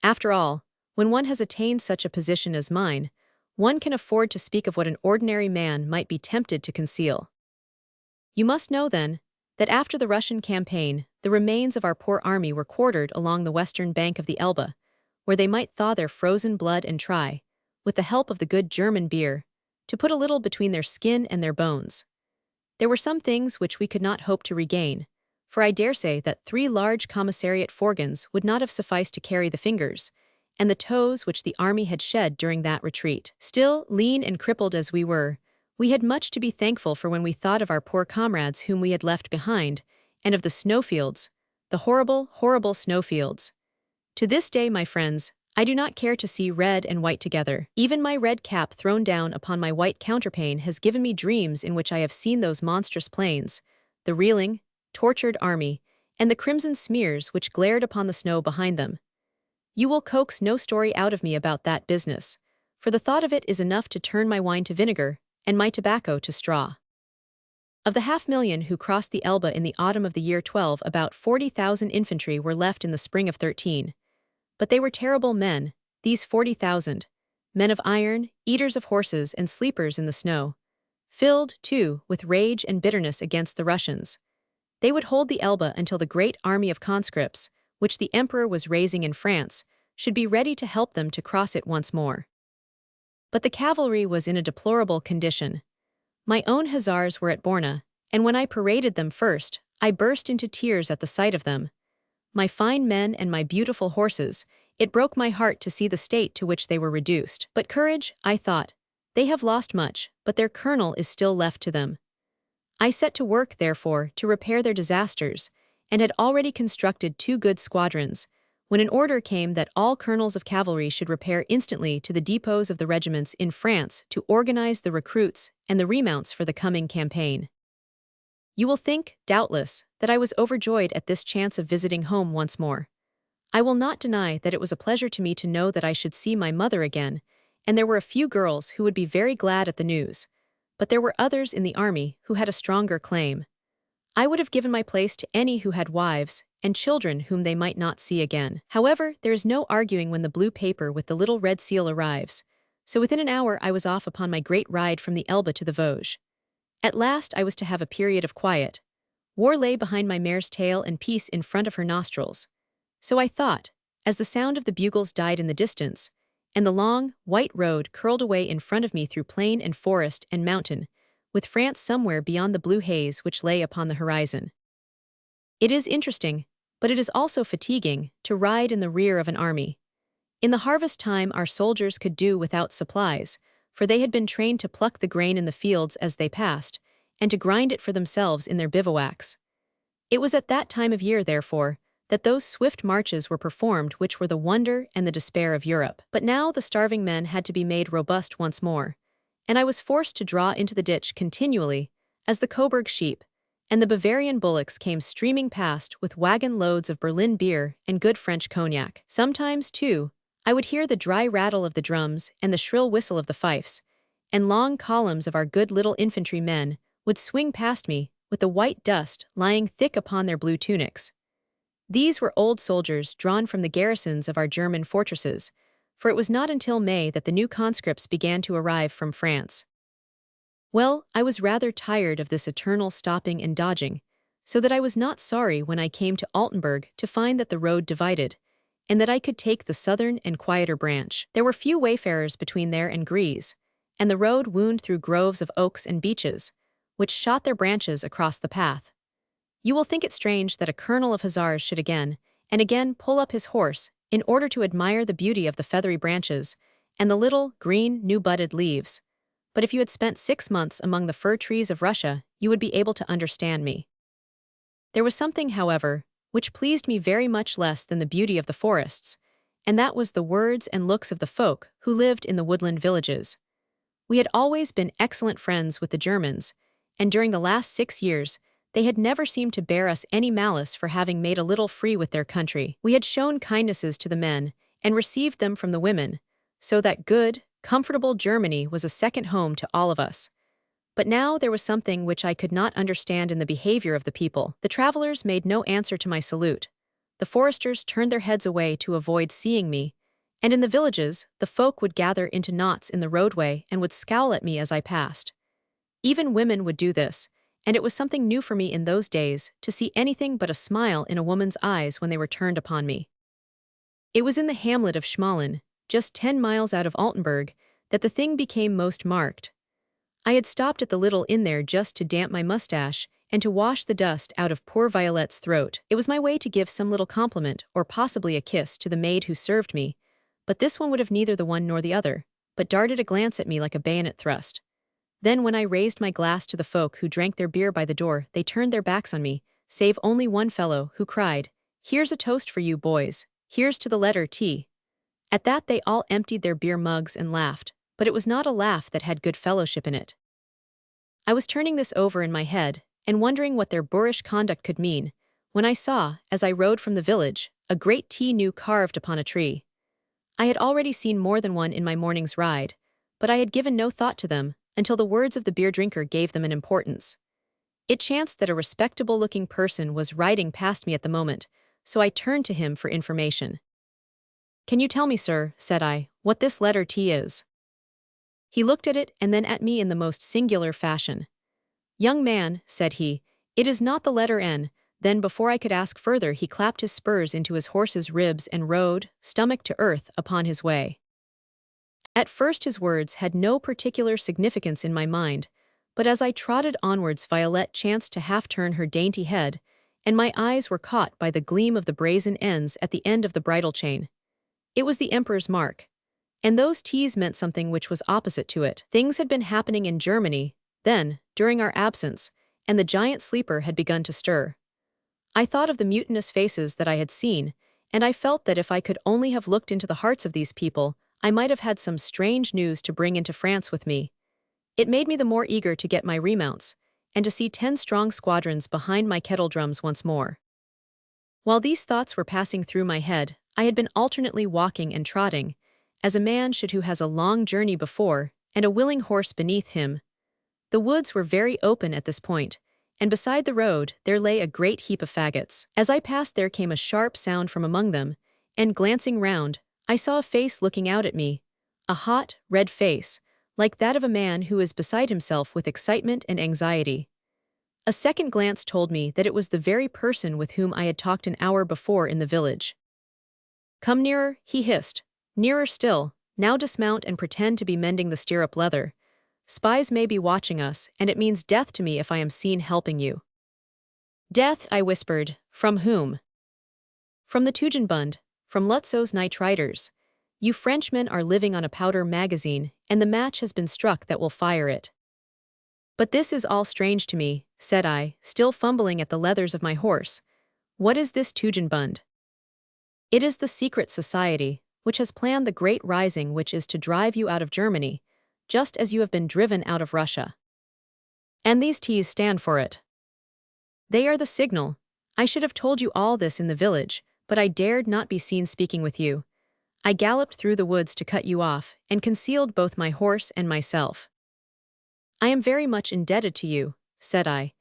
After all, when one has attained such a position as mine, one can afford to speak of what an ordinary man might be tempted to conceal. You must know, then, that after the Russian campaign, the remains of our poor army were quartered along the western bank of the Elbe, where they might thaw their frozen blood and try, with the help of the good German beer, to put a little between their skin and their bones. There were some things which we could not hope to regain, for I dare say that 3 large commissariat forgans would not have sufficed to carry the fingers, and the toes which the army had shed during that retreat. Still, lean and crippled as we were, we had much to be thankful for when we thought of our poor comrades whom we had left behind, and of the snowfields, the horrible, horrible snowfields. To this day, my friends, I do not care to see red and white together. Even my red cap thrown down upon my white counterpane has given me dreams in which I have seen those monstrous plains, the reeling, tortured army, and the crimson smears which glared upon the snow behind them. You will coax no story out of me about that business, for the thought of it is enough to turn my wine to vinegar and my tobacco to straw. Of the 500,000 who crossed the Elbe in the autumn of the year 12, about 40,000 infantry were left in the spring of 13. But they were terrible men, these 40,000, men of iron, eaters of horses and sleepers in the snow, filled, too, with rage and bitterness against the Russians. They would hold the Elbe until the great army of conscripts, which the Emperor was raising in France, should be ready to help them to cross it once more. But the cavalry was in a deplorable condition. My own hussars were at Borna, and when I paraded them first, I burst into tears at the sight of them. My fine men and my beautiful horses, it broke my heart to see the state to which they were reduced. But courage, I thought. They have lost much, but their colonel is still left to them. I set to work, therefore, to repair their disasters, and had already constructed 2 good squadrons, when an order came that all colonels of cavalry should repair instantly to the depots of the regiments in France to organize the recruits and the remounts for the coming campaign. You will think, doubtless, that I was overjoyed at this chance of visiting home once more. I will not deny that it was a pleasure to me to know that I should see my mother again, and there were a few girls who would be very glad at the news, but there were others in the army who had a stronger claim. I would have given my place to any who had wives and children whom they might not see again. However, there is no arguing when the blue paper with the little red seal arrives, so within an hour I was off upon my great ride from the Elbe to the Vosges. At last I was to have a period of quiet. War lay behind my mare's tail and peace in front of her nostrils. So I thought, as the sound of the bugles died in the distance, and the long, white road curled away in front of me through plain and forest and mountain, with France somewhere beyond the blue haze which lay upon the horizon. It is interesting, but it is also fatiguing, to ride in the rear of an army. In the harvest time our soldiers could do without supplies, for they had been trained to pluck the grain in the fields as they passed, and to grind it for themselves in their bivouacs. It was at that time of year, therefore, that those swift marches were performed which were the wonder and the despair of Europe. But now the starving men had to be made robust once more, and I was forced to draw into the ditch continually, as the Coburg sheep, and the Bavarian bullocks came streaming past with wagon loads of Berlin beer and good French cognac. Sometimes, too, I would hear the dry rattle of the drums and the shrill whistle of the fifes, and long columns of our good little infantry men would swing past me with the white dust lying thick upon their blue tunics. These were old soldiers drawn from the garrisons of our German fortresses, for it was not until May that the new conscripts began to arrive from France. Well, I was rather tired of this eternal stopping and dodging, so that I was not sorry when I came to Altenburg to find that the road divided, and that I could take the southern and quieter branch. There were few wayfarers between there and Gries, and the road wound through groves of oaks and beeches, which shot their branches across the path. You will think it strange that a colonel of hussars should again and again pull up his horse in order to admire the beauty of the feathery branches and the little, green, new-budded leaves. But if you had spent 6 months among the fir trees of Russia, you would be able to understand me. There was something, however, which pleased me very much less than the beauty of the forests, and that was the words and looks of the folk who lived in the woodland villages. We had always been excellent friends with the Germans, and during the last 6 years, they had never seemed to bear us any malice for having made a little free with their country. We had shown kindnesses to the men and received them from the women, so that good, comfortable Germany was a second home to all of us. But now there was something which I could not understand in the behavior of the people. The travelers made no answer to my salute. The foresters turned their heads away to avoid seeing me, and in the villages, the folk would gather into knots in the roadway and would scowl at me as I passed. Even women would do this, and it was something new for me in those days to see anything but a smile in a woman's eyes when they were turned upon me. It was in the hamlet of Schmalen, just 10 miles out of Altenburg, that the thing became most marked. I had stopped at the little inn there just to damp my mustache and to wash the dust out of poor Violette's throat. It was my way to give some little compliment or possibly a kiss to the maid who served me, but this one would have neither the one nor the other, but darted a glance at me like a bayonet thrust. Then when I raised my glass to the folk who drank their beer by the door, they turned their backs on me, save only one fellow, who cried, "Here's a toast for you, boys. Here's to the letter T." At that they all emptied their beer mugs and laughed, but it was not a laugh that had good fellowship in it. I was turning this over in my head, and wondering what their boorish conduct could mean, when I saw, as I rode from the village, a great T new carved upon a tree. I had already seen more than one in my morning's ride, but I had given no thought to them, until the words of the beer drinker gave them an importance. It chanced that a respectable-looking person was riding past me at the moment, so I turned to him for information. "Can you tell me, sir," said I, "what this letter T is?" He looked at it and then at me in the most singular fashion. "Young man," said he, "it is not the letter N." Then before I could ask further he clapped his spurs into his horse's ribs and rode, stomach to earth, upon his way. At first his words had no particular significance in my mind, but as I trotted onwards Violette chanced to half-turn her dainty head, and my eyes were caught by the gleam of the brazen ends at the end of the bridle chain. It was the Emperor's mark, and those T's meant something which was opposite to it. Things had been happening in Germany, then, during our absence, and the giant sleeper had begun to stir. I thought of the mutinous faces that I had seen, and I felt that if I could only have looked into the hearts of these people, I might have had some strange news to bring into France with me. It made me the more eager to get my remounts, and to see 10 strong squadrons behind my kettle drums once more. While these thoughts were passing through my head, I had been alternately walking and trotting, as a man should who has a long journey before, and a willing horse beneath him. The woods were very open at this point, and beside the road there lay a great heap of faggots. As I passed there came a sharp sound from among them, and glancing round, I saw a face looking out at me, a hot, red face, like that of a man who is beside himself with excitement and anxiety. A second glance told me that it was the very person with whom I had talked an hour before in the village. "Come nearer," he hissed. "Nearer still. Now dismount and pretend to be mending the stirrup leather. Spies may be watching us, and it means death to me if I am seen helping you." "Death," I whispered. "From whom?" "From the Tugendbund, from Lutzo's night riders. You Frenchmen are living on a powder magazine, and the match has been struck that will fire it. But this is all strange to me, said I, still fumbling at the leathers of my horse. What is this Tugendbund? It is the secret society, which has planned the great rising which is to drive you out of Germany, just as you have been driven out of Russia. And these T's stand for it. They are the signal. I should have told you all this in the village, but I dared not be seen speaking with you. I galloped through the woods to cut you off, and concealed both my horse and myself. I am very much indebted to you, said I,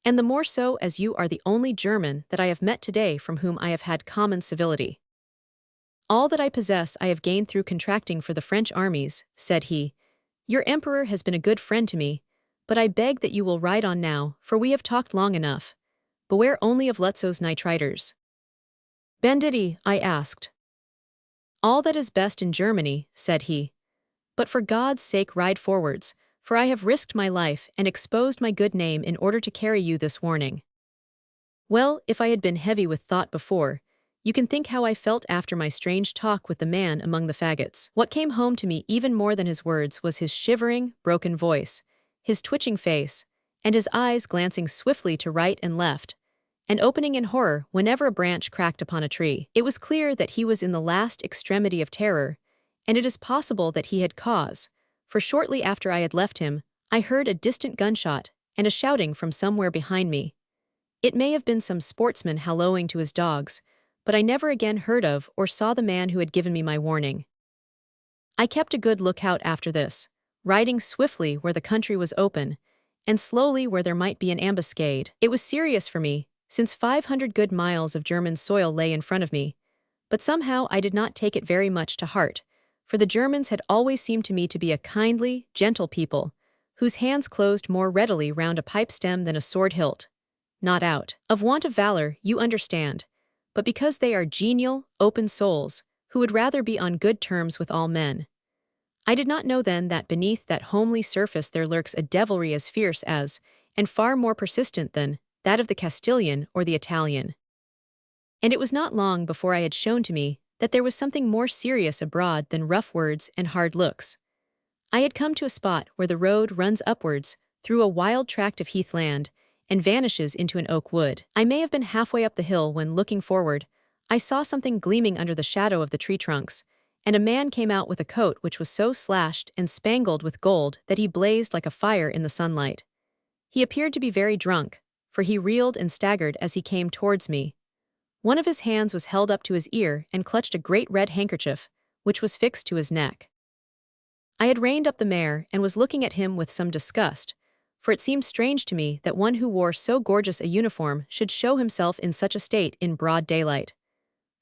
and the more so as you are the only German that I have met today from whom I have had common civility. All that I possess I have gained through contracting for the French armies, said he. Your emperor has been a good friend to me, but I beg that you will ride on now, for we have talked long enough. Beware only of Lutzo's nitriters. Banditti, I asked. All that is best in Germany, said he. But for God's sake ride forwards, for I have risked my life and exposed my good name in order to carry you this warning. Well, if I had been heavy with thought before, you can think how I felt after my strange talk with the man among the faggots. What came home to me even more than his words was his shivering, broken voice, his twitching face, and his eyes glancing swiftly to right and left, and opening in horror whenever a branch cracked upon a tree. It was clear that he was in the last extremity of terror, and it is possible that he had cause, for shortly after I had left him, I heard a distant gunshot and a shouting from somewhere behind me. It may have been some sportsman hallooing to his dogs, but I never again heard of or saw the man who had given me my warning. I kept a good lookout after this, riding swiftly where the country was open, and slowly where there might be an ambuscade. It was serious for me, since 500 good miles of German soil lay in front of me, but somehow I did not take it very much to heart, for the Germans had always seemed to me to be a kindly, gentle people, whose hands closed more readily round a pipe stem than a sword hilt. Not out of want of valor, you understand, but because they are genial, open souls, who would rather be on good terms with all men. I did not know then that beneath that homely surface there lurks a devilry as fierce as, and far more persistent than, that of the Castilian or the Italian. And it was not long before I had shown to me that there was something more serious abroad than rough words and hard looks. I had come to a spot where the road runs upwards through a wild tract of heathland and vanishes into an oak wood. I may have been halfway up the hill when, looking forward, I saw something gleaming under the shadow of the tree trunks, and a man came out with a coat which was so slashed and spangled with gold that he blazed like a fire in the sunlight. He appeared to be very drunk, for he reeled and staggered as he came towards me. One of his hands was held up to his ear and clutched a great red handkerchief, which was fixed to his neck. I had reined up the mare and was looking at him with some disgust, for it seemed strange to me that one who wore so gorgeous a uniform should show himself in such a state in broad daylight.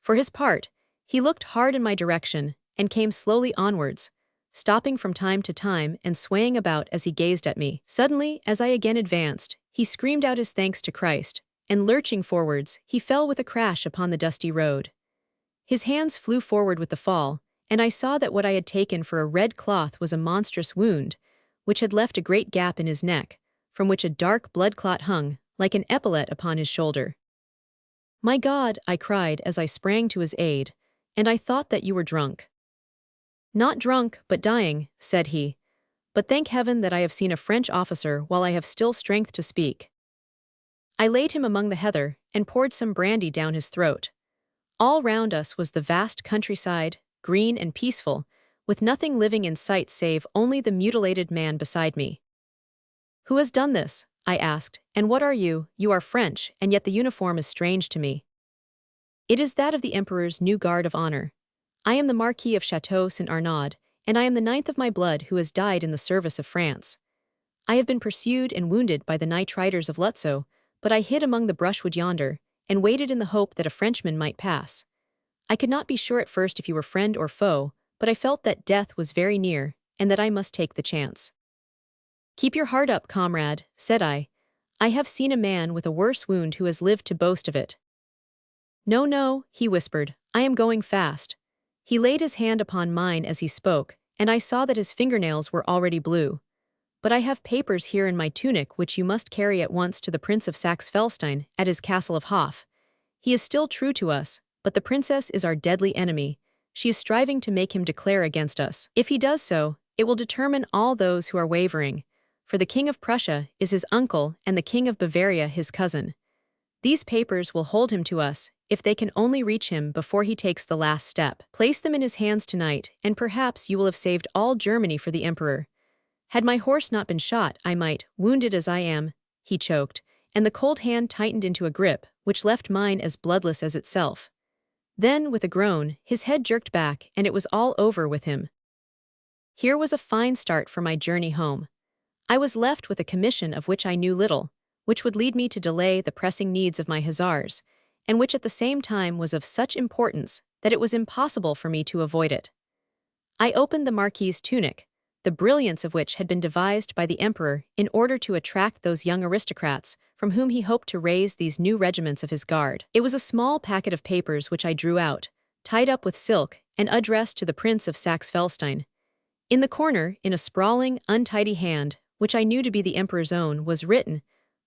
For his part, he looked hard in my direction and came slowly onwards, stopping from time to time and swaying about as he gazed at me. Suddenly, as I again advanced, he screamed out his thanks to Christ, and lurching forwards, he fell with a crash upon the dusty road. His hands flew forward with the fall, and I saw that what I had taken for a red cloth was a monstrous wound, which had left a great gap in his neck, from which a dark blood clot hung, like an epaulet upon his shoulder. "My God," I cried as I sprang to his aid, "and I thought that you were drunk." "Not drunk, but dying," said he. "But thank heaven that I have seen a French officer while I have still strength to speak." I laid him among the heather, and poured some brandy down his throat. All round us was the vast countryside, green and peaceful, with nothing living in sight save only the mutilated man beside me. "Who has done this?" I asked, "and what are you? You are French, and yet the uniform is strange to me." "It is that of the Emperor's new guard of honor. I am the Marquis of Chateau St. Arnaud, and I am the 9th of my blood who has died in the service of France. I have been pursued and wounded by the nitriters of Lutzo, but I hid among the brushwood yonder, and waited in the hope that a Frenchman might pass. I could not be sure at first if you were friend or foe, but I felt that death was very near, and that I must take the chance." "Keep your heart up, comrade," said I. "I have seen a man with a worse wound who has lived to boast of it." "No, no," he whispered, "I am going fast." He laid his hand upon mine as he spoke, and I saw that his fingernails were already blue. "But I have papers here in my tunic which you must carry at once to the Prince of Saxe-Felstein at his castle of Hof. He is still true to us, but the princess is our deadly enemy. She is striving to make him declare against us. If he does so, It will determine all those who are wavering, for the King of Prussia is his uncle and the King of Bavaria his cousin. These papers will hold him to us, if they can only reach him before he takes the last step. Place them in his hands tonight, and perhaps you will have saved all Germany for the Emperor. Had my horse not been shot, I might, wounded as I am, he choked, and the cold hand tightened into a grip, which left mine as bloodless as itself. Then, with a groan, his head jerked back, and it was all over with him. Here was a fine start for my journey home. I was left with a commission of which I knew little, which would lead me to delay the pressing needs of my hussars, and which at the same time was of such importance that it was impossible for me to avoid it. I opened the Marquis's tunic, the brilliance of which had been devised by the Emperor in order to attract those young aristocrats from whom he hoped to raise these new regiments of his guard. It was a small packet of papers which I drew out, tied up with silk, and addressed to the Prince of Saxe-Felstein. In the corner, in a sprawling, untidy hand, which I knew to be the Emperor's own, was written,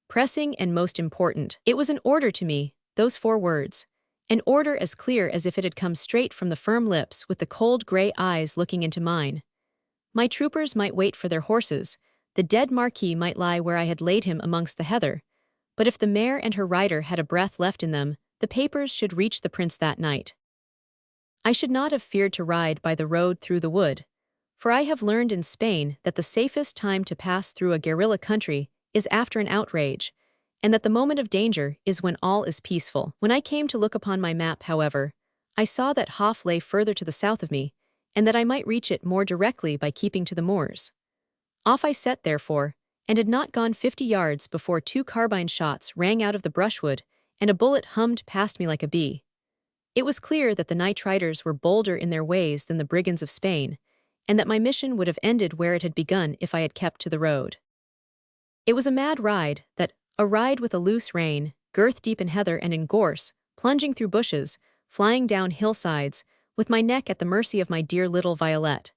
pressing and most important. It was an order to me, those 4 words. An order as clear as if it had come straight from the firm lips with the cold gray eyes looking into mine. My troopers might wait for their horses, the dead Marquis might lie where I had laid him amongst the heather, but if the mare and her rider had a breath left in them, the papers should reach the prince that night. I should not have feared to ride by the road through the wood, for I have learned in Spain that the safest time to pass through a guerrilla country is after an outrage, and that the moment of danger is when all is peaceful. When I came to look upon my map, however, I saw that Hof lay further to the south of me, and that I might reach it more directly by keeping to the moors. Off I set, therefore, and had not gone 50 yards before 2 carbine shots rang out of the brushwood, and a bullet hummed past me like a bee. It was clear that the night riders were bolder in their ways than the brigands of Spain, and that my mission would have ended where it had begun if I had kept to the road. It was a mad ride, a ride with a loose rein, girth-deep in heather and in gorse, plunging through bushes, flying down hillsides, with my neck at the mercy of my dear little Violette.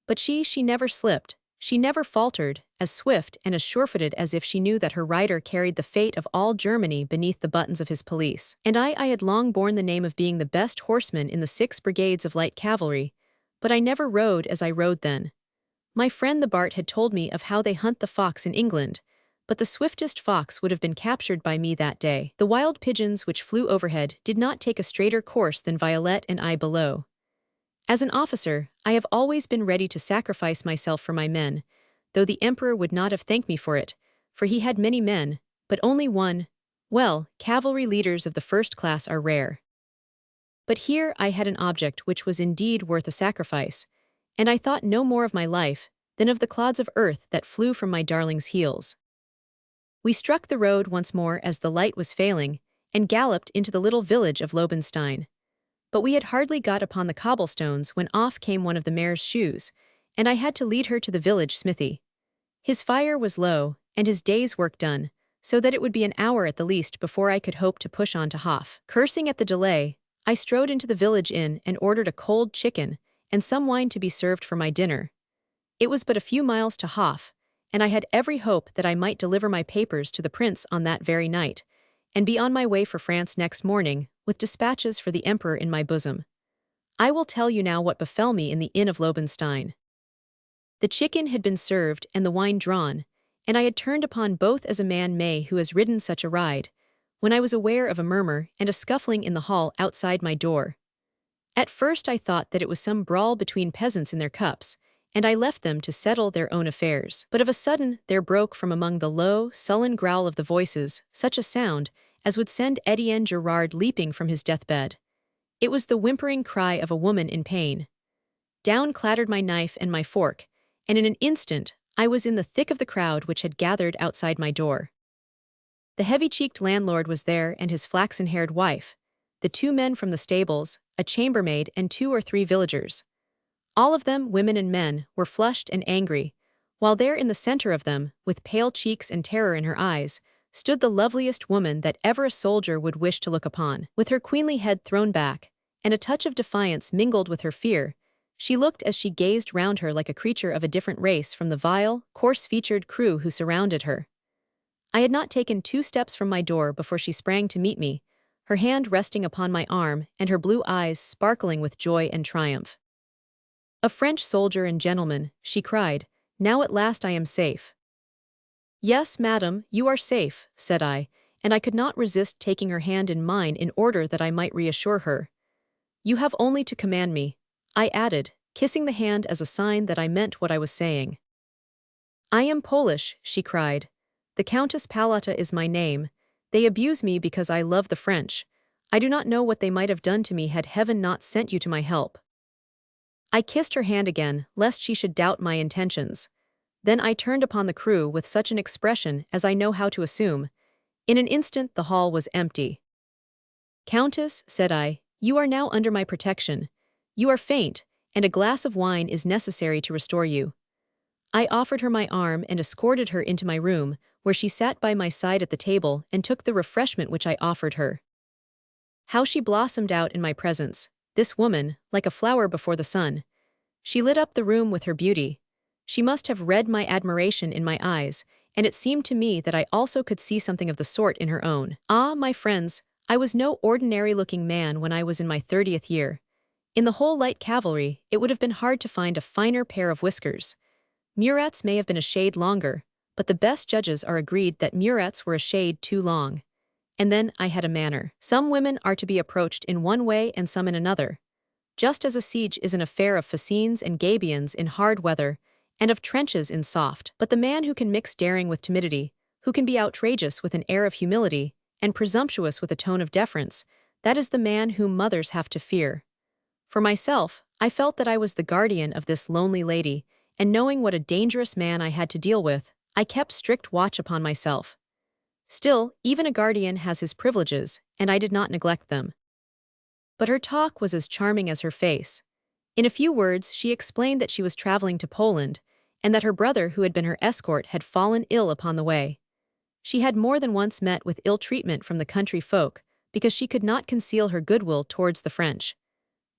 But she never slipped, she never faltered, as swift and as sure-footed as if she knew that her rider carried the fate of all Germany beneath the buttons of his pelisse. And I had long borne the name of being the best horseman in the 6 brigades of light cavalry, but I never rode as I rode then. My friend the Bart had told me of how they hunt the fox in England, but the swiftest fox would have been captured by me that day. The wild pigeons which flew overhead did not take a straighter course than Violette and I below. As an officer, I have always been ready to sacrifice myself for my men, though the Emperor would not have thanked me for it, for he had many men, but only one. Well, cavalry leaders of the first class are rare. But here I had an object which was indeed worth a sacrifice, and I thought no more of my life than of the clods of earth that flew from my darling's heels. We struck the road once more as the light was failing, and galloped into the little village of Lobenstein. But we had hardly got upon the cobblestones when off came one of the mare's shoes, and I had to lead her to the village smithy. His fire was low, and his day's work done, so that it would be an hour at the least before I could hope to push on to Hof. Cursing at the delay, I strode into the village inn and ordered a cold chicken, and some wine to be served for my dinner. It was but a few miles to Hof, and I had every hope that I might deliver my papers to the prince on that very night, and be on my way for France next morning, with dispatches for the Emperor in my bosom. I will tell you now what befell me in the inn of Lobenstein. The chicken had been served and the wine drawn, and I had turned upon both as a man may who has ridden such a ride, when I was aware of a murmur and a scuffling in the hall outside my door. At first I thought that it was some brawl between peasants in their cups, and I left them to settle their own affairs. But of a sudden there broke from among the low, sullen growl of the voices such a sound as would send Brigadier Gerard leaping from his deathbed. It was the whimpering cry of a woman in pain. Down clattered my knife and my fork, and in an instant I was in the thick of the crowd which had gathered outside my door. The heavy-cheeked landlord was there and his flaxen-haired wife, the 2 men from the stables, a chambermaid and 2 or 3 villagers. All of them, women and men, were flushed and angry, while there in the center of them, with pale cheeks and terror in her eyes, stood the loveliest woman that ever a soldier would wish to look upon. With her queenly head thrown back, and a touch of defiance mingled with her fear, she looked as she gazed round her like a creature of a different race from the vile, coarse-featured crew who surrounded her. I had not taken 2 steps from my door before she sprang to meet me, her hand resting upon my arm and her blue eyes sparkling with joy and triumph. "A French soldier and gentleman," she cried. "Now at last I am safe." "Yes, madam, you are safe," said I, and I could not resist taking her hand in mine in order that I might reassure her. "You have only to command me," I added, kissing the hand as a sign that I meant what I was saying. "I am Polish," she cried. "The Countess Palata is my name. They abuse me because I love the French. I do not know what they might have done to me had heaven not sent you to my help." I kissed her hand again, lest she should doubt my intentions. Then I turned upon the crew with such an expression as I know how to assume. In an instant the hall was empty. "Countess," said I, "you are now under my protection. You are faint, and a glass of wine is necessary to restore you." I offered her my arm and escorted her into my room, where she sat by my side at the table and took the refreshment which I offered her. How she blossomed out in my presence, this woman, like a flower before the sun. She lit up the room with her beauty. She must have read my admiration in my eyes, and it seemed to me that I also could see something of the sort in her own. Ah, my friends, I was no ordinary-looking man when I was in my 30th year. In the whole light cavalry, it would have been hard to find a finer pair of whiskers. Murats may have been a shade longer, but the best judges are agreed that Murats were a shade too long. And then I had a manner. Some women are to be approached in one way and some in another. Just as a siege is an affair of fascines and gabions in hard weather, and of trenches in soft. But the man who can mix daring with timidity, who can be outrageous with an air of humility, and presumptuous with a tone of deference, that is the man whom mothers have to fear. For myself, I felt that I was the guardian of this lonely lady, and knowing what a dangerous man I had to deal with, I kept strict watch upon myself. Still, even a guardian has his privileges, and I did not neglect them. But her talk was as charming as her face. In a few words she explained that she was traveling to Poland, and that her brother who had been her escort had fallen ill upon the way. She had more than once met with ill treatment from the country folk, because she could not conceal her goodwill towards the French.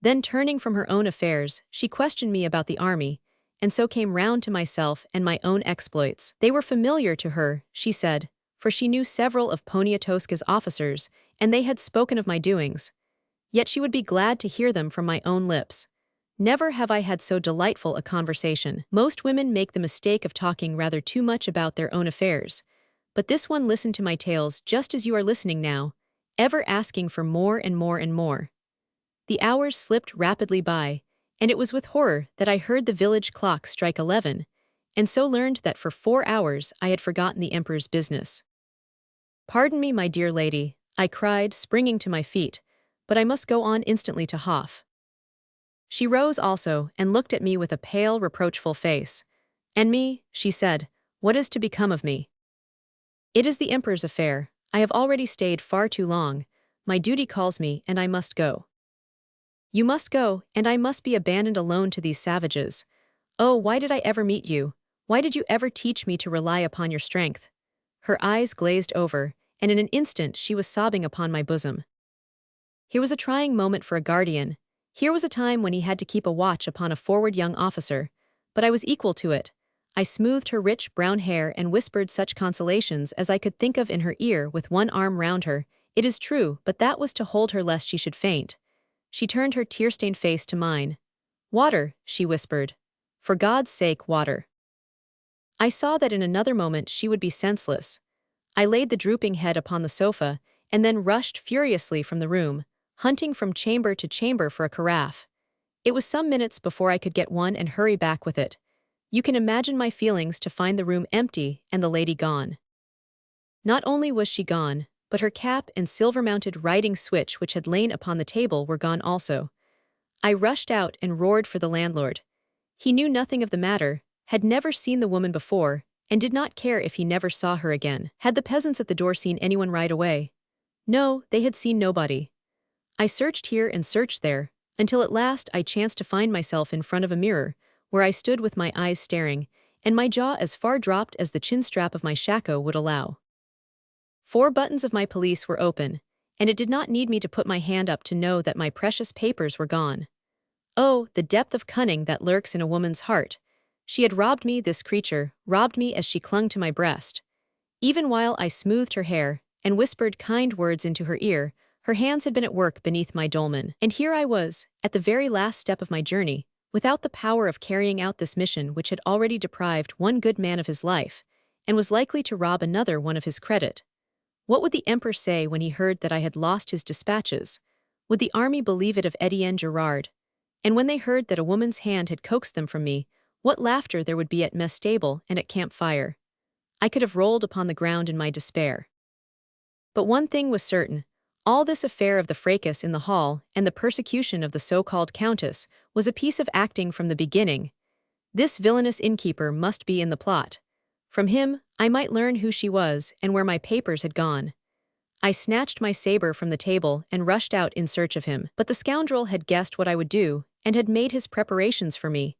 Then turning from her own affairs, she questioned me about the army, and so came round to myself and my own exploits. They were familiar to her, she said, for she knew several of Poniatowska's officers, and they had spoken of my doings. Yet she would be glad to hear them from my own lips. Never have I had so delightful a conversation. Most women make the mistake of talking rather too much about their own affairs. But this one listened to my tales just as you are listening now, ever asking for more and more and more. The hours slipped rapidly by, and it was with horror that I heard the village clock strike 11, and so learned that for 4 hours I had forgotten the emperor's business. "Pardon me, my dear lady," I cried, springing to my feet, "but I must go on instantly to Hof." She rose also, and looked at me with a pale, reproachful face. "And me," she said, "what is to become of me?" "It is the emperor's affair. I have already stayed far too long. My duty calls me, and I must go." "You must go, and I must be abandoned alone to these savages. Oh, why did I ever meet you? Why did you ever teach me to rely upon your strength?" Her eyes glazed over, and in an instant she was sobbing upon my bosom. Here was a trying moment for a guardian. Here was a time when he had to keep a watch upon a forward young officer, but I was equal to it. I smoothed her rich brown hair and whispered such consolations as I could think of in her ear with one arm round her. It is true, but that was to hold her lest she should faint. She turned her tear-stained face to mine. "Water," she whispered. "For God's sake, water." I saw that in another moment she would be senseless. I laid the drooping head upon the sofa, and then rushed furiously from the room, hunting from chamber to chamber for a carafe. It was some minutes before I could get one and hurry back with it. You can imagine my feelings to find the room empty and the lady gone. Not only was she gone, but her cap and silver-mounted riding switch which had lain upon the table were gone also. I rushed out and roared for the landlord. He knew nothing of the matter, had never seen the woman before, and did not care if he never saw her again. Had the peasants at the door seen anyone ride away? No, they had seen nobody. I searched here and searched there, until at last I chanced to find myself in front of a mirror, where I stood with my eyes staring, and my jaw as far dropped as the chin-strap of my shako would allow. 4 buttons of my pelisse were open, and it did not need me to put my hand up to know that my precious papers were gone. Oh, the depth of cunning that lurks in a woman's heart! She had robbed me, this creature, robbed me as she clung to my breast. Even while I smoothed her hair, and whispered kind words into her ear, her hands had been at work beneath my dolman. And here I was, at the very last step of my journey, without the power of carrying out this mission which had already deprived one good man of his life, and was likely to rob another one of his credit? What would the emperor say when he heard that I had lost his dispatches? Would the army believe it of Brigadier Gerard? And when they heard that a woman's hand had coaxed them from me, what laughter there would be at mess table and at campfire! I could have rolled upon the ground in my despair. But one thing was certain. All this affair of the fracas in the hall and the persecution of the so-called countess was a piece of acting from the beginning. This villainous innkeeper must be in the plot. From him, I might learn who she was and where my papers had gone. I snatched my saber from the table and rushed out in search of him. But the scoundrel had guessed what I would do and had made his preparations for me.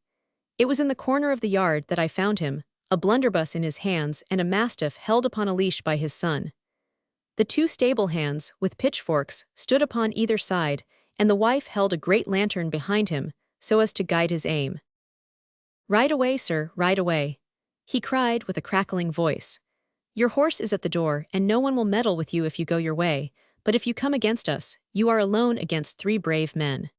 It was in the corner of the yard that I found him, a blunderbuss in his hands and a mastiff held upon a leash by his son. The two stable hands, with pitchforks, stood upon either side, and the wife held a great lantern behind him, so as to guide his aim. "Ride away, sir, ride away," he cried with a crackling voice. "Your horse is at the door, and no one will meddle with you if you go your way, but if you come against us, you are alone against 3 brave men."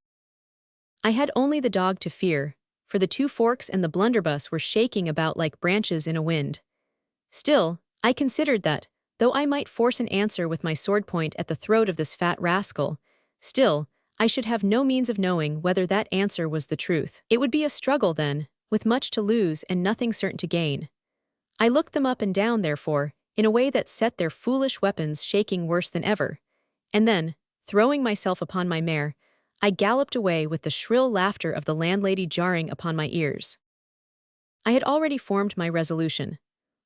I had only the dog to fear, for the 2 forks and the blunderbuss were shaking about like branches in a wind. Still, I considered that, though I might force an answer with my sword point at the throat of this fat rascal, still, I should have no means of knowing whether that answer was the truth. It would be a struggle then, with much to lose and nothing certain to gain. I looked them up and down, therefore, in a way that set their foolish weapons shaking worse than ever, and then, throwing myself upon my mare, I galloped away with the shrill laughter of the landlady jarring upon my ears. I had already formed my resolution.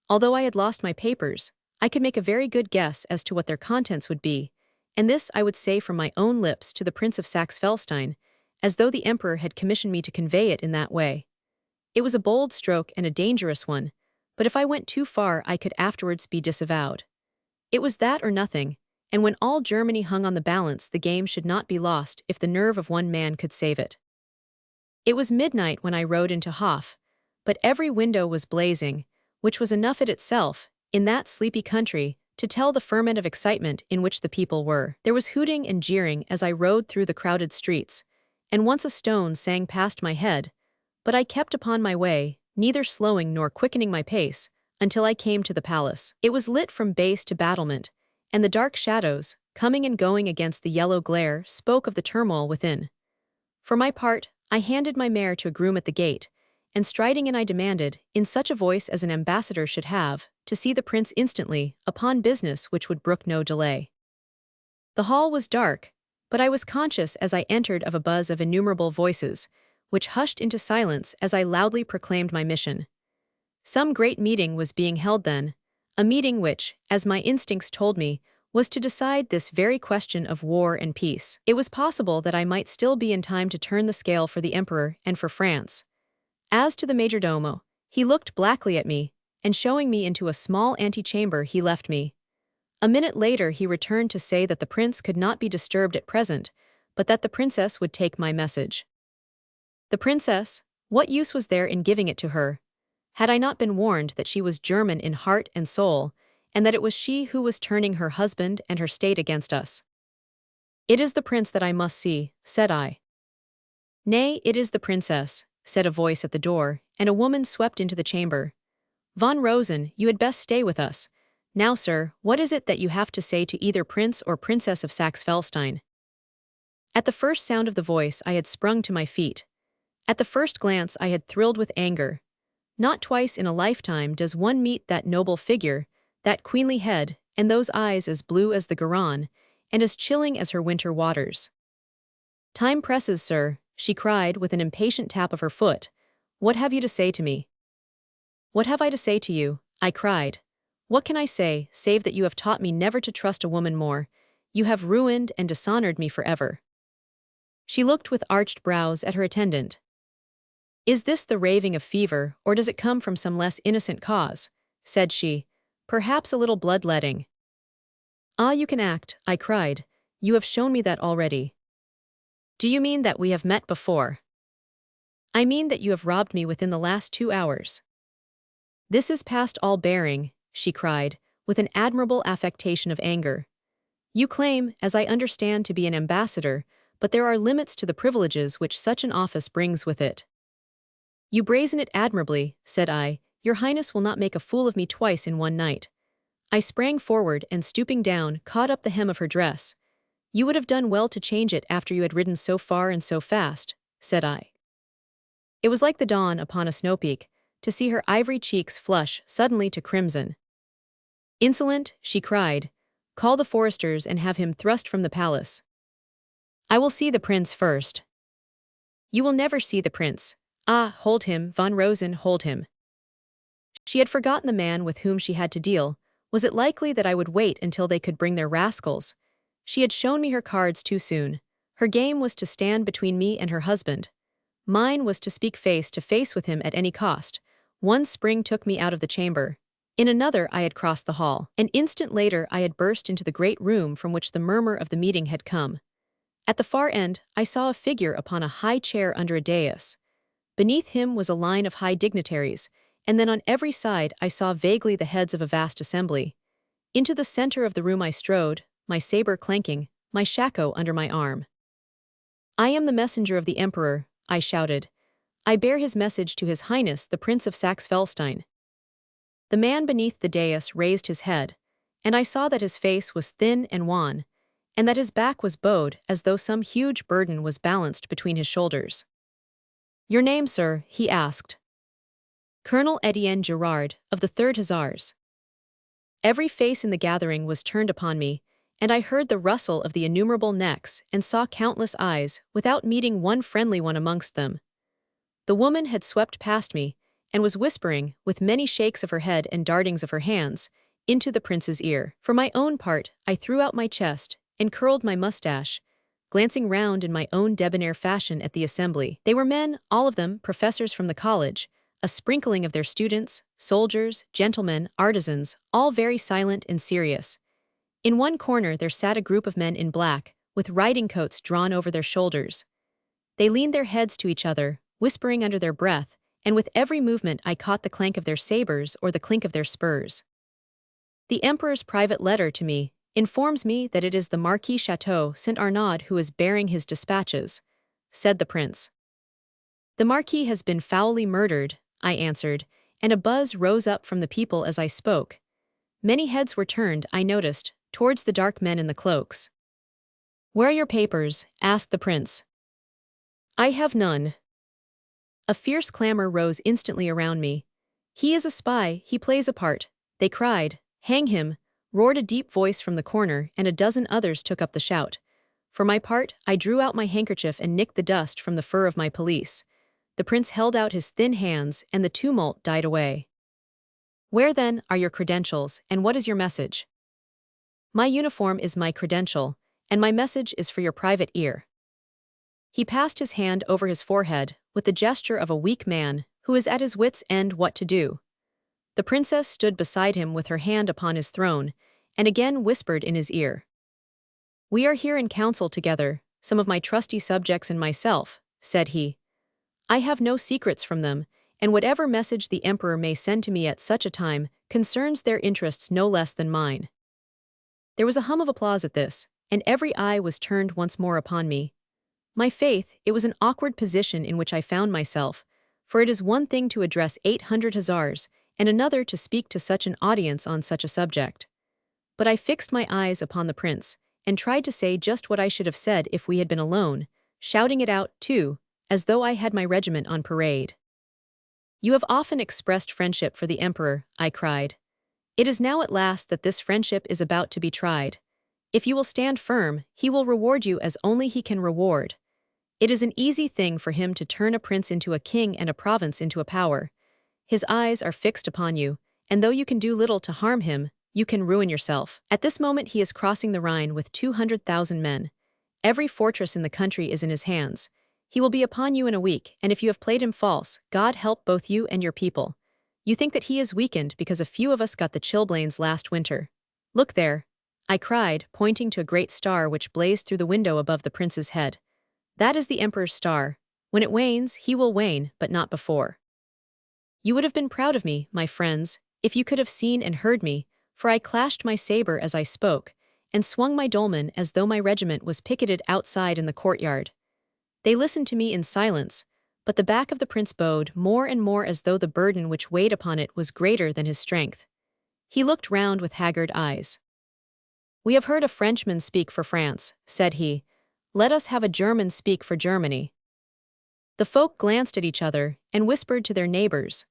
Although I had lost my papers, I could make a very good guess as to what their contents would be, and this I would say from my own lips to the Prince of Saxe-Felstein, as though the Emperor had commissioned me to convey it in that way. It was a bold stroke and a dangerous one, but if I went too far I could afterwards be disavowed. It was that or nothing, and when all Germany hung on the balance the game should not be lost if the nerve of one man could save it. It was midnight when I rode into Hof, but every window was blazing, which was enough in itself, in that sleepy country, to tell the ferment of excitement in which the people were. There was hooting and jeering as I rode through the crowded streets, and once a stone sang past my head, but I kept upon my way, neither slowing nor quickening my pace, until I came to the palace. It was lit from base to battlement, and the dark shadows, coming and going against the yellow glare, spoke of the turmoil within. For my part, I handed my mare to a groom at the gate, and striding in I demanded, in such a voice as an ambassador should have, to see the prince instantly, upon business which would brook no delay. The hall was dark, but I was conscious as I entered of a buzz of innumerable voices, which hushed into silence as I loudly proclaimed my mission. Some great meeting was being held then, a meeting which, as my instincts told me, was to decide this very question of war and peace. It was possible that I might still be in time to turn the scale for the Emperor and for France. As to the majordomo, he looked blackly at me, and showing me into a small antechamber he left me. A minute later he returned to say that the prince could not be disturbed at present, but that the princess would take my message. The princess? What use was there in giving it to her? Had I not been warned that she was German in heart and soul, and that it was she who was turning her husband and her state against us? "It is the prince that I must see," said I. "Nay, it is the princess," said a voice at the door, and a woman swept into the chamber. "Von Rosen, you had best stay with us. Now, sir, what is it that you have to say to either prince or princess of Saxe-Felstein?" At the first sound of the voice I had sprung to my feet. At the first glance I had thrilled with anger. Not twice in a lifetime does one meet that noble figure, that queenly head, and those eyes as blue as the Garonne, and as chilling as her winter waters. "Time presses, sir," she cried with an impatient tap of her foot. "What have you to say to me?" "What have I to say to you?" I cried. "What can I say, save that you have taught me never to trust a woman more? You have ruined and dishonored me forever." She looked with arched brows at her attendant. "Is this the raving of fever, or does it come from some less innocent cause?" said she. "Perhaps a little bloodletting." "Ah, you can act," I cried. "You have shown me that already." "Do you mean that we have met before?" "I mean that you have robbed me within the last 2 hours." "This is past all bearing," she cried, with an admirable affectation of anger. "You claim, as I understand, to be an ambassador, but there are limits to the privileges which such an office brings with it. You brazen it admirably, said I. Your Highness will not make a fool of me twice in one night. I sprang forward and, stooping down, caught up the hem of her dress. You would have done well to change it after you had ridden so far and so fast, said I. It was like the dawn upon a snow-peak, to see her ivory cheeks flush suddenly to crimson. Insolent, she cried. Call the foresters and have him thrust from the palace. I will see the prince first. You will never see the prince. Ah, hold him, von Rosen, hold him. She had forgotten the man with whom she had to deal. Was it likely that I would wait until they could bring their rascals? She had shown me her cards too soon. Her game was to stand between me and her husband. Mine was to speak face to face with him at any cost. One spring took me out of the chamber. In another I had crossed the hall. An instant later I had burst into the great room from which the murmur of the meeting had come. At the far end, I saw a figure upon a high chair under a dais. Beneath him was a line of high dignitaries, and then on every side I saw vaguely the heads of a vast assembly. Into the center of the room I strode, my saber clanking, my shako under my arm. I am the messenger of the Emperor, I shouted. I bear his message to His Highness the Prince of Saxe-Felstein. The man beneath the dais raised his head, and I saw that his face was thin and wan, and that his back was bowed as though some huge burden was balanced between his shoulders. Your name, sir, he asked. Colonel Etienne Gerard, of the 3rd Hussars. Every face in the gathering was turned upon me, and I heard the rustle of the innumerable necks and saw countless eyes without meeting one friendly one amongst them. The woman had swept past me, and was whispering, with many shakes of her head and dartings of her hands, into the prince's ear. For my own part, I threw out my chest and curled my mustache, glancing round in my own debonair fashion at the assembly. They were men, all of them professors from the college, a sprinkling of their students, soldiers, gentlemen, artisans, all very silent and serious. In one corner there sat a group of men in black, with riding coats drawn over their shoulders. They leaned their heads to each other, whispering under their breath, and with every movement I caught the clank of their sabers or the clink of their spurs. The Emperor's private letter to me informs me that it is the Marquis Chateau Saint Arnaud who is bearing his dispatches, said the prince. The Marquis has been foully murdered, I answered, and a buzz rose up from the people as I spoke. Many heads were turned, I noticed, towards the dark men in the cloaks. Where are your papers? Asked the prince. I have none. A fierce clamor rose instantly around me. He is a spy, he plays a part, they cried. Hang him, roared a deep voice from the corner, and a dozen others took up the shout. For my part, I drew out my handkerchief and nicked the dust from the fur of my pelisse. The prince held out his thin hands, and the tumult died away. Where, then, are your credentials, and what is your message? My uniform is my credential, and my message is for your private ear. He passed his hand over his forehead, with the gesture of a weak man who is at his wits' end what to do. The princess stood beside him with her hand upon his throne, and again whispered in his ear. We are here in council together, some of my trusty subjects and myself, said he. I have no secrets from them, and whatever message the Emperor may send to me at such a time concerns their interests no less than mine. There was a hum of applause at this, and every eye was turned once more upon me. My faith, it was an awkward position in which I found myself, for it is one thing to address 800 hussars, and another to speak to such an audience on such a subject. But I fixed my eyes upon the prince, and tried to say just what I should have said if we had been alone, shouting it out, too, as though I had my regiment on parade. You have often expressed friendship for the Emperor, I cried. It is now at last that this friendship is about to be tried. If you will stand firm, he will reward you as only he can reward. It is an easy thing for him to turn a prince into a king and a province into a power. His eyes are fixed upon you, and though you can do little to harm him, you can ruin yourself. At this moment he is crossing the Rhine with 200,000 men. Every fortress in the country is in his hands. He will be upon you in a week, and if you have played him false, God help both you and your people. You think that he is weakened because a few of us got the chilblains last winter. Look there, I cried, pointing to a great star which blazed through the window above the prince's head. That is the Emperor's star. When it wanes, he will wane, but not before. You would have been proud of me, my friends, if you could have seen and heard me, for I clashed my saber as I spoke, and swung my dolman as though my regiment was picketed outside in the courtyard. They listened to me in silence, but the back of the prince bowed more and more as though the burden which weighed upon it was greater than his strength. He looked round with haggard eyes. "We have heard a Frenchman speak for France," said he. "Let us have a German speak for Germany." The folk glanced at each other and whispered to their neighbors.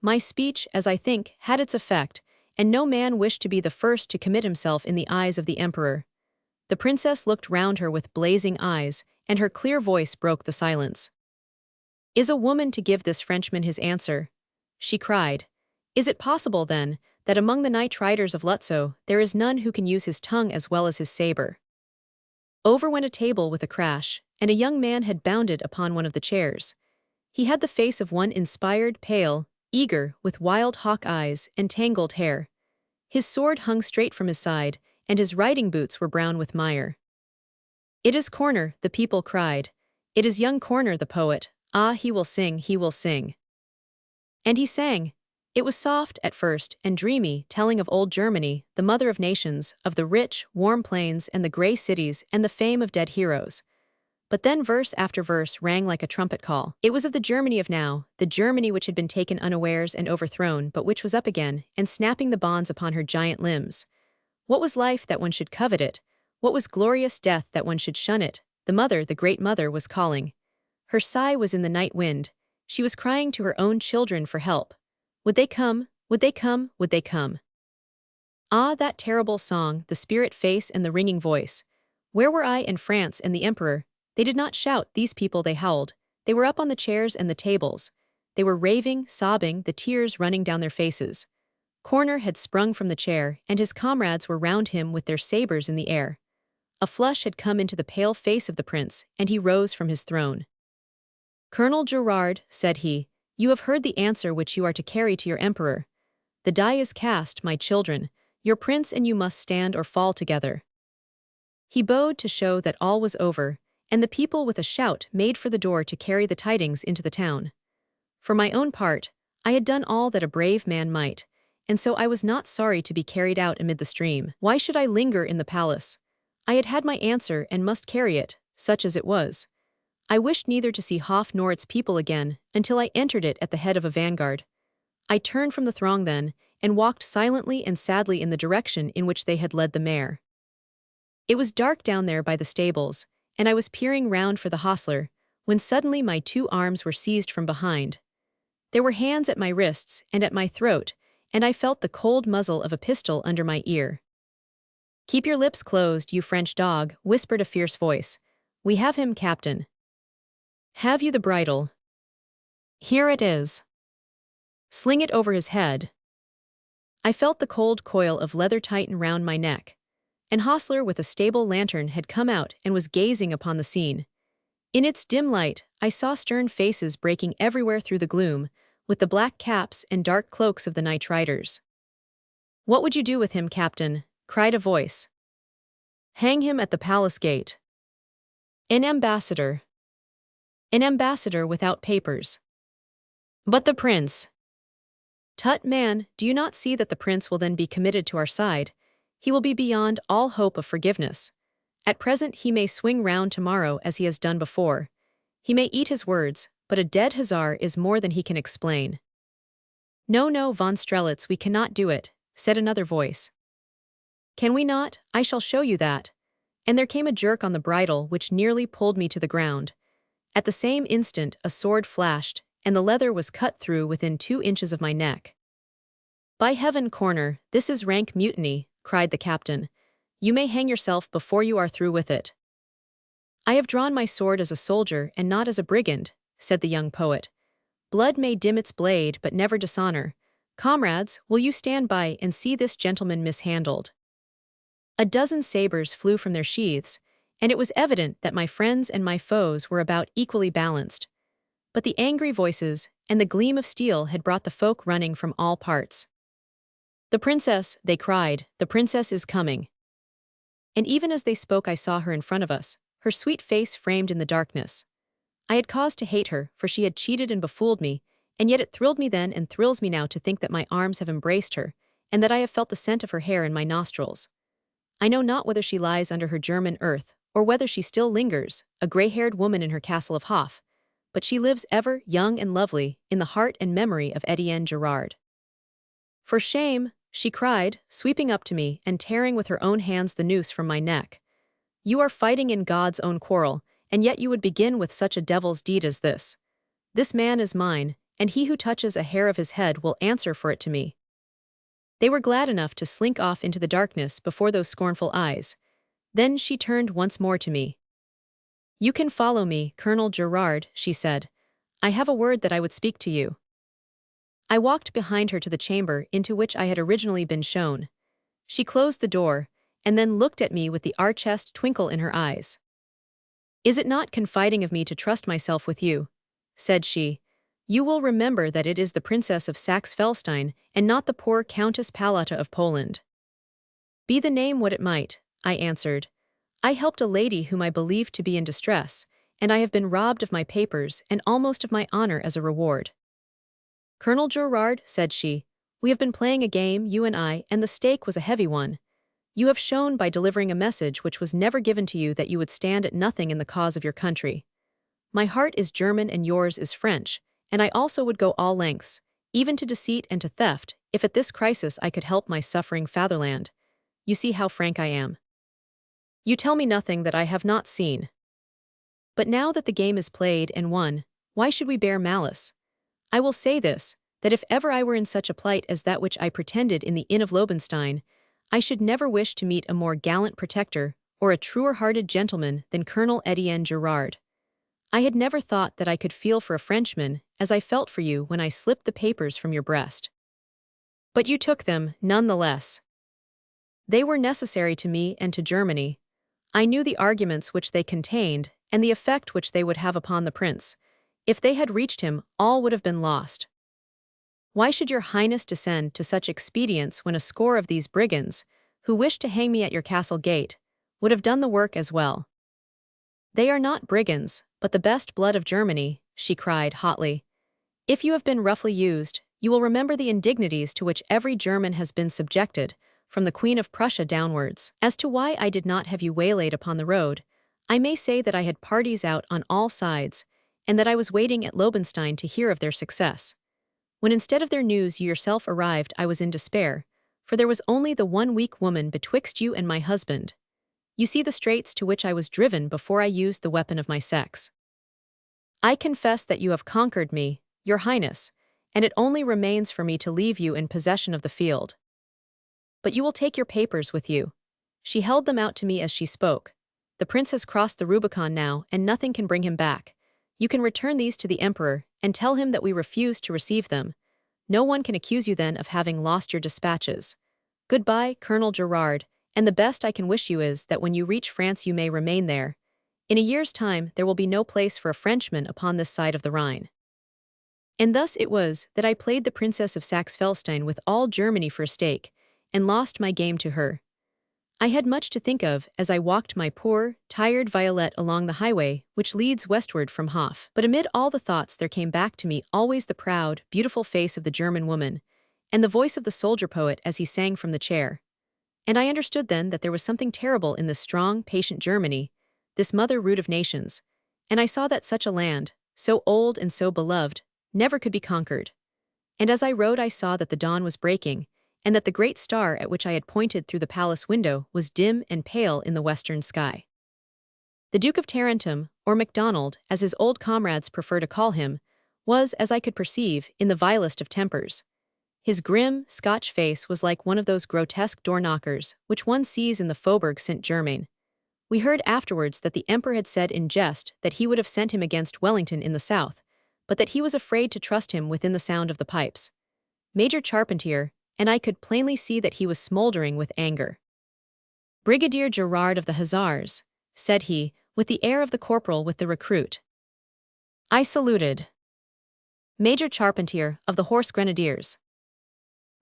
My speech, as I think, had its effect, and no man wished to be the first to commit himself in the eyes of the emperor. The princess looked round her with blazing eyes, and her clear voice broke the silence. "Is a woman to give this Frenchman his answer?" she cried. "Is it possible, then, that among the knight riders of Lutzow there is none who can use his tongue as well as his saber?" Over went a table with a crash, and a young man had bounded upon one of the chairs. He had the face of one inspired, pale, eager, with wild hawk eyes and tangled hair. His sword hung straight from his side, and his riding boots were brown with mire. "It is Corner," the people cried. "It is young Corner the poet. Ah, he will sing, he will sing." And he sang. It was soft at first and dreamy, telling of old Germany, the mother of nations, of the rich, warm plains and the grey cities and the fame of dead heroes. But then verse after verse rang like a trumpet call. It was of the Germany of now, the Germany which had been taken unawares and overthrown, but which was up again, and snapping the bonds upon her giant limbs. What was life that one should covet it? What was glorious death that one should shun it? The mother, the great mother, was calling. Her sigh was in the night wind. She was crying to her own children for help. Would they come? Would they come? Would they come? Ah, that terrible song, the spirit face and the ringing voice. Where were I and France and the emperor? They did not shout, these people, they howled. They were up on the chairs and the tables. They were raving, sobbing, the tears running down their faces. Corner had sprung from the chair, and his comrades were round him with their sabers in the air. A flush had come into the pale face of the prince, and he rose from his throne. "Colonel Gerard," said he, "you have heard the answer which you are to carry to your emperor. The die is cast, my children. Your prince and you must stand or fall together." He bowed to show that all was over, and the people with a shout made for the door to carry the tidings into the town. For my own part, I had done all that a brave man might, and so I was not sorry to be carried out amid the stream. Why should I linger in the palace? I had had my answer and must carry it, such as it was. I wished neither to see Hof nor its people again until I entered it at the head of a vanguard. I turned from the throng then, and walked silently and sadly in the direction in which they had led the mare. It was dark down there by the stables, and I was peering round for the hostler, when suddenly my 2 arms were seized from behind. There were hands at my wrists and at my throat, and I felt the cold muzzle of a pistol under my ear. "Keep your lips closed, you French dog," whispered a fierce voice. "We have him, Captain." "Have you the bridle?" "Here it is." "Sling it over his head." I felt the cold coil of leather tighten round my neck. An hostler with a stable lantern had come out and was gazing upon the scene. In its dim light, I saw stern faces breaking everywhere through the gloom, with the black caps and dark cloaks of the night riders. "What would you do with him, Captain?" cried a voice. "Hang him at the palace gate." "An ambassador." "An ambassador without papers." "But the prince." "Tut, man, do you not see that the prince will then be committed to our side? He will be beyond all hope of forgiveness. At present he may swing round tomorrow as he has done before. He may eat his words, but a dead hussar is more than he can explain." "No, no, von Strelitz, we cannot do it," said another voice. "Can we not? I shall show you that." And there came a jerk on the bridle which nearly pulled me to the ground. At the same instant a sword flashed, and the leather was cut through within 2 inches of my neck. "By heaven, Corner, this is rank mutiny," cried the captain. "You may hang yourself before you are through with it." "I have drawn my sword as a soldier and not as a brigand," said the young poet. "Blood may dim its blade but never dishonor. Comrades, will you stand by and see this gentleman mishandled?" A dozen sabers flew from their sheaths, and it was evident that my friends and my foes were about equally balanced. But the angry voices and the gleam of steel had brought the folk running from all parts. "The princess," they cried, "the princess is coming." And even as they spoke I saw her in front of us, her sweet face framed in the darkness. I had cause to hate her, for she had cheated and befooled me, and yet it thrilled me then and thrills me now to think that my arms have embraced her, and that I have felt the scent of her hair in my nostrils. I know not whether she lies under her German earth, or whether she still lingers, a grey-haired woman in her castle of Hof, but she lives ever, young and lovely, in the heart and memory of Etienne Gerard. For shame, she cried, sweeping up to me and tearing with her own hands the noose from my neck. You are fighting in God's own quarrel, and yet you would begin with such a devil's deed as this. This man is mine, and he who touches a hair of his head will answer for it to me. They were glad enough to slink off into the darkness before those scornful eyes. Then she turned once more to me. You can follow me, Colonel Gerard, she said. I have a word that I would speak to you. I walked behind her to the chamber into which I had originally been shown. She closed the door, and then looked at me with the archest twinkle in her eyes. Is it not confiding of me to trust myself with you? Said she. You will remember that it is the Princess of Saxe-Felstein and not the poor Countess Palata of Poland. Be the name what it might, I answered. I helped a lady whom I believed to be in distress, and I have been robbed of my papers and almost of my honor as a reward. Colonel Gerard, said she, we have been playing a game, you and I, and the stake was a heavy one. You have shown by delivering a message which was never given to you that you would stand at nothing in the cause of your country. My heart is German and yours is French, and I also would go all lengths, even to deceit and to theft, if at this crisis I could help my suffering fatherland. You see how frank I am. You tell me nothing that I have not seen. But now that the game is played and won, why should we bear malice? I will say this, that if ever I were in such a plight as that which I pretended in the Inn of Lobenstein, I should never wish to meet a more gallant protector or a truer-hearted gentleman than Colonel Etienne Gerard. I had never thought that I could feel for a Frenchman as I felt for you when I slipped the papers from your breast. But you took them, none the less. They were necessary to me and to Germany. I knew the arguments which they contained and the effect which they would have upon the prince. If they had reached him, all would have been lost. Why should your highness descend to such expedients when a score of these brigands, who wished to hang me at your castle gate, would have done the work as well? They are not brigands, but the best blood of Germany, she cried hotly. If you have been roughly used, you will remember the indignities to which every German has been subjected, from the Queen of Prussia downwards. As to why I did not have you waylaid upon the road, I may say that I had parties out on all sides, and that I was waiting at Lobenstein to hear of their success. When instead of their news you yourself arrived, I was in despair, for there was only the one weak woman betwixt you and my husband. You see the straits to which I was driven before I used the weapon of my sex. I confess that you have conquered me, your highness, and it only remains for me to leave you in possession of the field. But you will take your papers with you. She held them out to me as she spoke. The prince has crossed the Rubicon now, and nothing can bring him back. You can return these to the emperor, and tell him that we refuse to receive them. No one can accuse you then of having lost your dispatches. Goodbye, Colonel Gerard, and the best I can wish you is that when you reach France you may remain there. In a year's time there will be no place for a Frenchman upon this side of the Rhine. And thus it was that I played the Princess of Saxe-Felstein with all Germany for a stake, and lost my game to her. I had much to think of as I walked my poor, tired Violet along the highway which leads westward from Hof. But amid all the thoughts there came back to me always the proud, beautiful face of the German woman, and the voice of the soldier poet as he sang from the chair. And I understood then that there was something terrible in this strong, patient Germany, this mother root of nations, and I saw that such a land, so old and so beloved, never could be conquered. And as I rode I saw that the dawn was breaking, and that the great star at which I had pointed through the palace window was dim and pale in the western sky. The Duke of Tarentum, or MacDonald, as his old comrades prefer to call him, was, as I could perceive, in the vilest of tempers. His grim, Scotch face was like one of those grotesque door-knockers which one sees in the Faubourg Saint-Germain. We heard afterwards that the emperor had said in jest that he would have sent him against Wellington in the south, but that he was afraid to trust him within the sound of the pipes. Major Charpentier, and I could plainly see that he was smoldering with anger. Brigadier Gerard of the Hussars, said he, with the air of the corporal with the recruit. I saluted. Major Charpentier of the Horse Grenadiers.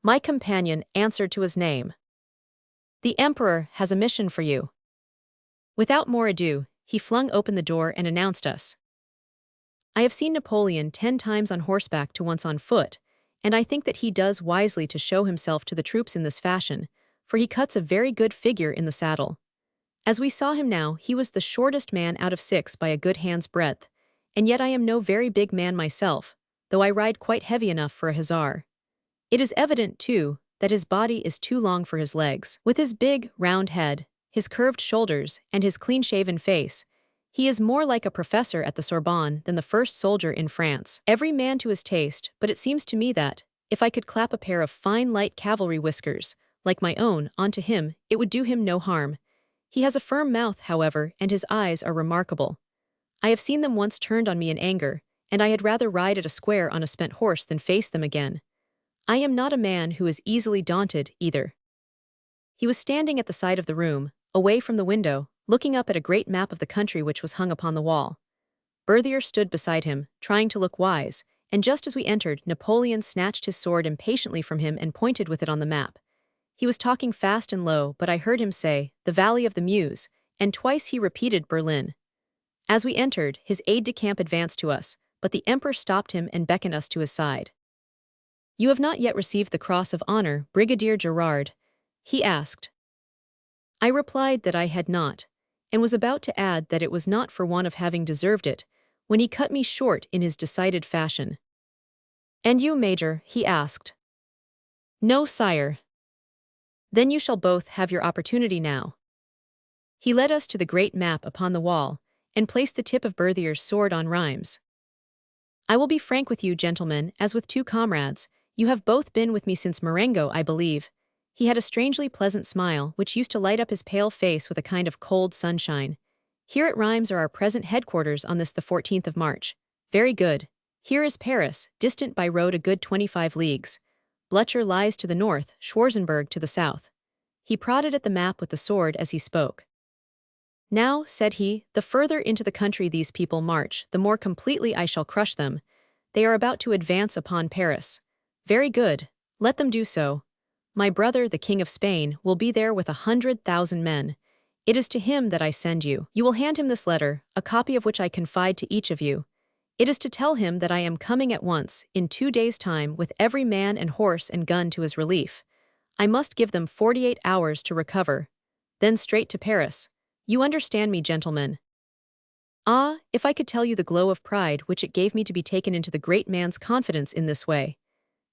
My companion answered to his name. The Emperor has a mission for you. Without more ado, he flung open the door and announced us. I have seen Napoleon 10 times on horseback to once on foot, and I think that he does wisely to show himself to the troops in this fashion, for he cuts a very good figure in the saddle. As we saw him now, he was the shortest man out of 6 by a good hand's breadth, and yet I am no very big man myself, though I ride quite heavy enough for a hussar. It is evident, too, that his body is too long for his legs. With his big, round head, his curved shoulders, and his clean-shaven face, he is more like a professor at the Sorbonne than the first soldier in France. Every man to his taste, but it seems to me that, if I could clap a pair of fine light cavalry whiskers, like my own, onto him, it would do him no harm. He has a firm mouth, however, and his eyes are remarkable. I have seen them once turned on me in anger, and I had rather ride at a square on a spent horse than face them again. I am not a man who is easily daunted, either. He was standing at the side of the room, away from the window, looking up at a great map of the country which was hung upon the wall. Berthier stood beside him, trying to look wise, and just as we entered, Napoleon snatched his sword impatiently from him and pointed with it on the map. He was talking fast and low, but I heard him say, "The Valley of the Meuse," and twice he repeated Berlin. As we entered, his aide-de-camp advanced to us, but the Emperor stopped him and beckoned us to his side. "You have not yet received the Cross of Honor, Brigadier Gerard?" he asked. I replied that I had not, and was about to add that it was not for want of having deserved it, when he cut me short in his decided fashion. "And you, Major?" he asked. "No, sire." "Then you shall both have your opportunity now." He led us to the great map upon the wall, and placed the tip of Berthier's sword on Rheims. "I will be frank with you, gentlemen, as with two comrades. You have both been with me since Marengo, I believe." He had a strangely pleasant smile, which used to light up his pale face with a kind of cold sunshine. "Here at Rheims are our present headquarters on this the 14th of March. Very good. Here is Paris, distant by road a good 25 leagues. Blücher lies to the north, Schwarzenberg to the south." He prodded at the map with the sword as he spoke. "Now," said he, "the further into the country these people march, the more completely I shall crush them. They are about to advance upon Paris. Very good. Let them do so. My brother, the King of Spain, will be there with 100,000 men. It is to him that I send you. You will hand him this letter, a copy of which I confide to each of you. It is to tell him that I am coming at once, in 2 days' time, with every man and horse and gun to his relief. I must give them 48 hours to recover. Then straight to Paris. You understand me, gentlemen." Ah, if I could tell you the glow of pride which it gave me to be taken into the great man's confidence in this way.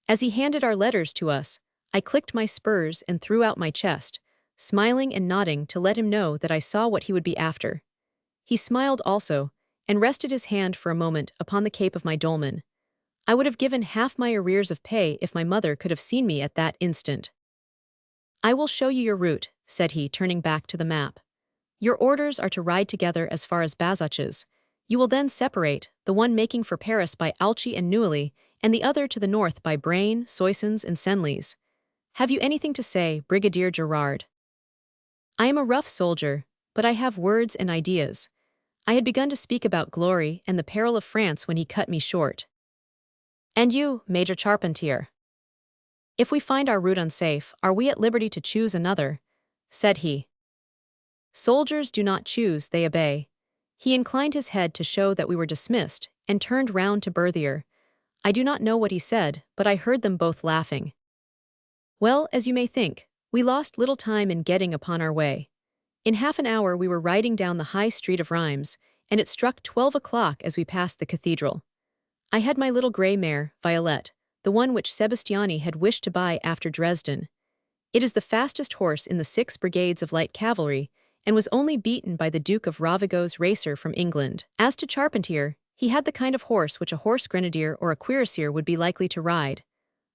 As he handed our letters to us, I clicked my spurs and threw out my chest, smiling and nodding to let him know that I saw what he would be after. He smiled also, and rested his hand for a moment upon the cape of my dolman. I would have given half my arrears of pay if my mother could have seen me at that instant. "I will show you your route," said he, turning back to the map. "Your orders are to ride together as far as Ajaccio. You will then separate, the one making for Paris by Alchy and Neuilly, and the other to the north by Braine, Soissons, and Senlis. Have you anything to say, Brigadier Gerard?" I am a rough soldier, but I have words and ideas. I had begun to speak about glory and the peril of France when he cut me short. "And you, Major Charpentier? If we find our route unsafe, are we at liberty to choose another?" said he. "Soldiers do not choose, they obey." He inclined his head to show that we were dismissed, and turned round to Berthier. I do not know what he said, but I heard them both laughing. Well, as you may think, we lost little time in getting upon our way. In half an hour we were riding down the high street of Rheims, and it struck 12 o'clock as we passed the cathedral. I had my little grey mare, Violette, the one which Sebastiani had wished to buy after Dresden. It is the fastest horse in the 6 brigades of light cavalry, and was only beaten by the Duke of Ravigot's racer from England. As to Charpentier, he had the kind of horse which a horse grenadier or a cuirassier would be likely to ride.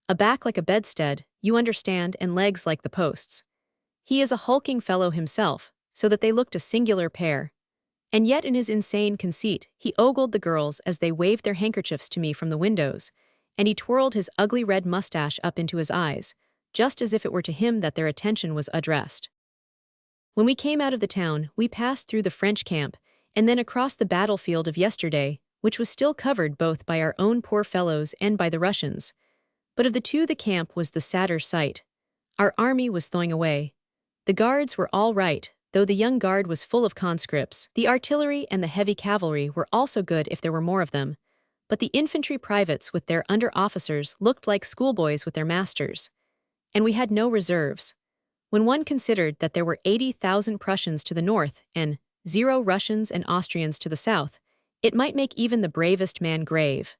A back like a bedstead, you understand, and legs like the posts. He is a hulking fellow himself, so that they looked a singular pair. And yet in his insane conceit, he ogled the girls as they waved their handkerchiefs to me from the windows, and he twirled his ugly red mustache up into his eyes, just as if it were to him that their attention was addressed. When we came out of the town, we passed through the French camp, and then across the battlefield of yesterday, which was still covered both by our own poor fellows and by the Russians. But of the two the camp was the sadder sight. Our army was thawing away. The guards were all right, though the young guard was full of conscripts. The artillery and the heavy cavalry were also good if there were more of them. But the infantry privates with their under-officers looked like schoolboys with their masters. And we had no reserves. When one considered that there were 80,000 Prussians to the north and 0 Russians and Austrians to the south, It might make even the bravest man grave.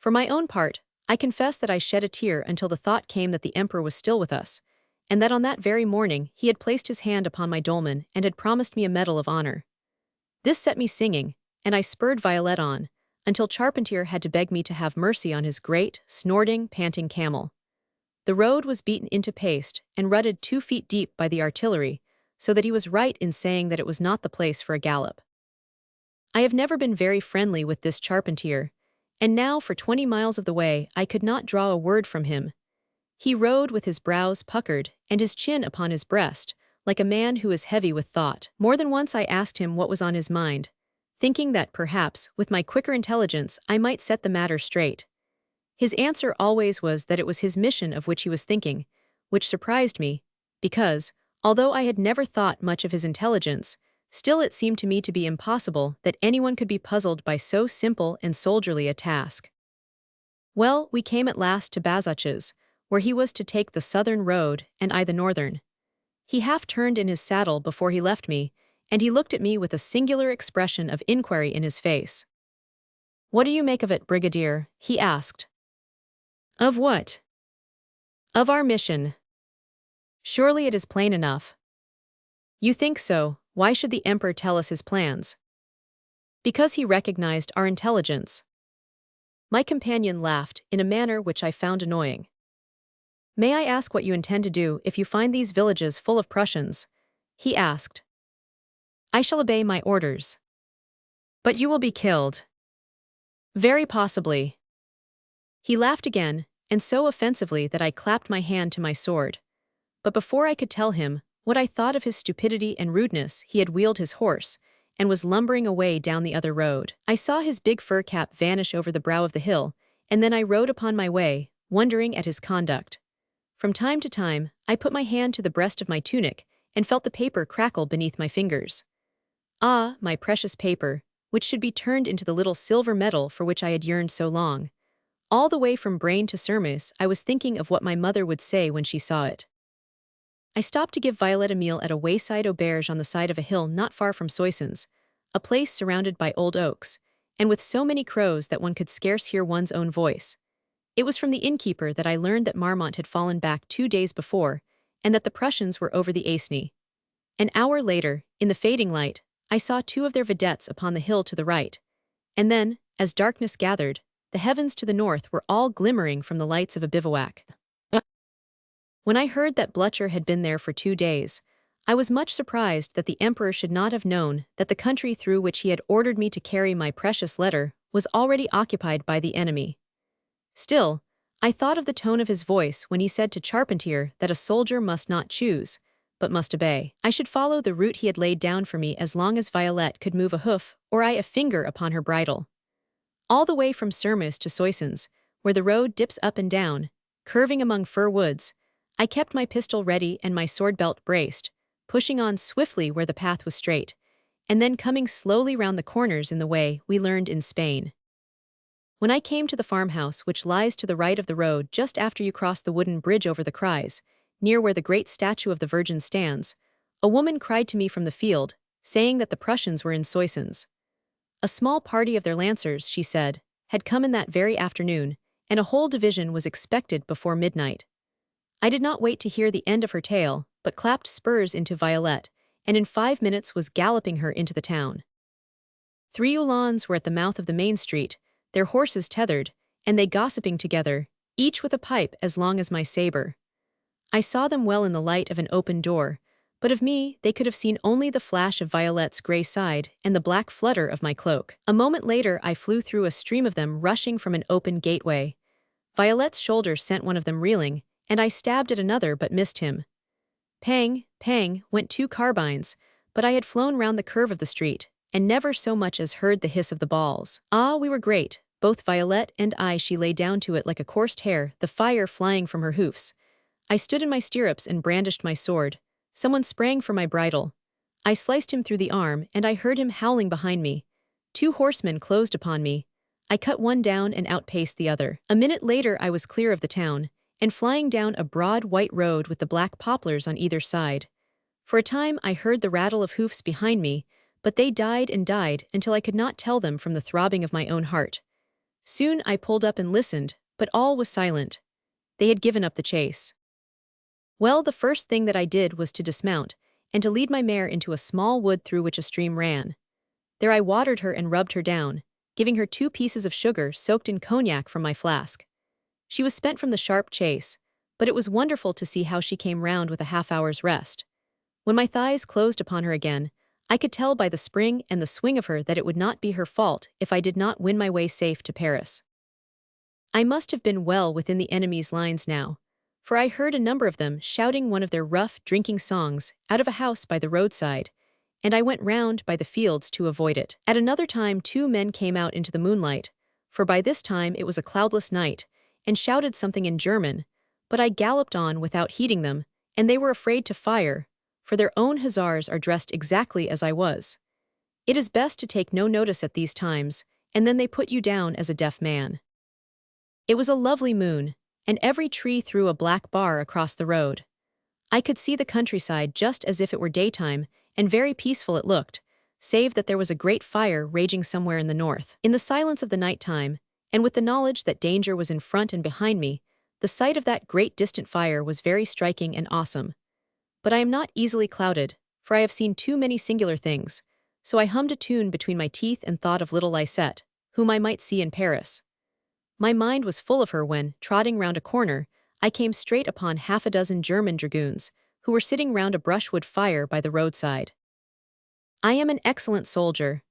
For my own part, I confess that I shed a tear until the thought came that the emperor was still with us, and that on that very morning he had placed his hand upon my dolman and had promised me a medal of honor. This set me singing, and I spurred Violet on, until Charpentier had to beg me to have mercy on his great, snorting, panting camel. The road was beaten into paste and rutted 2 feet deep by the artillery, so that he was right in saying that it was not the place for a gallop. I have never been very friendly with this Charpentier, and now for 20 miles of the way I could not draw a word from him. He rode with his brows puckered and his chin upon his breast, like a man who is heavy with thought. More than once I asked him what was on his mind, thinking that perhaps, with my quicker intelligence, I might set the matter straight. His answer always was that it was his mission of which he was thinking, which surprised me, because, although I had never thought much of his intelligence, still it seemed to me to be impossible that anyone could be puzzled by so simple and soldierly a task. Well, we came at last to Ajaccio, where he was to take the southern road and I the northern. He half turned in his saddle before he left me, and he looked at me with a singular expression of inquiry in his face. "What do you make of it, Brigadier?" he asked. "Of what?" "Of our mission. Surely it is plain enough." "You think so? Why should the emperor tell us his plans?" "Because he recognized our intelligence." My companion laughed in a manner which I found annoying. "May I ask what you intend to do if you find these villages full of Prussians?" he asked. "I shall obey my orders." "But you will be killed." "Very possibly." He laughed again, and so offensively that I clapped my hand to my sword. But before I could tell him what I thought of his stupidity and rudeness, he had wheeled his horse, and was lumbering away down the other road. I saw his big fur cap vanish over the brow of the hill, and then I rode upon my way, wondering at his conduct. From time to time, I put my hand to the breast of my tunic, and felt the paper crackle beneath my fingers. Ah, my precious paper, which should be turned into the little silver medal for which I had yearned so long. All the way from Braine to Sermis, I was thinking of what my mother would say when she saw it. I stopped to give Violet a meal at a wayside auberge on the side of a hill not far from Soissons, a place surrounded by old oaks, and with so many crows that one could scarce hear one's own voice. It was from the innkeeper that I learned that Marmont had fallen back 2 days before, and that the Prussians were over the Aisne. An hour later, in the fading light, I saw 2 of their vedettes upon the hill to the right, and then, as darkness gathered, the heavens to the north were all glimmering from the lights of a bivouac. When I heard that Blücher had been there for 2 days, I was much surprised that the emperor should not have known that the country through which he had ordered me to carry my precious letter was already occupied by the enemy. Still, I thought of the tone of his voice when he said to Charpentier that a soldier must not choose, but must obey. I should follow the route he had laid down for me as long as Violet could move a hoof or I a finger upon her bridle. All the way from Sermis to Soissons, where the road dips up and down, curving among fir woods, I kept my pistol ready and my sword belt braced, pushing on swiftly where the path was straight, and then coming slowly round the corners in the way we learned in Spain. When I came to the farmhouse which lies to the right of the road just after you cross the wooden bridge over the Cries, near where the great statue of the Virgin stands, a woman cried to me from the field, saying that the Prussians were in Soissons. A small party of their lancers, she said, had come in that very afternoon, and a whole division was expected before midnight. I did not wait to hear the end of her tale, but clapped spurs into Violet, and in 5 minutes was galloping her into the town. 3 Uhlans were at the mouth of the main street, their horses tethered, and they gossiping together, each with a pipe as long as my saber. I saw them well in the light of an open door, but of me they could have seen only the flash of Violet's grey side and the black flutter of my cloak. A moment later I flew through a stream of them rushing from an open gateway. Violet's shoulder sent one of them reeling, and I stabbed at another but missed him. Pang, pang, went 2 carbines, but I had flown round the curve of the street, and never so much as heard the hiss of the balls. Ah, we were great, both Violet and I. She lay down to it like a coursed hare, the fire flying from her hoofs. I stood in my stirrups and brandished my sword. Someone sprang for my bridle. I sliced him through the arm, and I heard him howling behind me. 2 horsemen closed upon me. I cut one down and outpaced the other. A minute later I was clear of the town, and flying down a broad white road with the black poplars on either side. For a time I heard the rattle of hoofs behind me, But they died and died until I could not tell them from the throbbing of my own heart. Soon I pulled up and listened, but all was silent. They had given up the chase. Well, the first thing that I did was to dismount, and to lead my mare into a small wood through which a stream ran. There I watered her and rubbed her down, giving her 2 pieces of sugar soaked in cognac from my flask. She was spent from the sharp chase, but it was wonderful to see how she came round with a half-hour's rest. When my thighs closed upon her again, I could tell by the spring and the swing of her that it would not be her fault if I did not win my way safe to Paris. I must have been well within the enemy's lines now, for I heard a number of them shouting one of their rough drinking songs out of a house by the roadside, and I went round by the fields to avoid it. At another time 2 men came out into the moonlight, for by this time it was a cloudless night, and shouted something in German, but I galloped on without heeding them, and they were afraid to fire, for their own hussars are dressed exactly as I was. It is best to take no notice at these times, and then they put you down as a deaf man. It was a lovely moon, and every tree threw a black bar across the road. I could see the countryside just as if it were daytime, and very peaceful it looked, save that there was a great fire raging somewhere in the north. In the silence of the night time, and with the knowledge that danger was in front and behind me, the sight of that great distant fire was very striking and awesome. But I am not easily clouded, for I have seen too many singular things, so I hummed a tune between my teeth and thought of little Lisette, whom I might see in Paris. My mind was full of her when, trotting round a corner, I came straight upon 6 German dragoons, who were sitting round a brushwood fire by the roadside. I am an excellent soldier.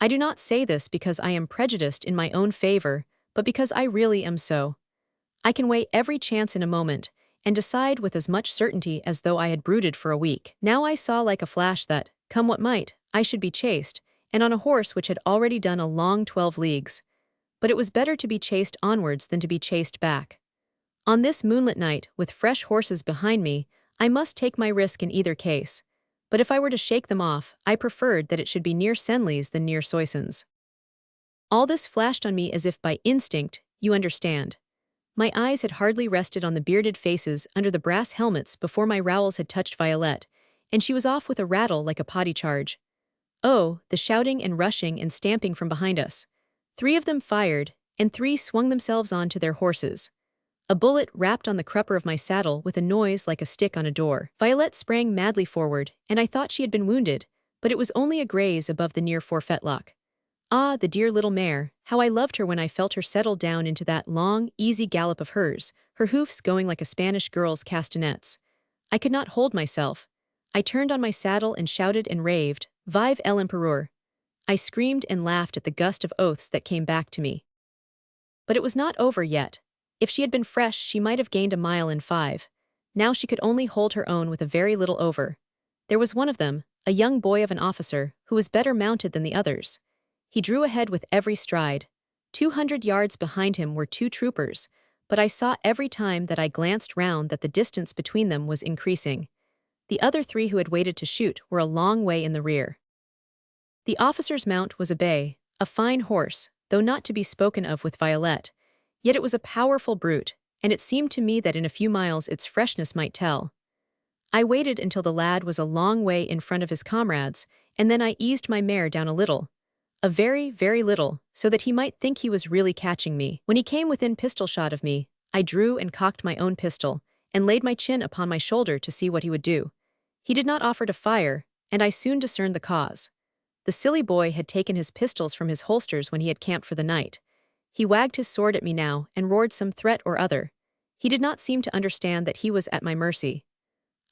I do not say this because I am prejudiced in my own favor, but because I really am so. I can weigh every chance in a moment, and decide with as much certainty as though I had brooded for a week. Now I saw like a flash that, come what might, I should be chased, and on a horse which had already done a long 12 leagues. But it was better to be chased onwards than to be chased back. On this moonlit night, with fresh horses behind me, I must take my risk in either case, but if I were to shake them off, I preferred that it should be near Senlis than near Soissons. All this flashed on me as if by instinct, you understand. My eyes had hardly rested on the bearded faces under the brass helmets before my rowels had touched Violette, and she was off with a rattle like a potty charge. Oh, the shouting and rushing and stamping from behind us. 3 of them fired, and 3 swung themselves on to their horses. A bullet rapped on the crupper of my saddle with a noise like a stick on a door. Violette sprang madly forward, and I thought she had been wounded, but it was only a graze above the near forfetlock. Ah, the dear little mare, how I loved her when I felt her settle down into that long, easy gallop of hers, her hoofs going like a Spanish girl's castanets. I could not hold myself. I turned on my saddle and shouted and raved, Vive l'Empereur! I screamed and laughed at the gust of oaths that came back to me. But it was not over yet. If she had been fresh, she might have gained a mile in 5. Now she could only hold her own with a very little over. There was one of them, a young boy of an officer, who was better mounted than the others. He drew ahead with every stride. 200 yards behind him were 2 troopers, but I saw every time that I glanced round that the distance between them was increasing. The other 3 who had waited to shoot were a long way in the rear. The officer's mount was a bay, a fine horse, though not to be spoken of with Violette, yet it was a powerful brute, and it seemed to me that in a few miles its freshness might tell. I waited until the lad was a long way in front of his comrades, and then I eased my mare down a little. A very, very little, so that he might think he was really catching me. When he came within pistol shot of me, I drew and cocked my own pistol, and laid my chin upon my shoulder to see what he would do. He did not offer to fire, and I soon discerned the cause. The silly boy had taken his pistols from his holsters when he had camped for the night. He wagged his sword at me now and roared some threat or other. He did not seem to understand that he was at my mercy.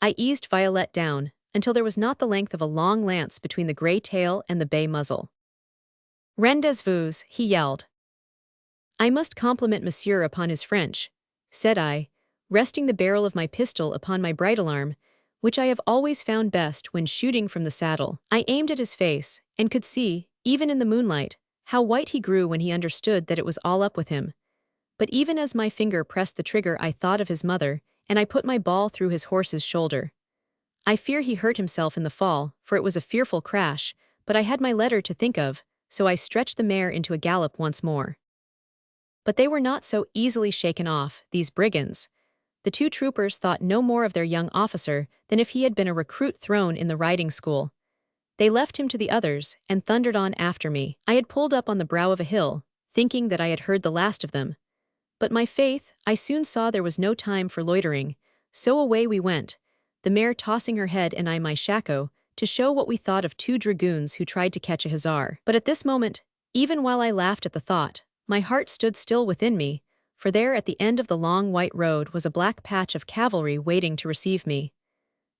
I eased Violette down, until there was not the length of a long lance between the grey tail and the bay muzzle. Rendezvous, he yelled. I must compliment monsieur upon his French, said I, resting the barrel of my pistol upon my bridle arm, which I have always found best when shooting from the saddle. I aimed at his face, and could see, even in the moonlight, how white he grew when he understood that it was all up with him. But even as my finger pressed the trigger I thought of his mother, and I put my ball through his horse's shoulder. I fear he hurt himself in the fall, for it was a fearful crash, but I had my letter to think of, so I stretched the mare into a gallop once more. But they were not so easily shaken off, these brigands. The 2 troopers thought no more of their young officer than if he had been a recruit thrown in the riding school. They left him to the others and thundered on after me. I had pulled up on the brow of a hill, thinking that I had heard the last of them. But my faith, I soon saw there was no time for loitering, so away we went, the mare tossing her head and I my shako, to show what we thought of two dragoons who tried to catch a hussar. But at this moment, even while I laughed at the thought, my heart stood still within me, for there at the end of the long white road was a black patch of cavalry waiting to receive me.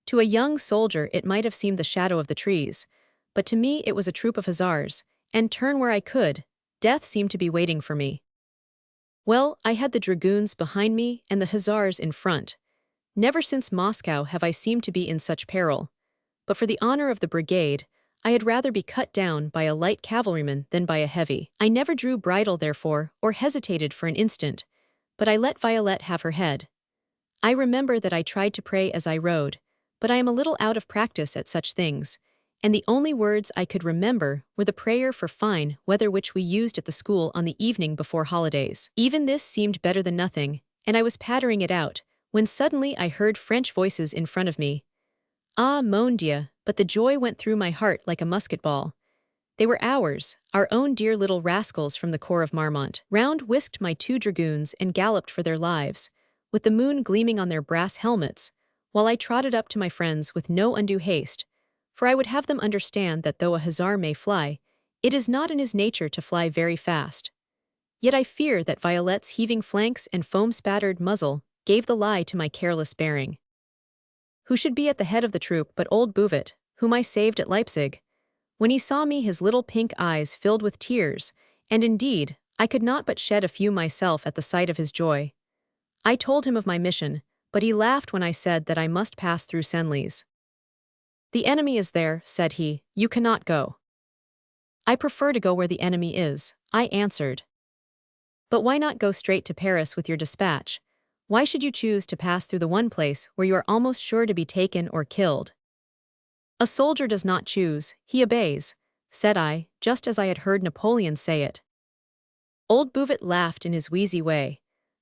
To a young soldier it might have seemed the shadow of the trees, but to me it was a troop of hussars, and turn where I could, death seemed to be waiting for me. Well, I had the dragoons behind me and the hussars in front. Never since Moscow have I seemed to be in such peril. But for the honor of the brigade, I had rather be cut down by a light cavalryman than by a heavy. I never drew bridle therefore, or hesitated for an instant, but I let Violette have her head. I remember that I tried to pray as I rode, but I am a little out of practice at such things, and the only words I could remember were the prayer for fine weather which we used at the school on the evening before holidays. Even this seemed better than nothing, and I was pattering it out, when suddenly I heard French voices in front of me. Ah, mon Dieu, but the joy went through my heart like a musket ball. They were ours, our own dear little rascals from the Corps of Marmont. Round whisked my two dragoons and galloped for their lives, with the moon gleaming on their brass helmets, while I trotted up to my friends with no undue haste, for I would have them understand that though a hussar may fly, it is not in his nature to fly very fast. Yet I fear that Violette's heaving flanks and foam-spattered muzzle gave the lie to my careless bearing. Who should be at the head of the troop but old Bouvet, whom I saved at Leipzig? When he saw me his little pink eyes filled with tears, and indeed, I could not but shed a few myself at the sight of his joy. I told him of my mission, but he laughed when I said that I must pass through Senlis. The enemy is there, said he, you cannot go. I prefer to go where the enemy is, I answered. But why not go straight to Paris with your dispatch? Why should you choose to pass through the one place where you are almost sure to be taken or killed? A soldier does not choose, he obeys, said I, just as I had heard Napoleon say it. Old Bouvet laughed in his wheezy way,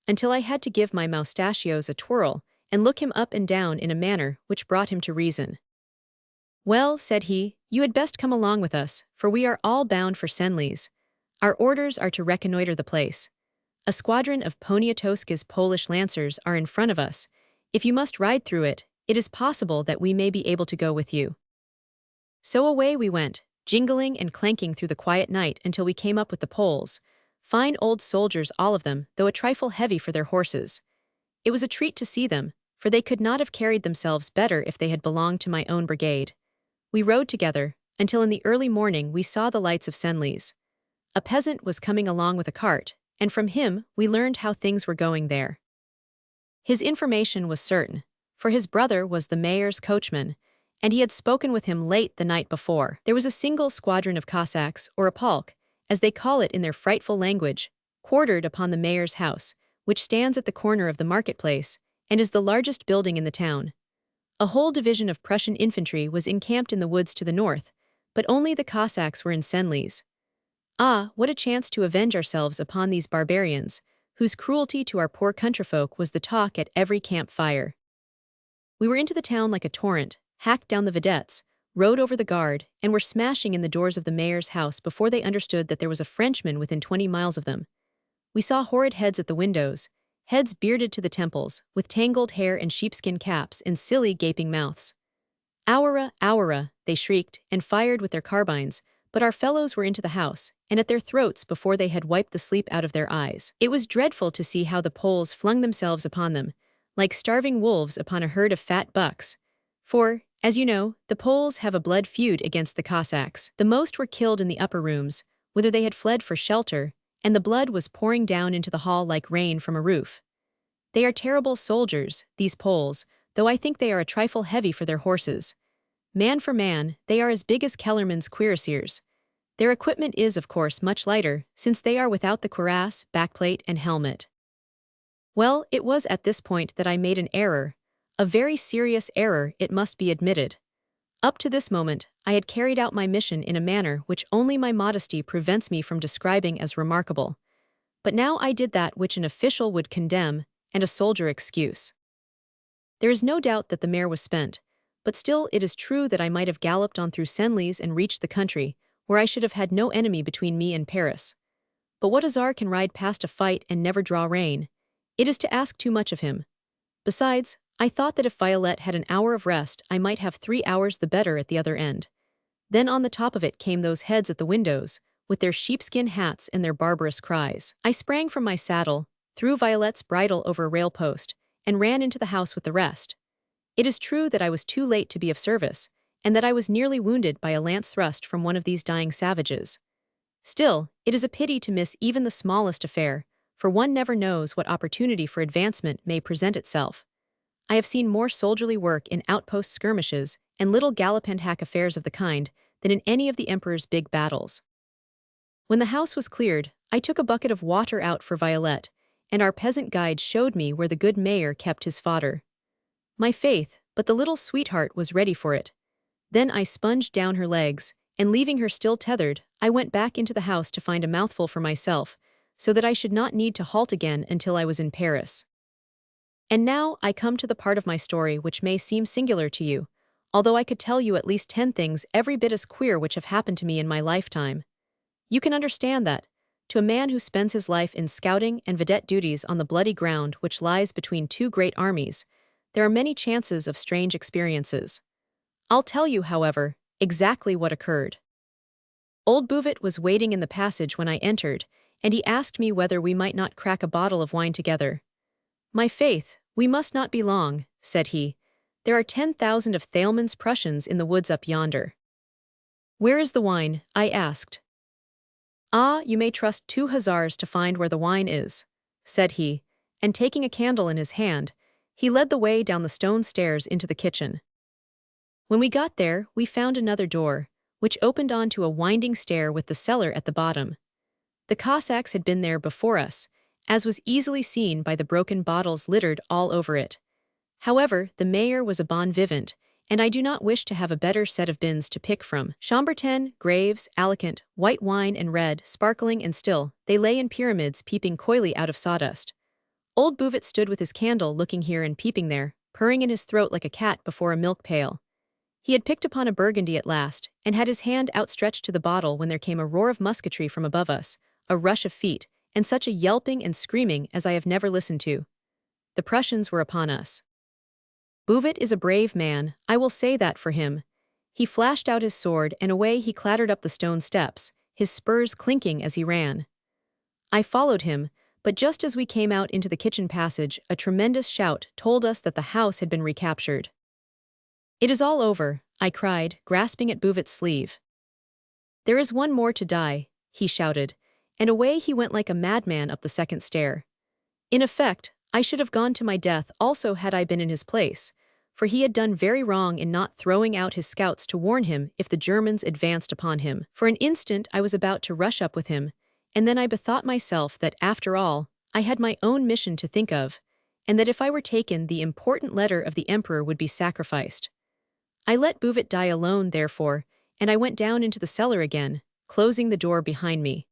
until I had to give my moustachios a twirl and look him up and down in a manner which brought him to reason. Well, said he, you had best come along with us, for we are all bound for Senlis. Our orders are to reconnoiter the place. A squadron of Poniatowski's Polish lancers are in front of us. If you must ride through it, it is possible that we may be able to go with you. So away we went, jingling and clanking through the quiet night until we came up with the Poles. Fine old soldiers all of them, though a trifle heavy for their horses. It was a treat to see them, for they could not have carried themselves better if they had belonged to my own brigade. We rode together, until in the early morning we saw the lights of Senlis. A peasant was coming along with a cart, and from him we learned how things were going there. His information was certain, for his brother was the mayor's coachman, and he had spoken with him late the night before. There was a single squadron of Cossacks, or a polk, as they call it in their frightful language, quartered upon the mayor's house, which stands at the corner of the marketplace, and is the largest building in the town. A whole division of Prussian infantry was encamped in the woods to the north, but only the Cossacks were in Senlis. Ah, what a chance to avenge ourselves upon these barbarians, whose cruelty to our poor countryfolk was the talk at every campfire. We were into the town like a torrent, hacked down the vedettes, rode over the guard, and were smashing in the doors of the mayor's house before they understood that there was a Frenchman within 20 miles of them. We saw horrid heads at the windows, heads bearded to the temples, with tangled hair and sheepskin caps and silly gaping mouths. Aouara, aouara, they shrieked and fired with their carbines, but our fellows were into the house, and at their throats before they had wiped the sleep out of their eyes. It was dreadful to see how the Poles flung themselves upon them, like starving wolves upon a herd of fat bucks. For, as you know, the Poles have a blood feud against the Cossacks. The most were killed in the upper rooms, whither they had fled for shelter, and the blood was pouring down into the hall like rain from a roof. They are terrible soldiers, these Poles, though I think they are a trifle heavy for their horses. Man for man, they are as big as Kellerman's cuirassiers. Their equipment is, of course, much lighter, since they are without the cuirass, backplate, and helmet. Well, it was at this point that I made an error. A very serious error, it must be admitted. Up to this moment, I had carried out my mission in a manner which only my modesty prevents me from describing as remarkable. But now I did that which an official would condemn, and a soldier excuse. There is no doubt that the mare was spent, but still it is true that I might have galloped on through Senlis and reached the country, where I should have had no enemy between me and Paris. But what a czar can ride past a fight and never draw rein? It is to ask too much of him. Besides, I thought that if Violette had an hour of rest, I might have 3 hours the better at the other end. Then on the top of it came those heads at the windows, with their sheepskin hats and their barbarous cries. I sprang from my saddle, threw Violette's bridle over a rail post, and ran into the house with the rest. It is true that I was too late to be of service, and that I was nearly wounded by a lance thrust from one of these dying savages. Still, it is a pity to miss even the smallest affair, for one never knows what opportunity for advancement may present itself. I have seen more soldierly work in outpost skirmishes and little gallop and hack affairs of the kind than in any of the Emperor's big battles. When the house was cleared, I took a bucket of water out for Violette, and our peasant guide showed me where the good mayor kept his fodder. My faith, but the little sweetheart was ready for it. Then I sponged down her legs, and leaving her still tethered, I went back into the house to find a mouthful for myself, so that I should not need to halt again until I was in Paris. And now I come to the part of my story which may seem singular to you, although I could tell you at least 10 things every bit as queer which have happened to me in my lifetime. You can understand that, to a man who spends his life in scouting and vedette duties on the bloody ground which lies between 2 great armies, there are many chances of strange experiences. I'll tell you, however, exactly what occurred. Old Bouvet was waiting in the passage when I entered, and he asked me whether we might not crack a bottle of wine together. "My faith, we must not be long," said he. "There are 10,000 of Thielmann's Prussians in the woods up yonder." "Where is the wine?" I asked. "Ah, you may trust 2 hussars to find where the wine is," said he, and taking a candle in his hand, he led the way down the stone stairs into the kitchen. When we got there, we found another door, which opened onto a winding stair with the cellar at the bottom. The Cossacks had been there before us, as was easily seen by the broken bottles littered all over it. However, the mayor was a bon vivant, and I do not wish to have a better set of bins to pick from. Chambertin, Graves, Alicant, white wine and red, sparkling and still, they lay in pyramids peeping coyly out of sawdust. Old Bouvet stood with his candle looking here and peeping there, purring in his throat like a cat before a milk pail. He had picked upon a Burgundy at last, and had his hand outstretched to the bottle when there came a roar of musketry from above us, a rush of feet, and such a yelping and screaming as I have never listened to. The Prussians were upon us. Bouvet is a brave man, I will say that for him. He flashed out his sword and away he clattered up the stone steps, his spurs clinking as he ran. I followed him, but just as we came out into the kitchen passage, a tremendous shout told us that the house had been recaptured. "It is all over," I cried, grasping at Bouvet's sleeve. "There is one more to die," he shouted, and away he went like a madman up the second stair. In effect, I should have gone to my death also had I been in his place, for he had done very wrong in not throwing out his scouts to warn him if the Germans advanced upon him. For an instant I was about to rush up with him, and then I bethought myself that, after all, I had my own mission to think of, and that if I were taken the important letter of the Emperor would be sacrificed. I let Bouvet die alone, therefore, and I went down into the cellar again, closing the door behind me.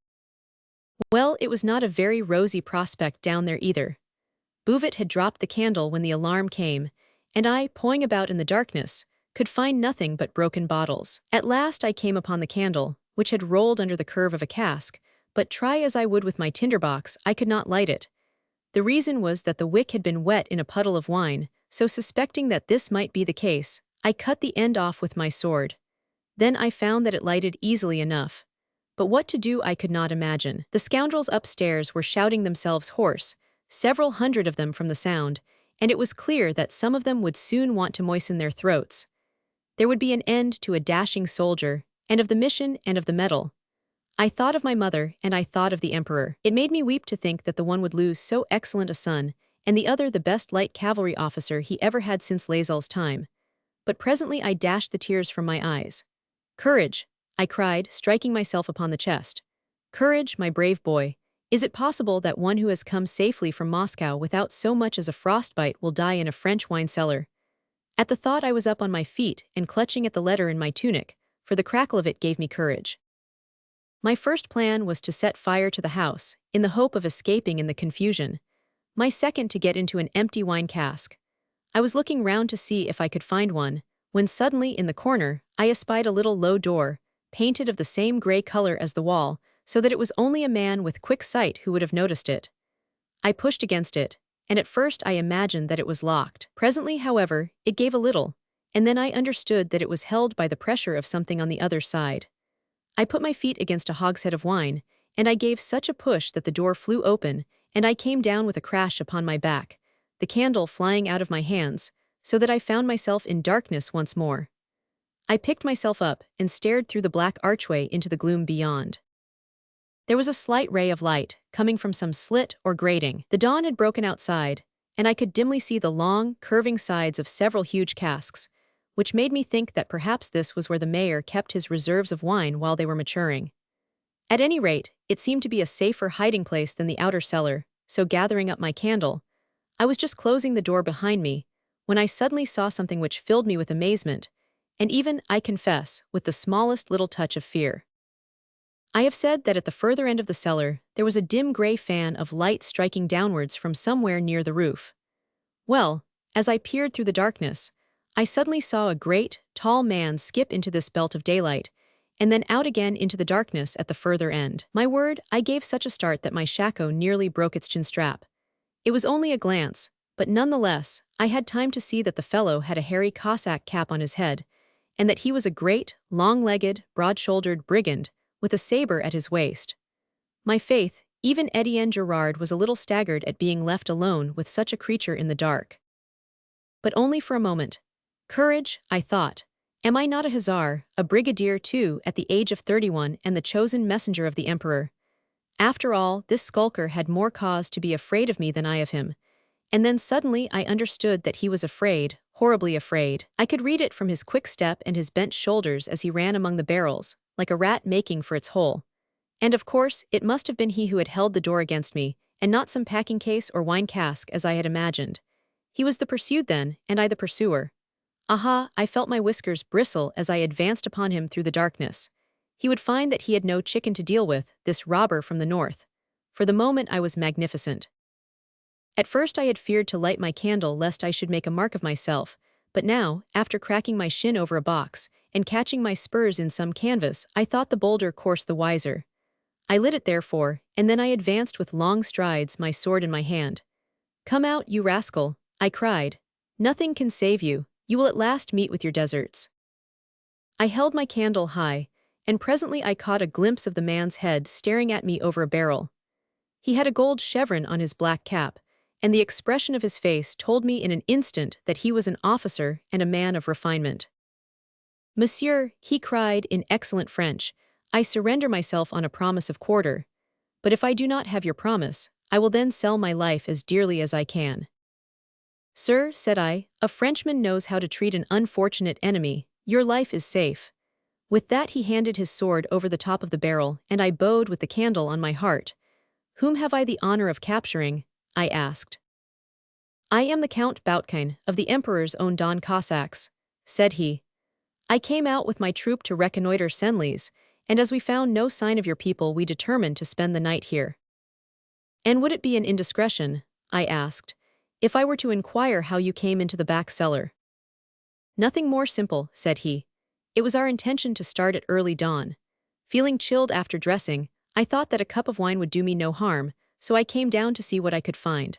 Well, it was not a very rosy prospect down there either. Bouvet had dropped the candle when the alarm came, and I, pawing about in the darkness, could find nothing but broken bottles. At last I came upon the candle, which had rolled under the curve of a cask, but try as I would with my tinderbox, I could not light it. The reason was that the wick had been wet in a puddle of wine, so suspecting that this might be the case, I cut the end off with my sword. Then I found that it lighted easily enough. But what to do I could not imagine. The scoundrels upstairs were shouting themselves hoarse, several hundred of them from the sound, and it was clear that some of them would soon want to moisten their throats. There would be an end to a dashing soldier, and of the mission and of the medal. I thought of my mother, and I thought of the Emperor. It made me weep to think that the one would lose so excellent a son, and the other the best light cavalry officer he ever had since Lazel's time. But presently I dashed the tears from my eyes. "Courage!" I cried, striking myself upon the chest. "Courage, my brave boy! Is it possible that one who has come safely from Moscow without so much as a frostbite will die in a French wine cellar?" At the thought I was up on my feet and clutching at the letter in my tunic, for the crackle of it gave me courage. My first plan was to set fire to the house, in the hope of escaping in the confusion. My second to get into an empty wine cask. I was looking round to see if I could find one, when suddenly in the corner, I espied a little low door, painted of the same gray color as the wall, so that it was only a man with quick sight who would have noticed it. I pushed against it, and at first I imagined that it was locked. Presently, however, it gave a little, and then I understood that it was held by the pressure of something on the other side. I put my feet against a hogshead of wine, and I gave such a push that the door flew open, and I came down with a crash upon my back, the candle flying out of my hands, so that I found myself in darkness once more. I picked myself up and stared through the black archway into the gloom beyond. There was a slight ray of light, coming from some slit or grating. The dawn had broken outside, and I could dimly see the long, curving sides of several huge casks, which made me think that perhaps this was where the mayor kept his reserves of wine while they were maturing. At any rate, it seemed to be a safer hiding place than the outer cellar, so gathering up my candle, I was just closing the door behind me, when I suddenly saw something which filled me with amazement, and even, I confess, with the smallest little touch of fear. I have said that at the further end of the cellar, there was a dim gray fan of light striking downwards from somewhere near the roof. Well, as I peered through the darkness, I suddenly saw a great, tall man skip into this belt of daylight, and then out again into the darkness at the further end. My word, I gave such a start that my shako nearly broke its chin strap. It was only a glance, but nonetheless, I had time to see that the fellow had a hairy Cossack cap on his head, and that he was a great, long-legged, broad-shouldered brigand, with a saber at his waist. My faith, even Brigadier Gerard was a little staggered at being left alone with such a creature in the dark. But only for a moment. Courage, I thought. Am I not a hussar, a brigadier too, at the age of 31 and the chosen messenger of the emperor? After all, this skulker had more cause to be afraid of me than I of him. And then suddenly I understood that he was afraid, horribly afraid. I could read it from his quick step and his bent shoulders as he ran among the barrels, like a rat making for its hole. And of course, it must have been he who had held the door against me, and not some packing case or wine cask as I had imagined. He was the pursued then, and I the pursuer. Aha, I felt my whiskers bristle as I advanced upon him through the darkness. He would find that he had no chicken to deal with, this robber from the north. For the moment I was magnificent. At first I had feared to light my candle lest I should make a mark of myself, but now, after cracking my shin over a box, and catching my spurs in some canvas, I thought the bolder course the wiser. I lit it therefore, and then I advanced with long strides, my sword in my hand. "Come out, you rascal," I cried. "Nothing can save you. You will at last meet with your deserts." I held my candle high, and presently I caught a glimpse of the man's head staring at me over a barrel. He had a gold chevron on his black cap, and the expression of his face told me in an instant that he was an officer and a man of refinement. "Monsieur," he cried in excellent French, "I surrender myself on a promise of quarter. But if I do not have your promise, I will then sell my life as dearly as I can." "Sir," said I, "a Frenchman knows how to treat an unfortunate enemy. Your life is safe." With that he handed his sword over the top of the barrel, and I bowed with the candle on my heart. "Whom have I the honor of capturing?" I asked. "I am the Count Boutkine, of the Emperor's own Don Cossacks," said he. "I came out with my troop to reconnoiter Senlis, and as we found no sign of your people we determined to spend the night here." "And would it be an indiscretion," I asked, "if I were to inquire how you came into the back cellar?" "Nothing more simple," said he. "It was our intention to start at early dawn. Feeling chilled after dressing, I thought that a cup of wine would do me no harm, so I came down to see what I could find.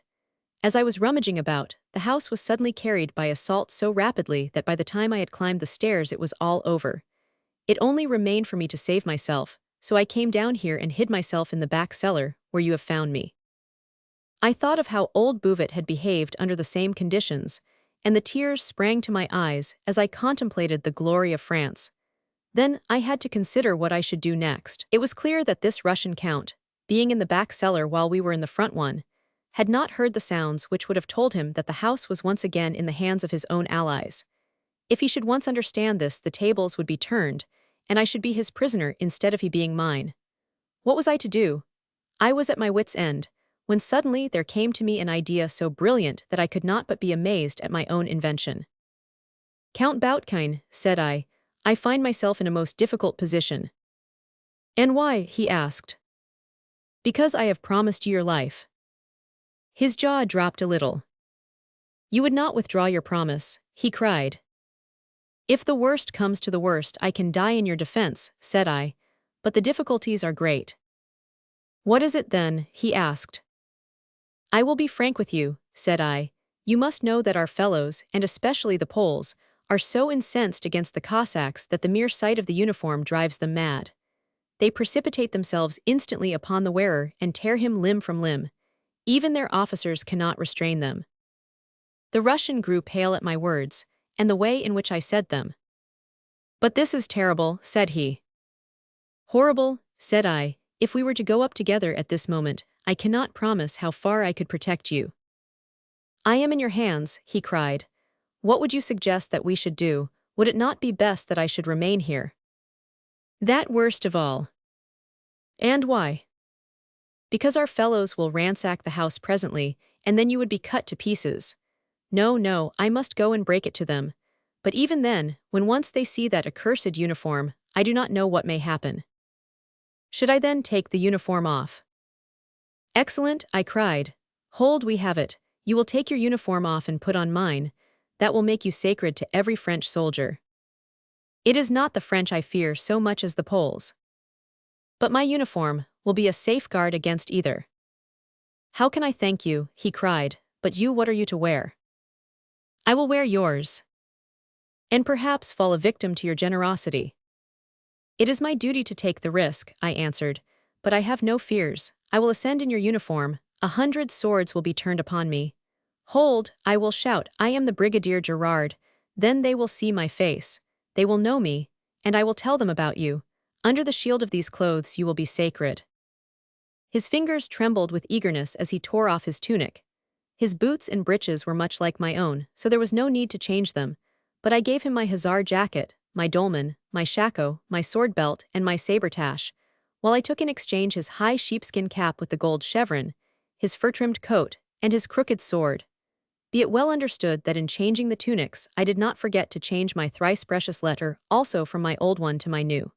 As I was rummaging about, the house was suddenly carried by assault so rapidly that by the time I had climbed the stairs it was all over. It only remained for me to save myself, so I came down here and hid myself in the back cellar, where you have found me." I thought of how old Bouvet had behaved under the same conditions, and the tears sprang to my eyes as I contemplated the glory of France. Then I had to consider what I should do next. It was clear that this Russian count, being in the back cellar while we were in the front one, had not heard the sounds which would have told him that the house was once again in the hands of his own allies. If he should once understand this, the tables would be turned, and I should be his prisoner instead of he being mine. What was I to do? I was at my wit's end, when suddenly there came to me an idea so brilliant that I could not but be amazed at my own invention. "Count Boutkine," said I find myself in a most difficult position." "And why?" he asked. "Because I have promised you your life." His jaw dropped a little. "You would not withdraw your promise," he cried. If the worst comes to the worst, I can die in your defense, said I, but the difficulties are great. What is it then? He asked. I will be frank with you, said I. You must know that our fellows, and especially the Poles, are so incensed against the Cossacks that the mere sight of the uniform drives them mad. They precipitate themselves instantly upon the wearer and tear him limb from limb. Even their officers cannot restrain them. The Russian grew pale at my words, and the way in which I said them. But this is terrible, said he. Horrible, said I. If we were to go up together at this moment, I cannot promise how far I could protect you. I am in your hands, he cried. What would you suggest that we should do? Would it not be best that I should remain here? That worst of all. And why? Because our fellows will ransack the house presently, and then you would be cut to pieces. No, no, I must go and break it to them. But even then, when once they see that accursed uniform, I do not know what may happen. Should I then take the uniform off? Excellent, I cried. Hold, we have it. You will take your uniform off and put on mine. That will make you sacred to every French soldier. It is not the French I fear so much as the Poles. But my uniform will be a safeguard against either. How can I thank you, he cried, but you, what are you to wear? I will wear yours. And perhaps fall a victim to your generosity. It is my duty to take the risk, I answered, but I have no fears. I will ascend in your uniform. 100 swords will be turned upon me. Hold, I will shout, I am the Brigadier Gerard. Then they will see my face. They will know me, and I will tell them about you. Under the shield of these clothes you will be sacred. His fingers trembled with eagerness as he tore off his tunic. His boots and breeches were much like my own, so there was no need to change them, but I gave him my hussar jacket, my dolman, my shako, my sword belt, and my sabre-tash, while I took in exchange his high sheepskin cap with the gold chevron, his fur-trimmed coat, and his crooked sword. Be it well understood that in changing the tunics, I did not forget to change my thrice precious letter also from my old one to my new.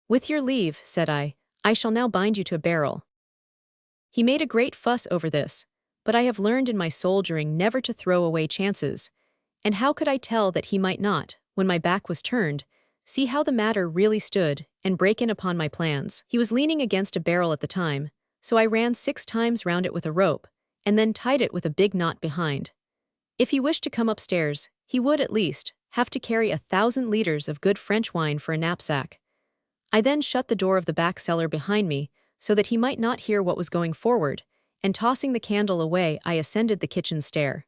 With your leave, said I shall now bind you to a barrel. He made a great fuss over this, but I have learned in my soldiering never to throw away chances, and how could I tell that he might not, when my back was turned, see how the matter really stood and break in upon my plans? He was leaning against a barrel at the time, so I ran 6 times round it with a rope, and then tied it with a big knot behind. If he wished to come upstairs, he would, at least, have to carry 1,000 liters of good French wine for a knapsack. I then shut the door of the back cellar behind me, so that he might not hear what was going forward, and tossing the candle away, I ascended the kitchen stair.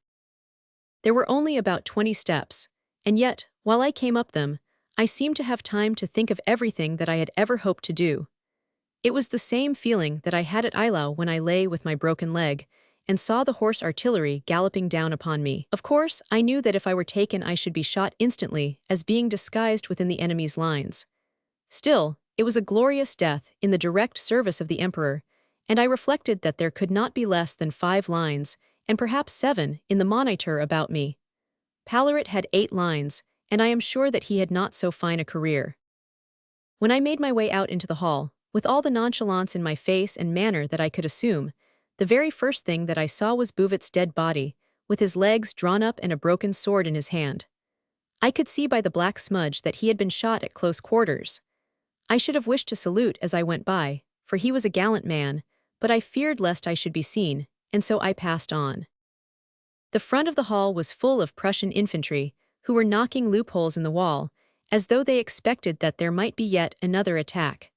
There were only about 20 steps, and yet, while I came up them, I seemed to have time to think of everything that I had ever hoped to do. It was the same feeling that I had at Eylau when I lay with my broken leg, and saw the horse artillery galloping down upon me. Of course, I knew that if I were taken I should be shot instantly, as being disguised within the enemy's lines. Still, it was a glorious death in the direct service of the Emperor, and I reflected that there could not be less than 5 lines, and perhaps 7, in the Moniteur about me. Palaret had 8 lines, and I am sure that he had not so fine a career. When I made my way out into the hall, with all the nonchalance in my face and manner that I could assume, the very first thing that I saw was Bouvet's dead body, with his legs drawn up and a broken sword in his hand. I could see by the black smudge that he had been shot at close quarters. I should have wished to salute as I went by, for he was a gallant man, but I feared lest I should be seen, and so I passed on. The front of the hall was full of Prussian infantry, who were knocking loopholes in the wall, as though they expected that there might be yet another attack.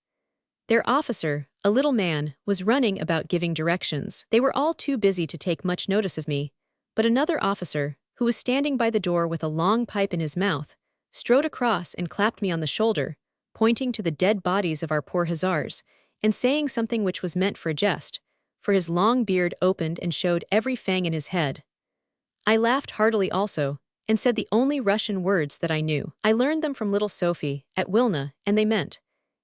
Their officer, a little man, was running about giving directions. They were all too busy to take much notice of me, but another officer, who was standing by the door with a long pipe in his mouth, strode across and clapped me on the shoulder, pointing to the dead bodies of our poor hussars, and saying something which was meant for a jest, for his long beard opened and showed every fang in his head. I laughed heartily also, and said the only Russian words that I knew. I learned them from little Sophie, at Wilna, and they meant,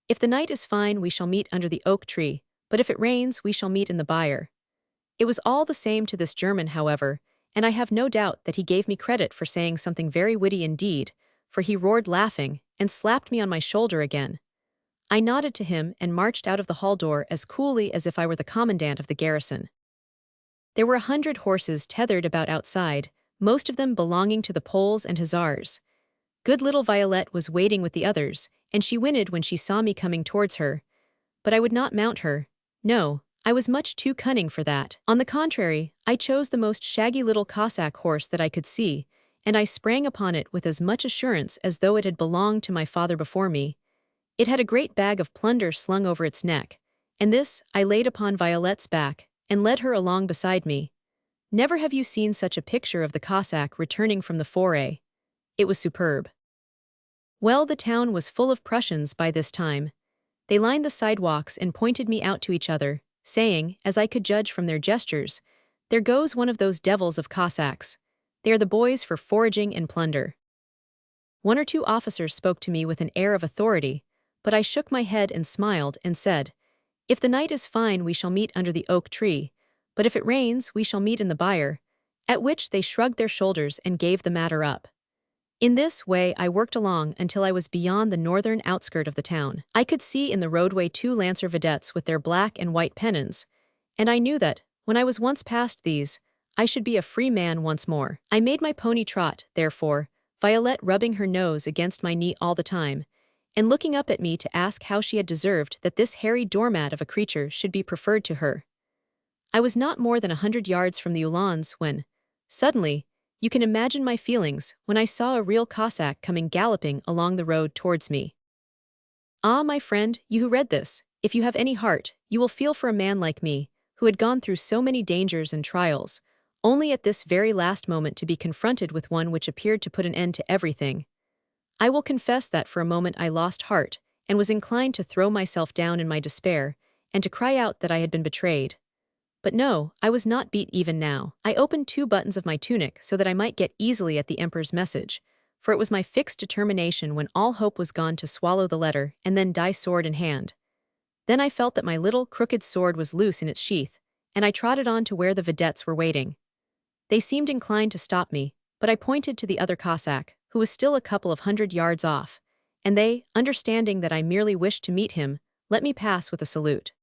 "If the night is fine we shall meet under the oak tree, but if it rains we shall meet in the byre." It was all the same to this German, however, and I have no doubt that he gave me credit for saying something very witty indeed, for he roared laughing, and slapped me on my shoulder again. I nodded to him and marched out of the hall door as coolly as if I were the commandant of the garrison. There were 100 horses tethered about outside, most of them belonging to the Poles and hussars. Good little Violet was waiting with the others, and she whinnied when she saw me coming towards her. But I would not mount her. No, I was much too cunning for that. On the contrary, I chose the most shaggy little Cossack horse that I could see, and I sprang upon it with as much assurance as though it had belonged to my father before me. It had a great bag of plunder slung over its neck, and this I laid upon Violet's back, and led her along beside me. Never have you seen such a picture of the Cossack returning from the foray. It was superb. Well, the town was full of Prussians by this time. They lined the sidewalks and pointed me out to each other, saying, as I could judge from their gestures, "There goes one of those devils of Cossacks. They are the boys for foraging and plunder." One or two officers spoke to me with an air of authority, but I shook my head and smiled and said, "If the night is fine we shall meet under the oak tree, but if it rains we shall meet in the byre," at which they shrugged their shoulders and gave the matter up. In this way I worked along until I was beyond the northern outskirt of the town. I could see in the roadway two lancer vedettes with their black and white pennons, and I knew that, when I was once past these, I should be a free man once more. I made my pony trot, therefore, Violet rubbing her nose against my knee all the time, and looking up at me to ask how she had deserved that this hairy doormat of a creature should be preferred to her. I was not more than 100 yards from the Uhlans when, suddenly, you can imagine my feelings when I saw a real Cossack coming galloping along the road towards me. Ah, my friend, you who read this, if you have any heart, you will feel for a man like me, who had gone through so many dangers and trials, only at this very last moment to be confronted with one which appeared to put an end to everything. I will confess that for a moment I lost heart, and was inclined to throw myself down in my despair, and to cry out that I had been betrayed. But no, I was not beat even now. I opened two buttons of my tunic so that I might get easily at the Emperor's message, for it was my fixed determination when all hope was gone to swallow the letter and then die sword in hand. Then I felt that my little crooked sword was loose in its sheath, and I trotted on to where the vedettes were waiting. They seemed inclined to stop me, but I pointed to the other Cossack, who was still a couple of 100 yards off, and they, understanding that I merely wished to meet him, let me pass with a salute.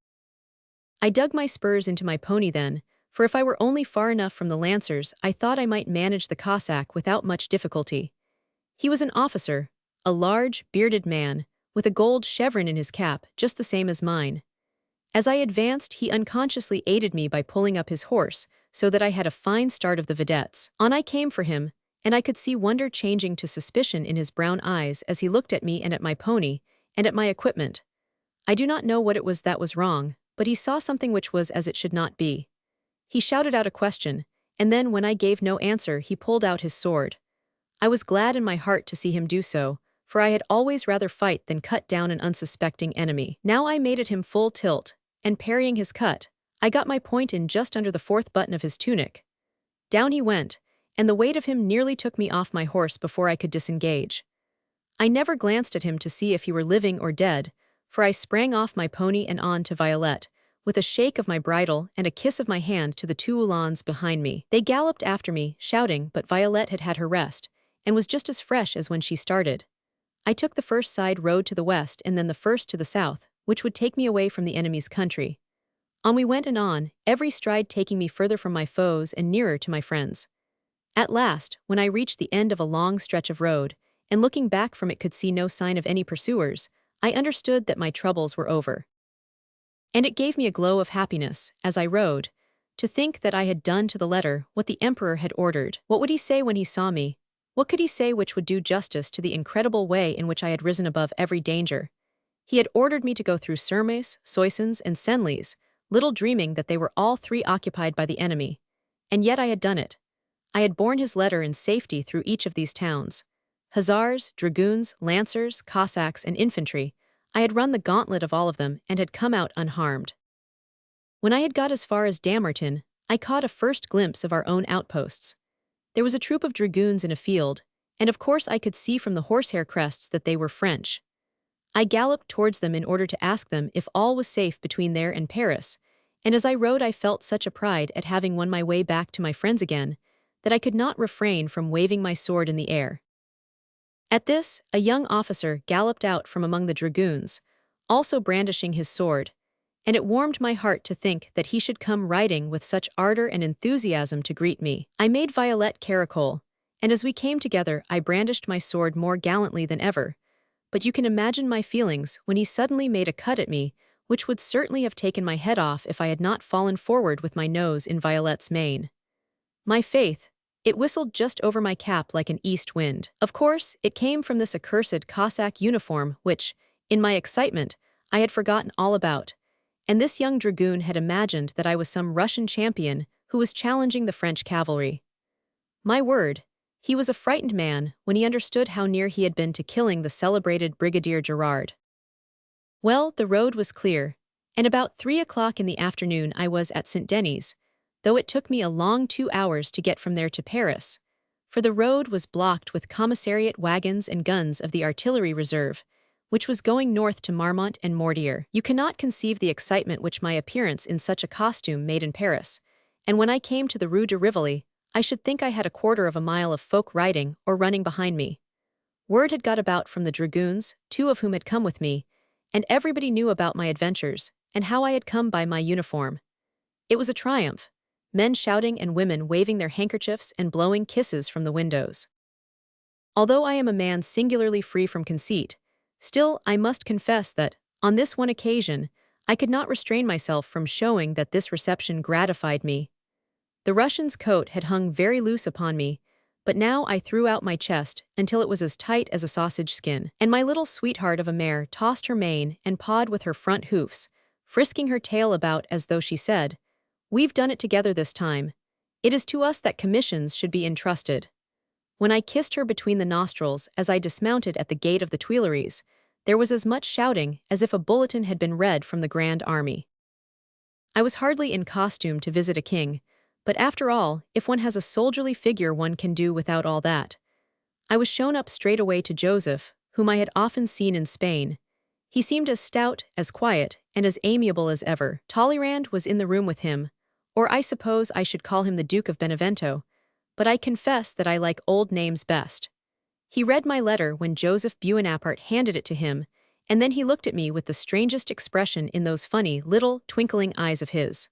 I dug my spurs into my pony then, for if I were only far enough from the lancers I thought I might manage the Cossack without much difficulty. He was an officer, a large, bearded man, with a gold chevron in his cap just the same as mine. As I advanced he unconsciously aided me by pulling up his horse, so that I had a fine start of the vedettes. On I came for him, and I could see wonder changing to suspicion in his brown eyes as he looked at me and at my pony, and at my equipment. I do not know what it was that was wrong, but he saw something which was as it should not be. He shouted out a question, and then when I gave no answer he pulled out his sword. I was glad in my heart to see him do so, for I had always rather fight than cut down an unsuspecting enemy. Now I made at him full tilt, and parrying his cut, I got my point in just under the fourth button of his tunic. Down he went, and the weight of him nearly took me off my horse before I could disengage. I never glanced at him to see if he were living or dead, for I sprang off my pony and on to Violet, with a shake of my bridle and a kiss of my hand to the two Uhlans behind me. They galloped after me, shouting, but Violet had had her rest, and was just as fresh as when she started. I took the first side road to the west and then the first to the south, which would take me away from the enemy's country. On we went and on, every stride taking me further from my foes and nearer to my friends. At last, when I reached the end of a long stretch of road, and looking back from it could see no sign of any pursuers, I understood that my troubles were over. And it gave me a glow of happiness, as I rode, to think that I had done to the letter what the Emperor had ordered. What would he say when he saw me? What could he say which would do justice to the incredible way in which I had risen above every danger? He had ordered me to go through Surmes, Soissons, and Senlis, little dreaming that they were all three occupied by the enemy. And yet I had done it. I had borne his letter in safety through each of these towns. Hussars, dragoons, lancers, Cossacks, and infantry, I had run the gauntlet of all of them and had come out unharmed. When I had got as far as Damerton, I caught a first glimpse of our own outposts. There was a troop of dragoons in a field, and of course I could see from the horsehair crests that they were French. I galloped towards them in order to ask them if all was safe between there and Paris, and as I rode I felt such a pride at having won my way back to my friends again, that I could not refrain from waving my sword in the air. At this, a young officer galloped out from among the dragoons, also brandishing his sword, and it warmed my heart to think that he should come riding with such ardor and enthusiasm to greet me. I made Violet caracole, and as we came together I brandished my sword more gallantly than ever, but you can imagine my feelings when he suddenly made a cut at me, which would certainly have taken my head off if I had not fallen forward with my nose in Violette's mane. My faith, it whistled just over my cap like an east wind. Of course, it came from this accursed Cossack uniform which, in my excitement, I had forgotten all about, and this young dragoon had imagined that I was some Russian champion who was challenging the French cavalry. My word, he was a frightened man when he understood how near he had been to killing the celebrated Brigadier Gerard. Well, the road was clear, and about 3 o'clock in the afternoon I was at St. Denis, though it took me a long 2 hours to get from there to Paris, for the road was blocked with commissariat wagons and guns of the artillery reserve, which was going north to Marmont and Mortier. You cannot conceive the excitement which my appearance in such a costume made in Paris, and when I came to the Rue de Rivoli, I should think I had a quarter of a mile of folk riding or running behind me. Word had got about from the dragoons, 2 of whom had come with me, and everybody knew about my adventures and how I had come by my uniform. It was a triumph, men shouting and women waving their handkerchiefs and blowing kisses from the windows. Although I am a man singularly free from conceit, still I must confess that, on this one occasion, I could not restrain myself from showing that this reception gratified me. The Russian's coat had hung very loose upon me, but now I threw out my chest until it was as tight as a sausage skin, and my little sweetheart of a mare tossed her mane and pawed with her front hoofs, frisking her tail about as though she said, "We've done it together this time. It is to us that commissions should be entrusted." When I kissed her between the nostrils as I dismounted at the gate of the Tuileries, there was as much shouting as if a bulletin had been read from the Grand Army. I was hardly in costume to visit a king, but after all, if one has a soldierly figure one can do without all that. I was shown up straight away to Joseph, whom I had often seen in Spain. He seemed as stout, as quiet, and as amiable as ever. Talleyrand was in the room with him, or I suppose I should call him the Duke of Benevento, but I confess that I like old names best. He read my letter when Joseph Buonaparte handed it to him, and then he looked at me with the strangest expression in those funny, little, twinkling eyes of his.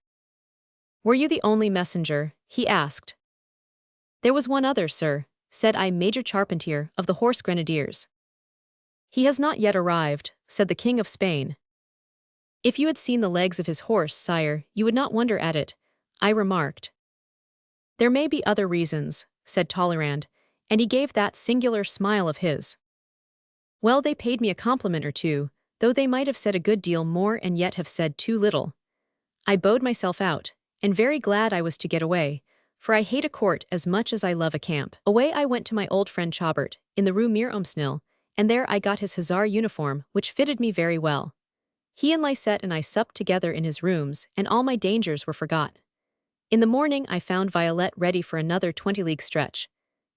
"Were you the only messenger?" he asked. "There was one other, sir," said I, Major Charpentier, of the Horse Grenadiers. "He has not yet arrived," said the King of Spain. "If you had seen the legs of his horse, sire, you would not wonder at it," I remarked. "There may be other reasons," said Talleyrand, and he gave that singular smile of his. Well, they paid me a compliment or two, though they might have said a good deal more and yet have said too little. I bowed myself out, and very glad I was to get away, for I hate a court as much as I love a camp. Away I went to my old friend Chaubert, in the Rue Miromesnil, and there I got his hussar uniform, which fitted me very well. He and Lisette and I supped together in his rooms, and all my dangers were forgot. In the morning I found Violette ready for another 20-league stretch.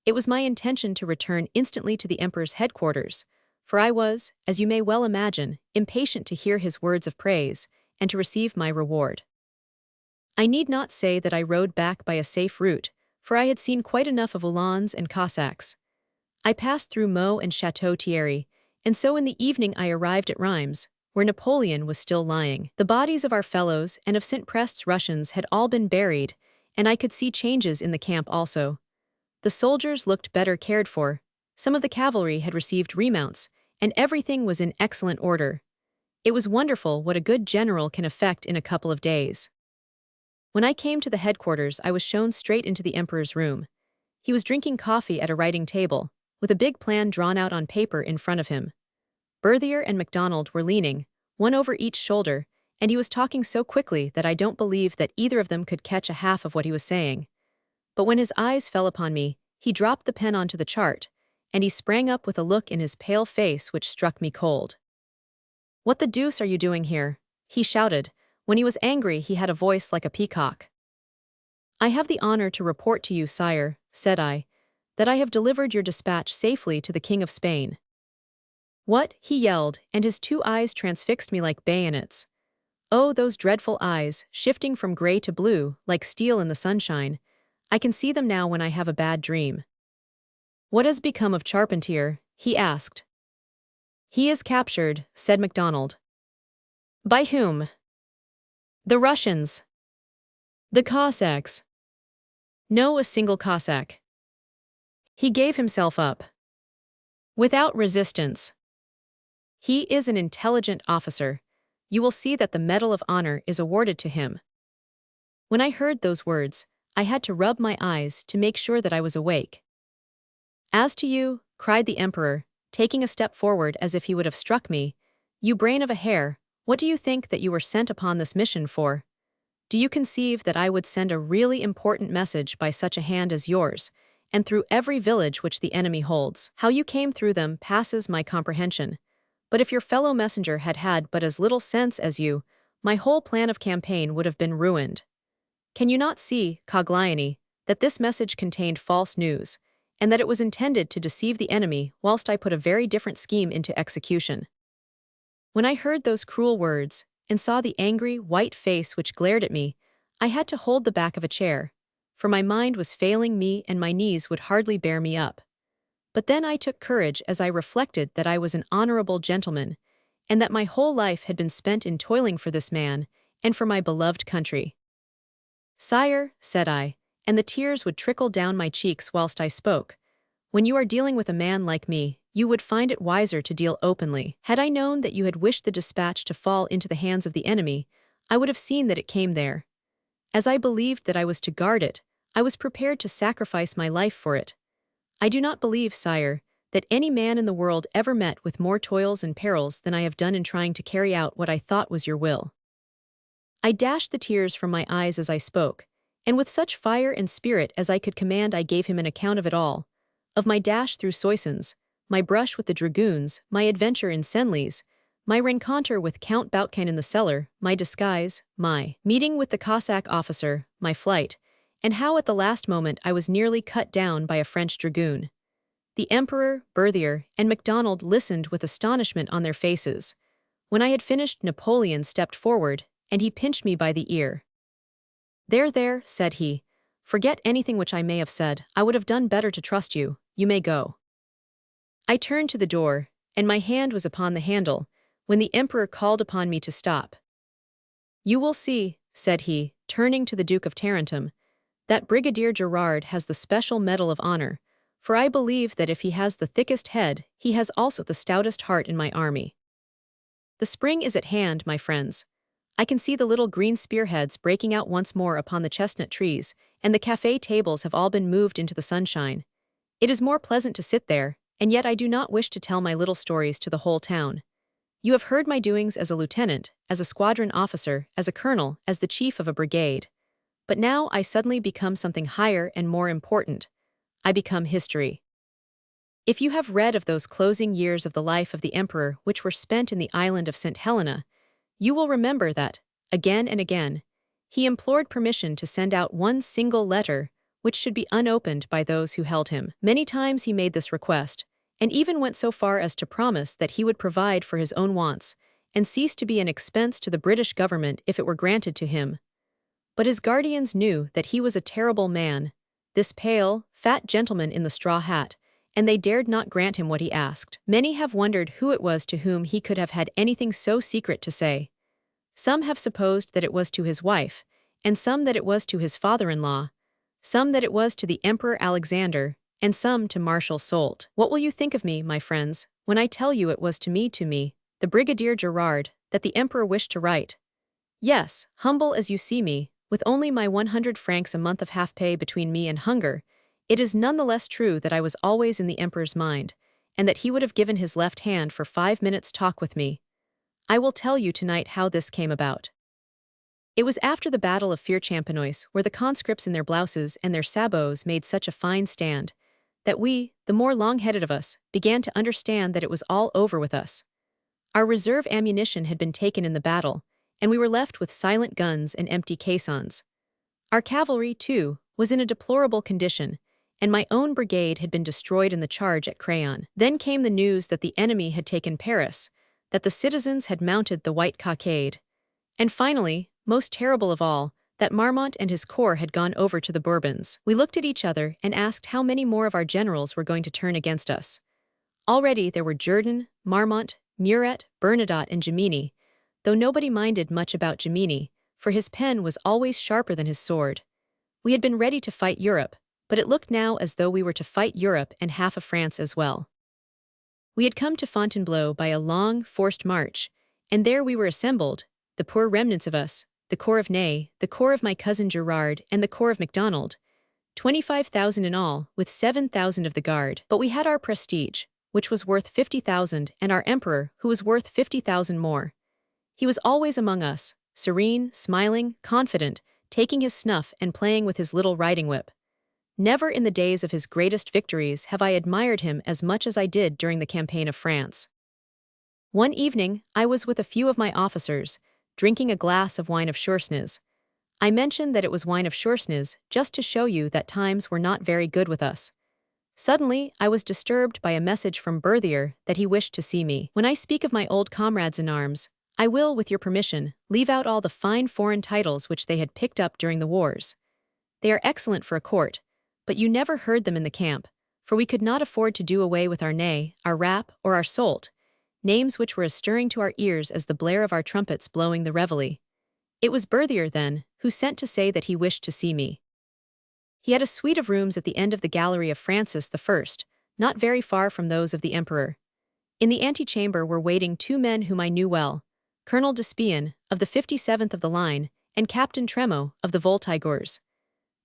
It was my intention to return instantly to the Emperor's headquarters, for I was, as you may well imagine, impatient to hear his words of praise, and to receive my reward. I need not say that I rode back by a safe route, for I had seen quite enough of Uhlans and Cossacks. I passed through Meaux and Château Thierry, and so in the evening I arrived at Reims, where Napoleon was still lying. The bodies of our fellows and of St. Prest's Russians had all been buried, and I could see changes in the camp also. The soldiers looked better cared for, some of the cavalry had received remounts, and everything was in excellent order. It was wonderful what a good general can effect in a couple of days. When I came to the headquarters, I was shown straight into the Emperor's room. He was drinking coffee at a writing table, with a big plan drawn out on paper in front of him. Berthier and MacDonald were leaning, one over each shoulder, and he was talking so quickly that I don't believe that either of them could catch a half of what he was saying. But when his eyes fell upon me, he dropped the pen onto the chart, and he sprang up with a look in his pale face which struck me cold. "What the deuce are you doing here?" he shouted. When he was angry, he had a voice like a peacock. "I have the honor to report to you, sire," said I, "that I have delivered your dispatch safely to the King of Spain." "What?" he yelled, and his 2 eyes transfixed me like bayonets. Oh, those dreadful eyes, shifting from gray to blue, like steel in the sunshine. I can see them now when I have a bad dream. "What has become of Charpentier?" he asked. "He is captured," said MacDonald. "By whom?" "The Russians." "The Cossacks?" "No, a single Cossack." He gave himself up without resistance. He is an intelligent officer. You will see that the Medal of Honor is awarded to him." When I heard those words, I had to rub my eyes to make sure that I was awake. "As to you," cried the Emperor, taking a step forward as if he would have struck me, "you brain of a hare, what do you think that you were sent upon this mission for? Do you conceive that I would send a really important message by such a hand as yours, and through every village which the enemy holds? How you came through them passes my comprehension. But if your fellow messenger had had but as little sense as you, my whole plan of campaign would have been ruined. Can you not see, Cogliani, that this message contained false news, and that it was intended to deceive the enemy whilst I put a very different scheme into execution?" When I heard those cruel words, and saw the angry, white face which glared at me, I had to hold the back of a chair, for my mind was failing me and my knees would hardly bear me up. But then I took courage as I reflected that I was an honorable gentleman, and that my whole life had been spent in toiling for this man, and for my beloved country. "Sire," said I, and the tears would trickle down my cheeks whilst I spoke, "when you are dealing with a man like me, you would find it wiser to deal openly. Had I known that you had wished the dispatch to fall into the hands of the enemy, I would have seen that it came there. As I believed that I was to guard it, I was prepared to sacrifice my life for it. I do not believe, sire, that any man in the world ever met with more toils and perils than I have done in trying to carry out what I thought was your will." I dashed the tears from my eyes as I spoke, and with such fire and spirit as I could command I gave him an account of it all, of my dash through Soissons, my brush with the dragoons, my adventure in Senlis, my rencontre with Count Boutkin in the cellar, my disguise, my meeting with the Cossack officer, my flight, and how at the last moment I was nearly cut down by a French dragoon. The Emperor, Berthier, and Macdonald listened with astonishment on their faces. When I had finished, Napoleon stepped forward, and he pinched me by the ear. "There, there," said he. "Forget anything which I may have said. I would have done better to trust you. You may go." I turned to the door, and my hand was upon the handle, when the Emperor called upon me to stop. "You will see," said he, turning to the Duke of Tarentum, "that Brigadier Gerard has the special Medal of Honor, for I believe that if he has the thickest head, he has also the stoutest heart in my army. The spring is at hand, my friends. I can see the little green spearheads breaking out once more upon the chestnut trees, and the café tables have all been moved into the sunshine. It is more pleasant to sit there, and yet I do not wish to tell my little stories to the whole town. You have heard my doings as a lieutenant, as a squadron officer, as a colonel, as the chief of a brigade. But now I suddenly become something higher and more important. I become history. If you have read of those closing years of the life of the emperor which were spent in the island of St. Helena, you will remember that, again and again, he implored permission to send out one single letter which should be unopened by those who held him. Many times he made this request, and even went so far as to promise that he would provide for his own wants, and cease to be an expense to the British government if it were granted to him. But his guardians knew that he was a terrible man, this pale, fat gentleman in the straw hat, and they dared not grant him what he asked. Many have wondered who it was to whom he could have had anything so secret to say. Some have supposed that it was to his wife, and some that it was to his father-in-law, some that it was to the Emperor Alexander, and some to Marshal Soult. What will you think of me, my friends, when I tell you it was to me, the Brigadier Gerard, that the Emperor wished to write? Yes, humble as you see me, with only my 100 francs a month of half-pay between me and hunger, it is none the less true that I was always in the Emperor's mind, and that he would have given his left hand for 5 minutes' talk with me. I will tell you tonight how this came about. It was after the Battle of Fierchampenois, where the conscripts in their blouses and their sabots made such a fine stand, that we, the more long-headed of us, began to understand that it was all over with us. Our reserve ammunition had been taken in the battle, and we were left with silent guns and empty caissons. Our cavalry, too, was in a deplorable condition, and my own brigade had been destroyed in the charge at Crayon. Then came the news that the enemy had taken Paris, that the citizens had mounted the White Cockade, and finally, most terrible of all, that Marmont and his corps had gone over to the Bourbons. We looked at each other and asked how many more of our generals were going to turn against us. Already there were Jourdan, Marmont, Murat, Bernadotte, and Jomini, though nobody minded much about Jomini, for his pen was always sharper than his sword. We had been ready to fight Europe, but it looked now as though we were to fight Europe and half of France as well. We had come to Fontainebleau by a long, forced march, and there we were assembled, the poor remnants of us, the corps of Ney, the corps of my cousin Gerard, and the corps of MacDonald, 25,000 in all, with 7,000 of the guard. But we had our prestige, which was worth 50,000, and our emperor, who was worth 50,000 more. He was always among us, serene, smiling, confident, taking his snuff and playing with his little riding whip. Never in the days of his greatest victories have I admired him as much as I did during the campaign of France. One evening, I was with a few of my officers, drinking a glass of wine of Chourses. I mentioned that it was wine of Chourses just to show you that times were not very good with us. Suddenly, I was disturbed by a message from Brigadier that he wished to see me. When I speak of my old comrades in arms, I will, with your permission, leave out all the fine foreign titles which they had picked up during the wars. They are excellent for a court, but you never heard them in the camp, for we could not afford to do away with our Ney, our Rap, or our Soult, names which were as stirring to our ears as the blare of our trumpets blowing the reveille. It was Brigadier, then, who sent to say that he wished to see me. He had a suite of rooms at the end of the gallery of Francis I, not very far from those of the Emperor. In the antechamber were waiting two men whom I knew well, Colonel Despian, of the 57th of the line, and Captain Tremo, of the Voltigeurs.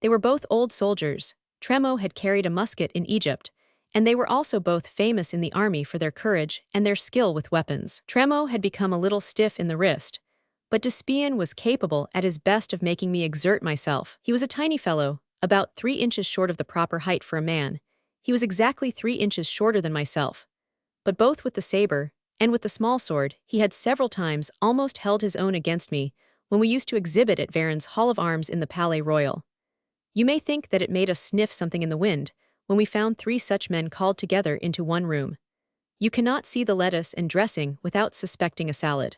They were both old soldiers. Tremo had carried a musket in Egypt, and they were also both famous in the army for their courage and their skill with weapons. Tremo had become a little stiff in the wrist, but Despian was capable at his best of making me exert myself. He was a tiny fellow, about 3 inches short of the proper height for a man. He was exactly 3 inches shorter than myself. But both with the saber and with the small sword, he had several times almost held his own against me when we used to exhibit at Varennes Hall of Arms in the Palais Royal. You may think that it made us sniff something in the wind when we found 3 such men called together into one room. You cannot see the lettuce and dressing without suspecting a salad.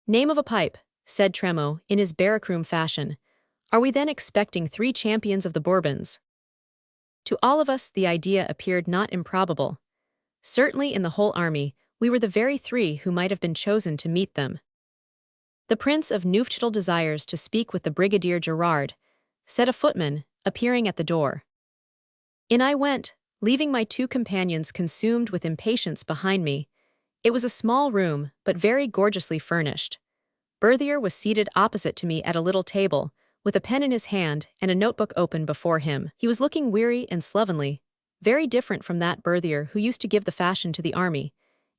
"Name of a pipe," said Tremo in his barrack-room fashion. "Are we then expecting 3 champions of the Bourbons?" To all of us the idea appeared not improbable. Certainly in the whole army, we were the very 3 who might have been chosen to meet them. "The Prince of Neufchâtel desires to speak with the Brigadier Gerard," said a footman, appearing at the door. In I went, leaving my 2 companions consumed with impatience behind me. It was a small room, but very gorgeously furnished. Brigadier was seated opposite to me at a little table, with a pen in his hand and a notebook open before him. He was looking weary and slovenly, very different from that Brigadier who used to give the fashion to the army,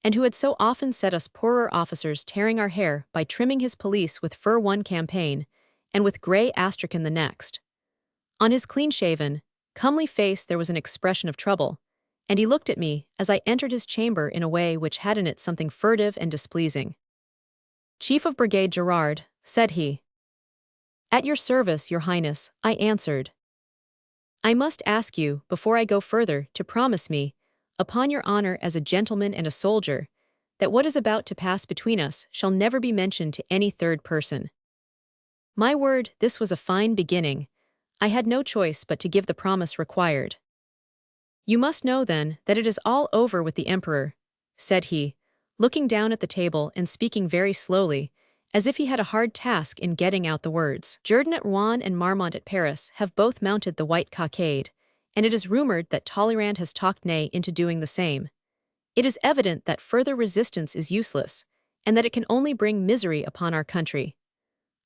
and who had so often set us poorer officers tearing our hair by trimming his pelisse with fur one campaign, and with grey astrakhan the next. On his clean-shaven, comely face there was an expression of trouble, and he looked at me as I entered his chamber in a way which had in it something furtive and displeasing. "Chief of Brigade Gerard," said he. "At your service, your Highness," I answered. "I must ask you, before I go further, to promise me, upon your honor as a gentleman and a soldier, that what is about to pass between us shall never be mentioned to any third person." My word, this was a fine beginning. I had no choice but to give the promise required. "You must know, then, that it is all over with the Emperor," said he, looking down at the table and speaking very slowly, as if he had a hard task in getting out the words. "Jourdan at Rouen and Marmont at Paris have both mounted the white cockade, and it is rumored that Talleyrand has talked Ney into doing the same. It is evident that further resistance is useless, and that it can only bring misery upon our country.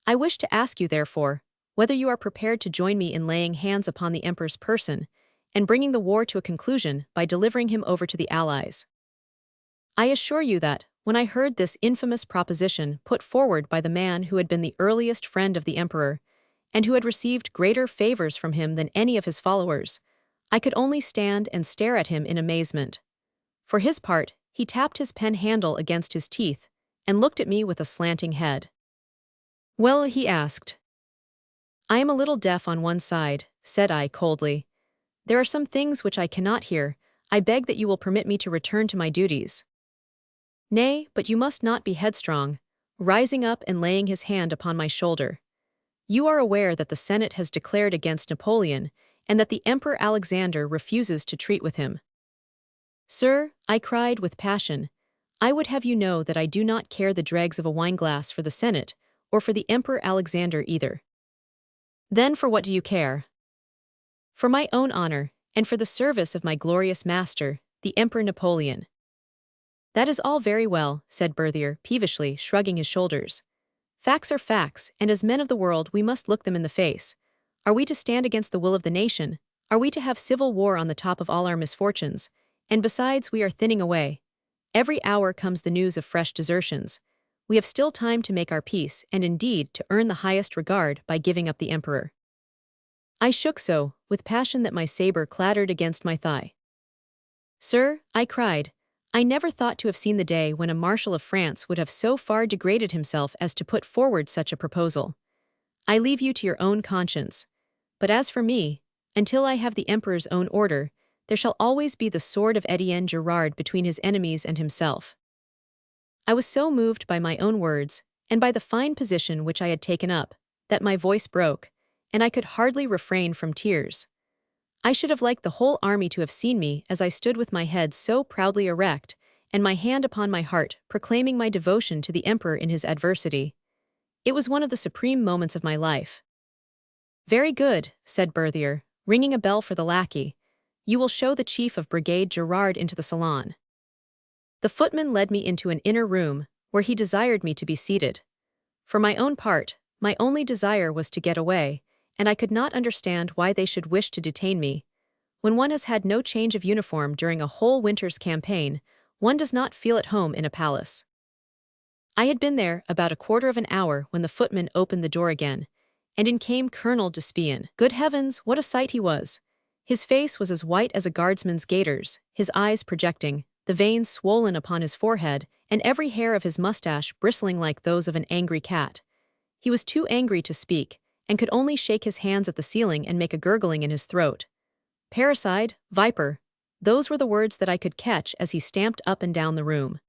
I wish to ask you, therefore, whether you are prepared to join me in laying hands upon the Emperor's person, and bringing the war to a conclusion by delivering him over to the Allies." I assure you that, when I heard this infamous proposition put forward by the man who had been the earliest friend of the Emperor, and who had received greater favors from him than any of his followers, I could only stand and stare at him in amazement. For his part, he tapped his pen handle against his teeth, and looked at me with a slanting head. "Well," he asked. "I am a little deaf on one side," said I coldly. "There are some things which I cannot hear. I beg that you will permit me to return to my duties." "Nay, but you must not be headstrong," rising up and laying his hand upon my shoulder. "You are aware that the Senate has declared against Napoleon, and that the Emperor Alexander refuses to treat with him." "Sir," I cried with passion, "I would have you know that I do not care the dregs of a wineglass for the Senate, or for the Emperor Alexander either." "Then for what do you care?" For my own honor, and for the service of my glorious master, the Emperor Napoleon." "That is all very well," said Berthier, peevishly, shrugging his shoulders. "Facts are facts, and as men of the world we must look them in the face. Are we to stand against the will of the nation? Are we to have civil war on the top of all our misfortunes? And besides, we are thinning away. Every hour comes the news of fresh desertions. We have still time to make our peace, and indeed to earn the highest regard by giving up the emperor." I shook so, with passion, that my saber clattered against my thigh. "Sir," I cried, "I never thought to have seen the day when a Marshal of France would have so far degraded himself as to put forward such a proposal. I leave you to your own conscience. But as for me, until I have the Emperor's own order, there shall always be the sword of Brigadier Gerard between his enemies and himself." I was so moved by my own words, and by the fine position which I had taken up, that my voice broke, and I could hardly refrain from tears. I should have liked the whole army to have seen me as I stood with my head so proudly erect, and my hand upon my heart, proclaiming my devotion to the Emperor in his adversity. It was one of the supreme moments of my life. "Very good," said Berthier, ringing a bell for the lackey. "You will show the chief of brigade Gerard into the salon." The footman led me into an inner room, where he desired me to be seated. For my own part, my only desire was to get away, and I could not understand why they should wish to detain me. When one has had no change of uniform during a whole winter's campaign, one does not feel at home in a palace. I had been there about a quarter of an hour when the footman opened the door again, and in came Colonel Despian. Good heavens, what a sight he was! His face was as white as a guardsman's gaiters, his eyes projecting, the veins swollen upon his forehead, and every hair of his mustache bristling like those of an angry cat. He was too angry to speak, and could only shake his hands at the ceiling and make a gurgling in his throat. "Parricide, viper," those were the words that I could catch as he stamped up and down the room.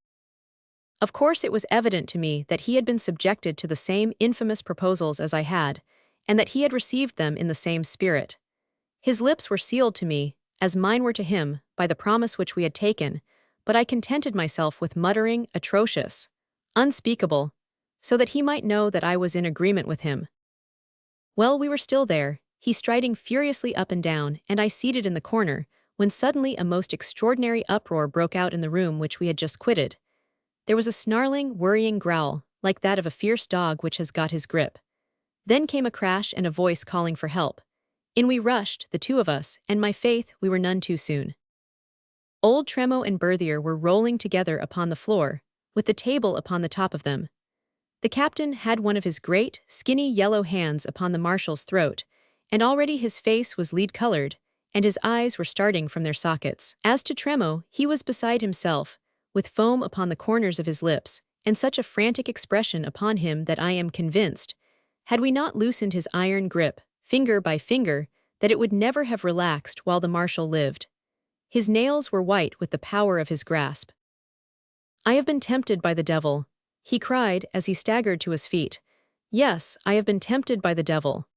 Of course it was evident to me that he had been subjected to the same infamous proposals as I had, and that he had received them in the same spirit. His lips were sealed to me, as mine were to him, by the promise which we had taken, but I contented myself with muttering "atrocious," "unspeakable," so that he might know that I was in agreement with him. Well, we were still there, he striding furiously up and down, and I seated in the corner, when suddenly a most extraordinary uproar broke out in the room which we had just quitted. There was a snarling, worrying growl, like that of a fierce dog which has got his grip. Then came a crash and a voice calling for help. In we rushed, the two of us, and my faith, we were none too soon. Old Tremo and Berthier were rolling together upon the floor, with the table upon the top of them. The captain had one of his great, skinny yellow hands upon the marshal's throat, and already his face was lead-colored, and his eyes were starting from their sockets. As to Tremo, he was beside himself, with foam upon the corners of his lips, and such a frantic expression upon him that I am convinced, had we not loosened his iron grip, finger by finger, that it would never have relaxed while the marshal lived. His nails were white with the power of his grasp. "I have been tempted by the devil," he cried as he staggered to his feet. "Yes, I have been tempted by the devil."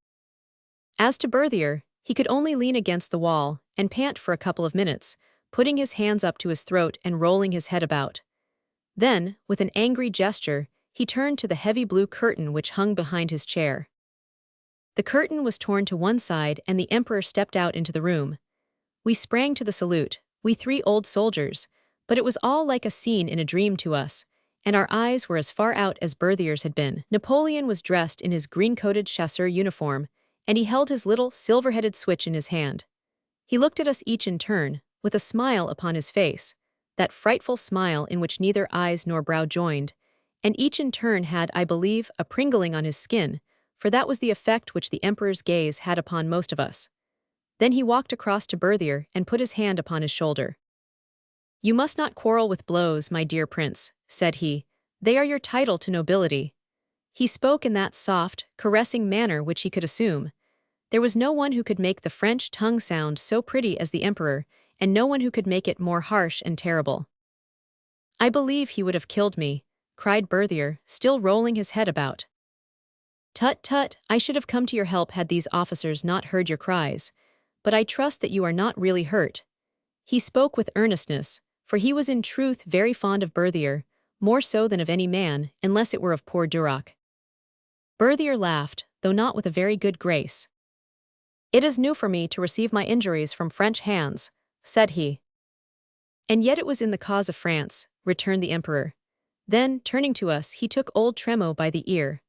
As to Berthier, he could only lean against the wall and pant for a couple of minutes, putting his hands up to his throat and rolling his head about. Then, with an angry gesture, he turned to the heavy blue curtain which hung behind his chair. The curtain was torn to one side and the emperor stepped out into the room. We sprang to the salute, we three old soldiers, but it was all like a scene in a dream to us, and our eyes were as far out as Berthier's had been. Napoleon was dressed in his green-coated chasseur uniform, and he held his little silver-headed switch in his hand. He looked at us each in turn, with a smile upon his face, that frightful smile in which neither eyes nor brow joined, and each in turn had, I believe, a pringling on his skin, for that was the effect which the emperor's gaze had upon most of us. Then he walked across to Berthier and put his hand upon his shoulder. "You must not quarrel with blows, my dear prince," said he. "They are your title to nobility." He spoke in that soft, caressing manner which he could assume. There was no one who could make the French tongue sound so pretty as the emperor, and no one who could make it more harsh and terrible. "I believe he would have killed me," cried Berthier, still rolling his head about. "Tut, tut, I should have come to your help had these officers not heard your cries, but I trust that you are not really hurt." He spoke with earnestness, for he was in truth very fond of Berthier, more so than of any man, unless it were of poor Duroc. Berthier laughed, though not with a very good grace. It is new for me to receive my injuries from French hands, said he. And yet it was in the cause of France, returned the emperor. Then, turning to us, he took old Tremo by the ear.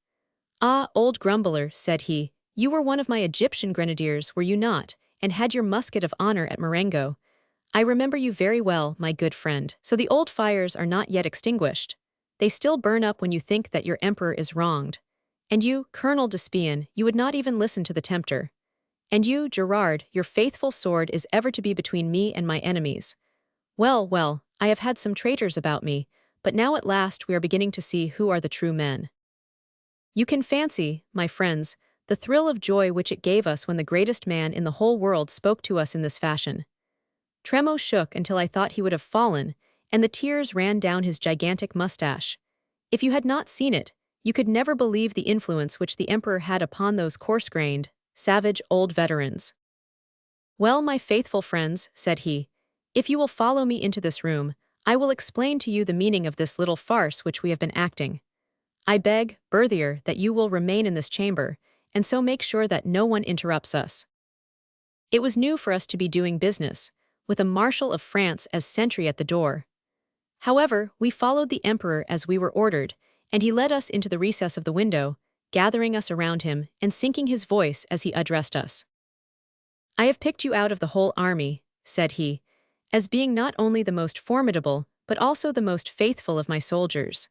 Ah, old grumbler, said he, you were one of my Egyptian grenadiers, were you not, and had your musket of honor at Marengo? I remember you very well, my good friend. So the old fires are not yet extinguished. They still burn up when you think that your emperor is wronged. And you, Colonel Despian, you would not even listen to the tempter. And you, Gerard, your faithful sword is ever to be between me and my enemies. Well, well, I have had some traitors about me, but now at last we are beginning to see who are the true men. You can fancy, my friends, the thrill of joy which it gave us when the greatest man in the whole world spoke to us in this fashion. Tremo shook until I thought he would have fallen, and the tears ran down his gigantic mustache. If you had not seen it, you could never believe the influence which the emperor had upon those coarse-grained, savage old veterans. Well, my faithful friends, said he, if you will follow me into this room, I will explain to you the meaning of this little farce which we have been acting. I beg, Berthier, that you will remain in this chamber, and so make sure that no one interrupts us. It was new for us to be doing business, with a marshal of France as sentry at the door. However, we followed the emperor as we were ordered, and he led us into the recess of the window, gathering us around him and sinking his voice as he addressed us. I have picked you out of the whole army, said he, as being not only the most formidable, but also the most faithful of my soldiers.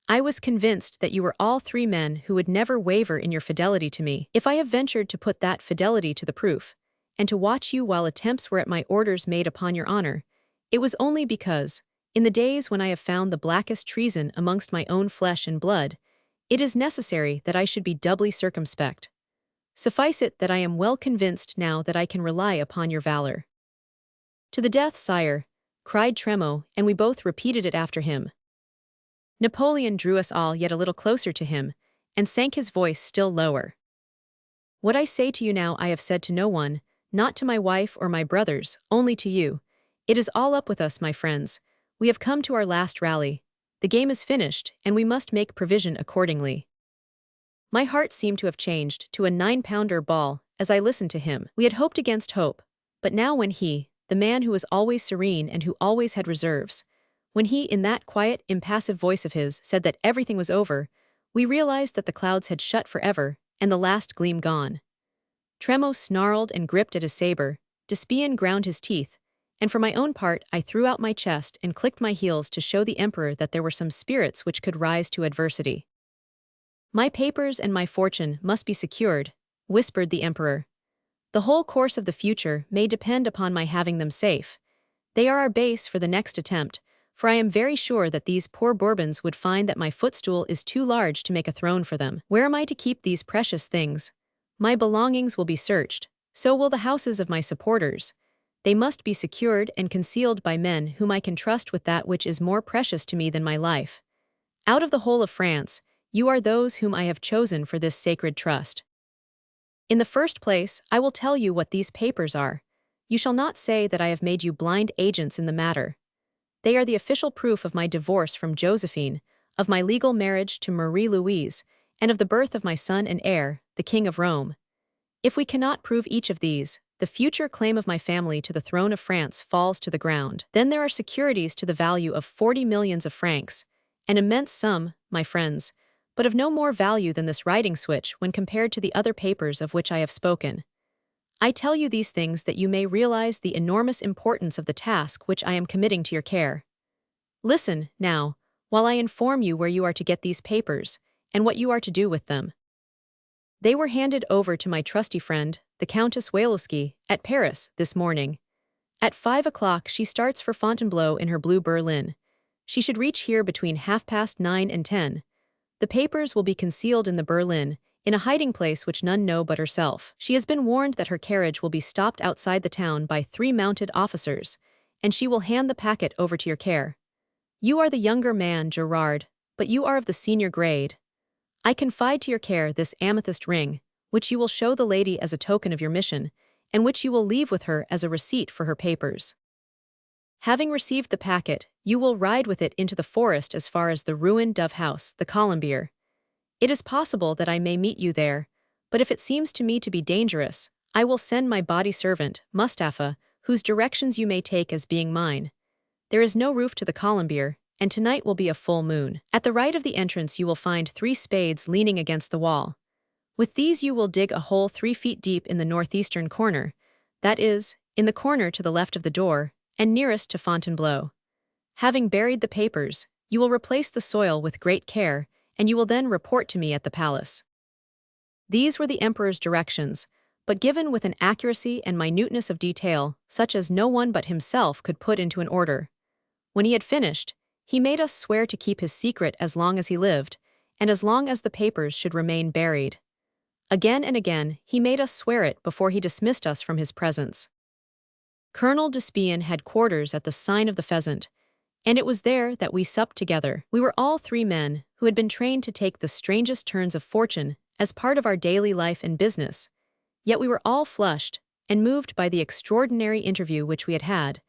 I was convinced that you were all three men who would never waver in your fidelity to me. If I have ventured to put that fidelity to the proof, and to watch you while attempts were at my orders made upon your honor, it was only because, in the days when I have found the blackest treason amongst my own flesh and blood, it is necessary that I should be doubly circumspect. Suffice it that I am well convinced now that I can rely upon your valor. To the death, sire, cried Tremo, and we both repeated it after him. Napoleon drew us all yet a little closer to him, and sank his voice still lower. What I say to you now I have said to no one, not to my wife or my brothers, only to you. It is all up with us, my friends. We have come to our last rally. The game is finished, and we must make provision accordingly. My heart seemed to have changed to a 9-pounder ball as I listened to him. We had hoped against hope, but now when he, the man who was always serene and who always had reserves, when he, in that quiet, impassive voice of his, said that everything was over, we realized that the clouds had shut forever and the last gleam gone. Tremo snarled and gripped at his saber, Despian ground his teeth, and for my own part I threw out my chest and clicked my heels to show the emperor that there were some spirits which could rise to adversity. My papers and my fortune must be secured, whispered the emperor. The whole course of the future may depend upon my having them safe. They are our base for the next attempt, for I am very sure that these poor Bourbons would find that my footstool is too large to make a throne for them. Where am I to keep these precious things? My belongings will be searched, so will the houses of my supporters. They must be secured and concealed by men whom I can trust with that which is more precious to me than my life. Out of the whole of France, you are those whom I have chosen for this sacred trust. In the first place, I will tell you what these papers are. You shall not say that I have made you blind agents in the matter. They are the official proof of my divorce from Josephine, of my legal marriage to Marie-Louise, and of the birth of my son and heir, the King of Rome. If we cannot prove each of these, the future claim of my family to the throne of France falls to the ground. Then there are securities to the value of 40 millions of francs, an immense sum, my friends, but of no more value than this riding switch when compared to the other papers of which I have spoken. I tell you these things that you may realize the enormous importance of the task which I am committing to your care. Listen, now, while I inform you where you are to get these papers, and what you are to do with them. They were handed over to my trusty friend, the Countess Walewski, at Paris, this morning. At 5 o'clock she starts for Fontainebleau in her blue berlin. She should reach here between 9:30 and 10. The papers will be concealed in the berlin, in a hiding place which none know but herself. She has been warned that her carriage will be stopped outside the town by 3 mounted officers, and she will hand the packet over to your care. You are the younger man, Gerard, but you are of the senior grade. I confide to your care this amethyst ring, which you will show the lady as a token of your mission, and which you will leave with her as a receipt for her papers. Having received the packet, you will ride with it into the forest as far as the ruined dove house, the Colombier. It is possible that I may meet you there, but if it seems to me to be dangerous, I will send my body servant, Mustafa, whose directions you may take as being mine. There is no roof to the columbier, and tonight will be a full moon. At the right of the entrance you will find 3 spades leaning against the wall. With these you will dig a hole 3 feet deep in the northeastern corner, that is, in the corner to the left of the door, and nearest to Fontainebleau. Having buried the papers, you will replace the soil with great care, and you will then report to me at the palace. These were the emperor's directions, but given with an accuracy and minuteness of detail such as no one but himself could put into an order. When he had finished, he made us swear to keep his secret as long as he lived, and as long as the papers should remain buried. Again and again he made us swear it before he dismissed us from his presence. Colonel Despian had quarters at the Sign of the Pheasant, and it was there that we supped together. We were all 3 men who had been trained to take the strangest turns of fortune as part of our daily life and business, yet we were all flushed and moved by the extraordinary interview which we had had,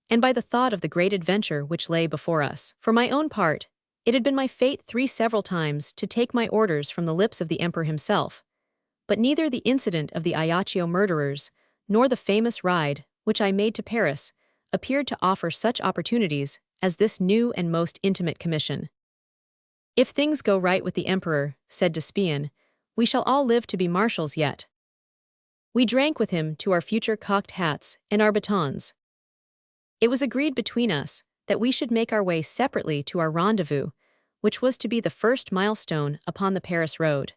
and by the thought of the great adventure which lay before us. For my own part, it had been my fate 3 several times to take my orders from the lips of the emperor himself, but neither the incident of the Ajaccio murderers, nor the famous ride, which I made to Paris, appeared to offer such opportunities as this new and most intimate commission. If things go right with the emperor, said Despian, we shall all live to be marshals yet. We drank with him to our future cocked hats and our batons. It was agreed between us that we should make our way separately to our rendezvous, which was to be the first milestone upon the Paris road.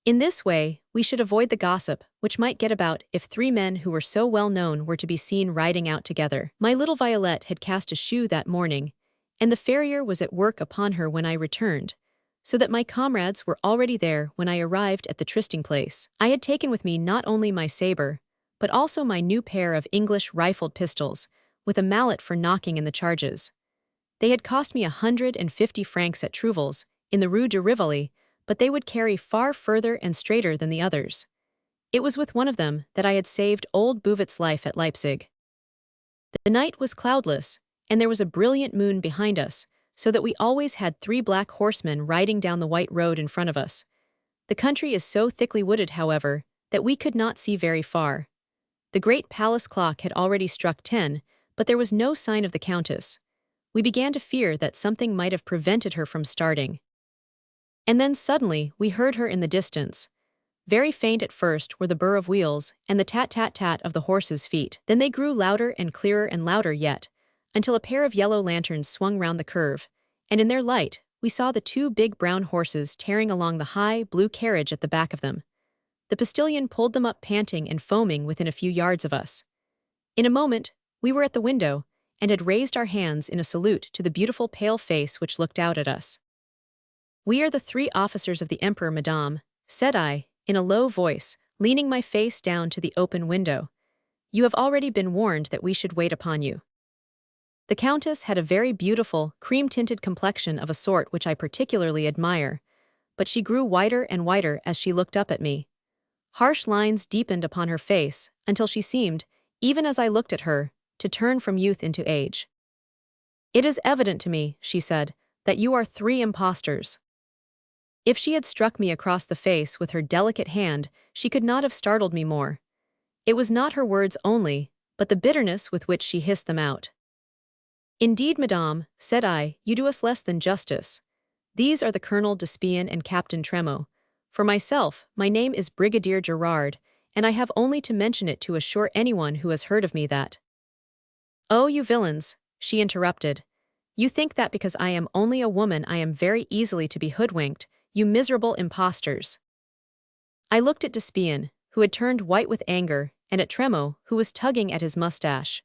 In this way, we should avoid the gossip which might get about if 3 men who were so well known were to be seen riding out together. My little Violette had cast a shoe that morning, and the farrier was at work upon her when I returned, so that my comrades were already there when I arrived at the trysting place. I had taken with me not only my saber, but also my new pair of English rifled pistols, with a mallet for knocking in the charges. They had cost me 150 francs at Trouvel's, in the Rue de Rivoli, but they would carry far further and straighter than the others. It was with one of them that I had saved old Bouvet's life at Leipzig. The night was cloudless, and there was a brilliant moon behind us, so that we always had 3 black horsemen riding down the white road in front of us. The country is so thickly wooded, however, that we could not see very far. The great palace clock had already struck 10, but there was no sign of the countess. We began to fear that something might have prevented her from starting. And then suddenly we heard her in the distance. Very faint at first were the burr of wheels and the tat-tat-tat of the horses' feet. Then they grew louder and clearer and louder yet, until a pair of yellow lanterns swung round the curve, and in their light we saw the 2 big brown horses tearing along the high, blue carriage at the back of them. The postilion pulled them up panting and foaming within a few yards of us. In a moment, we were at the window, and had raised our hands in a salute to the beautiful pale face which looked out at us. We are the 3 officers of the emperor, madame, said I, in a low voice, leaning my face down to the open window. You have already been warned that we should wait upon you. The countess had a very beautiful, cream-tinted complexion of a sort which I particularly admire, but she grew whiter and whiter as she looked up at me. Harsh lines deepened upon her face, until she seemed, even as I looked at her, to turn from youth into age. It is evident to me, she said, that you are 3 impostors. If she had struck me across the face with her delicate hand, she could not have startled me more. It was not her words only, but the bitterness with which she hissed them out. Indeed, madame, said I, you do us less than justice. These are the Colonel Despian and Captain Tremo. For myself, my name is Brigadier Gerard, and I have only to mention it to assure anyone who has heard of me that— Oh, you villains, she interrupted. You think that because I am only a woman I am very easily to be hoodwinked, you miserable impostors. I looked at Despian, who had turned white with anger, and at Tremo, who was tugging at his mustache.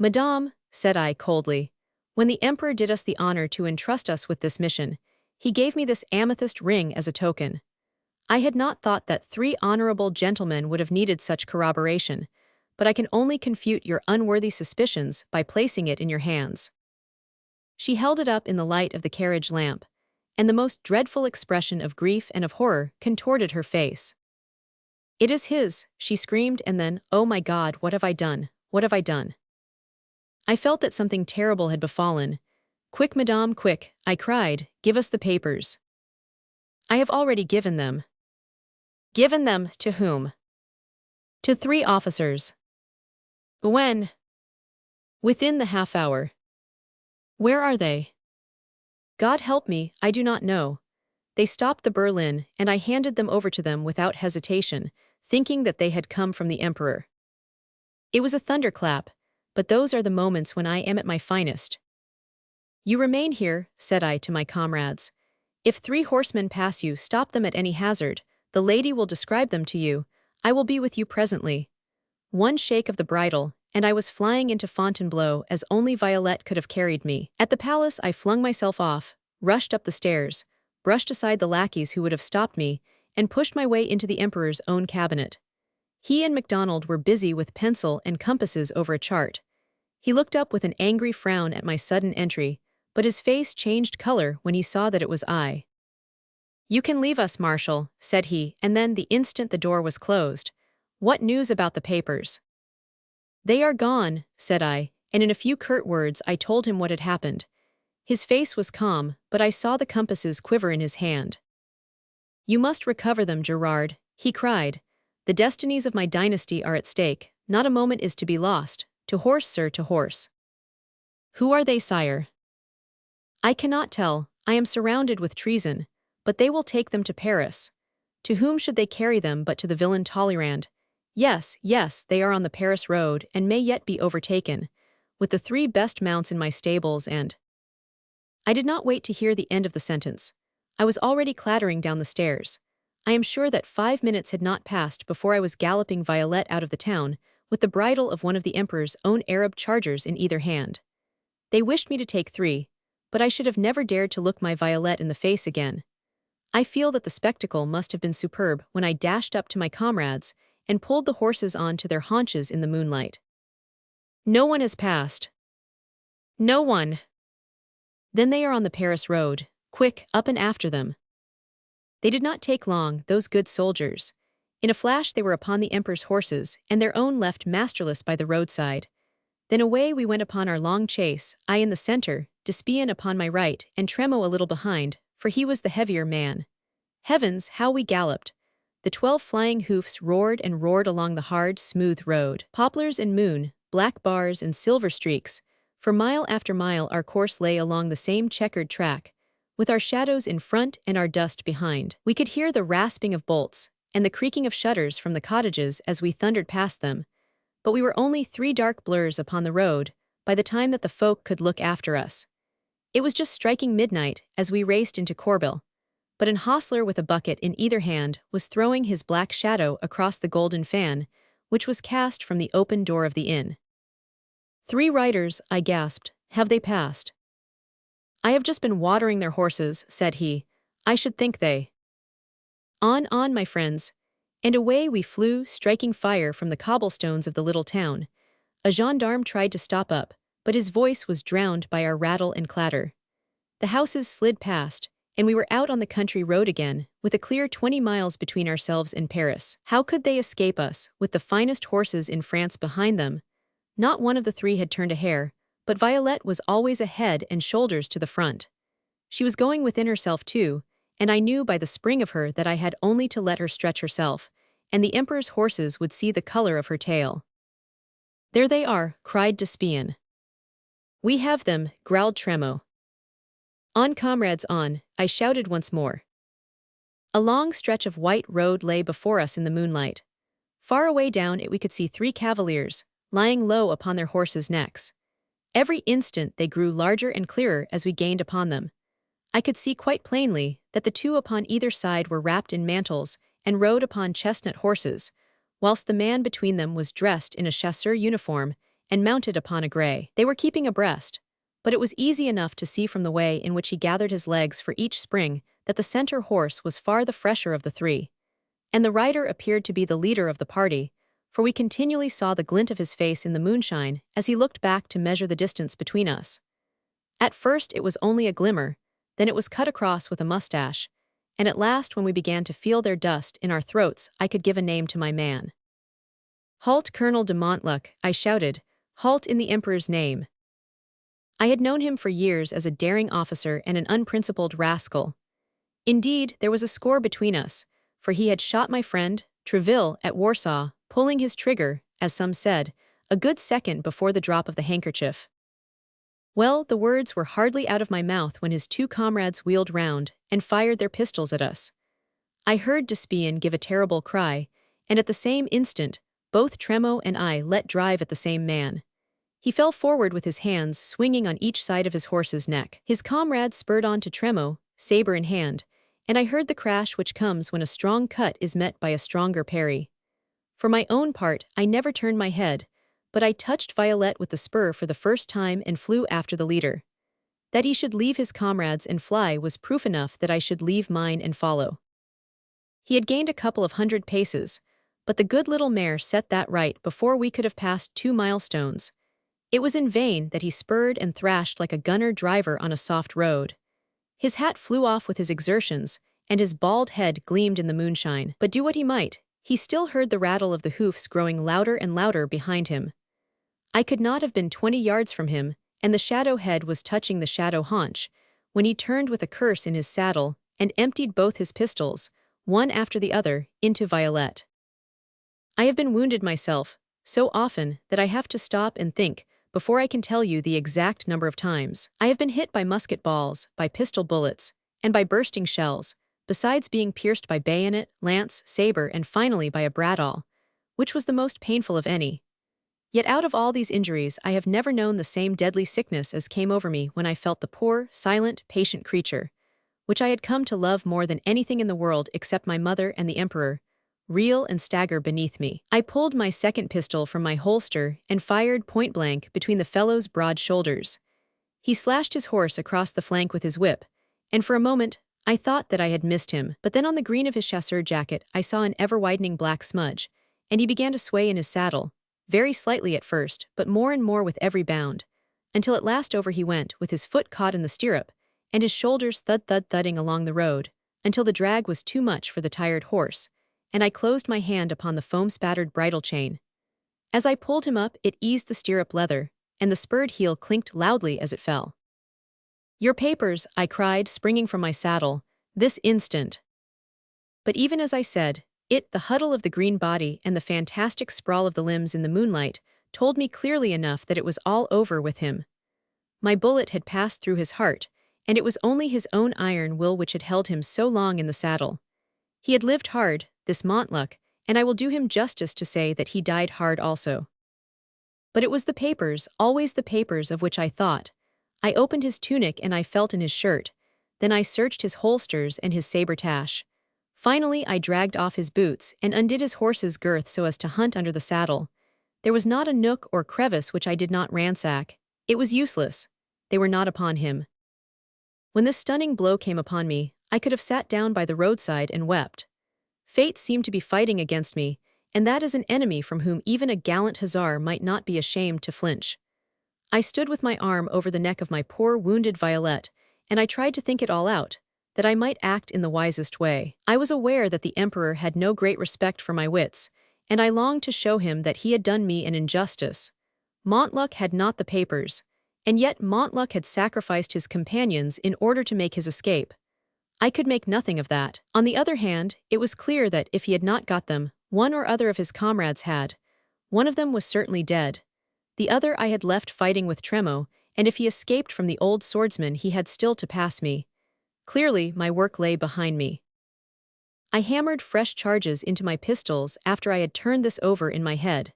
Madame, said I coldly, when the emperor did us the honor to entrust us with this mission, he gave me this amethyst ring as a token. I had not thought that 3 honorable gentlemen would have needed such corroboration, but I can only confute your unworthy suspicions by placing it in your hands. She held it up in the light of the carriage lamp, and the most dreadful expression of grief and of horror contorted her face. It is his, she screamed, and then, oh my God, what have I done? What have I done? I felt that something terrible had befallen. Quick, madame, quick, I cried, give us the papers. I have already given them. Given them to whom? To 3 officers. When? Within the half hour. Where are they? God help me, I do not know. They stopped the Berlin, and I handed them over to them without hesitation, thinking that they had come from the Emperor. It was a thunderclap, but those are the moments when I am at my finest. You remain here, said I to my comrades. If 3 horsemen pass you, stop them at any hazard. The lady will describe them to you. I will be with you presently. One shake of the bridle, and I was flying into Fontainebleau as only Violette could have carried me. At the palace I flung myself off, rushed up the stairs, brushed aside the lackeys who would have stopped me, and pushed my way into the Emperor's own cabinet. He and MacDonald were busy with pencil and compasses over a chart. He looked up with an angry frown at my sudden entry, but his face changed color when he saw that it was I. You can leave us, Marshal, said he, and then the instant the door was closed. What news about the papers? They are gone, said I, and in a few curt words I told him what had happened. His face was calm, but I saw the compasses quiver in his hand. You must recover them, Gerard, he cried. The destinies of my dynasty are at stake, not a moment is to be lost. To horse, sir, to horse. Who are they, sire? I cannot tell, I am surrounded with treason, but they will take them to Paris. To whom should they carry them but to the villain Talleyrand? Yes, yes, they are on the Paris road and may yet be overtaken, with the 3 best mounts in my stables and— I did not wait to hear the end of the sentence. I was already clattering down the stairs. I am sure that 5 minutes had not passed before I was galloping Violette out of the town, with the bridle of one of the Emperor's own Arab chargers in either hand. They wished me to take 3, but I should have never dared to look my Violette in the face again. I feel that the spectacle must have been superb when I dashed up to my comrades and pulled the horses on to their haunches in the moonlight. No one has passed. No one. Then they are on the Paris road. Quick, up and after them. They did not take long, those good soldiers. In a flash they were upon the Emperor's horses, and their own left masterless by the roadside. Then away we went upon our long chase, I in the center, Despian upon my right, and Tremo a little behind, for he was the heavier man. Heavens, how we galloped! The 12 flying hoofs roared and roared along the hard, smooth road. Poplars and moon, black bars and silver streaks. For mile after mile our course lay along the same checkered track, with our shadows in front and our dust behind. We could hear the rasping of bolts and the creaking of shutters from the cottages as we thundered past them, but we were only 3 dark blurs upon the road by the time that the folk could look after us. It was just striking midnight as we raced into Corbeil, but an hostler with a bucket in either hand was throwing his black shadow across the golden fan, which was cast from the open door of the inn. 3 riders, I gasped. Have they passed? I have just been watering their horses, said he. I should think they. On, my friends. And away we flew, striking fire from the cobblestones of the little town. A gendarme tried to stop up, but his voice was drowned by our rattle and clatter. The houses slid past, and we were out on the country road again, with a clear 20 miles between ourselves and Paris. How could they escape us, with the finest horses in France behind them? Not one of the 3 had turned a hair, but Violette was always ahead and shoulders to the front. She was going within herself too, and I knew by the spring of her that I had only to let her stretch herself, and the Emperor's horses would see the color of her tail. There they are, cried Despian. We have them, growled Tremo. On, comrades, on, I shouted once more. A long stretch of white road lay before us in the moonlight. Far away down it we could see 3 cavaliers, lying low upon their horses' necks. Every instant they grew larger and clearer as we gained upon them. I could see quite plainly that the 2 upon either side were wrapped in mantles and rode upon chestnut horses, whilst the man between them was dressed in a chasseur uniform and mounted upon a grey. They were keeping abreast, but it was easy enough to see from the way in which he gathered his legs for each spring that the center horse was far the fresher of the 3. And the rider appeared to be the leader of the party, for we continually saw the glint of his face in the moonshine as he looked back to measure the distance between us. At first it was only a glimmer, then it was cut across with a mustache, and at last when we began to feel their dust in our throats I could give a name to my man. Halt, Colonel de Montluc, I shouted, halt in the Emperor's name. I had known him for years as a daring officer and an unprincipled rascal. Indeed, there was a score between us, for he had shot my friend, Treville, at Warsaw, pulling his trigger, as some said, a good second before the drop of the handkerchief. Well, the words were hardly out of my mouth when his two comrades wheeled round and fired their pistols at us. I heard Despian give a terrible cry, and at the same instant, both Tremo and I let drive at the same man. He fell forward with his hands swinging on each side of his horse's neck. His comrade spurred on to Tremo, saber in hand, and I heard the crash which comes when a strong cut is met by a stronger parry. For my own part, I never turned my head, but I touched Violet with the spur for the first time and flew after the leader. That he should leave his comrades and fly was proof enough that I should leave mine and follow. He had gained a couple of 100 paces, but the good little mare set that right before we could have passed 2 milestones. It was in vain that he spurred and thrashed like a gunner driver on a soft road. His hat flew off with his exertions, and his bald head gleamed in the moonshine. But do what he might, he still heard the rattle of the hoofs growing louder and louder behind him. I could not have been 20 yards from him, and the shadow head was touching the shadow haunch, when he turned with a curse in his saddle and emptied both his pistols, one after the other, into Violet. I have been wounded myself, so often that I have to stop and think before I can tell you the exact number of times. I have been hit by musket balls, by pistol bullets, and by bursting shells, besides being pierced by bayonet, lance, saber, and finally by a bradawl, which was the most painful of any. Yet out of all these injuries I have never known the same deadly sickness as came over me when I felt the poor, silent, patient creature, which I had come to love more than anything in the world except my mother and the Emperor, reel and stagger beneath me. I pulled my second pistol from my holster and fired point-blank between the fellow's broad shoulders. He slashed his horse across the flank with his whip, and for a moment I thought that I had missed him. But then on the green of his chasseur jacket I saw an ever-widening black smudge, and he began to sway in his saddle, very slightly at first, but more and more with every bound, until at last over he went with his foot caught in the stirrup, and his shoulders thud-thud-thudding along the road, until the drag was too much for the tired horse, and I closed my hand upon the foam-spattered bridle chain. As I pulled him up, it eased the stirrup leather, and the spurred heel clinked loudly as it fell. "Your papers," I cried, springing from my saddle, "this instant." But even as I said it, the huddle of the green body and the fantastic sprawl of the limbs in the moonlight told me clearly enough that it was all over with him. My bullet had passed through his heart, and it was only his own iron will which had held him so long in the saddle. He had lived hard, this Montluc, and I will do him justice to say that he died hard also. But it was the papers, always the papers of which I thought. I opened his tunic and I felt in his shirt, then I searched his holsters and his sabre-tache. Finally I dragged off his boots and undid his horse's girth so as to hunt under the saddle. There was not a nook or crevice which I did not ransack. It was useless. They were not upon him. When this stunning blow came upon me, I could have sat down by the roadside and wept. Fate seemed to be fighting against me, and that is an enemy from whom even a gallant hussar might not be ashamed to flinch. I stood with my arm over the neck of my poor wounded Violet, and I tried to think it all out, that I might act in the wisest way. I was aware that the Emperor had no great respect for my wits, and I longed to show him that he had done me an injustice. Montluc had not the papers, and yet Montluc had sacrificed his companions in order to make his escape. I could make nothing of that. On the other hand, it was clear that if he had not got them, one or other of his comrades had. One of them was certainly dead. The other I had left fighting with Tremo, and if he escaped from the old swordsman he had still to pass me. Clearly, my work lay behind me. I hammered fresh charges into my pistols after I had turned this over in my head.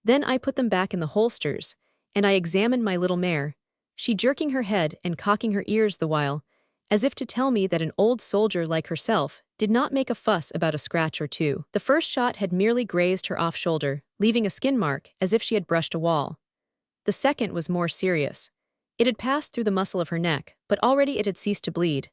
Then I put them back in the holsters, and I examined my little mare, she jerking her head and cocking her ears the while, as if to tell me that an old soldier like herself did not make a fuss about a scratch or two. The first shot had merely grazed her off shoulder, leaving a skin mark as if she had brushed a wall. The second was more serious. It had passed through the muscle of her neck, but already it had ceased to bleed.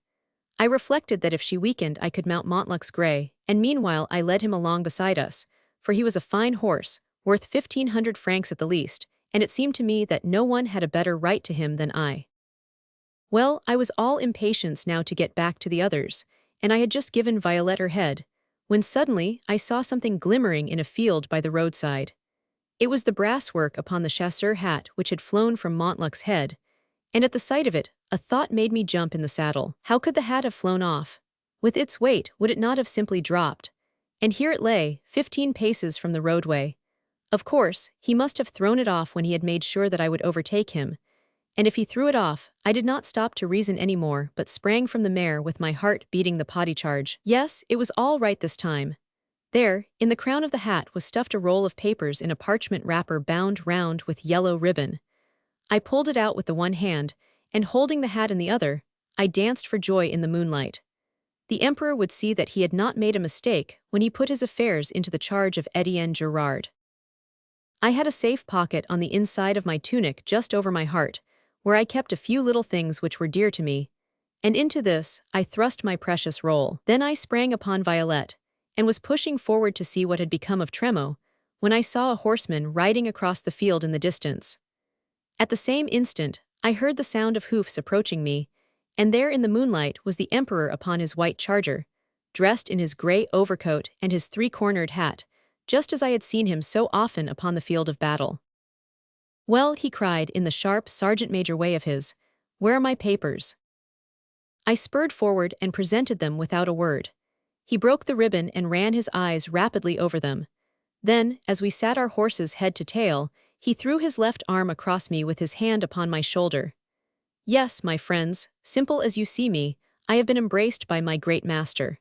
I reflected that if she weakened I could mount Montluc's grey, and meanwhile I led him along beside us, for he was a fine horse, worth 1,500 francs at the least, and it seemed to me that no one had a better right to him than I. Well, I was all impatience now to get back to the others, and I had just given Violet her head, when suddenly I saw something glimmering in a field by the roadside. It was the brass work upon the chasseur hat which had flown from Montluc's head, and at the sight of it, a thought made me jump in the saddle. How could the hat have flown off? With its weight, would it not have simply dropped? And here it lay, 15 paces from the roadway. Of course, he must have thrown it off when he had made sure that I would overtake him. And if he threw it off, I did not stop to reason any more, but sprang from the mare with my heart beating the potty charge. Yes, it was all right this time. There, in the crown of the hat was stuffed a roll of papers in a parchment wrapper bound round with yellow ribbon. I pulled it out with the one hand, and holding the hat in the other, I danced for joy in the moonlight. The emperor would see that he had not made a mistake when he put his affairs into the charge of Brigadier Gerard. I had a safe pocket on the inside of my tunic just over my heart, where I kept a few little things which were dear to me, and into this I thrust my precious roll. Then I sprang upon Violet, and was pushing forward to see what had become of Tremo, when I saw a horseman riding across the field in the distance. At the same instant, I heard the sound of hoofs approaching me, and there in the moonlight was the emperor upon his white charger, dressed in his grey overcoat and his three-cornered hat, just as I had seen him so often upon the field of battle. "Well," he cried in the sharp sergeant-major way of his, "where are my papers?" I spurred forward and presented them without a word. He broke the ribbon and ran his eyes rapidly over them. Then, as we sat our horses head to tail, he threw his left arm across me with his hand upon my shoulder. "Yes, my friends, simple as you see me, I have been embraced by my great master."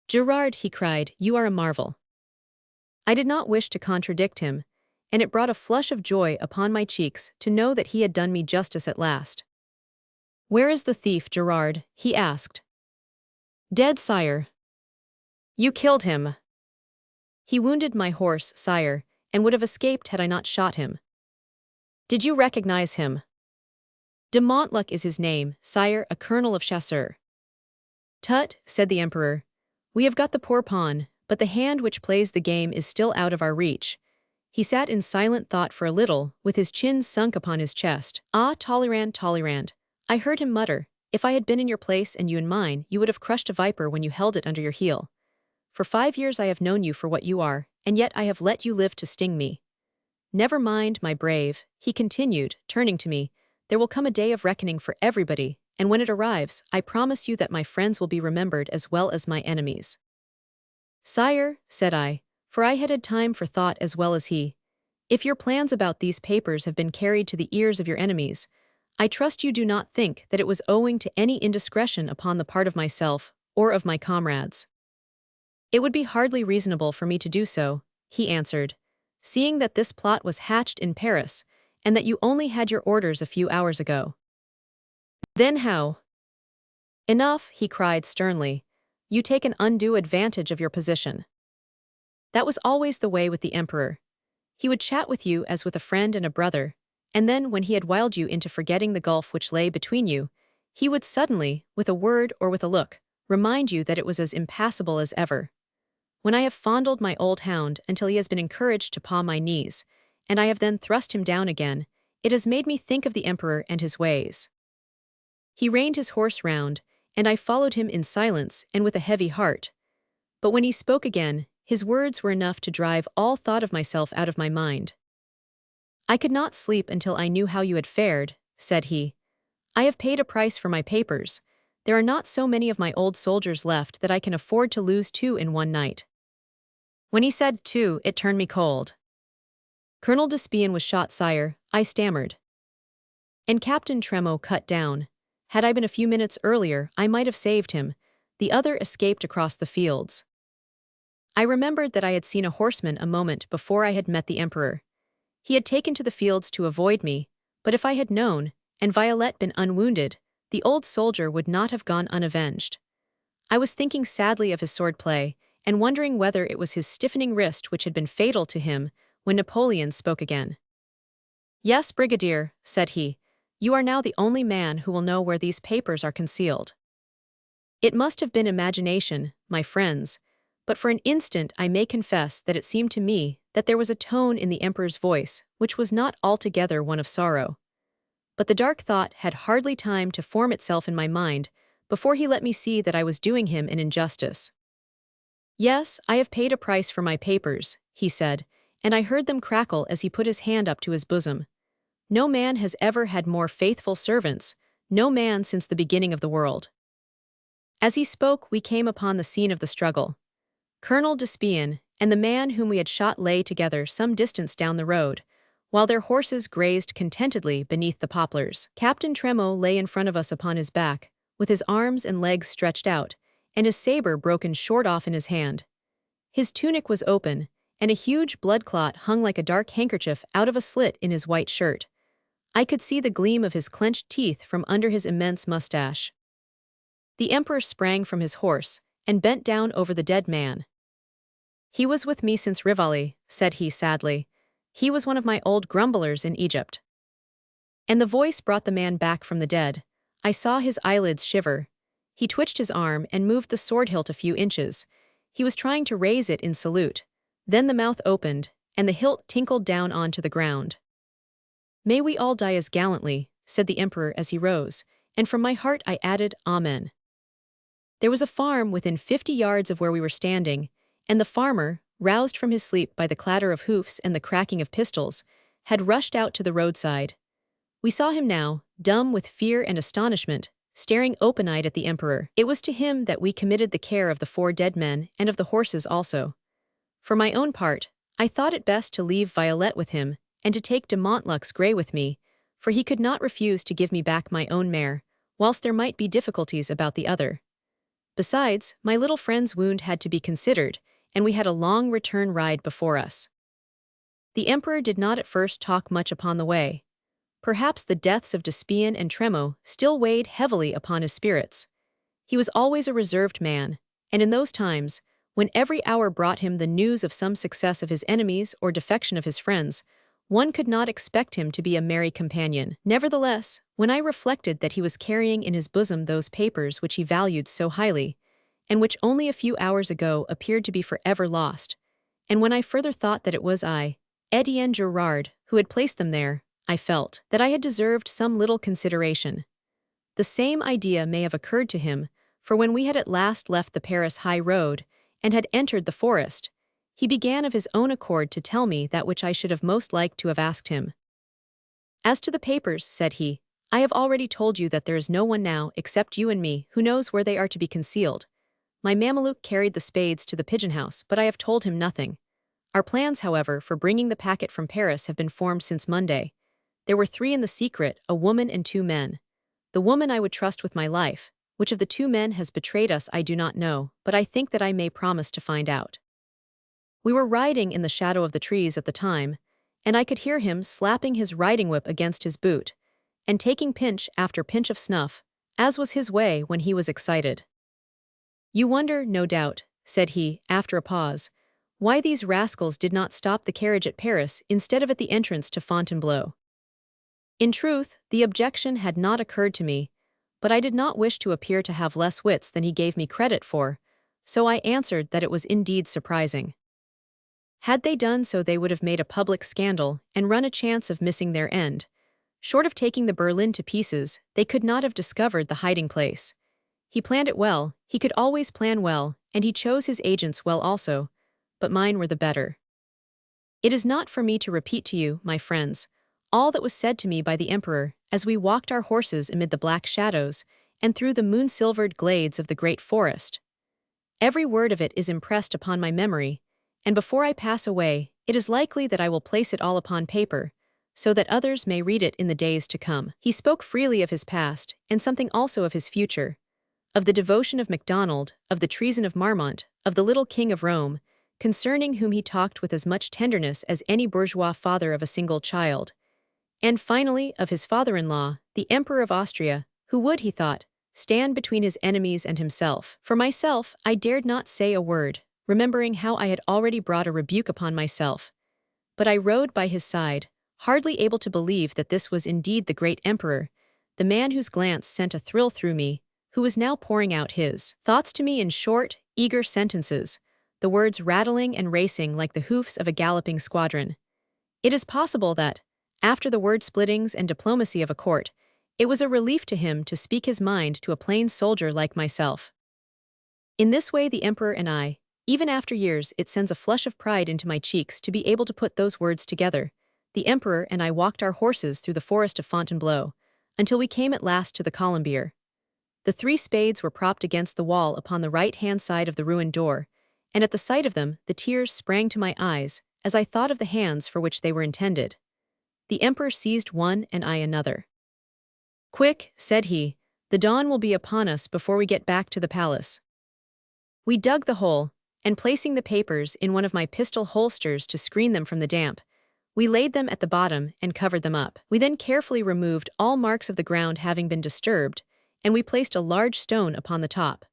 "Gerard," he cried, "you are a marvel." I did not wish to contradict him, and it brought a flush of joy upon my cheeks to know that he had done me justice at last. "Where is the thief, Gerard?" he asked. "Dead, sire." "You killed him." "He wounded my horse, sire, and would have escaped had I not shot him." "Did you recognize him?" "De Montluc is his name, sire, a colonel of chasseurs." "Tut," said the emperor, "we have got the poor pawn, but the hand which plays the game is still out of our reach." He sat in silent thought for a little, with his chin sunk upon his chest. "Ah, Talleyrand, Talleyrand," I heard him mutter, "if I had been in your place and you in mine, you would have crushed a viper when you held it under your heel. For 5 years I have known you for what you are, and yet I have let you live to sting me. Never mind, my brave," he continued, turning to me, "there will come a day of reckoning for everybody, and when it arrives, I promise you that my friends will be remembered as well as my enemies." "Sire," said I, for I had had time for thought as well as he, "if your plans about these papers have been carried to the ears of your enemies, I trust you do not think that it was owing to any indiscretion upon the part of myself or of my comrades." "It would be hardly reasonable for me to do so," he answered, "seeing that this plot was hatched in Paris, and that you only had your orders a few hours ago." "Then how?" "Enough," he cried sternly. "You take an undue advantage of your position." That was always the way with the emperor. He would chat with you as with a friend and a brother, and then when he had wiled you into forgetting the gulf which lay between you, he would suddenly, with a word or with a look, remind you that it was as impassable as ever. When I have fondled my old hound until he has been encouraged to paw my knees, and I have then thrust him down again, it has made me think of the emperor and his ways. He reined his horse round, and I followed him in silence and with a heavy heart. But when he spoke again, his words were enough to drive all thought of myself out of my mind. "I could not sleep until I knew how you had fared," said he. "I have paid a price for my papers. There are not so many of my old soldiers left that I can afford to lose 2 in one night." When he said 2, it turned me cold. "Colonel Despian was shot, sire," I stammered. "And Captain Tremo cut down. Had I been a few minutes earlier, I might have saved him. The other escaped across the fields." I remembered that I had seen a horseman a moment before I had met the emperor. He had taken to the fields to avoid me, but if I had known, and Violet been unwounded, the old soldier would not have gone unavenged. I was thinking sadly of his sword-play, and wondering whether it was his stiffening wrist which had been fatal to him, when Napoleon spoke again. "Yes, Brigadier," said he, "you are now the only man who will know where these papers are concealed." It must have been imagination, my friends, but for an instant I may confess that it seemed to me that there was a tone in the emperor's voice which was not altogether one of sorrow. But the dark thought had hardly time to form itself in my mind before he let me see that I was doing him an injustice. "Yes, I have paid a price for my papers," he said, and I heard them crackle as he put his hand up to his bosom. "No man has ever had more faithful servants, no man since the beginning of the world." As he spoke, we came upon the scene of the struggle. Colonel Despian, and the man whom we had shot lay together some distance down the road, while their horses grazed contentedly beneath the poplars. Captain Tremo lay in front of us upon his back, with his arms and legs stretched out, and his saber broken short off in his hand. His tunic was open, and a huge blood clot hung like a dark handkerchief out of a slit in his white shirt. I could see the gleam of his clenched teeth from under his immense mustache. The Emperor sprang from his horse, and bent down over the dead man. "He was with me since Rivali," said he sadly. "He was one of my old grumblers in Egypt." And the voice brought the man back from the dead. I saw his eyelids shiver. He twitched his arm and moved the sword hilt a few inches. He was trying to raise it in salute. Then the mouth opened, and the hilt tinkled down onto the ground. "May we all die as gallantly," said the Emperor as he rose, and from my heart I added, "Amen." There was a farm within 50 yards of where we were standing, and the farmer, roused from his sleep by the clatter of hoofs and the cracking of pistols, had rushed out to the roadside. We saw him now, dumb with fear and astonishment, staring open-eyed at the Emperor. It was to him that we committed the care of the 4 dead men and of the horses also. For my own part, I thought it best to leave Violette with him and to take de Montlux Grey with me, for he could not refuse to give me back my own mare, whilst there might be difficulties about the other. Besides, my little friend's wound had to be considered, and we had a long return ride before us. The Emperor did not at first talk much upon the way. Perhaps the deaths of Despian and Tremo still weighed heavily upon his spirits. He was always a reserved man, and in those times, when every hour brought him the news of some success of his enemies or defection of his friends, one could not expect him to be a merry companion. Nevertheless, when I reflected that he was carrying in his bosom those papers which he valued so highly, and which only a few hours ago appeared to be forever lost, and when I further thought that it was I, Brigadier Gerard, who had placed them there, I felt that I had deserved some little consideration. The same idea may have occurred to him, for when we had at last left the Paris high road and had entered the forest, he began of his own accord to tell me that which I should have most liked to have asked him. "As to the papers," said he, "I have already told you that there is no one now, except you and me, who knows where they are to be concealed. My Mameluke carried the spades to the pigeon house, but I have told him nothing. Our plans, however, for bringing the packet from Paris have been formed since Monday. There were 3 in the secret, a woman and 2 men. The woman I would trust with my life. Which of the 2 men has betrayed us I do not know, but I think that I may promise to find out." We were riding in the shadow of the trees at the time, and I could hear him slapping his riding whip against his boot, and taking pinch after pinch of snuff, as was his way when he was excited. "You wonder, no doubt," said he, after a pause, "why these rascals did not stop the carriage at Paris instead of at the entrance to Fontainebleau. In truth, the objection had not occurred to me, but I did not wish to appear to have less wits than he gave me credit for, so I answered that it was indeed surprising. Had they done so they would have made a public scandal and run a chance of missing their end. Short of taking the Berlin to pieces, they could not have discovered the hiding place. He planned it well, he could always plan well, and he chose his agents well also, but mine were the better. It is not for me to repeat to you, my friends, all that was said to me by the Emperor as we walked our horses amid the black shadows and through the moon-silvered glades of the great forest. Every word of it is impressed upon my memory, and before I pass away, it is likely that I will place it all upon paper, so that others may read it in the days to come. He spoke freely of his past, and something also of his future, of the devotion of MacDonald, of the treason of Marmont, of the little king of Rome, concerning whom he talked with as much tenderness as any bourgeois father of a single child, and finally of his father-in-law, the Emperor of Austria, who would, he thought, stand between his enemies and himself. For myself, I dared not say a word, remembering how I had already brought a rebuke upon myself. But I rode by his side, hardly able to believe that this was indeed the great Emperor, the man whose glance sent a thrill through me, who was now pouring out his thoughts to me in short, eager sentences, the words rattling and racing like the hoofs of a galloping squadron. It is possible that, after the word-splittings and diplomacy of a court, it was a relief to him to speak his mind to a plain soldier like myself. In this way the Emperor and I, even after years, it sends a flush of pride into my cheeks to be able to put those words together. The Emperor and I walked our horses through the forest of Fontainebleau, until we came at last to the Colombier. The 3 spades were propped against the wall upon the right-hand side of the ruined door, and at the sight of them the tears sprang to my eyes as I thought of the hands for which they were intended. The emperor seized one and I another. "Quick," said he, "the dawn will be upon us before we get back to the palace." We dug the hole, and placing the papers in one of my pistol holsters to screen them from the damp, we laid them at the bottom and covered them up. We then carefully removed all marks of the ground having been disturbed, and we placed a large stone upon the top.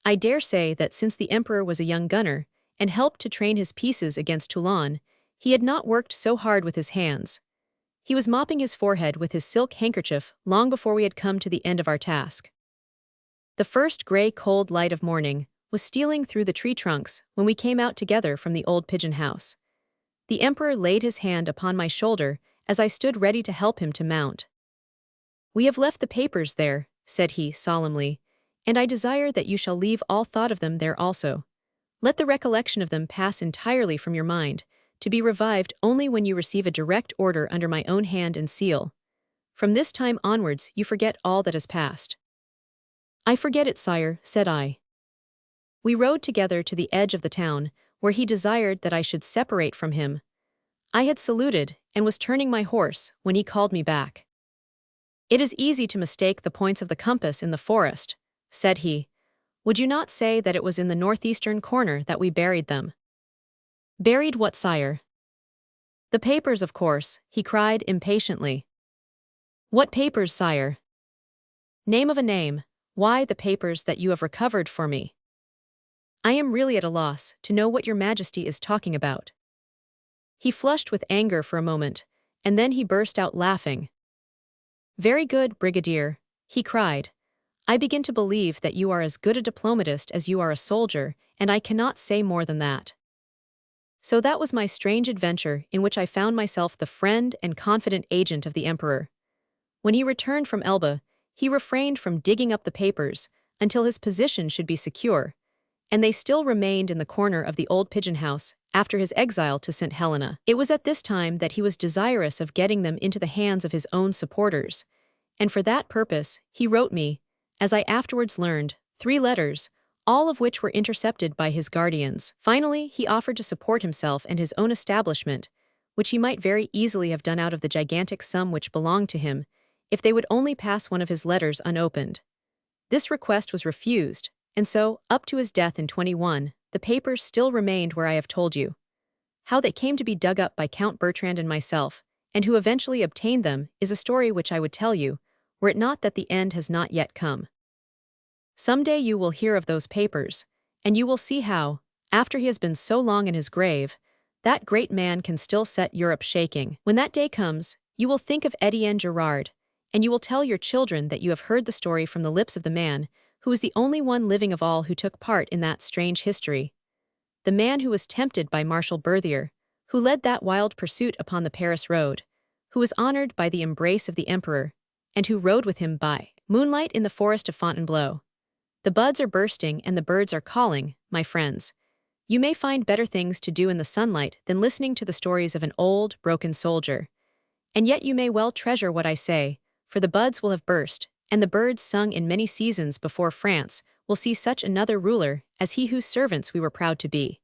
I dare say that since the emperor was a young gunner, and helped to train his pieces against Toulon, he had not worked so hard with his hands. He was mopping his forehead with his silk handkerchief long before we had come to the end of our task. The first gray cold light of morning was stealing through the tree trunks when we came out together from the old pigeon house. The emperor laid his hand upon my shoulder as I stood ready to help him to mount. "We have left the papers there," said he solemnly, "and I desire that you shall leave all thought of them there also. Let the recollection of them pass entirely from your mind, to be revived only when you receive a direct order under my own hand and seal. From this time onwards you forget all that has passed." "I forget it, sire," said I. We rode together to the edge of the town, where he desired that I should separate from him. I had saluted and was turning my horse when he called me back. "It is easy to mistake the points of the compass in the forest," said he. "Would you not say that it was in the northeastern corner that we buried them?" "Buried what, sire?" "The papers, of course," he cried impatiently. "What papers, sire?" "Name of a name. Why, the papers that you have recovered for me." "I am really at a loss to know what your majesty is talking about." He flushed with anger for a moment, and then he burst out laughing. "Very good, Brigadier," he cried. "I begin to believe that you are as good a diplomatist as you are a soldier, and I cannot say more than that." So that was my strange adventure in which I found myself the friend and confident agent of the emperor. When he returned from Elba, he refrained from digging up the papers until his position should be secure, and they still remained in the corner of the old pigeon house after his exile to St. Helena. It was at this time that he was desirous of getting them into the hands of his own supporters, and for that purpose he wrote me, as I afterwards learned, 3 letters, all of which were intercepted by his guardians. Finally, he offered to support himself and his own establishment, which he might very easily have done out of the gigantic sum which belonged to him, if they would only pass one of his letters unopened. This request was refused, and so, up to his death in 21, the papers still remained where I have told you. How they came to be dug up by Count Bertrand and myself, and who eventually obtained them, is a story which I would tell you, were it not that the end has not yet come. Someday you will hear of those papers, and you will see how, after he has been so long in his grave, that great man can still set Europe shaking. When that day comes, you will think of Brigadier Gerard, and you will tell your children that you have heard the story from the lips of the man who was the only one living of all who took part in that strange history. The man who was tempted by Marshal Berthier, who led that wild pursuit upon the Paris road, who was honored by the embrace of the emperor, and who rode with him by moonlight in the forest of Fontainebleau. The buds are bursting and the birds are calling, my friends. You may find better things to do in the sunlight than listening to the stories of an old, broken soldier. And yet you may well treasure what I say, for the buds will have burst, and the birds sung in many seasons before France will see such another ruler as he whose servants we were proud to be.